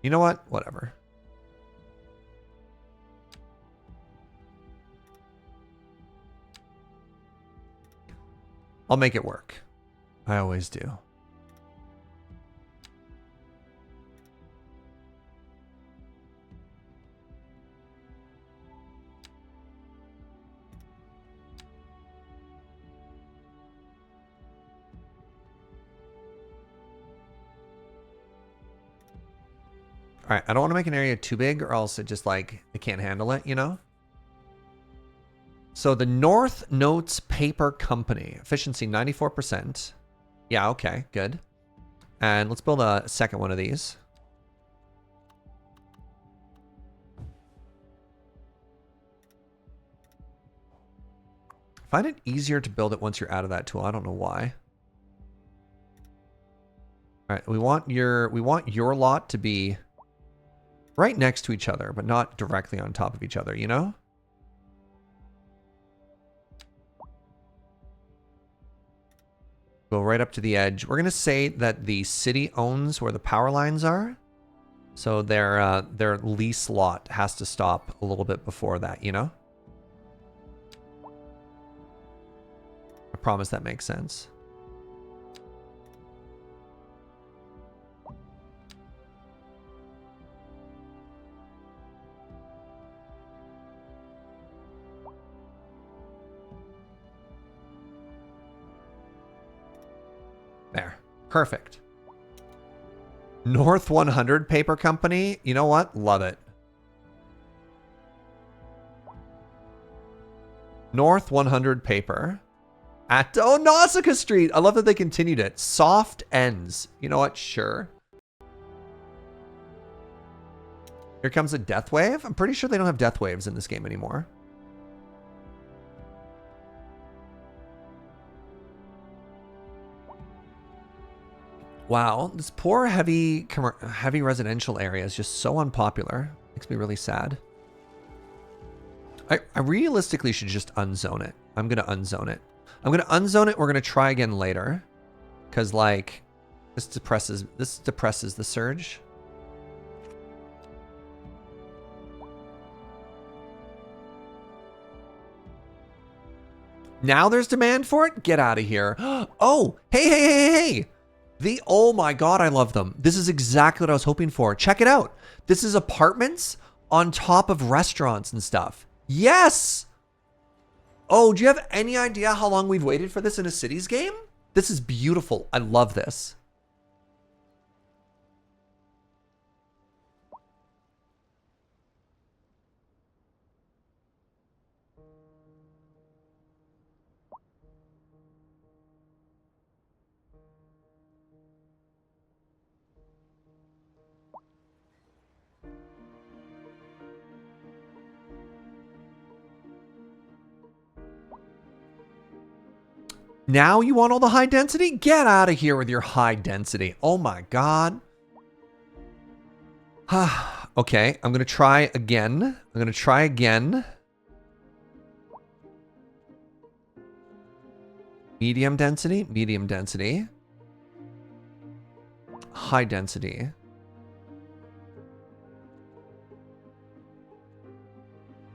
You know what? Whatever. I'll make it work. I always do. All right, I don't want to make an area too big or else it just like, it can't handle it, you know? So the North Notes Paper Company, efficiency 94%. Yeah, okay, good. And let's build a second one of these. I find it easier to build it once you're out of that tool. I don't know why. All right, we want your lot to be right next to each other, but not directly on top of each other, you know? Go right up to the edge. We're going to say that the city owns where the power lines are. So their lease lot has to stop a little bit before that, you know? I promise that makes sense. There. Perfect. North 100 Paper Company. You know what? Love it. North 100 Paper. At Nausicaa Street. I love that they continued it. Soft ends. You know what? Sure. Here comes a death wave. I'm pretty sure they don't have death waves in this game anymore. Wow, this poor heavy residential area is just so unpopular. Makes me really sad. I realistically should just unzone it. I'm gonna unzone it. I'm gonna unzone it. We're gonna try again later, because like this depresses the Serge. Now there's demand for it. Get out of here. Oh, hey. Oh my God, I love them. This is exactly what I was hoping for. Check it out. This is apartments on top of restaurants and stuff. Yes. Oh, do you have any idea how long we've waited for this in a Cities game? This is beautiful. I love this. Now you want all the high density? Get out of here with your high density. Oh my God. Okay, I'm going to try again. Medium density. High density.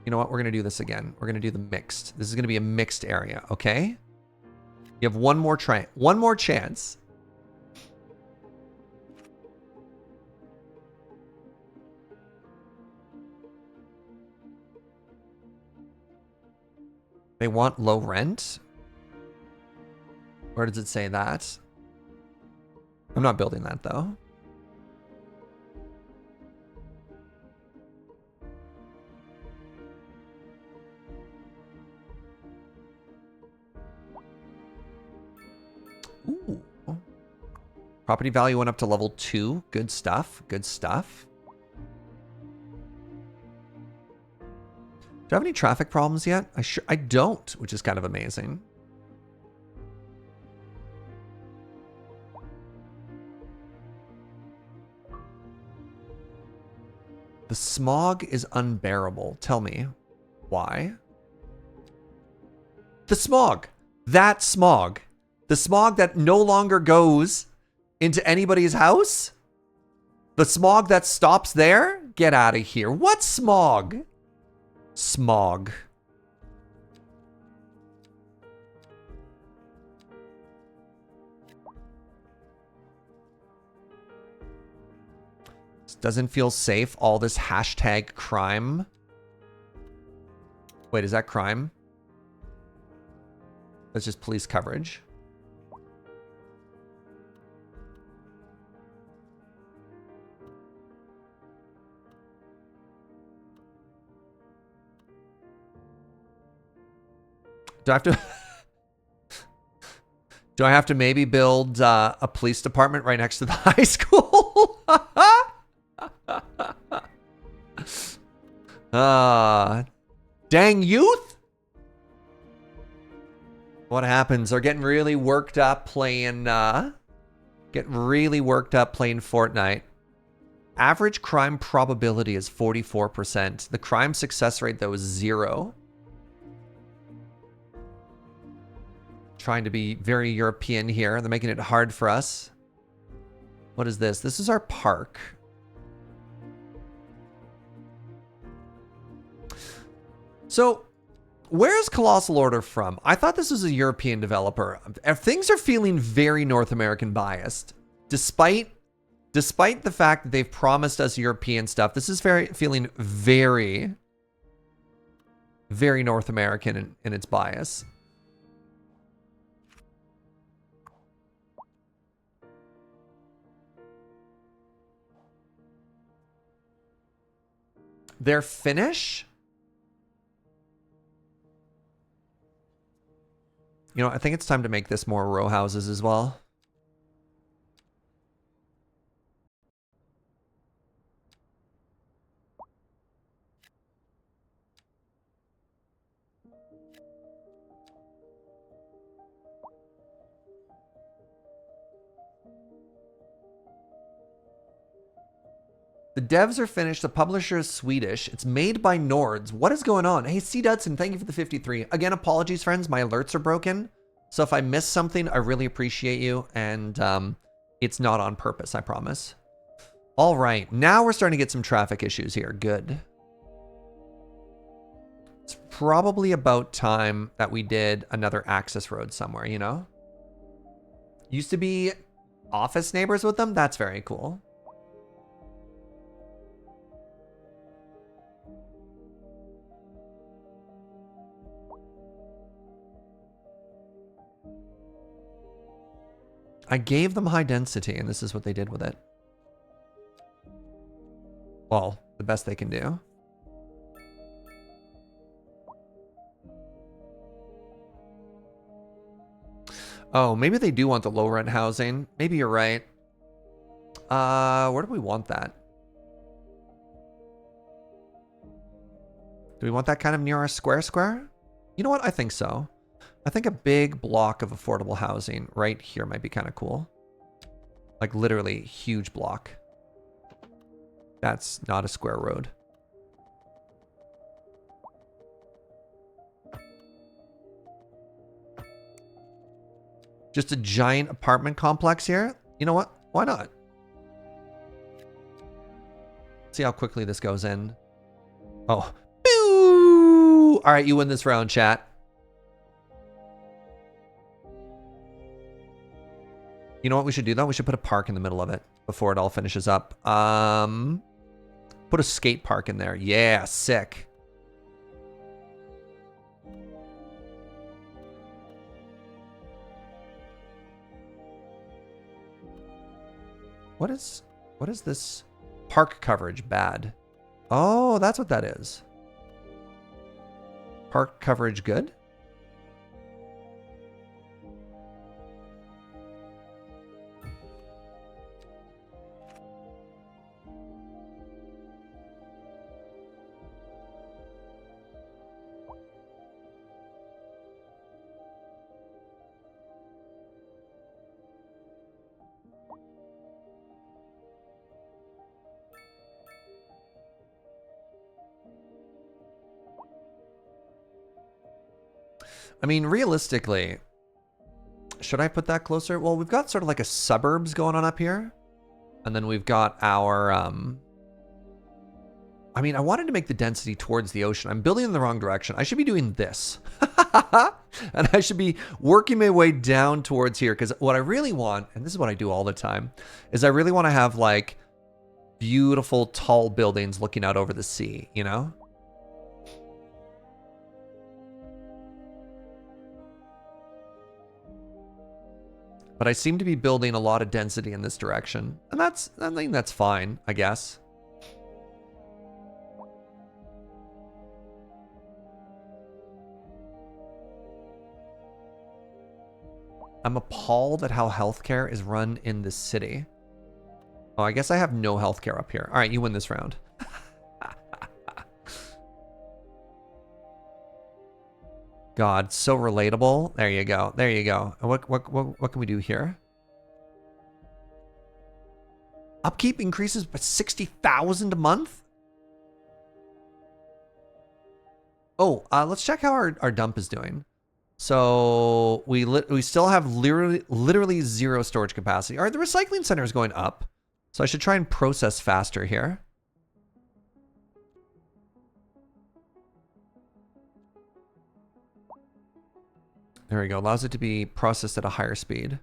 You know what? We're going to do this again. We're going to do the mixed. This is going to be a mixed area, okay? You have one more chance. They want low rent? Where does it say that? I'm not building that though. Ooh. Property value went up to level 2. Good stuff. Good stuff. Do I have any traffic problems yet? I don't, which is kind of amazing. The smog is unbearable. Tell me why. The smog. That smog. The smog that no longer goes into anybody's house? The smog that stops there? Get out of here. What smog? Smog. This doesn't feel safe. All this hashtag crime. Wait, is that crime? That's just police coverage. Do I have to... Do I have to maybe build a police department right next to the high school? Dang youth? What happens? They're getting really worked up playing, Fortnite. Average crime probability is 44%. The crime success rate, though, is 0. Trying to be very European here. They're making it hard for us. What is this? This is our park. So, where's Colossal Order from? I thought this was a European developer. Things are feeling very North American biased. Despite the fact that they've promised us European stuff, this is feeling very, very North American in its bias. They're Finnish? You know, I think it's time to make this more row houses as well. The devs are Finnish. The publisher is Swedish. It's made by Nords. What is going on? Hey, C. Dudson, thank you for the 53. Again, apologies, friends. My alerts are broken. So if I miss something, I really appreciate you. And it's not on purpose, I promise. All right. Now we're starting to get some traffic issues here. Good. It's probably about time that we did another access road somewhere, you know? Used to be office neighbors with them. That's very cool. I gave them high density, and this is what they did with it. Well, the best they can do. Oh, maybe they do want the low rent housing. Maybe you're right. Where do we want that? Do we want that kind of near our square? You know what? I think so. I think a big block of affordable housing right here might be kind of cool. Like literally huge block. That's not a square road. Just a giant apartment complex here? You know what? Why not? See how quickly this goes in. Oh. Boo! All right, you win this round, chat. You know what we should do though? We should put a park in the middle of it before it all finishes up. Put a skate park in there. Yeah, sick. What is this park coverage bad? Oh, that's what that is. Park coverage good? I mean, realistically, should I put that closer? Well, we've got sort of like a suburbs going on up here. And then we've got our, I mean, I wanted to make the density towards the ocean. I'm building in the wrong direction. I should be doing this. And I should be working my way down towards here. Because what I really want, and this is what I do all the time, is I really want to have like beautiful tall buildings looking out over the sea, you know? But I seem to be building a lot of density in this direction. And I think that's fine, I guess. I'm appalled at how healthcare is run in this city. Oh, I guess I have no healthcare up here. All right, you win this round. God, so relatable. There you go. There you go. And what can we do here? Upkeep increases by 60,000 a month? Oh, let's check how our dump is doing. So we still have literally zero storage capacity. All right, the recycling center is going up. So I should try and process faster here. There we go. Allows it to be processed at a higher speed.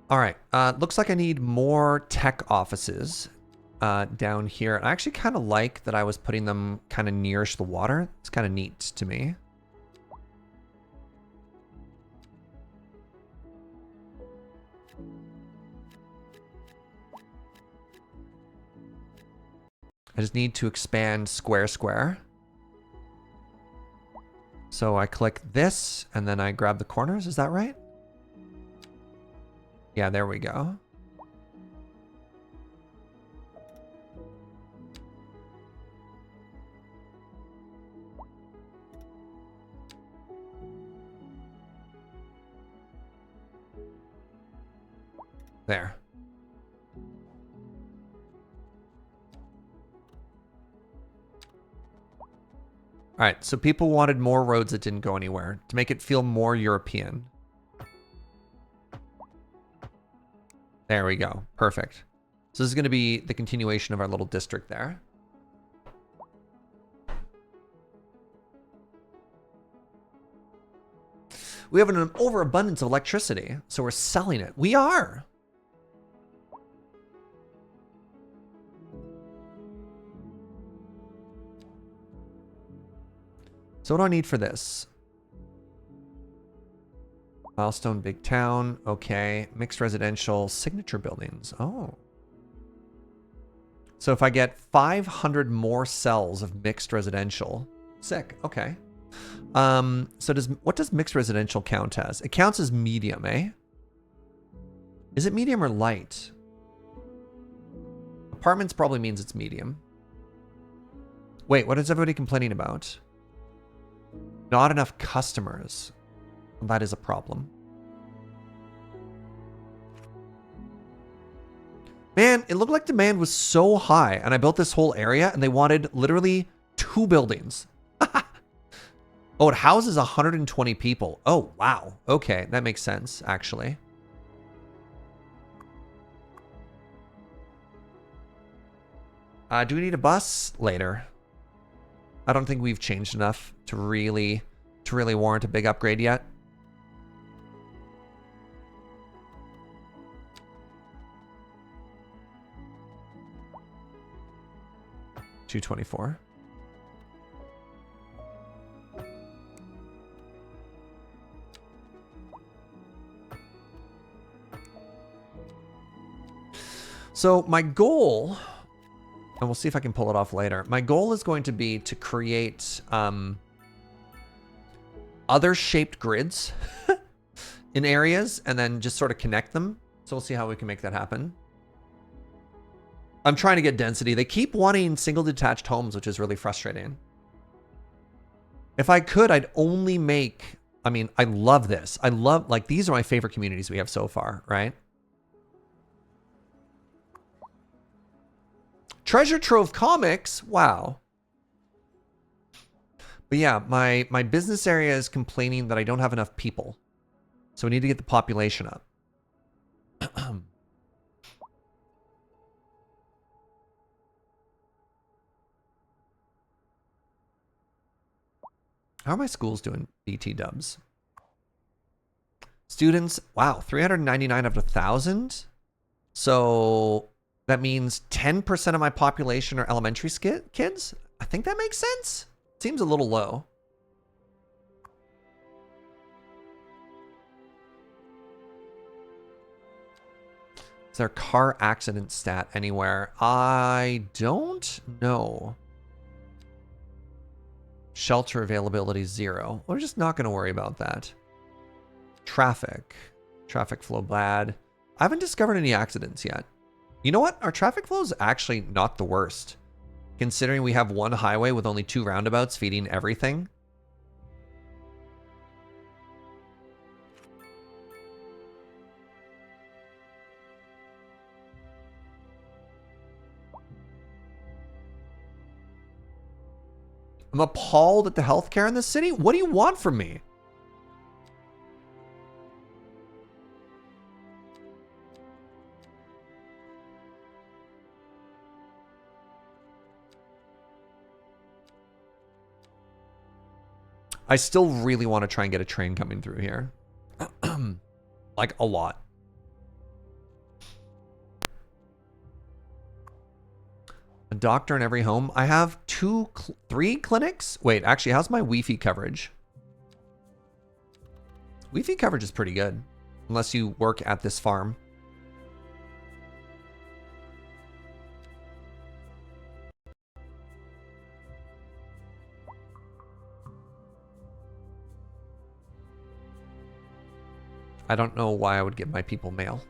All right. Looks like I need more tech offices down here. I actually kind of like that I was putting them kind of nearish the water. It's kind of neat to me. I just need to expand square. So I click this and then I grab the corners. Is that right? Yeah, there we go. There. All right, so people wanted more roads that didn't go anywhere to make it feel more European. There we go. Perfect. So this is going to be the continuation of our little district there. We have an overabundance of electricity, so we're selling it. We are. So what do I need for this? Milestone, big town. Okay. Mixed residential, signature buildings. Oh. So if I get 500 more cells of mixed residential. Sick. Okay. So what does mixed residential count as? It counts as medium, eh? Is it medium or light? Apartments probably means it's medium. Wait, what is everybody complaining about? Not enough customers. That is a problem. Man, it looked like demand was so high, and I built this whole area, and they wanted literally 2 buildings. Oh, it houses 120 people. Oh, wow. Okay, that makes sense, actually. Do we need a bus? Later. I don't think we've changed enough to really warrant a big upgrade yet. $224. So my goal, and we'll see if I can pull it off later. My goal is going to be to create other shaped grids in areas and then just sort of connect them. So we'll see how we can make that happen. I'm trying to get density. They keep wanting single detached homes, which is really frustrating. If I could, I'd only make, I mean, I love this. I love, like, these are my favorite communities we have so far, right? Treasure Trove Comics, wow. But yeah, my business area is complaining that I don't have enough people. So we need to get the population up. How are my schools doing, BT dubs? Students, wow, 399 out of 1,000. So that means 10% of my population are elementary kids. I think that makes sense. Seems a little low. Is there a car accident stat anywhere? I don't know. Shelter availability 0. We're just not going to worry about that. Traffic. Traffic flow bad. I haven't discovered any accidents yet. You know what? Our traffic flow is actually not the worst, considering we have one highway with only 2 roundabouts feeding everything. I'm appalled at the healthcare in this city. What do you want from me? I still really want to try and get a train coming through here. Like a lot. A doctor in every home. I have 3 clinics. Wait, actually, how's my Wi-Fi coverage? Wi-Fi coverage is pretty good. Unless you work at this farm. I don't know why I would give my people mail.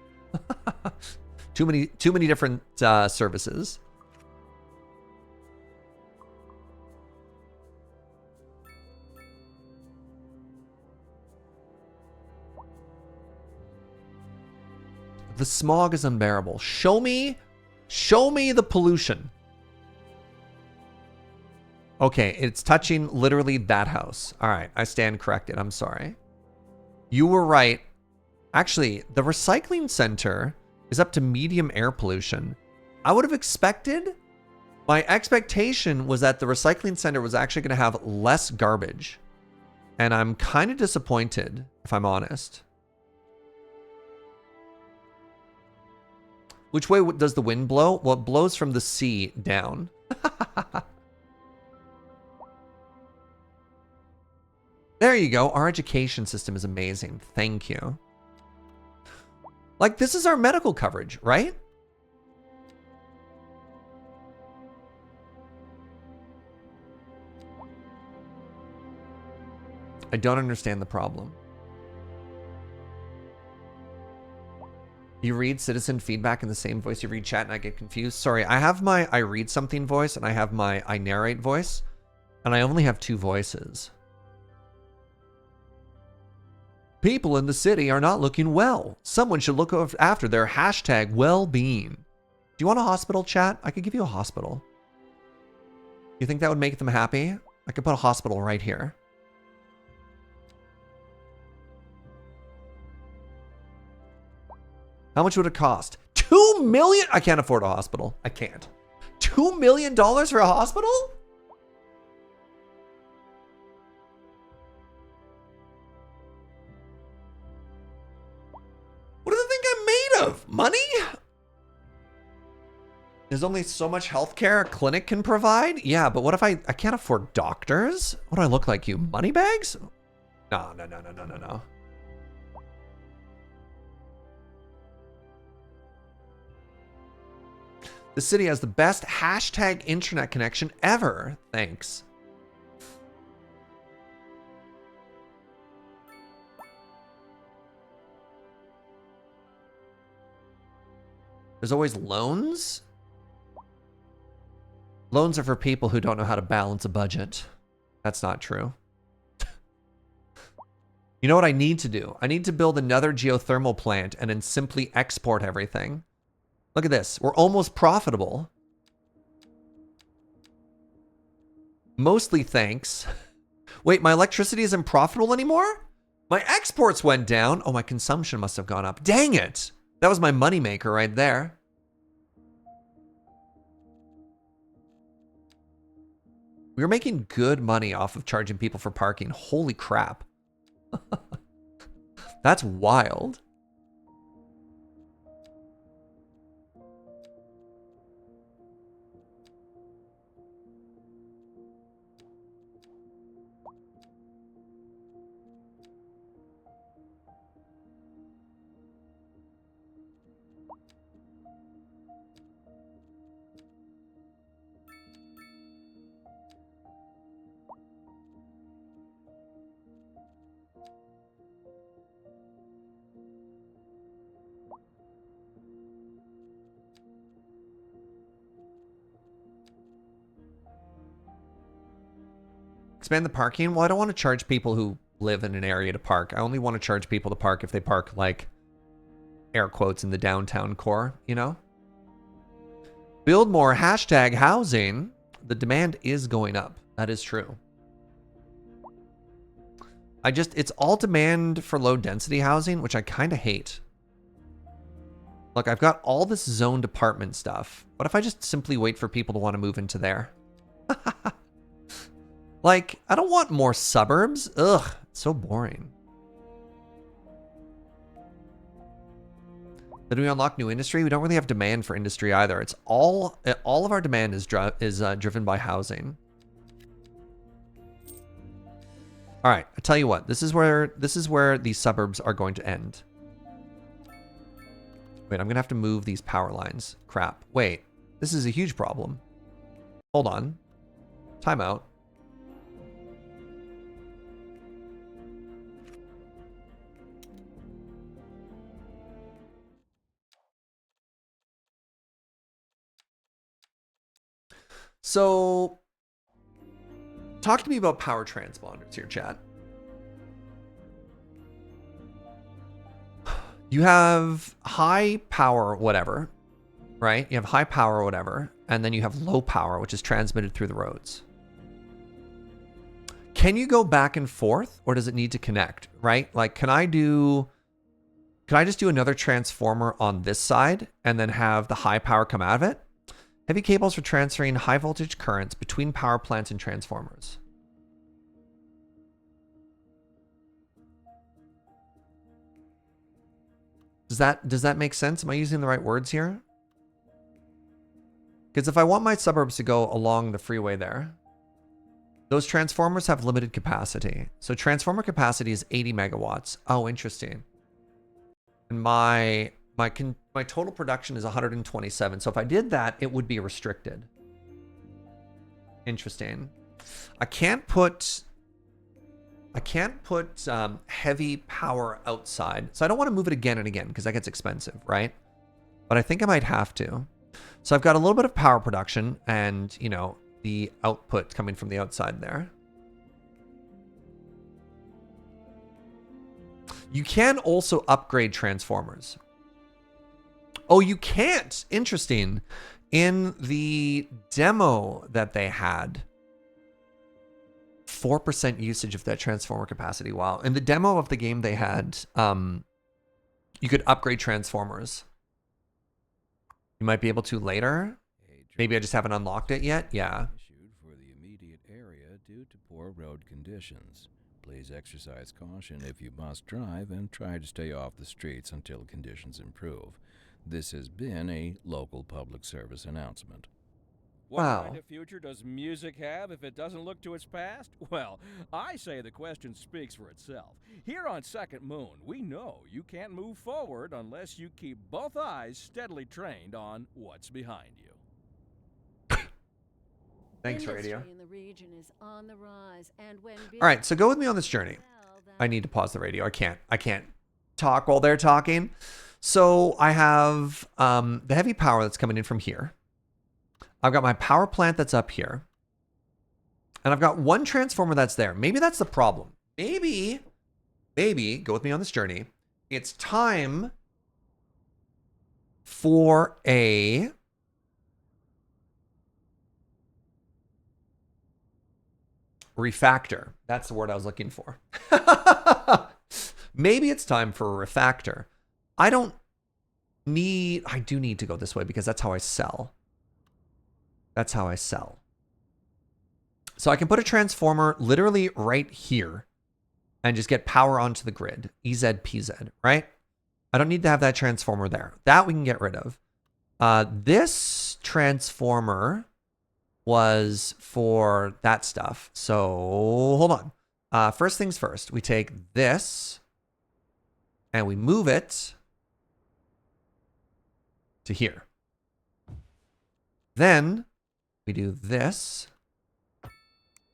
Too many different services. The smog is unbearable. Show me the pollution. Okay, it's touching literally that house. All right, I stand corrected. I'm sorry. You were right. Actually, the recycling center is up to medium air pollution. I would have expected, my expectation was that the recycling center was actually going to have less garbage. And I'm kind of disappointed, if I'm honest. Which way does the wind blow? Well, it blows from the sea down. There you go. Our education system is amazing. Thank you. Like, this is our medical coverage, right? I don't understand the problem. You read citizen feedback in the same voice you read chat and I get confused. Sorry, I have my I read something voice and I have my I narrate voice. And I only have 2 voices. People in the city are not looking well. Someone should look after their hashtag well-being. Do you want a hospital, chat? I could give you a hospital. You think that would make them happy? I could put a hospital right here. How much would it cost? $2 million? I can't afford a hospital. I can't. $2 million for a hospital? What do they think I'm made of? Money? There's only so much healthcare a clinic can provide? Yeah, but what if I can't afford doctors? What do I look like, you moneybags? No. The city has the best hashtag internet connection ever. Thanks. There's always loans. Loans are for people who don't know how to balance a budget. That's not true. You know what I need to do? I need to build another geothermal plant and then simply export everything. Look at this. We're almost profitable. Mostly thanks. Wait, my electricity isn't profitable anymore? My exports went down. Oh, my consumption must have gone up. Dang it. That was my moneymaker right there. We were making good money off of charging people for parking. Holy crap. That's wild. Expand the parking. Well, I don't want to charge people who live in an area to park. I only want to charge people to park if they park, like, air quotes, in the downtown core, you know? Build more hashtag housing. The demand is going up. That is true. It's all demand for low density housing, which I kind of hate. Look, I've got all this zoned apartment stuff. What if I just simply wait for people to want to move into there? Like, I don't want more suburbs. Ugh, it's so boring. Did we unlock new industry? We don't really have demand for industry either. It's all of our demand is driven by housing. All right, I tell you what. This is where these suburbs are going to end. Wait, I'm gonna have to move these power lines. Crap. Wait, this is a huge problem. Hold on. Time out. So, talk to me about power transponders here, chat. You have high power, whatever, right? You have high power, whatever, and then you have low power, which is transmitted through the roads. Can you go back and forth, or does it need to connect, right? Like, can I just do another transformer on this side and then have the high power come out of it? Heavy cables for transferring high voltage currents between power plants and transformers. Does that make sense? Am I using the right words here? Because if I want my suburbs to go along the freeway there, those transformers have limited capacity. So transformer capacity is 80 megawatts. Oh, interesting. And my total production is 127. So if I did that, it would be restricted. Interesting. I can't put heavy power outside. So I don't want to move it again and again because that gets expensive, right? But I think I might have to. So I've got a little bit of power production and, you know, the output coming from the outside there. You can also upgrade transformers. Oh, you can't. Interesting. In the demo that they had, 4% usage of that transformer capacity. Wow. In the demo of the game they had, you could upgrade transformers. You might be able to later. Maybe I just haven't unlocked it yet. Yeah. Issued for the immediate area due to poor road conditions. Please exercise caution if you must drive and try to stay off the streets until conditions improve. This has been a local public service announcement. What Wow. kind of future does music have if it doesn't look to its past? Well, I say the question speaks for itself. Here on Second Moon, we know you can't move forward unless you keep both eyes steadily trained on what's behind you. Thanks, radio. Industry in the region is on the rise, and when All right, so go with me on this journey. I need to pause the radio. I can't talk while they're talking. So I have the heavy power that's coming in from here. I've got my power plant that's up here. And I've got one transformer that's there. Maybe that's the problem. Maybe, go with me on this journey. It's time for a refactor. That's the word I was looking for. Maybe it's time for a refactor. I do need to go this way because that's how I sell. That's how I sell. So I can put a transformer literally right here and just get power onto the grid. EZPZ, right? I don't need to have that transformer there. That we can get rid of. This transformer was for that stuff. So hold on. First things first, we take this and we move it to here. Then we do this.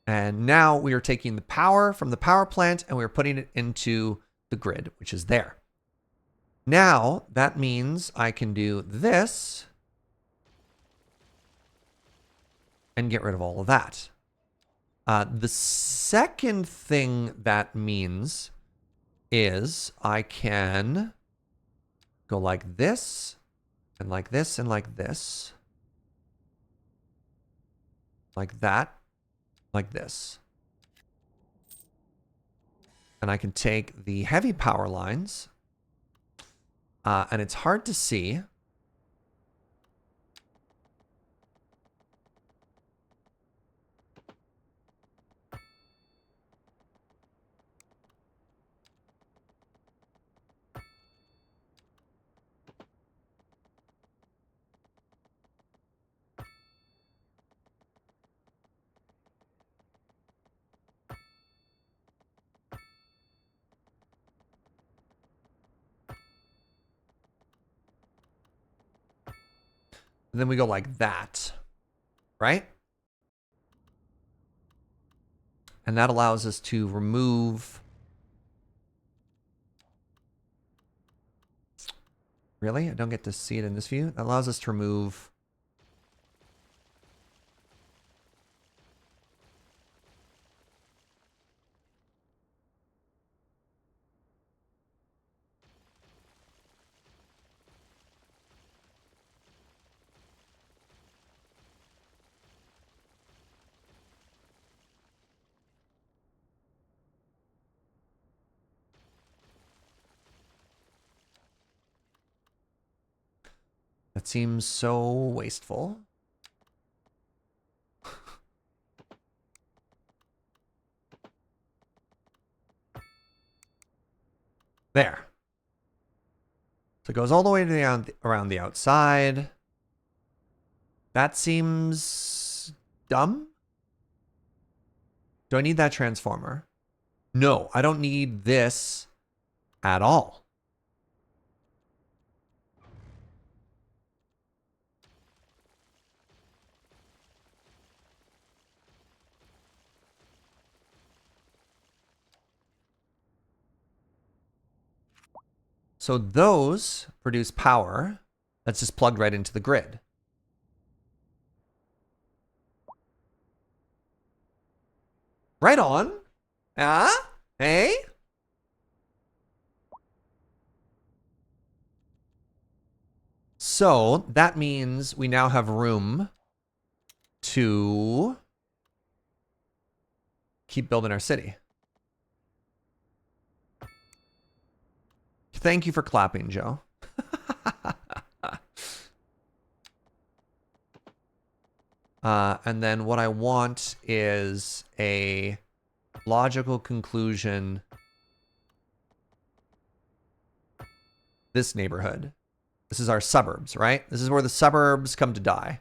And now we are taking the power from the power plant and we're putting it into the grid, which is there. Now that means I can do this and get rid of all of that. The second thing that means is I can go like this, and like this, and like this. Like that, like this. And I can take the heavy power lines, and it's hard to see. And then we go like that, right? And that allows us to remove... Really? I don't get to see it in this view? That allows us to remove... That seems so wasteful. There. So it goes all the way to around the outside. That seems dumb. Do I need that transformer? No, I don't need this at all. So those produce power that's just plugged right into the grid. Right on. Ah? Hey? So that means we now have room to keep building our city. Thank you for clapping, Joe. And then what I want is a logical conclusion. This neighborhood. This is our suburbs, right? This is where the suburbs come to die.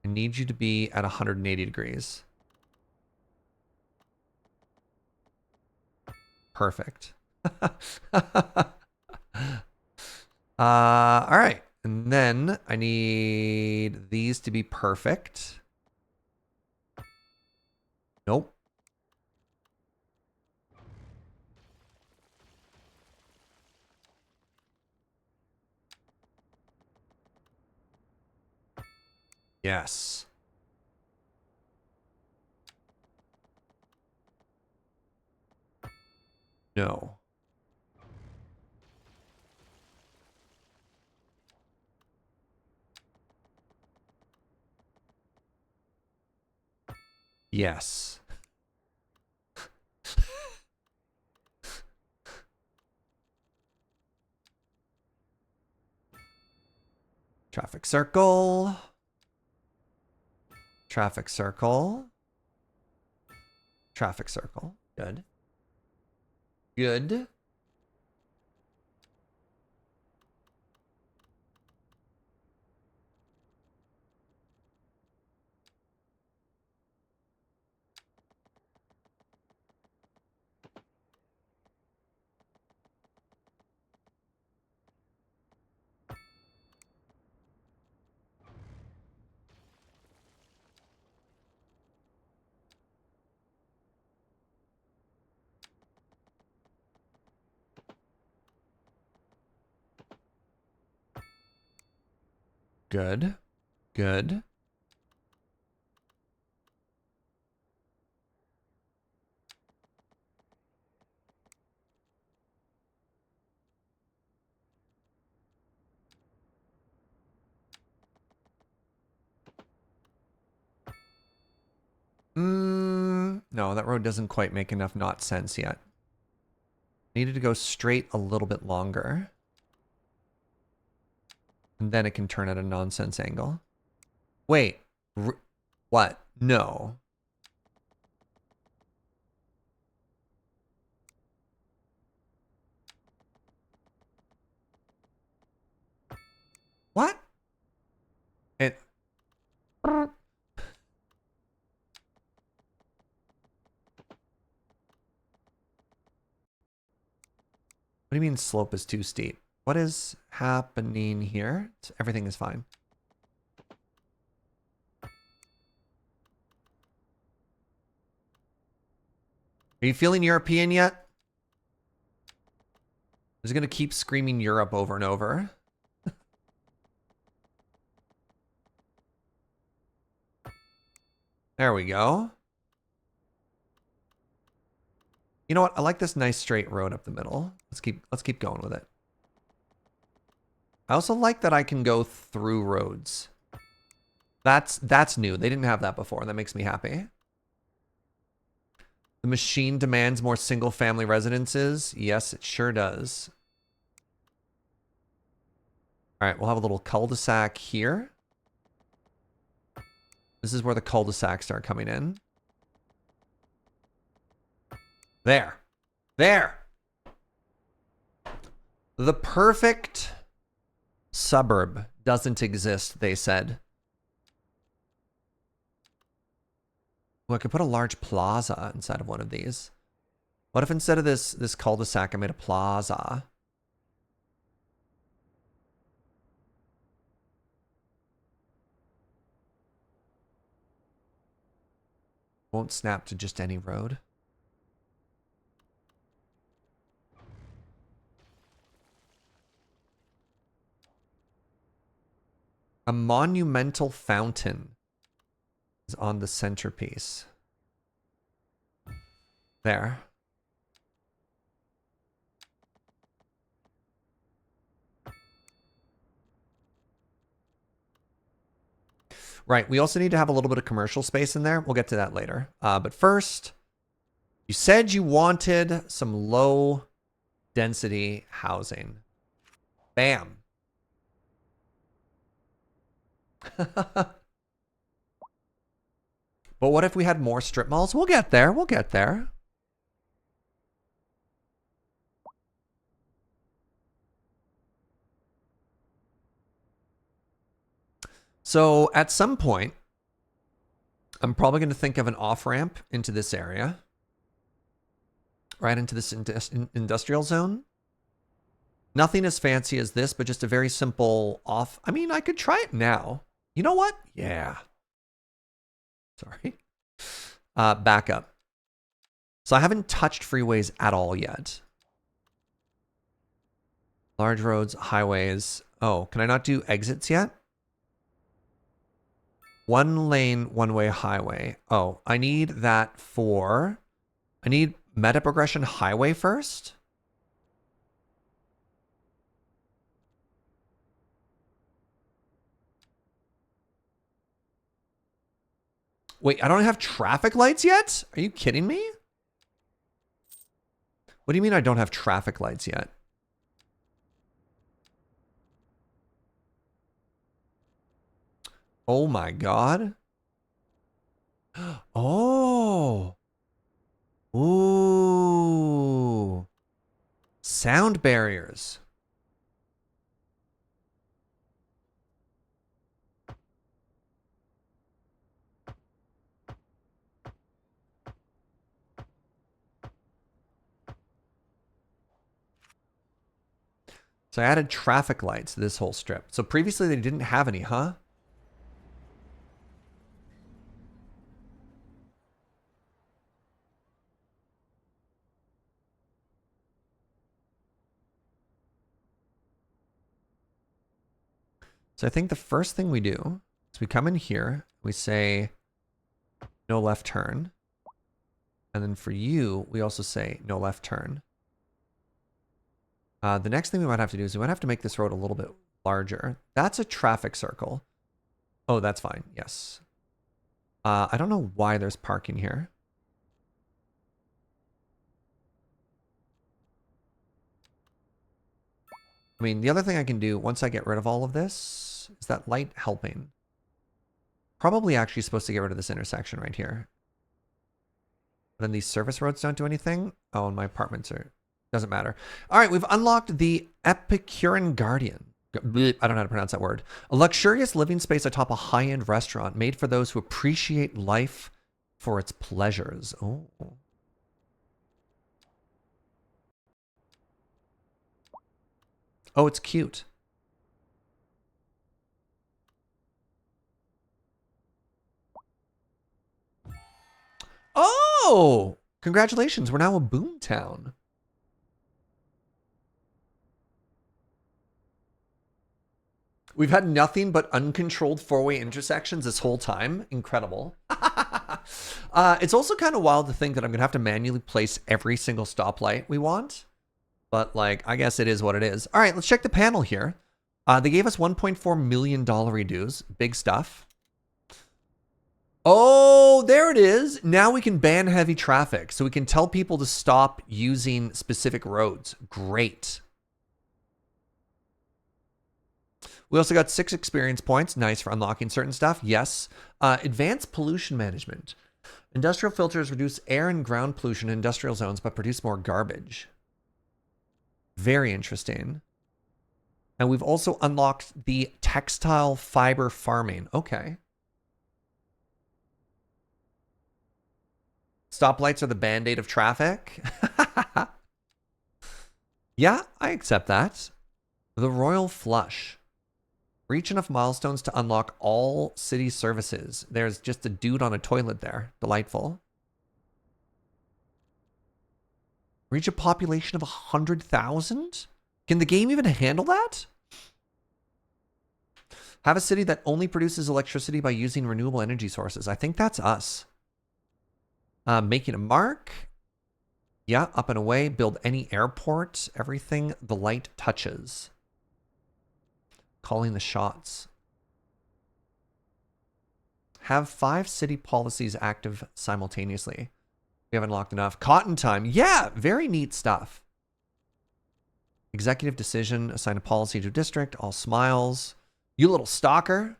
I need you to be at 180 degrees. Perfect. All right. And then I need these to be perfect. Nope. Yes. No. Yes. Traffic circle. Traffic circle. Traffic circle. Good. Good. Good. Good. No, that road doesn't quite make enough not sense yet. Needed to go straight a little bit longer. And then it can turn at a nonsense angle. Wait. What? No. What? It... What do you mean slope is too steep? What is happening here? Everything is fine. Are you feeling European yet? I was gonna keep screaming Europe over and over. There we go. You know what? I like this nice straight road up the middle. Let's keep going with it. I also like that I can go through roads. That's new. They didn't have that before. That makes me happy. The machine demands more single-family residences. Yes, it sure does. All right, we'll have a little cul-de-sac here. This is where the cul-de-sacs start coming in. There. There. The perfect suburb doesn't exist, they said. Oh, I could put a large plaza inside of one of these. What if instead of this cul-de-sac, I made a plaza? Won't snap to just any road. A monumental fountain is on the centerpiece. There. Right, we also need to have a little bit of commercial space in there. We'll get to that later. But first, you said you wanted some low density housing. Bam. But what if we had more strip malls? We'll get there. We'll get there. So at some point, I'm probably going to think of an off-ramp into this area. Right into this industrial zone. Nothing as fancy as this, but just a very simple off. I mean, I could try it now. You know what? Yeah. Sorry. Back up. So I haven't touched freeways at all yet. Large roads, highways. Oh, can I not do exits yet? One lane, one-way highway. Oh, I need that for... I need meta progression highway first. Wait, I don't have traffic lights yet? Are you kidding me? What do you mean I don't have traffic lights yet? Oh my God. Oh. Ooh. Sound barriers. So I added traffic lights to this whole strip. So previously they didn't have any, huh? So I think the first thing we do is we come in here, we say no left turn. And then for you, we also say no left turn. The next thing we might have to do is we might have to make this road a little bit larger. That's a traffic circle. Oh, that's fine. Yes. I don't know why there's parking here. I mean, the other thing I can do once I get rid of all of this is that light helping. Probably actually supposed to get rid of this intersection right here. But then these service roads don't do anything. Oh, and my apartments are... Doesn't matter. All right, we've unlocked the Epicurean Guardian. I don't know how to pronounce that word. A luxurious living space atop a high-end restaurant made for those who appreciate life for its pleasures. Oh. Oh, it's cute. Oh! Congratulations, we're now a boom town. We've had nothing but uncontrolled four-way intersections this whole time. Incredible. It's also kind of wild to think that I'm going to have to manually place every single stoplight we want. But, like, I guess it is what it is. All right, let's check the panel here. They gave us $1.4 million dues. Big stuff. Oh, there it is. Now we can ban heavy traffic. So we can tell people to stop using specific roads. Great. We also got 6 experience points. Nice for unlocking certain stuff. Yes. Advanced pollution management. Industrial filters reduce air and ground pollution in industrial zones, but produce more garbage. Very interesting. And we've also unlocked the textile fiber farming. Okay. Stoplights are the band-aid of traffic. Yeah, I accept that. The Royal Flush. Reach enough milestones to unlock all city services. There's just a dude on a toilet there. Delightful. Reach a population of 100,000? Can the game even handle that? Have a city that only produces electricity by using renewable energy sources. I think that's us. Making a mark. Yeah, up and away. Build any airport. Everything the light touches. Calling the shots. Have 5 city policies active simultaneously. We haven't unlocked enough. Cotton time. Yeah, very neat stuff. Executive decision. Assign a policy to a district. All smiles. You little stalker.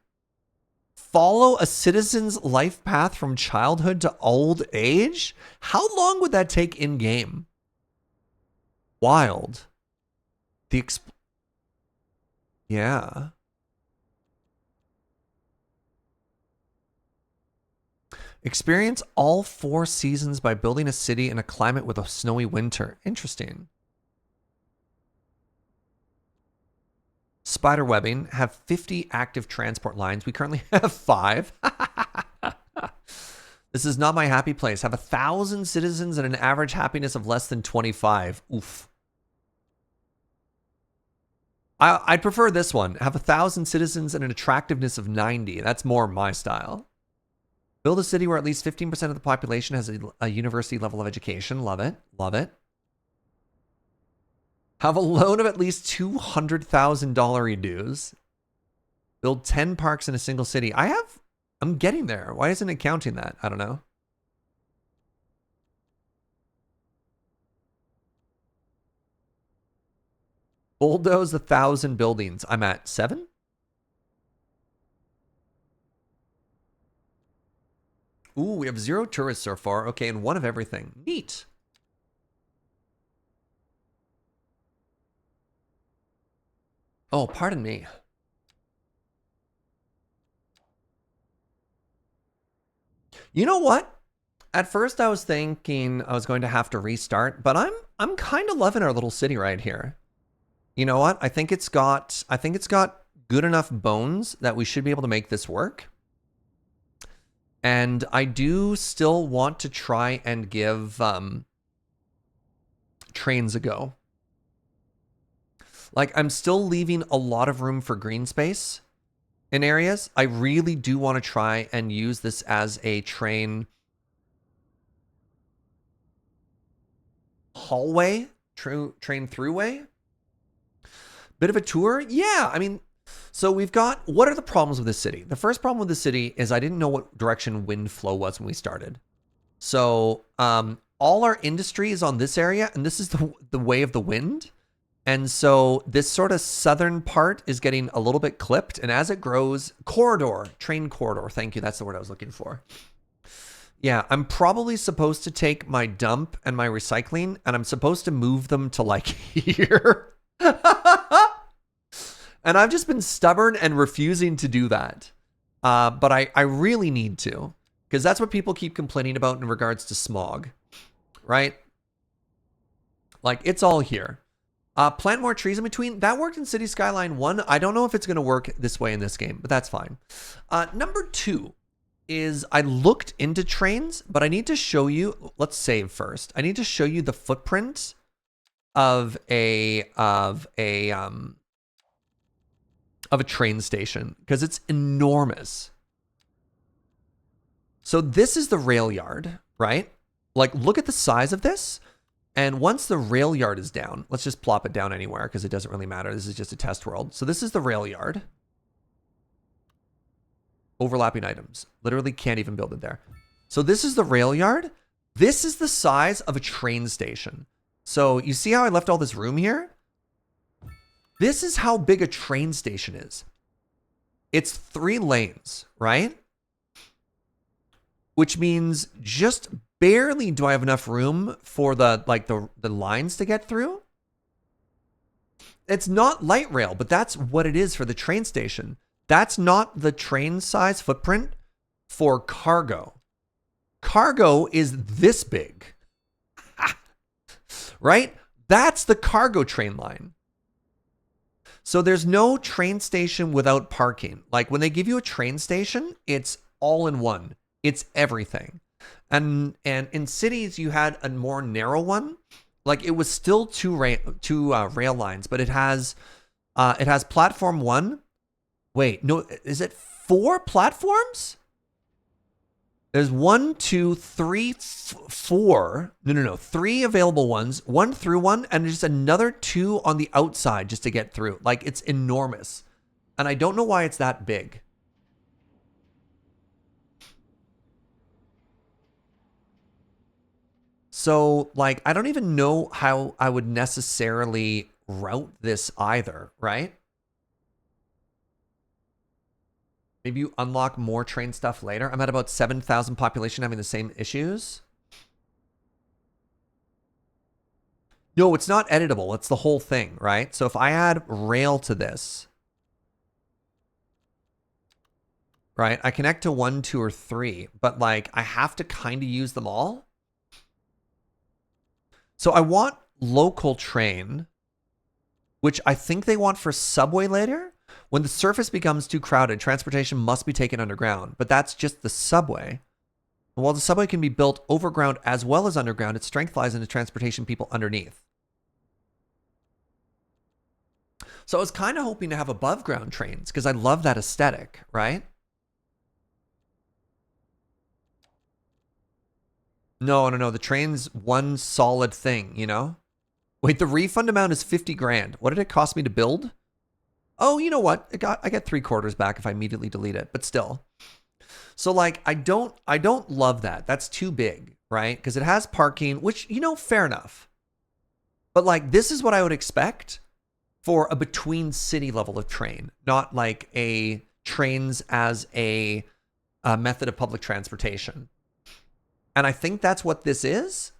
Follow a citizen's life path from childhood to old age? How long would that take in game? Wild. Yeah. Experience all 4 seasons by building a city in a climate with a snowy winter. Interesting. Spider webbing. Have 50 active transport lines. We currently have 5. This is not my happy place. Have 1,000 citizens and an average happiness of less than 25. Oof. I'd prefer this one. Have 1,000 citizens and an attractiveness of 90. That's more my style. Build a city where at least 15% of the population has a university level of education. Love it. Love it. Have a loan of at least $200,000 dues. Build 10 parks in a single city. I'm getting there. Why isn't it counting that? I don't know. Bulldoze 1,000 buildings. I'm at 7? Ooh, we have 0 tourists so far. Okay, and 1 of everything. Neat. Oh, pardon me. You know what? At first I was thinking I was going to have to restart, but I'm kind of loving our little city right here. You know what? I think it's got good enough bones that we should be able to make this work. And I do still want to try and give trains a go. Like, I'm still leaving a lot of room for green space. in areas. I really do want to try and use this as a train hallway, train throughway. Bit of a tour. Yeah, I mean, so we've got, what are the problems with this city? The first problem with the city is I didn't know what direction wind flow was when we started. So all our industry is on this area, and this is the way of the wind. And so this sort of southern part is getting a little bit clipped. And as it grows, train corridor. Thank you. That's the word I was looking for. Yeah, I'm probably supposed to take my dump and my recycling, and I'm supposed to move them to like here. And I've just been stubborn and refusing to do that. But I really need to, because that's what people keep complaining about in regards to smog, right? Like, it's all here. Plant more trees in between. That worked in Cities Skylines 1. I don't know if it's going to work this way in this game, but that's fine. Number 2 is I looked into trains, but I need to show you, let's save first. I need to show you the footprint of a train station, because it's enormous. So this is the rail yard, right? Like, look at the size of this. And once the rail yard is down, let's just plop it down anywhere because it doesn't really matter. This is just a test world. So this is the rail yard. Overlapping items. Literally can't even build it there. So this is the rail yard. This is the size of a train station. So you see how I left all this room here? This is how big a train station is. It's 3 lanes, right? Which means just barely do I have enough room for the lines to get through. It's not light rail, but that's what it is for the train station. That's not the train size footprint for cargo. Cargo is this big. Right? That's the cargo train line. So there's no train station without parking. Like, when they give you a train station, it's all in one. It's everything. And in cities, you had a more narrow one. Like, it was still two rail lines, but it has platform 1. Wait, no, is it 4 platforms? There's 1, 2, 3, 4. No. 3 available ones, 1 through one, and just another 2 on the outside just to get through. Like, it's enormous. And I don't know why it's that big. So, like, I don't even know how I would necessarily route this either, right? Maybe you unlock more train stuff later. I'm at about 7,000 population having the same issues. No, it's not editable. It's the whole thing, right? So if I add rail to this, right, I connect to 1, 2, or 3, but like I have to kind of use them all. So I want local train, which I think they want for subway later. When the surface becomes too crowded, transportation must be taken underground, but that's just the subway. And while the subway can be built overground as well as underground, its strength lies in the transportation people underneath. So I was kind of hoping to have above ground trains because I love that aesthetic, right? No. The train's one solid thing, you know? Wait, the refund amount is 50 grand. What did it cost me to build? Oh, you know what? I get 3/4 back if I immediately delete it, but still. So like, I don't love that. That's too big, right? Because it has parking, which, you know, fair enough. But like, this is what I would expect for a between city level of train, not like a trains as a method of public transportation. And I think that's what this is.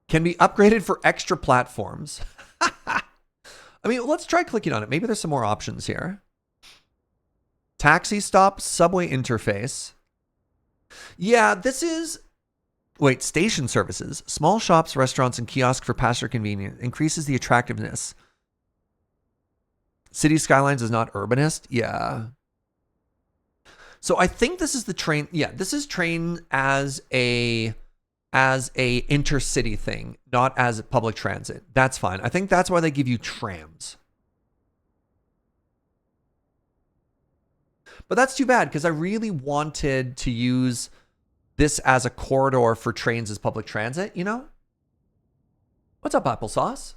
Can be upgraded for extra platforms. I mean, let's try clicking on it. Maybe there's some more options here. Taxi stop, subway interface. Yeah, this is... Wait, station services. Small shops, restaurants, and kiosks for passenger convenience. Increases the attractiveness. City Skylines is not urbanist? Yeah. So I think this is the train. Yeah, this is train as a as a intercity thing, not as public transit. That's fine. I think that's why they give you trams. But that's too bad because I really wanted to use this as a corridor for trains as public transit, you know? What's up, applesauce?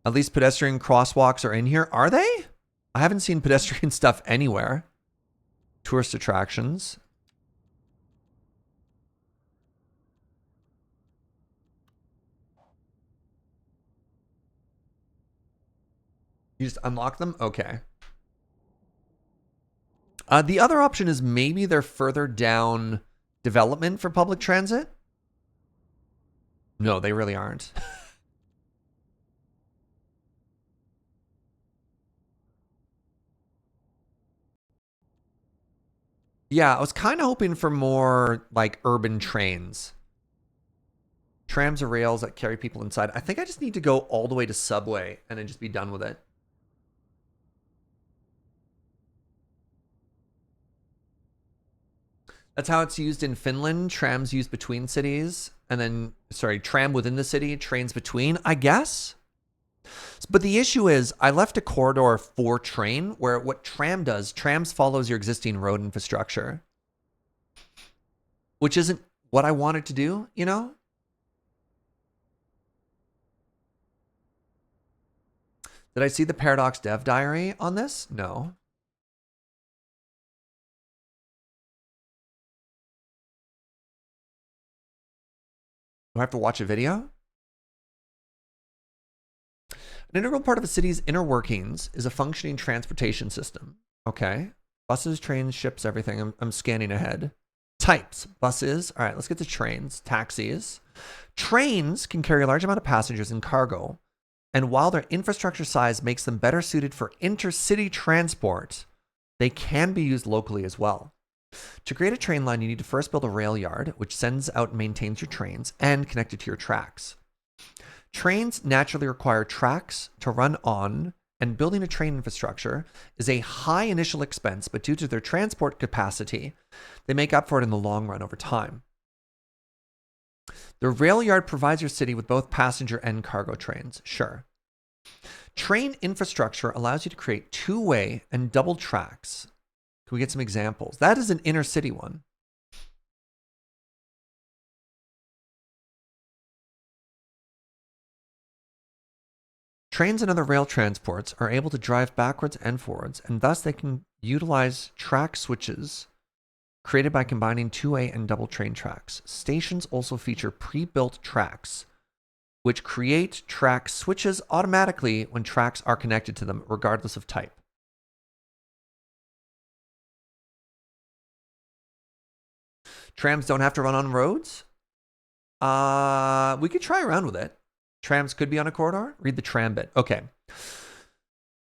At least pedestrian crosswalks are in here. Are they? I haven't seen pedestrian stuff anywhere. Tourist attractions. You just unlock them? Okay. The other option is maybe they're further down development for public transit. No, they really aren't. Yeah, I was kind of hoping for more like urban trains. Trams or rails that carry people inside. I think I just need to go all the way to subway and then just be done with it. That's how it's used in Finland. Trams used between cities. And then, sorry, tram within the city, trains between, I guess. But the issue is I left a corridor for train where what tram does, trams follows your existing road infrastructure. Which isn't what I wanted to do, you know? Did I see the Paradox Dev Diary on this? No. Do I have to watch a video? An integral part of a city's inner workings is a functioning transportation system. Okay. Buses, trains, ships, everything. I'm scanning ahead. Types. Buses. All right, let's get to trains. Taxis. Trains can carry a large amount of passengers and cargo. And while their infrastructure size makes them better suited for intercity transport, they can be used locally as well. To create a train line, you need to first build a rail yard, which sends out and maintains your trains and connect it to your tracks. Trains naturally require tracks to run on, and building a train infrastructure is a high initial expense, but due to their transport capacity, they make up for it in the long run over time. The rail yard provides your city with both passenger and cargo trains, sure. Train infrastructure allows you to create two-way and double tracks. Can we get some examples? That is an inner city one. Trains and other rail transports are able to drive backwards and forwards, and thus they can utilize track switches created by combining two-way and double train tracks. Stations also feature pre-built tracks, which create track switches automatically when tracks are connected to them, regardless of type. Trams don't have to run on roads? We could try around with it. Trams could be on a corridor? Read the tram bit. Okay.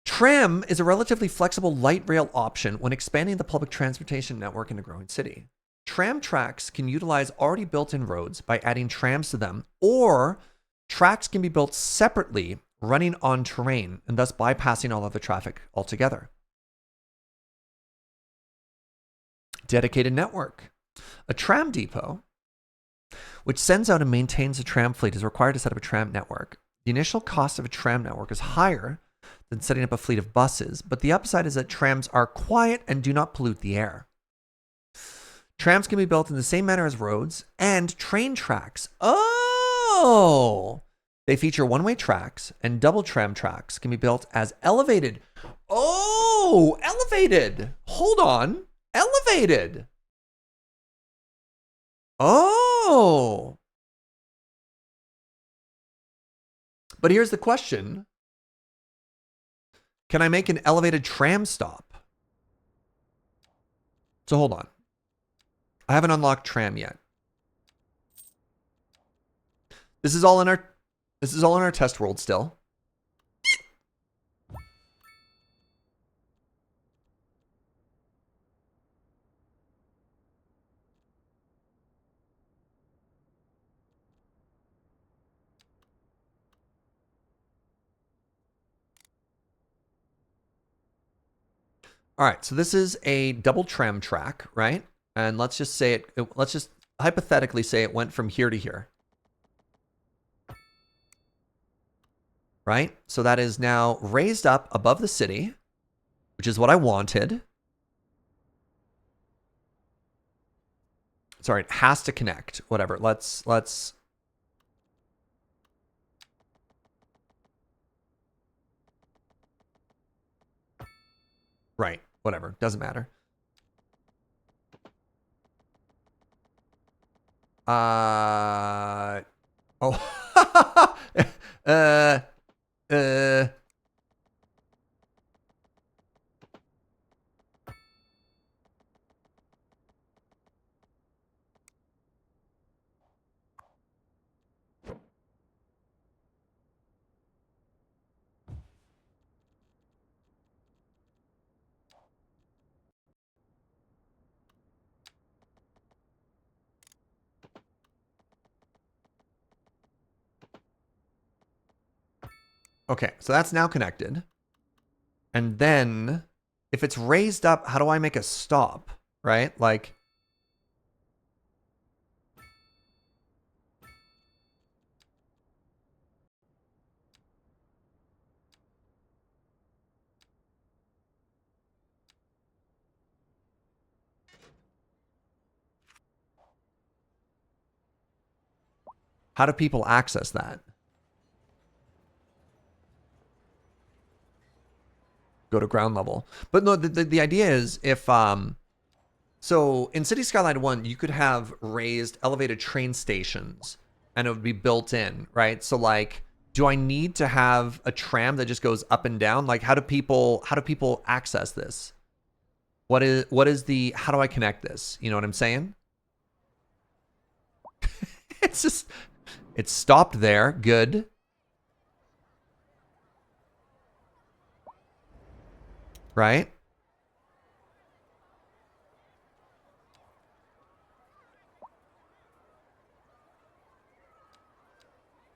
Tram is a relatively flexible light rail option when expanding the public transportation network in a growing city. Tram tracks can utilize already built-in roads by adding trams to them, or tracks can be built separately, running on terrain, and thus bypassing all other traffic altogether. Dedicated network. A tram depot, which sends out and maintains a tram fleet, is required to set up a tram network. The initial cost of a tram network is higher than setting up a fleet of buses, but the upside is that trams are quiet and do not pollute the air. Trams can be built in the same manner as roads and train tracks. Oh! They feature one-way tracks, and double tram tracks can be built as elevated. Oh! Elevated! Hold on. Elevated! Oh! But here's the question. Can I make an elevated tram stop? So hold on. I haven't unlocked tram yet. This is all in our test world still. All right, so this is a double tram track, right? And let's just say let's just hypothetically say it went from here to here. Right? So that is now raised up above the city, which is what I wanted. Sorry, it has to connect. Whatever. Let's right. Whatever. Doesn't matter. Oh. Okay, so that's now connected. And then if it's raised up, how do I make a stop? Right? Like, how do people access that? Go to ground level. But no, the idea is if so in City Skyline 1, you could have raised elevated train stations and it would be built in, right? So like, do I need to have a tram that just goes up and down? Like, how do people access this? What is the, how do I connect this? You know what I'm saying? It's just, it's stopped there. Good. Right?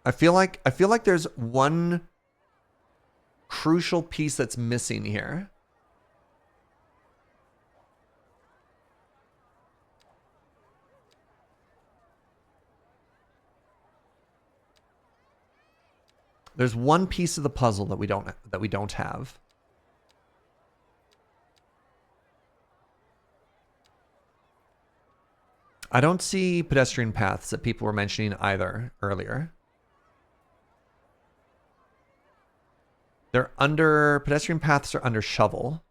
I feel like there's one crucial piece that's missing here. There's one piece of the puzzle that we don't have. I don't see pedestrian paths that people were mentioning either earlier. They're under, pedestrian paths are under shovel.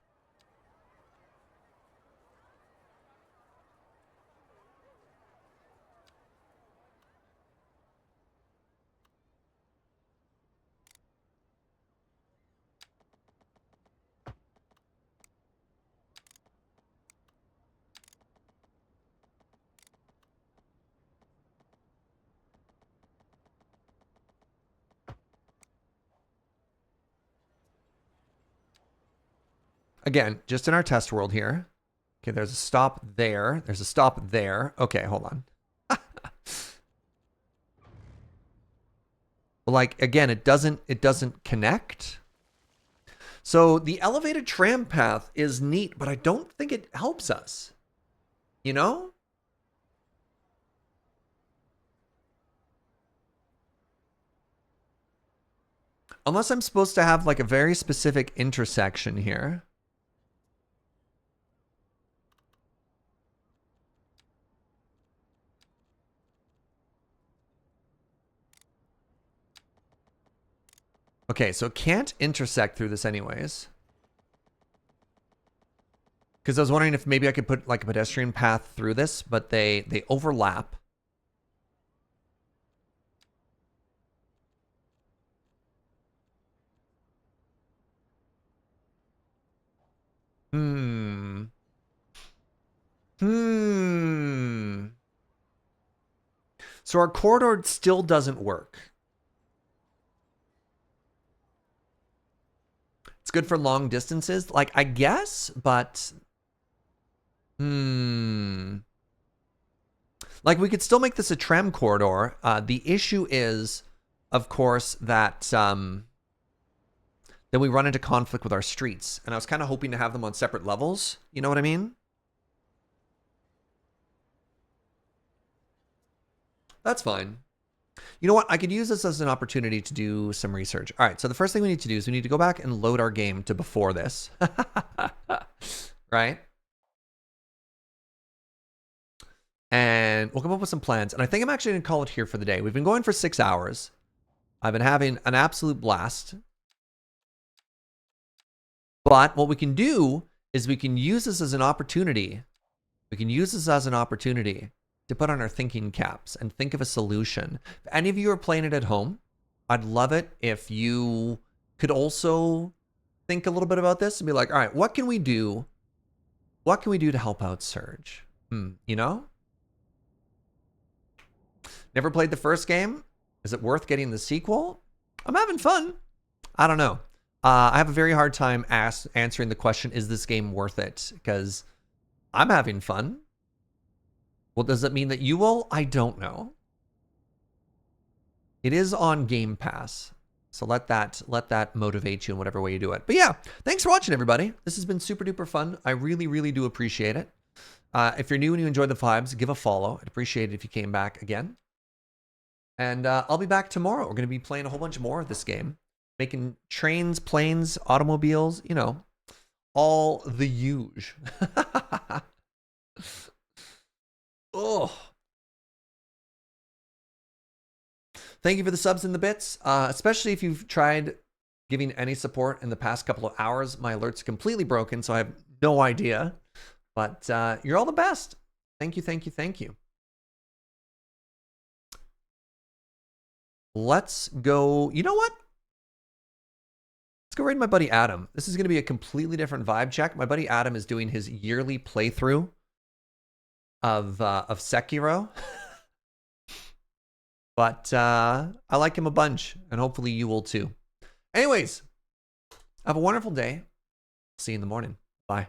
Again, just in our test world here. Okay, there's a stop there. There's a stop there. Okay, hold on. Well, like, again, it doesn't connect. So the elevated tram path is neat, but I don't think it helps us. You know? Unless I'm supposed to have like a very specific intersection here. Okay, so it can't intersect through this anyways. Because I was wondering if maybe I could put like a pedestrian path through this, but they overlap. So our corridor still doesn't work. It's good for long distances, like I guess, but like we could still make this a tram corridor. The issue is, of course, that then we run into conflict with our streets. And I was kind of hoping to have them on separate levels. You know what I mean? That's fine. You know what? I could use this as an opportunity to do some research. All right, so the first thing we need to do is we need to go back and load our game to before this. Right? And we'll come up with some plans. And I think I'm actually going to call it here for the day. We've been going for 6 hours. I've been having an absolute blast. But what we can do is we can use this as an opportunity. We can use this as an opportunity to put on our thinking caps and think of a solution. If any of you are playing it at home, I'd love it if you could also think a little bit about this and be like, all right, what can we do? What can we do to help out Serge? You know? Never played the first game? Is it worth getting the sequel? I'm having fun. I don't know. I have a very hard time answering the question, is this game worth it? Because I'm having fun. Well, does it mean that you will? I don't know. It is on Game Pass. So let that motivate you in whatever way you do it. But yeah, thanks for watching, everybody. This has been super duper fun. I really, really do appreciate it. If you're new and you enjoy the vibes, give a follow. I'd appreciate it if you came back again. And I'll be back tomorrow. We're going to be playing a whole bunch more of this game. Making trains, planes, automobiles, you know, all the huge. Oh. Thank you for the subs and the bits, especially if you've tried giving any support in the past couple of hours. My alert's completely broken, so I have no idea. But you're all the best. Thank you, thank you, thank you. Let's go. You know what? Let's go raid my buddy Adam. This is going to be a completely different vibe check. My buddy Adam is doing his yearly playthrough of Sekiro. But I like him a bunch, and hopefully you will too. Anyways, have a wonderful day. See you in the morning. Bye.